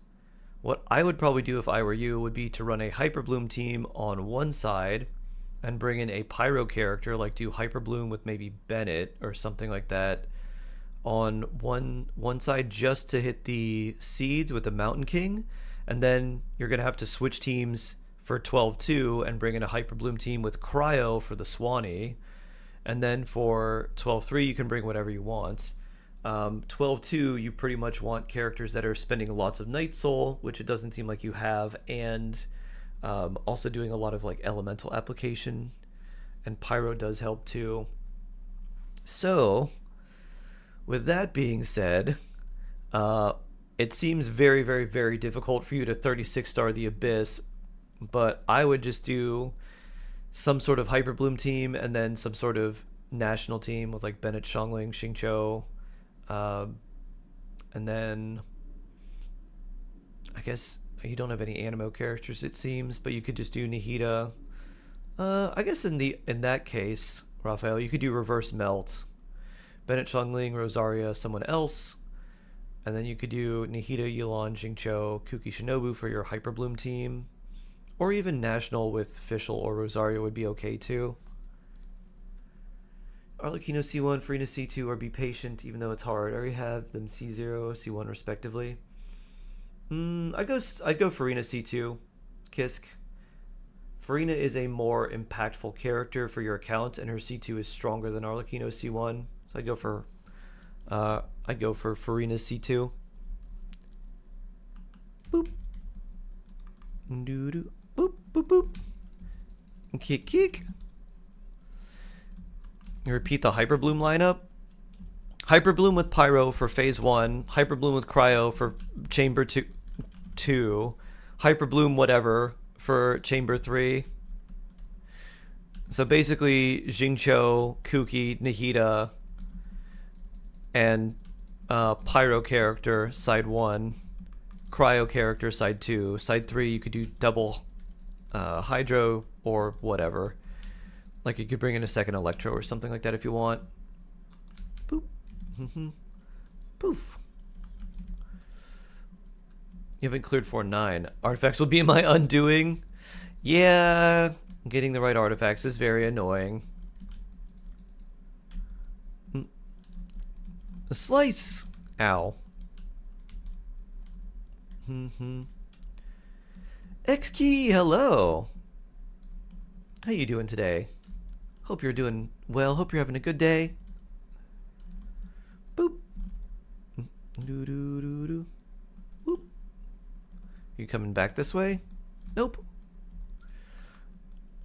S1: What I would probably do if I were you would be to run a Hyperbloom team on one side and bring in a Pyro character, like do Hyperbloom with maybe Bennett or something like that on one side just to hit the seeds with the Mountain King, and then you're going to have to switch teams for 12-2 and bring in a Hyperbloom team with Cryo for the Swanee, and then for 12-3 you can bring whatever you want. 12-2 you pretty much want characters that are spending lots of Night Soul, which it doesn't seem like you have, and also doing a lot of like elemental application, and Pyro does help too. So with that being said, it seems very, very, very difficult for you to 36-star the Abyss, but I would just do some sort of Hyperbloom team and then some sort of national team with like Bennett, Xiangling, Xingqiu, and then I guess you don't have any Animo characters it seems, but you could just do Nihida. I guess in that case, Raphael, you could do Reverse Melt. Bennett, Xiangling, Rosaria, someone else, and then you could do Nihida, Yelan, Jingqiu, Kuki, Shinobu for your Hyperbloom team, or even National with Fischl or Rosaria would be okay too. Arlecchino C1, Farina C2, or be patient even though it's hard. I already have them C0, C1 respectively. I'd go Farina C2, Kisk. Farina is a more impactful character for your account, and her C2 is stronger than Arlecchino C1. So I'd go for Farina C2. Boop. Doo doo. Boop boop boop. Kick kick. You repeat the Hyperbloom lineup. Hyperbloom with Pyro for phase 1. Hyperbloom with Cryo for chamber 2. Hyperbloom whatever for chamber 3. So basically Xingqiu, Kuki, Nahida, and Pyro character side 1. Cryo character side 2. Side 3 you could do double Hydro or whatever. Like you could bring in a second Electro or something like that if you want. Boop. Poof. You haven't cleared 4-9. Artifacts will be my undoing. Yeah, getting the right artifacts is very annoying. A slice. Ow. X-Key, hello. How you doing today? Hope you're doing well. Hope you're having a good day. Boop. Doo doo doo doo. Boop. You coming back this way? Nope.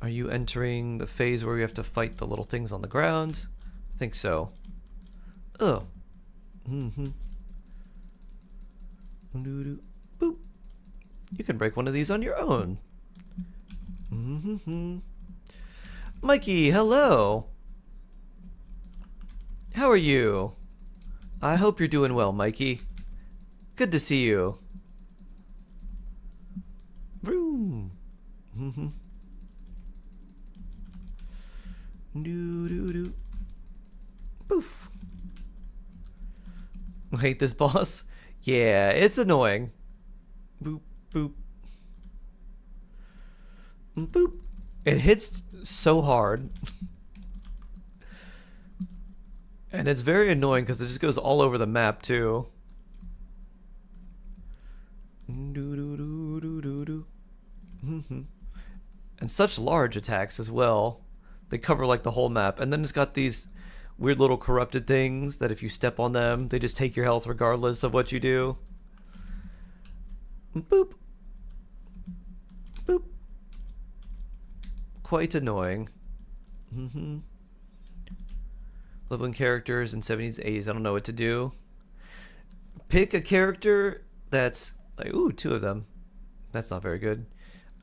S1: Are you entering the phase where you have to fight the little things on the ground? I think so. Oh. Doo doo. Boop. You can break one of these on your own. Mikey, hello. How are you? I hope you're doing well, Mikey. Good to see you. Vroom. Doo doo doo. Poof. Hate this boss? Yeah, it's annoying. Boop boop. Boop. It hits so hard. And it's very annoying because it just goes all over the map too. And such large attacks as well. They cover like the whole map. And then it's got these weird little corrupted things that if you step on them, they just take your health regardless of what you do. Boop. Boop. Quite annoying. Leveling characters in 70s, 80s. I don't know what to do. Pick a character that's like, ooh, 2 of them. That's not very good.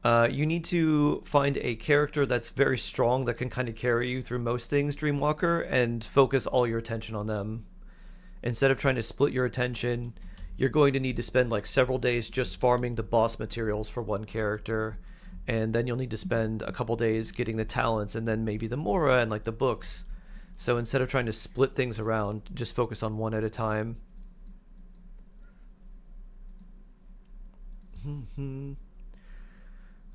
S1: You need to find a character that's very strong that can kind of carry you through most things, Dreamwalker, and focus all your attention on them. Instead of trying to split your attention, you're going to need to spend like several days just farming the boss materials for one character. And then you'll need to spend a couple days getting the talents and then maybe the Mora and like the books. So instead of trying to split things around, just focus on one at a time.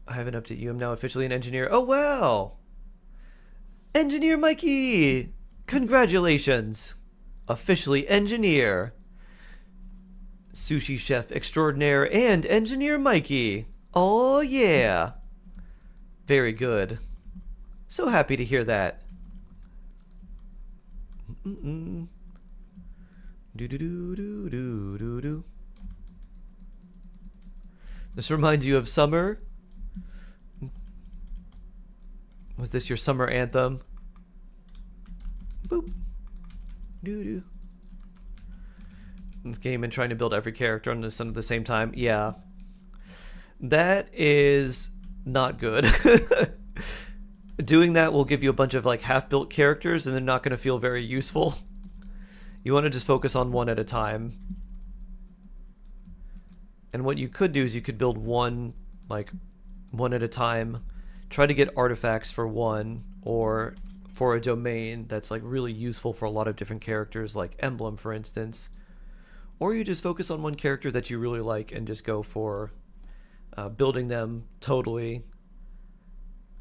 S1: I haven't upped you. I'm now officially an engineer. Oh, wow! Engineer Mikey! Congratulations! Officially engineer. Sushi chef extraordinaire and engineer Mikey. Oh, yeah. Very good. So happy to hear that. Do do do do do do do. This reminds you of summer? Was this your summer anthem? Boop. Doo doo. This game and trying to build every character on the sun at the same time. Yeah. That is not good. Doing that will give you a bunch of like half-built characters and they're not going to feel very useful. You want to just focus on one at a time. And what you could do is you could build one at a time. Try to get artifacts for one or for a domain that's like really useful for a lot of different characters, like Emblem for instance. Or you just focus on one character that you really like and just go for building them totally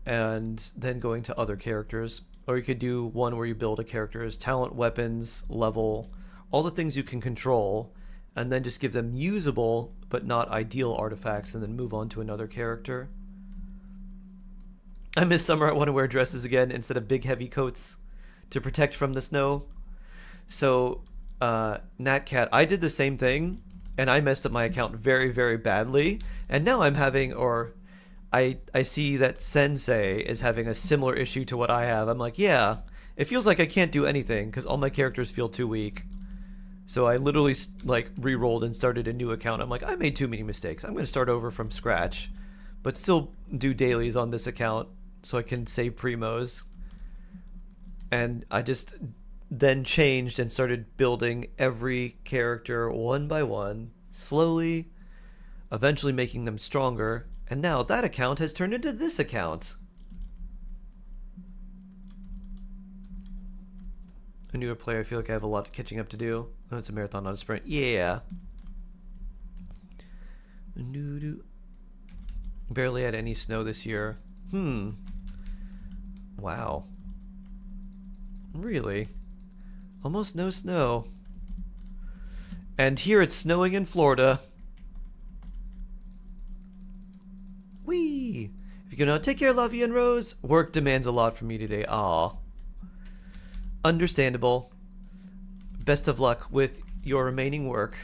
S1: and then going to other characters. Or you could do one where you build a character's talent, weapons, level, all the things you can control, and then just give them usable but not ideal artifacts and then move on to another character. I miss summer. I want to wear dresses again instead of big heavy coats to protect from the snow. So, Natcat, I did the same thing, and I messed up my account very, very badly. And now I'm having, or I see that Sensei is having a similar issue to what I have. I'm like, yeah, it feels like I can't do anything because all my characters feel too weak. So I literally like re-rolled and started a new account. I'm like, I made too many mistakes. I'm going to start over from scratch, but still do dailies on this account so I can save primos. And I just then changed and started building every character one by one, slowly, eventually making them stronger. And now that account has turned into this account. A newer player, I feel like I have a lot of catching up to do. Oh, it's a marathon, not a sprint. Yeah. Barely had any snow this year. Wow. Really? Almost no snow. And here it's snowing in Florida. Whee! If you're gonna take care of Lavi and Rose, work demands a lot from you today. Aw. Understandable. Best of luck with your remaining work.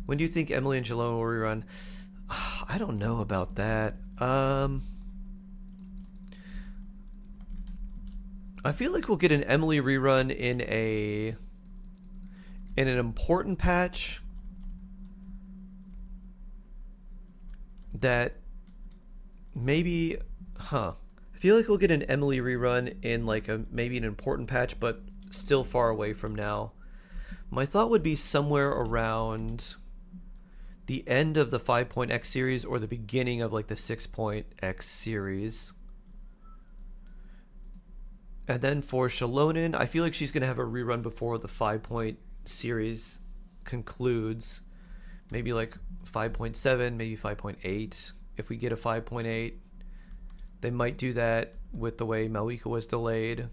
S1: When do you think Emily and Jalone will rerun? I don't know about that. I feel like we'll get an Emily rerun in an important patch that maybe, I feel like we'll get an Emily rerun in like maybe an important patch, but still far away from now. My thought would be somewhere around the end of the 5.x series or the beginning of like the 6.x series. And then for Shalonen, I feel like she's going to have a rerun before the 5. Series concludes. Maybe like 5.7, maybe 5.8. If we get a 5.8, they might do that with the way Malika was delayed.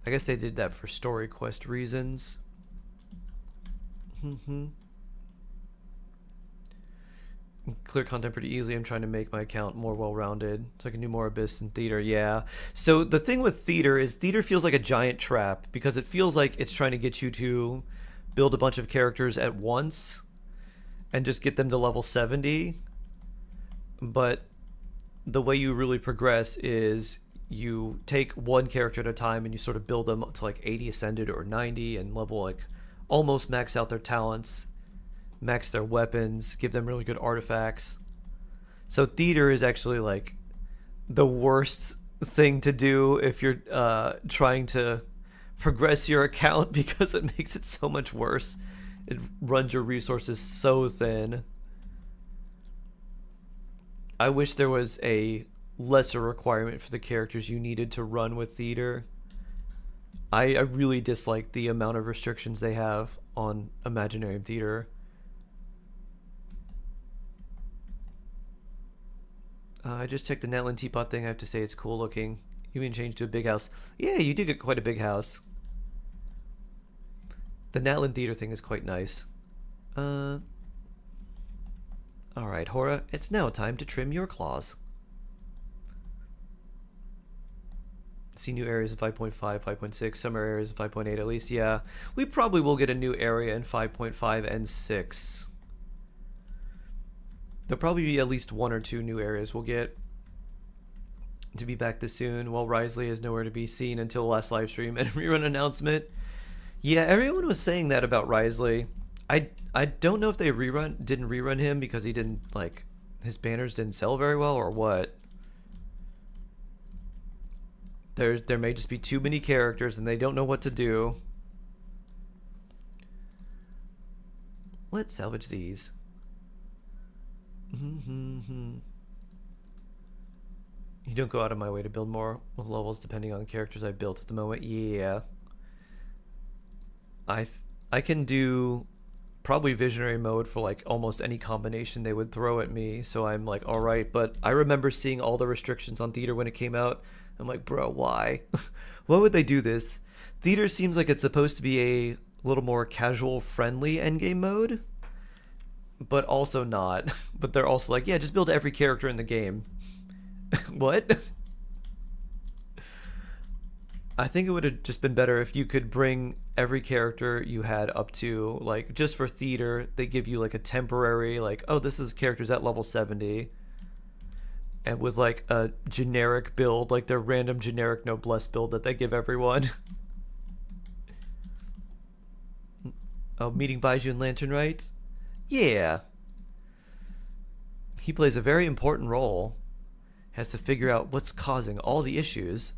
S1: I guess they did that for story quest reasons. Clear content pretty easily. I'm trying to make my account more well-rounded so I can do more Abyss and Theater. Yeah. So the thing with Theater is Theater feels like a giant trap because it feels like it's trying to get you to build a bunch of characters at once and just get them to level 70. But the way you really progress is you take one character at a time and you sort of build them to like 80 ascended or 90 and level like almost max out their talents, max their weapons, give them really good artifacts. So Theater is actually like the worst thing to do if you're trying to progress your account because it makes it so much worse. It runs your resources so thin. I wish there was a lesser requirement for the characters you needed to run with Theater. I really dislike the amount of restrictions they have on Imaginarium Theater. I just checked the Netland teapot thing. I have to say it's cool looking. You mean change to a big house? Yeah, you do get quite a big house. The Natland Theater thing is quite nice. Alright, Hora, it's now time to trim your claws. See new areas in 5.5, 5.6, summer areas in 5.8 at least. Yeah, we probably will get a new area in 5.5 and 6. There'll probably be at least 1 or 2 new areas we'll get to be back this soon, while Risley is nowhere to be seen until the last live stream and rerun announcement. Yeah, everyone was saying that about Risley. I don't know if they didn't rerun him because he didn't, like, his banners didn't sell very well or what. There may just be too many characters and they don't know what to do. Let's salvage these. You don't go out of my way to build more with levels depending on the characters I built at the moment. Yeah. I can do probably visionary mode for like almost any combination they would throw at me, so I'm like, alright, but I remember seeing all the restrictions on Theater when it came out. I'm like, bro, why? Why would they do this? Theater seems like it's supposed to be a little more casual, friendly endgame mode, but also not. But they're also like, yeah, just build every character in the game. What? I think it would have just been better if you could bring every character you had up to, like, just for theater, they give you like a temporary, like, oh, this is characters at level 70. And with like a generic build, like their random generic noblesse build that they give everyone. Oh, meeting Baiju and Lantern, right? Yeah. He plays a very important role. Has to figure out what's causing all the issues.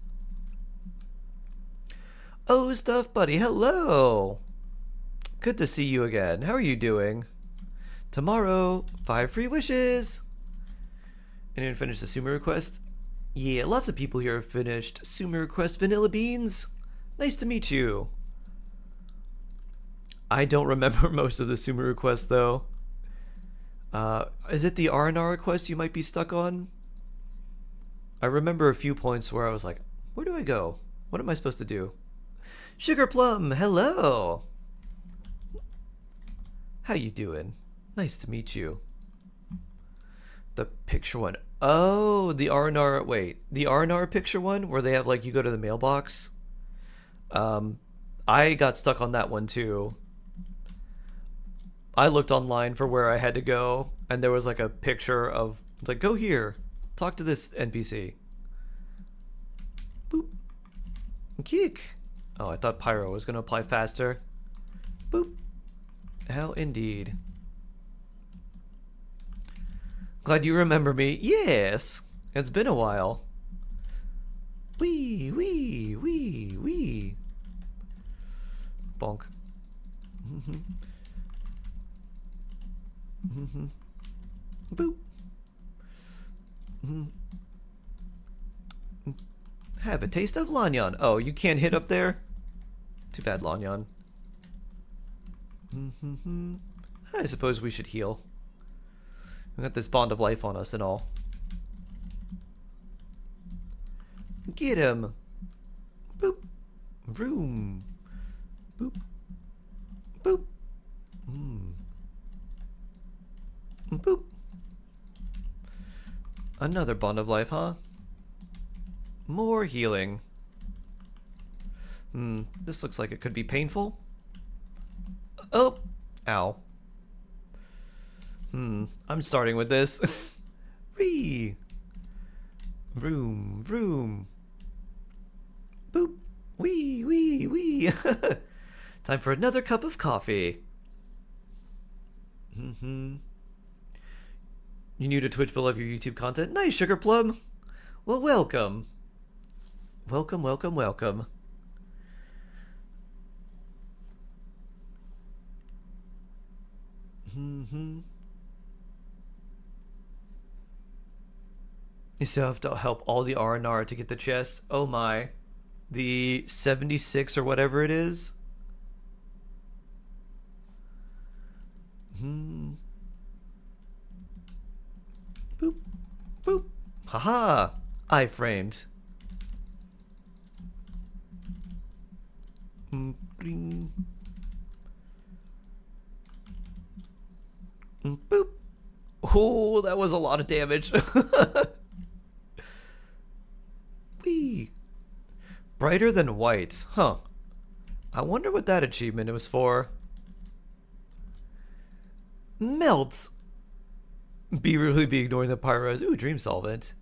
S1: Oh, Stuff Buddy, hello! Good to see you again. How are you doing? Tomorrow, 5 free wishes! Anyone finish the Sumer request? Yeah, lots of people here have finished Sumer request. Vanilla Beans, nice to meet you. I don't remember most of the Sumer requests though. Is it the R&R request you might be stuck on? I remember a few points where I was like, where do I go? What am I supposed to do? Sugar Plum, hello! How you doing? Nice to meet you. The picture one. Oh, the R&R, wait. The R&R picture one where they have like, you go to the mailbox? I got stuck on that one too. I looked online for where I had to go, and there was like a picture of, like, go here, talk to this NPC. Boop. Kick. Oh, I thought Pyro was going to apply faster. Boop. How indeed. Glad you remember me. Yes, it's been a while. Wee, wee, wee, wee. Bonk. Mm-hmm. Mm-hmm. Boop. Mm-hmm. Have a taste of Lanyan. Oh, you can't hit up there? Too bad, Lanyan. Mm-hmm. I suppose we should heal. We got this bond of life on us and all. Get him. Boop. Vroom. Boop. Boop. Boop. Another bond of life, huh? More healing. This looks like it could be painful. Oh. Ow. I'm starting with this. Ree. Vroom, vroom. Boop. Wee, wee, wee. Time for another cup of coffee. You new to Twitch but love your YouTube content? Nice, Sugar Plum. Well, welcome. Welcome, welcome, welcome. You still have to help all the R&R to get the chest. Oh my. The 76 or whatever it is. Boop. Boop. Haha. I-framed. Boop. Oh, that was a lot of damage. Wee. Brighter than white. Huh. I wonder what that achievement was for. Melt. Be ignoring the pyros. Ooh, dream solvent.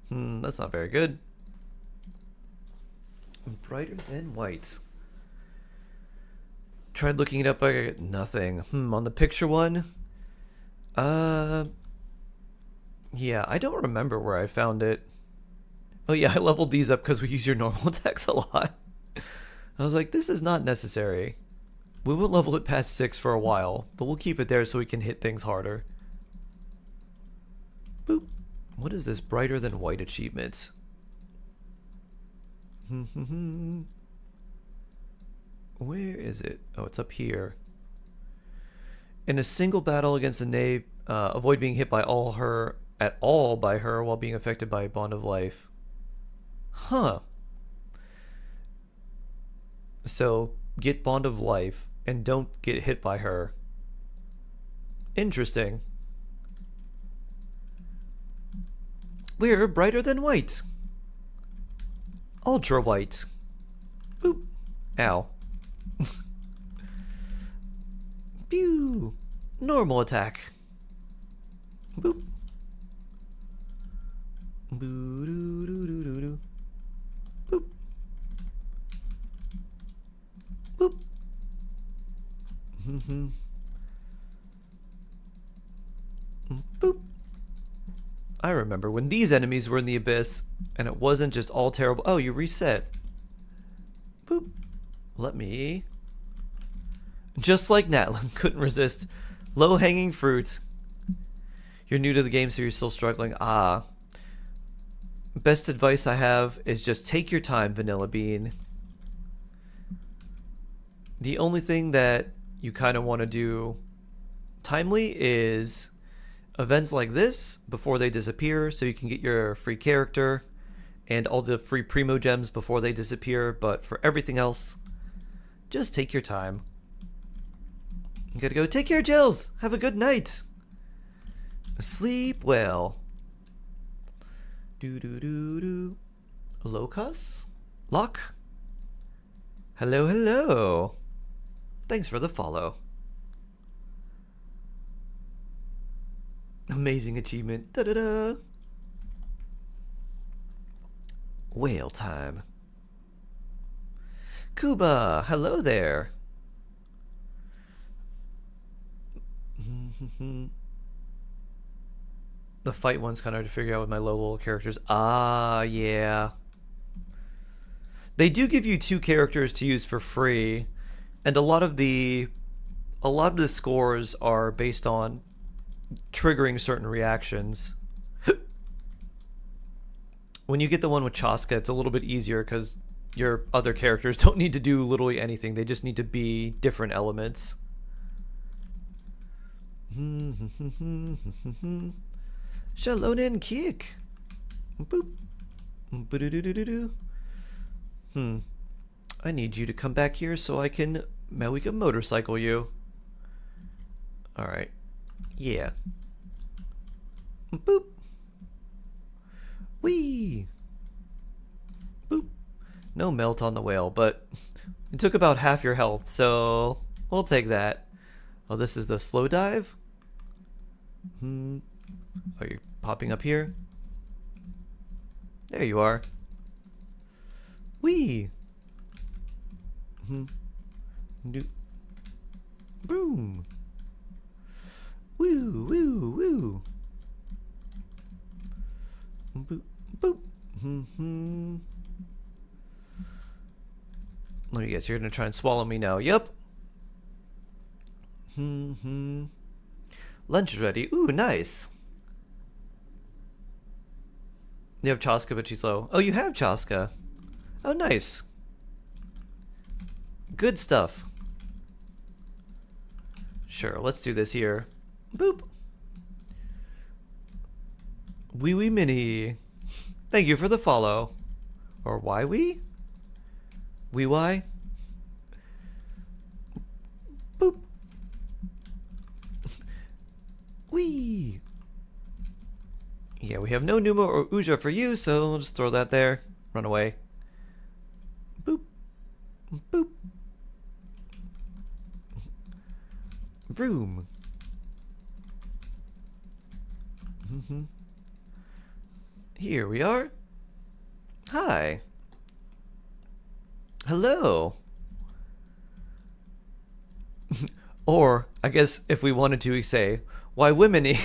S1: That's not very good. Brighter than white. Tried looking it up, I got nothing. On the picture one? Yeah, I don't remember where I found it. Oh yeah, I leveled these up because we use your normal attacks a lot. I was like, this is not necessary. We won't level it past 6 for a while, but we'll keep it there so we can hit things harder. Boop. What is this brighter than white achievement? Where is it? Oh, it's up here. In a single battle against a knave, avoid being hit by all by her while being affected by a bond of life. Huh. So, get Bond of Life and don't get hit by her. Interesting. We're brighter than white. Ultra white. Boop. Ow. Pew. Normal attack. Boop. Boo doo doo doo doo doo. Boop. Boop. Boop. I remember when these enemies were in the abyss and it wasn't just all terrible. Oh, you reset. Boop. Let me. Just like Natlan, couldn't resist. Low-hanging fruit. You're new to the game, so you're still struggling. Ah. Best advice I have is just take your time, Vanilla Bean. The only thing that you kind of want to do timely is events like this before they disappear, so you can get your free character and all the free Primogems before they disappear. But for everything else, just take your time. You gotta go. Take care, Gels. Have a good night. Sleep well. Do do do do. Locus? Lock? Hello, hello. Thanks for the follow. Amazing achievement. Da da da. Whale time. Kuba, hello there. The fight one's kind of hard to figure out with my low level characters. Ah, yeah. They do give you 2 characters to use for free, and a lot of the scores are based on triggering certain reactions. When you get the one with Chaska, it's a little bit easier because your other characters don't need to do literally anything. They just need to be different elements. Shalonin kick. Boop. I need you to come back here so we can motorcycle you. Alright. Yeah. Boop. Whee. Boop. No melt on the whale, but it took about half your health, so we'll take that. Oh, this is the slow dive? Are you popping up here? There you are. Whee! Boom! Woo, woo, woo! Boop, boop. Let me guess, you're gonna try and swallow me now. Yep. Lunch is ready. Ooh, nice. You have Chaska, but she's low. Oh, you have Chaska. Oh, nice. Good stuff. Sure, let's do this here. Boop. Wee wee mini. Thank you for the follow. Or why we? Wee why? Boop. Wee. Yeah, we have no Numa or Uja for you, so we'll just throw that there. Run away. Boop. Boop. Vroom. Here we are. Hi. Hello. Or, I guess if we wanted to, we say, why womeny?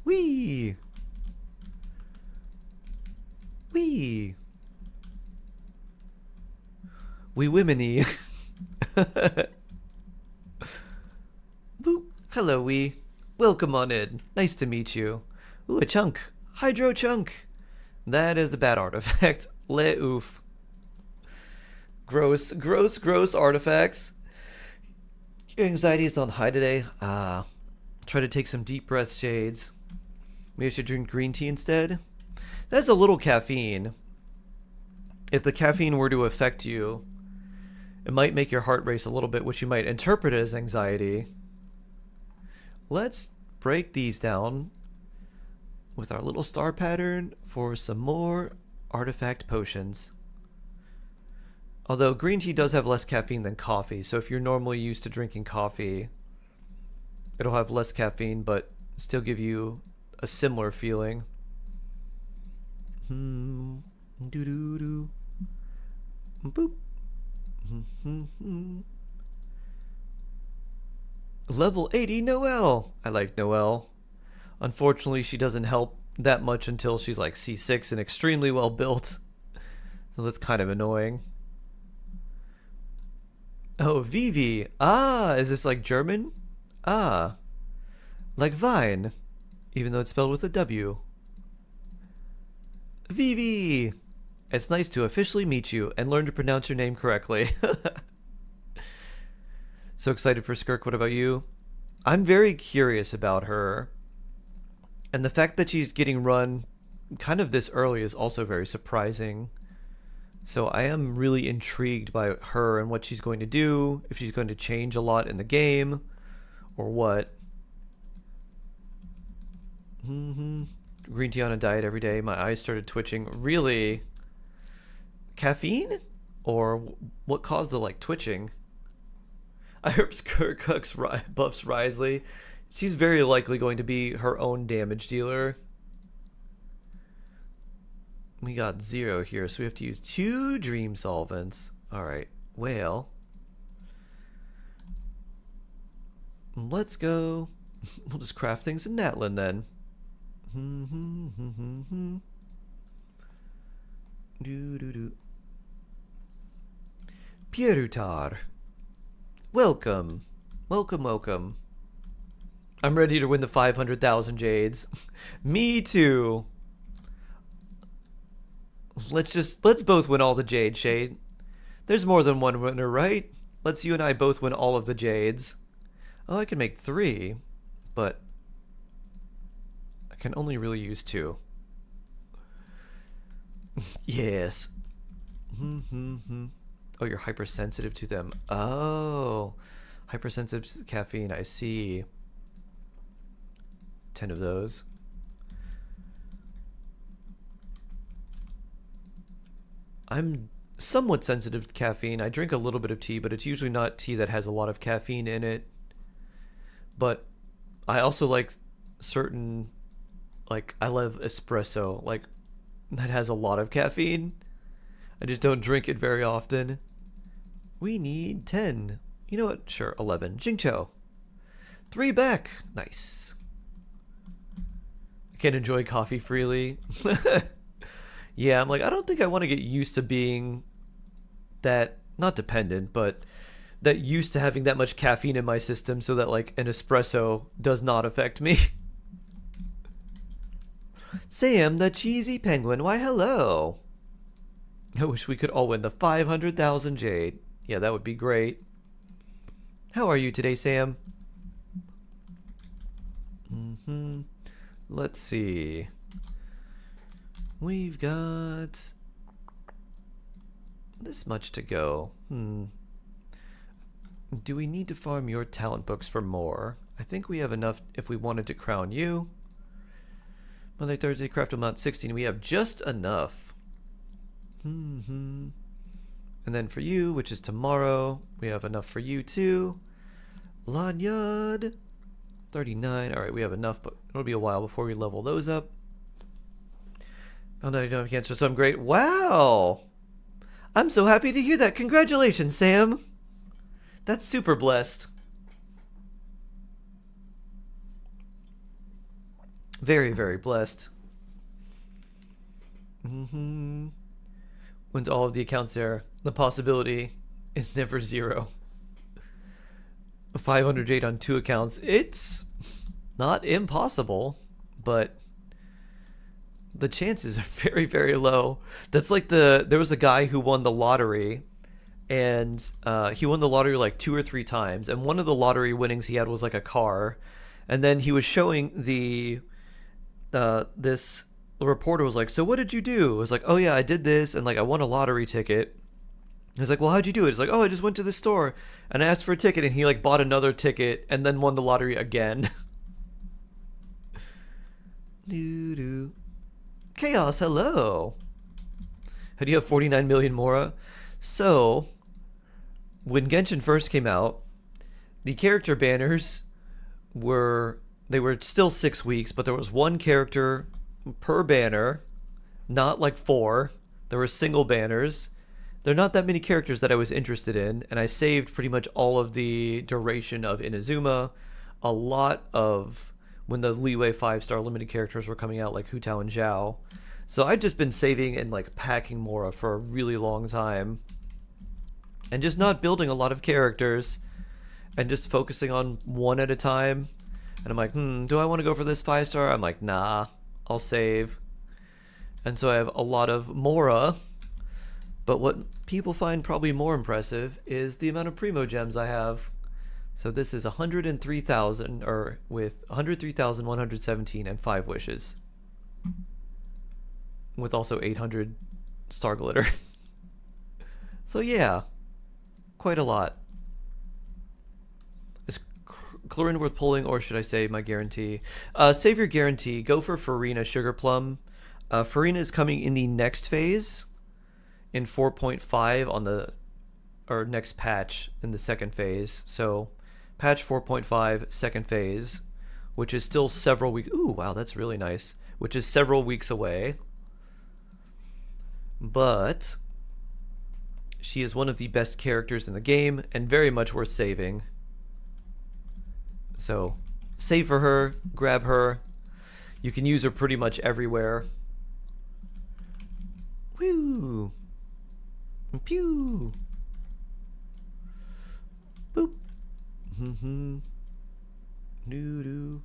S1: Wee. Wee. We womeny. Boop. Hello, wee. Welcome on in. Nice to meet you. Ooh, a chunk. Hydro chunk. That is a bad artifact. Le oof. Gross, gross, gross artifacts. Your anxiety is on high today. Ah. Try to take some deep breaths, Shades. Maybe I should drink green tea instead? That's a little caffeine. if the caffeine were to affect you, it might make your heart race a little bit, which you might interpret as anxiety. Let's break these down with our little star pattern for some more artifact potions. Although green tea does have less caffeine than coffee, so if you're normally used to drinking coffee, it'll have less caffeine, but still give you a similar feeling. Doo-doo-doo. Boop. Level 80 Noelle. I like Noelle. Unfortunately, she doesn't help that much until she's like C6 and extremely well built. So that's kind of annoying. Oh, Vivi. Ah, is this like German? Ah. Like Vine. Even though it's spelled with a W. Vivi. It's nice to officially meet you and learn to pronounce your name correctly. So excited for Skirk. What about you? I'm very curious about her. And the fact that she's getting run kind of this early is also very surprising. So I am really intrigued by her and what she's going to do, if she's going to change a lot in the game, or what. Green tea on a diet every day. My eyes started twitching. Really? Caffeine? Or what caused the like twitching? I hope Skirk buffs Risley. She's very likely going to be her own damage dealer. We got 0 here, so we have to use 2 dream solvents. Alright, well. Let's go. We'll just craft things in Natlin then. Pierutar. Welcome. Welcome, welcome. I'm ready to win the 500,000 jades. Me too. Let's both win all the jade, Shade. There's more than one winner, right? Let's you and I both win all of the jades. Oh, I can make 3, but I can only really use 2. Yes. Oh, you're hypersensitive to them. Oh, hypersensitive to caffeine. I see. 10 of those. I'm somewhat sensitive to caffeine. I drink a little bit of tea, but it's usually not tea that has a lot of caffeine in it. But I also like certain, like, I love espresso, like, that has a lot of caffeine. I just don't drink it very often. We need 10. You know what? Sure, 11. Jingcho. 3 back. Nice. I can't enjoy coffee freely. Yeah, I'm like, I don't think I want to get used to being that, not dependent, but that used to having that much caffeine in my system so that like an espresso does not affect me. Sam, the cheesy penguin, why hello. I wish we could all win the 500,000 jade. Yeah, that would be great. How are you today, Sam? Let's see. We've got this much to go. Do we need to farm your talent books for more? I think we have enough if we wanted to crown you. Monday, Thursday, craft amount 16. We have just enough. And then for you, which is tomorrow, we have enough for you too. Lanyard 39. Alright, we have enough, but it'll be a while before we level those up. Found out I don't have cancer, so I'm great. Wow! I'm so happy to hear that. Congratulations, Sam! That's super blessed. Very, very blessed. When's all of the accounts there? The possibility is never 0. 500 jade on 2 accounts. It's not impossible, but the chances are very, very low. That's like there was a guy who won the lottery, and he won the lottery like 2 or 3 times, and one of the lottery winnings he had was like a car, and then he was showing the this the reporter was like, so what did you do? It was like, oh yeah, I did this, and like I won a lottery ticket. He was like, well, how'd you do it? It's like, oh, I just went to the store and I asked for a ticket, and he like bought another ticket and then won the lottery again. Doo-doo. Chaos, hello. How do you have 49 million Mora? So, when Genshin first came out, the character banners were still 6 weeks, but there was one character per banner, not like 4. There were single banners. There are not that many characters that I was interested in, and I saved pretty much all of the duration of Inazuma, a lot of when the Leeway 5-star limited characters were coming out, like Hu Tao and Zhao. So I'd just been saving and like packing Mora for a really long time, and just not building a lot of characters, and just focusing on one at a time. And I'm like, do I want to go for this 5-star? I'm like, nah, I'll save. And so I have a lot of Mora. But what people find probably more impressive is the amount of Primogems I have. So this is 103,000, or with 103,117 and 5 wishes. With also 800 star glitter. So yeah, quite a lot. Is Chlorine worth pulling, or should I say my guarantee? Save your guarantee. Go for Farina Sugar Plum. Farina is coming in the next phase. In 4.5 on the, or next patch in the second phase. So patch 4.5 second phase, which is still several weeks. Ooh, wow, that's really nice. Which is several weeks away. But she is one of the best characters in the game and very much worth saving. So save for her, grab her. You can use her pretty much everywhere. Woo! Pew! Boop! Doo-doo.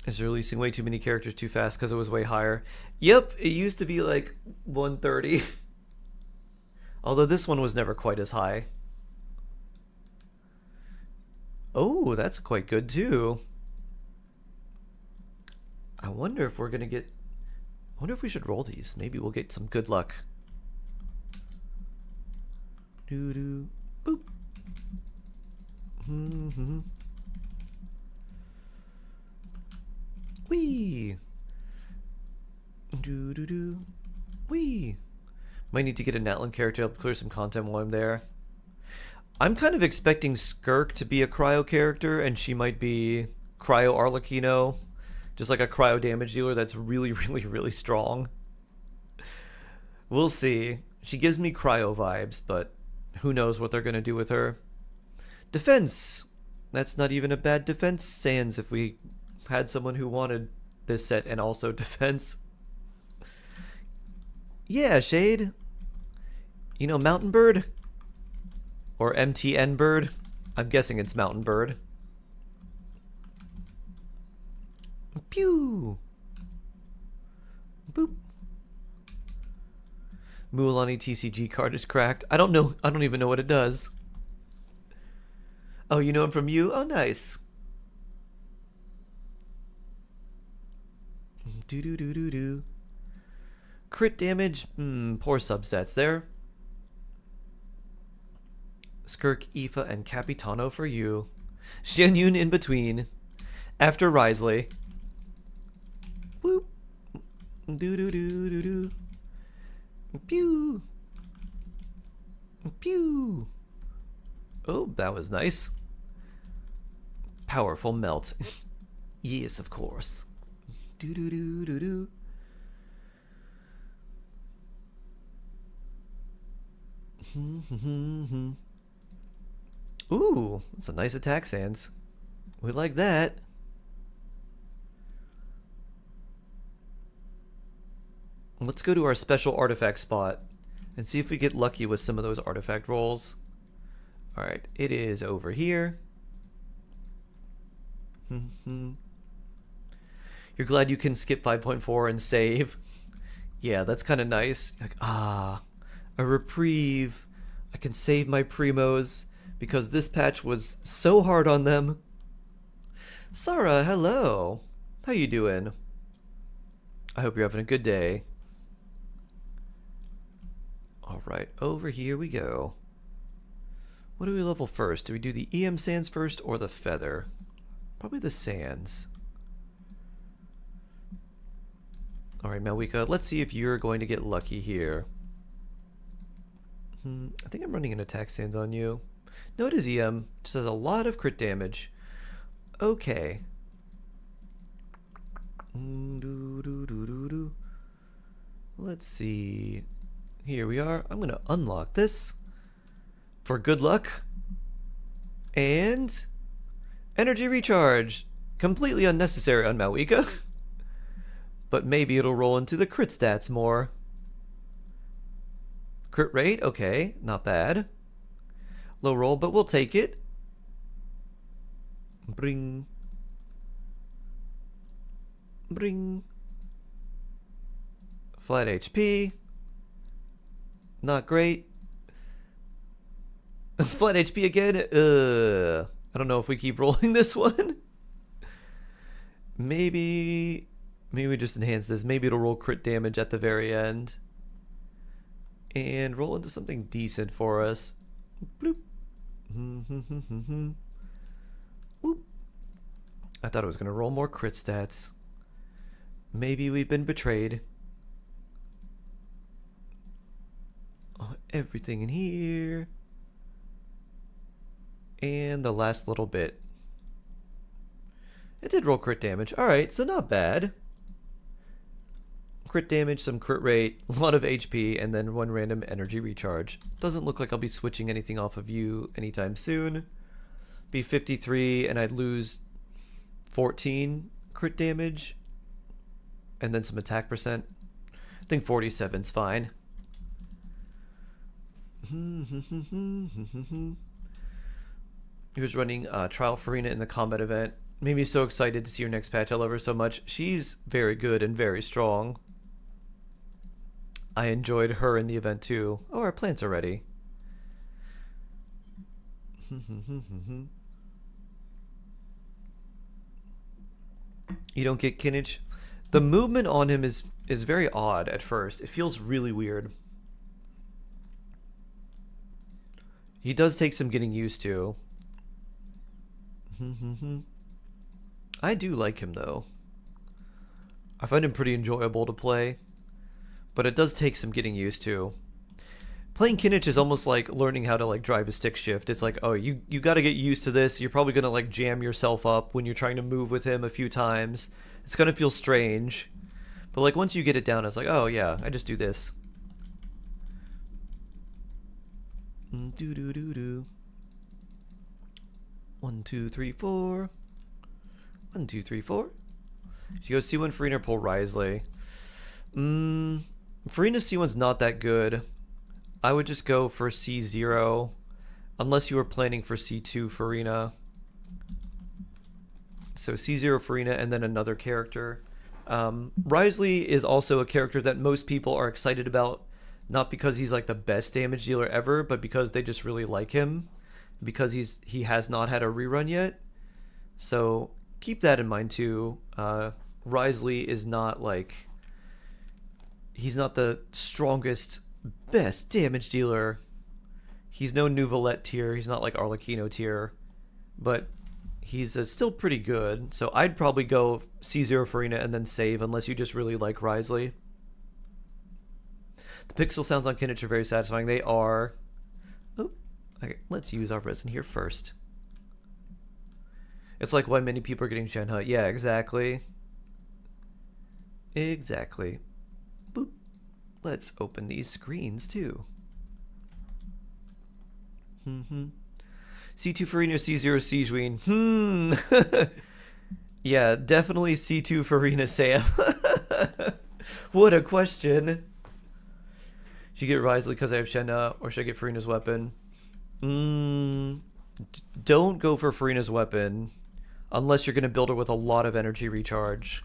S1: Is releasing way too many characters too fast because it was way higher. Yep, it used to be like 130. Although this one was never quite as high. Oh, that's quite good too. I wonder if we're gonna get... I wonder if we should roll these. Maybe we'll get some good luck. Doo-doo. Boop. Wee. Doo-doo-doo. Wee. Might need to get a Natlan character to help clear some content while I'm there. I'm kind of expecting Skirk to be a cryo character, and she might be cryo Arlecchino. Just like a cryo damage dealer that's really, really, really strong. We'll see. She gives me cryo vibes, but who knows what they're going to do with her. Defense. That's not even a bad defense sans if we had someone who wanted this set and also defense. Yeah, Shade. You know Mountain Bird? Or MTN Bird? I'm guessing it's Mountain Bird. Pew! Boop. Mualani TCG card is cracked. I don't know. I don't even know what it does. Oh, you know him from you? Oh, nice. Do-do-do-do-do. Crit damage? Poor subsets there. Skirk, Aoife, and Capitano for you. Xianyun in between. After Risley. Whoop. Do-do-do-do-do. Pew. Pew. Oh, that was nice. Powerful melt. Yes, of course. Do-do-do-do-do. Ooh, that's a nice attack, Sans. We like that. Let's go to our special artifact spot and see if we get lucky with some of those artifact rolls. Alright, it is over here. You're glad you can skip 5.4 and save. Yeah, that's kind of nice. Like, a reprieve. I can save my primos because this patch was so hard on them. Sarah, hello. How you doing? I hope you're having a good day. Alright, over here we go. What do we level first? Do we do the EM Sands first or the Feather? Probably the Sands. Alright, Malwika, let's see if you're going to get lucky here. I think I'm running an attack Sands on you. No, it is EM. Just does a lot of crit damage. Okay. Let's see. Here we are. I'm going to unlock this for good luck. And energy recharge. Completely unnecessary on Malwika. But maybe it'll roll into the crit stats more. Crit rate, okay, not bad. Low roll, but we'll take it. Bring. Bring. Flat HP. Not great. Flat HP again. I don't know if we keep rolling this one. Maybe we just enhance this. Maybe it'll roll crit damage at the very end. And roll into something decent for us. Bloop. Whoop. I thought it was going to roll more crit stats. Maybe we've been betrayed. Oh, everything in here. And the last little bit. It did roll crit damage. Alright, so not bad. Crit damage, some crit rate, a lot of HP, and then one random energy recharge. Doesn't look like I'll be switching anything off of you anytime soon. Be 53 and I'd lose 14 crit damage. And then some attack percent. I think 47's fine. He was running Trial Farina in the combat event. Made me so excited to see her next patch. I love her so much. She's very good and very strong. I enjoyed her in the event too. Oh, our plants are ready. You don't get Kinich? The movement on him is very odd at first. It feels really weird. He does take some getting used to. I do like him though. I find him pretty enjoyable to play. But it does take some getting used to. Playing Kinich is almost like learning how to like drive a stick shift. It's like, oh, you got to get used to this. You're probably going to like jam yourself up when you're trying to move with him a few times. It's going to feel strange. But like once you get it down, it's like, oh yeah, I just do this. Do do do do. 1, 2, 3, 4. 1, 2, 3, 4. She goes C1 Farina, pull Risley. Farina C1's not that good. I would just go for C0 unless you were planning for C2 Farina. So C0 Farina and then another character. Risley is also a character that most people are excited about, not because he's like the best damage dealer ever, but because they just really like him, because he has not had a rerun yet. So keep that in mind too. Risley is not like, he's not the strongest, best damage dealer. He's no Nouvelette tier. He's not like Arlecchino tier, but he's still pretty good. So I'd probably go C0 Farina and then save unless you just really like Risley. The pixel sounds on Kinich are very satisfying. They are. Oh, okay. Let's use our resin here first. It's like why many people are getting Shenhe. Yeah, exactly. Exactly. Boop. Let's open these screens too. C2 Farina, C0 Sijuin. Yeah, definitely C2 Farina Sam. What a question. Should I get Risley because I have Shenhe, or should I get Farina's weapon? Don't go for Farina's weapon unless you're going to build her with a lot of energy recharge,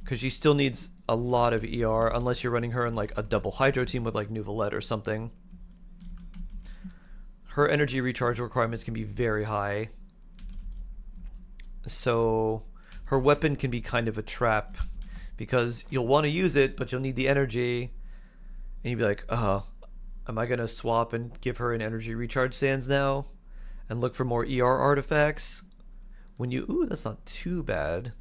S1: because she still needs a lot of ER unless you're running her in like a double hydro team with like Nouvelette or something. Her energy recharge requirements can be very high. So her weapon can be kind of a trap because you'll want to use it, but you'll need the energy, and you'd be like, oh, am I gonna swap and give her an energy recharge sands now and look for more ER artifacts? When you, ooh, that's not too bad.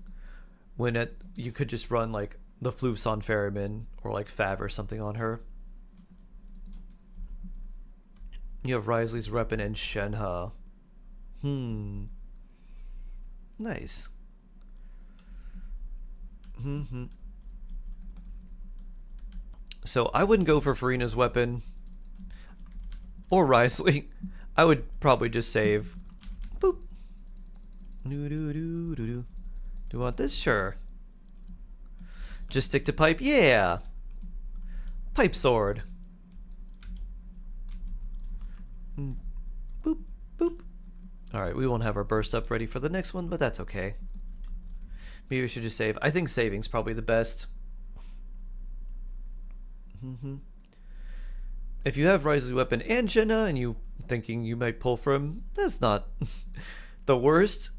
S1: When you could just run like the Floofs on Ferryman or like Fav or something on her. You have Risley's weapon and Shenhe. Nice. So I wouldn't go for Farina's weapon or Risley. I would probably just save. Boop. Do you want this? Sure. Just stick to pipe? Yeah. Pipe sword. Boop, boop. Alright, we won't have our burst up ready for the next one, but that's okay. Maybe we should just save. I think saving's probably the best. If you have Risley's weapon and Shenhe and you thinking you might pull from, that's not the worst.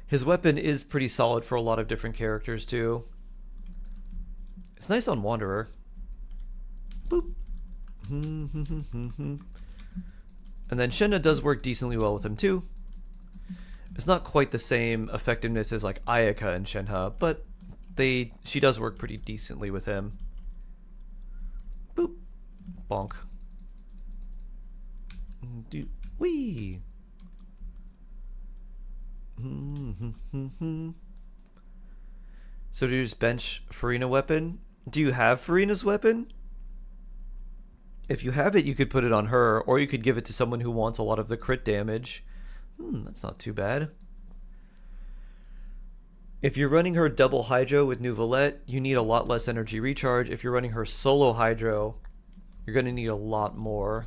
S1: His weapon is pretty solid for a lot of different characters too. It's nice on Wanderer. Boop. And then Shenhe does work decently well with him too. It's not quite the same effectiveness as like Ayaka and Shenhe, but she does work pretty decently with him. Boop. Bonk. Wee. So do you just bench Farina weapon? Do you have Farina's weapon? If you have it, you could put it on her, or you could give it to someone who wants a lot of the crit damage. That's not too bad. If you're running her double Hydro with Nouvelette, you need a lot less energy recharge. If you're running her solo Hydro, you're going to need a lot more.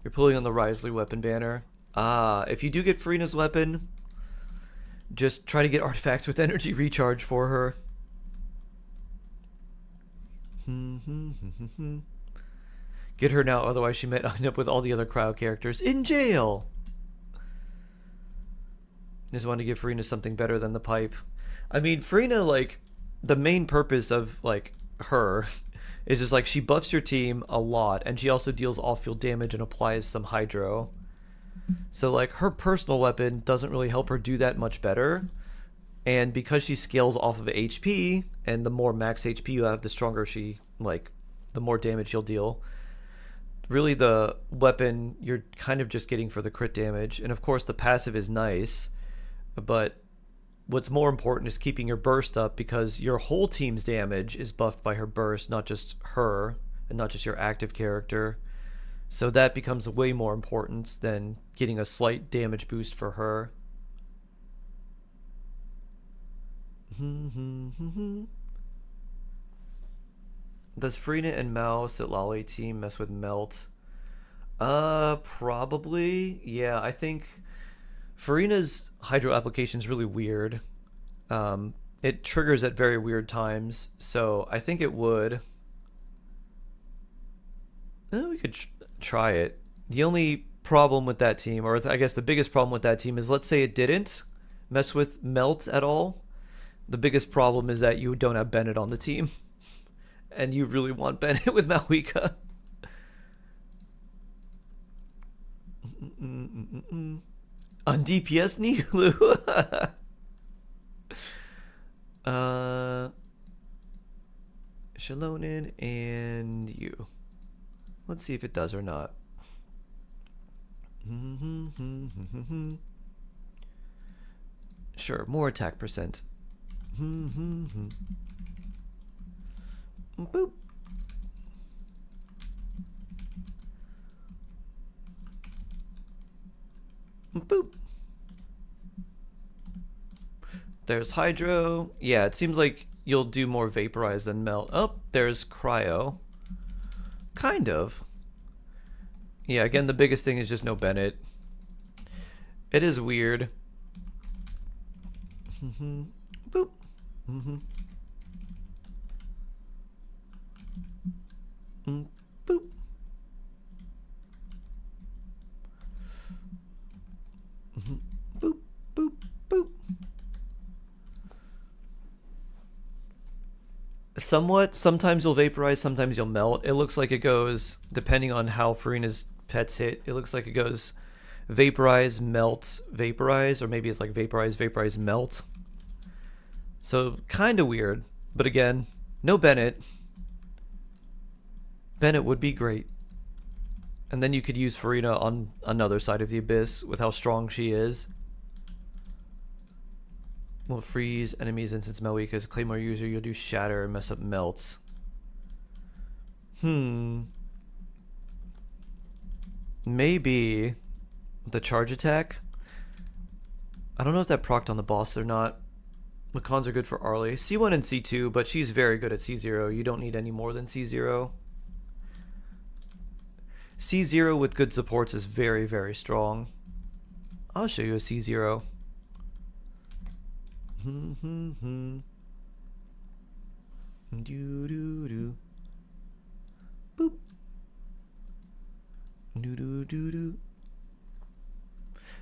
S1: You're pulling on the Risley weapon banner. If you do get Farina's weapon, just try to get artifacts with energy recharge for her. Get her now, otherwise she might end up with all the other crowd characters in jail. Just wanted to give Farina something better than the pipe. I mean, Farina, like, the main purpose of, like, her is just, like, she buffs your team a lot, and she also deals off-field damage and applies some Hydro. So, like, her personal weapon doesn't really help her do that much better. And because she scales off of HP, and the more max HP you have, the stronger she, like, the more damage you'll deal. Really, the weapon you're kind of just getting for the crit damage. And, of course, the passive is nice. But what's more important is keeping your burst up, because your whole team's damage is buffed by her burst, not just her, and not just your active character. So that becomes way more important than getting a slight damage boost for her. Does Farina and Mouse at Lale team mess with Melt? Probably. Yeah, I think Farina's Hydro application is really weird. It triggers at very weird times, so I think it would. We could try it. The only problem with that team, or I guess the biggest problem with that team, is let's say it didn't mess with Melt at all. The biggest problem is that you don't have Bennett on the team. And you really want Bennett with Malwika. On DPS, Nihlu. Shalonin and you. Let's see if it does or not. Sure, more attack percent. Boop. Boop. There's Hydro. Yeah, it seems like you'll do more Vaporize than Melt. Oh, there's Cryo. Kind of. Yeah, again, the biggest thing is just no Bennett. It is weird. Boop. Boop. Boop, boop, boop. Somewhat. Sometimes you'll vaporize, sometimes you'll melt. It looks like it goes, depending on how Farina's pets hit, it looks like it goes vaporize, melt, vaporize, or maybe it's like vaporize, vaporize, melt. So kind of weird. But again, no Bennett. Bennett would be great. And then you could use Farina on another side of the abyss with how strong she is. Will freeze enemies and since Malwika is a Claymore user, you'll do shatter and mess up melts. Maybe the charge attack. I don't know if that procced on the boss or not. Macons are good for Arlie. C1 and C2, but she's very good at C0. You don't need any more than C0. C0 with good supports is very, very strong. I'll show you a C0. Boop.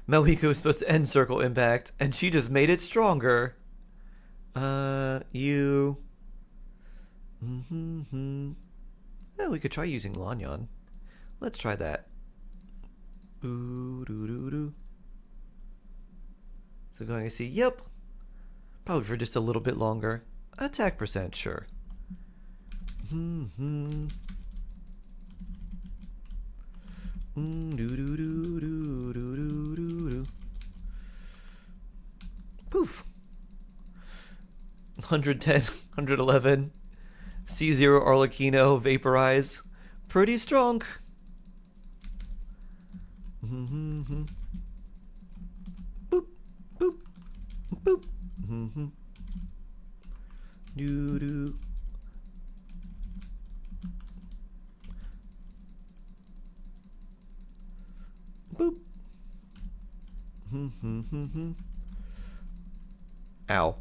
S1: Malwiko was supposed to end Circle Impact, and she just made it stronger. You. Well, we could try using Lanyon. Let's try that. So going to see, yep. Probably for just a little bit longer. Attack percent, sure. Poof. 110, 111. C0 Arlecchino, Vaporize. Pretty strong. Boop, boop, boop. Doo-doo. Boop. Ow.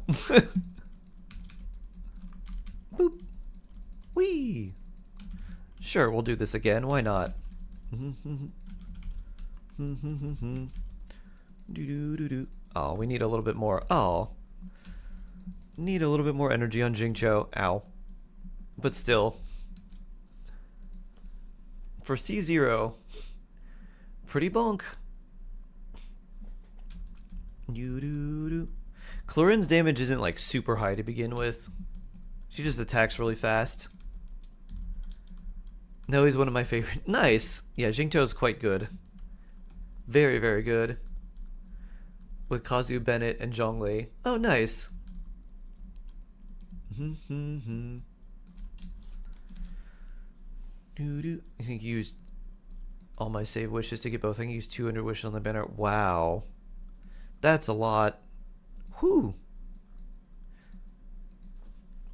S1: Boop. Whee. Sure, we'll do this again. Why not? Oh, we need a little bit more. Oh. Need a little bit more energy on Jingcho. Ow. But still. For C0. Pretty bonk. Clorin's damage isn't like super high to begin with. She just attacks really fast. No, he's one of my favorite. Nice. Yeah, Jingto's quite good. Very, very good. With Kazu Bennett and Zhongli. Oh, nice. I think you used all my save wishes to get both. I think you used 200 wishes on the banner. Wow. That's a lot. Whew.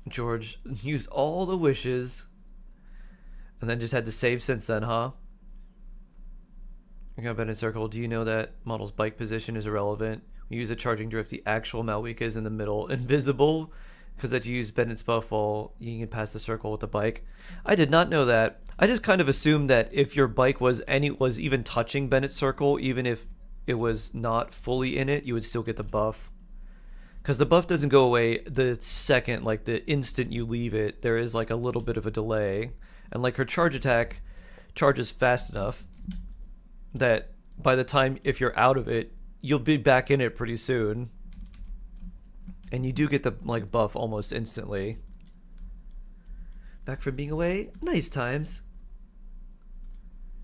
S1: George used all the wishes. And then just had to save since then, huh? I got Bennett Circle. Do you know that model's bike position is irrelevant? We use a charging drift. The actual Malwika is in the middle. Invisible. Because that you use Bennett's buff while you can pass the circle with the bike. I did not know that. I just kind of assumed that if your bike was even touching Bennett's circle, even if it was not fully in it, you would still get the buff. Because the buff doesn't go away the second, like the instant you leave it. There is like a little bit of a delay. And like her charge attack charges fast enough that by the time, if you're out of it, you'll be back in it pretty soon. And you do get the like buff almost instantly. Back from being away? Nice times.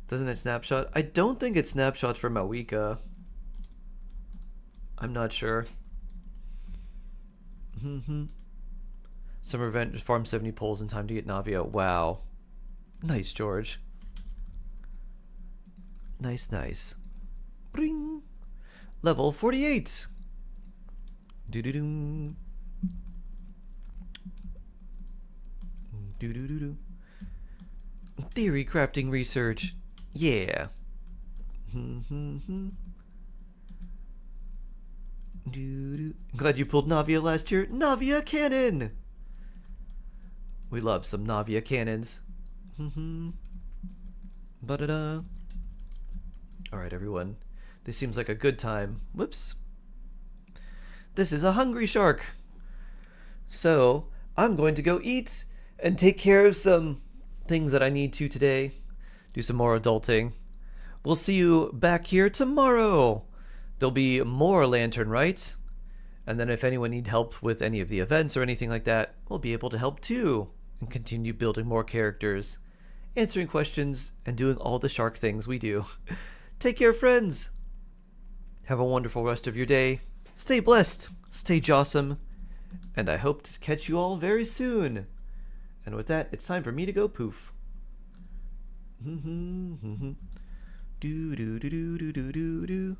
S1: Doesn't it snapshot? I don't think it snapshots for Malwika. I'm not sure. Summer event, just farm 70 pulls in time to get Navia. Wow. Nice, George. Nice, nice. Bring. Level 48. Do-do-doo. Do-do-do-do. Theory crafting research. Yeah. Glad you pulled Navia last year. Navia cannon! We love some Navia cannons. Ba-da-da. Alright, everyone. This seems like a good time. Whoops. This is a hungry shark. So, I'm going to go eat and take care of some things that I need to today. Do some more adulting. We'll see you back here tomorrow. There'll be more Lantern Rites. And then if anyone needs help with any of the events or anything like that, we'll be able to help too. And continue building more characters, answering questions, and doing all the shark things we do. Take care, friends. Have a wonderful rest of your day. Stay blessed. Stay jawsome. And I hope to catch you all very soon. And with that, it's time for me to go poof. Do do do do do do do do.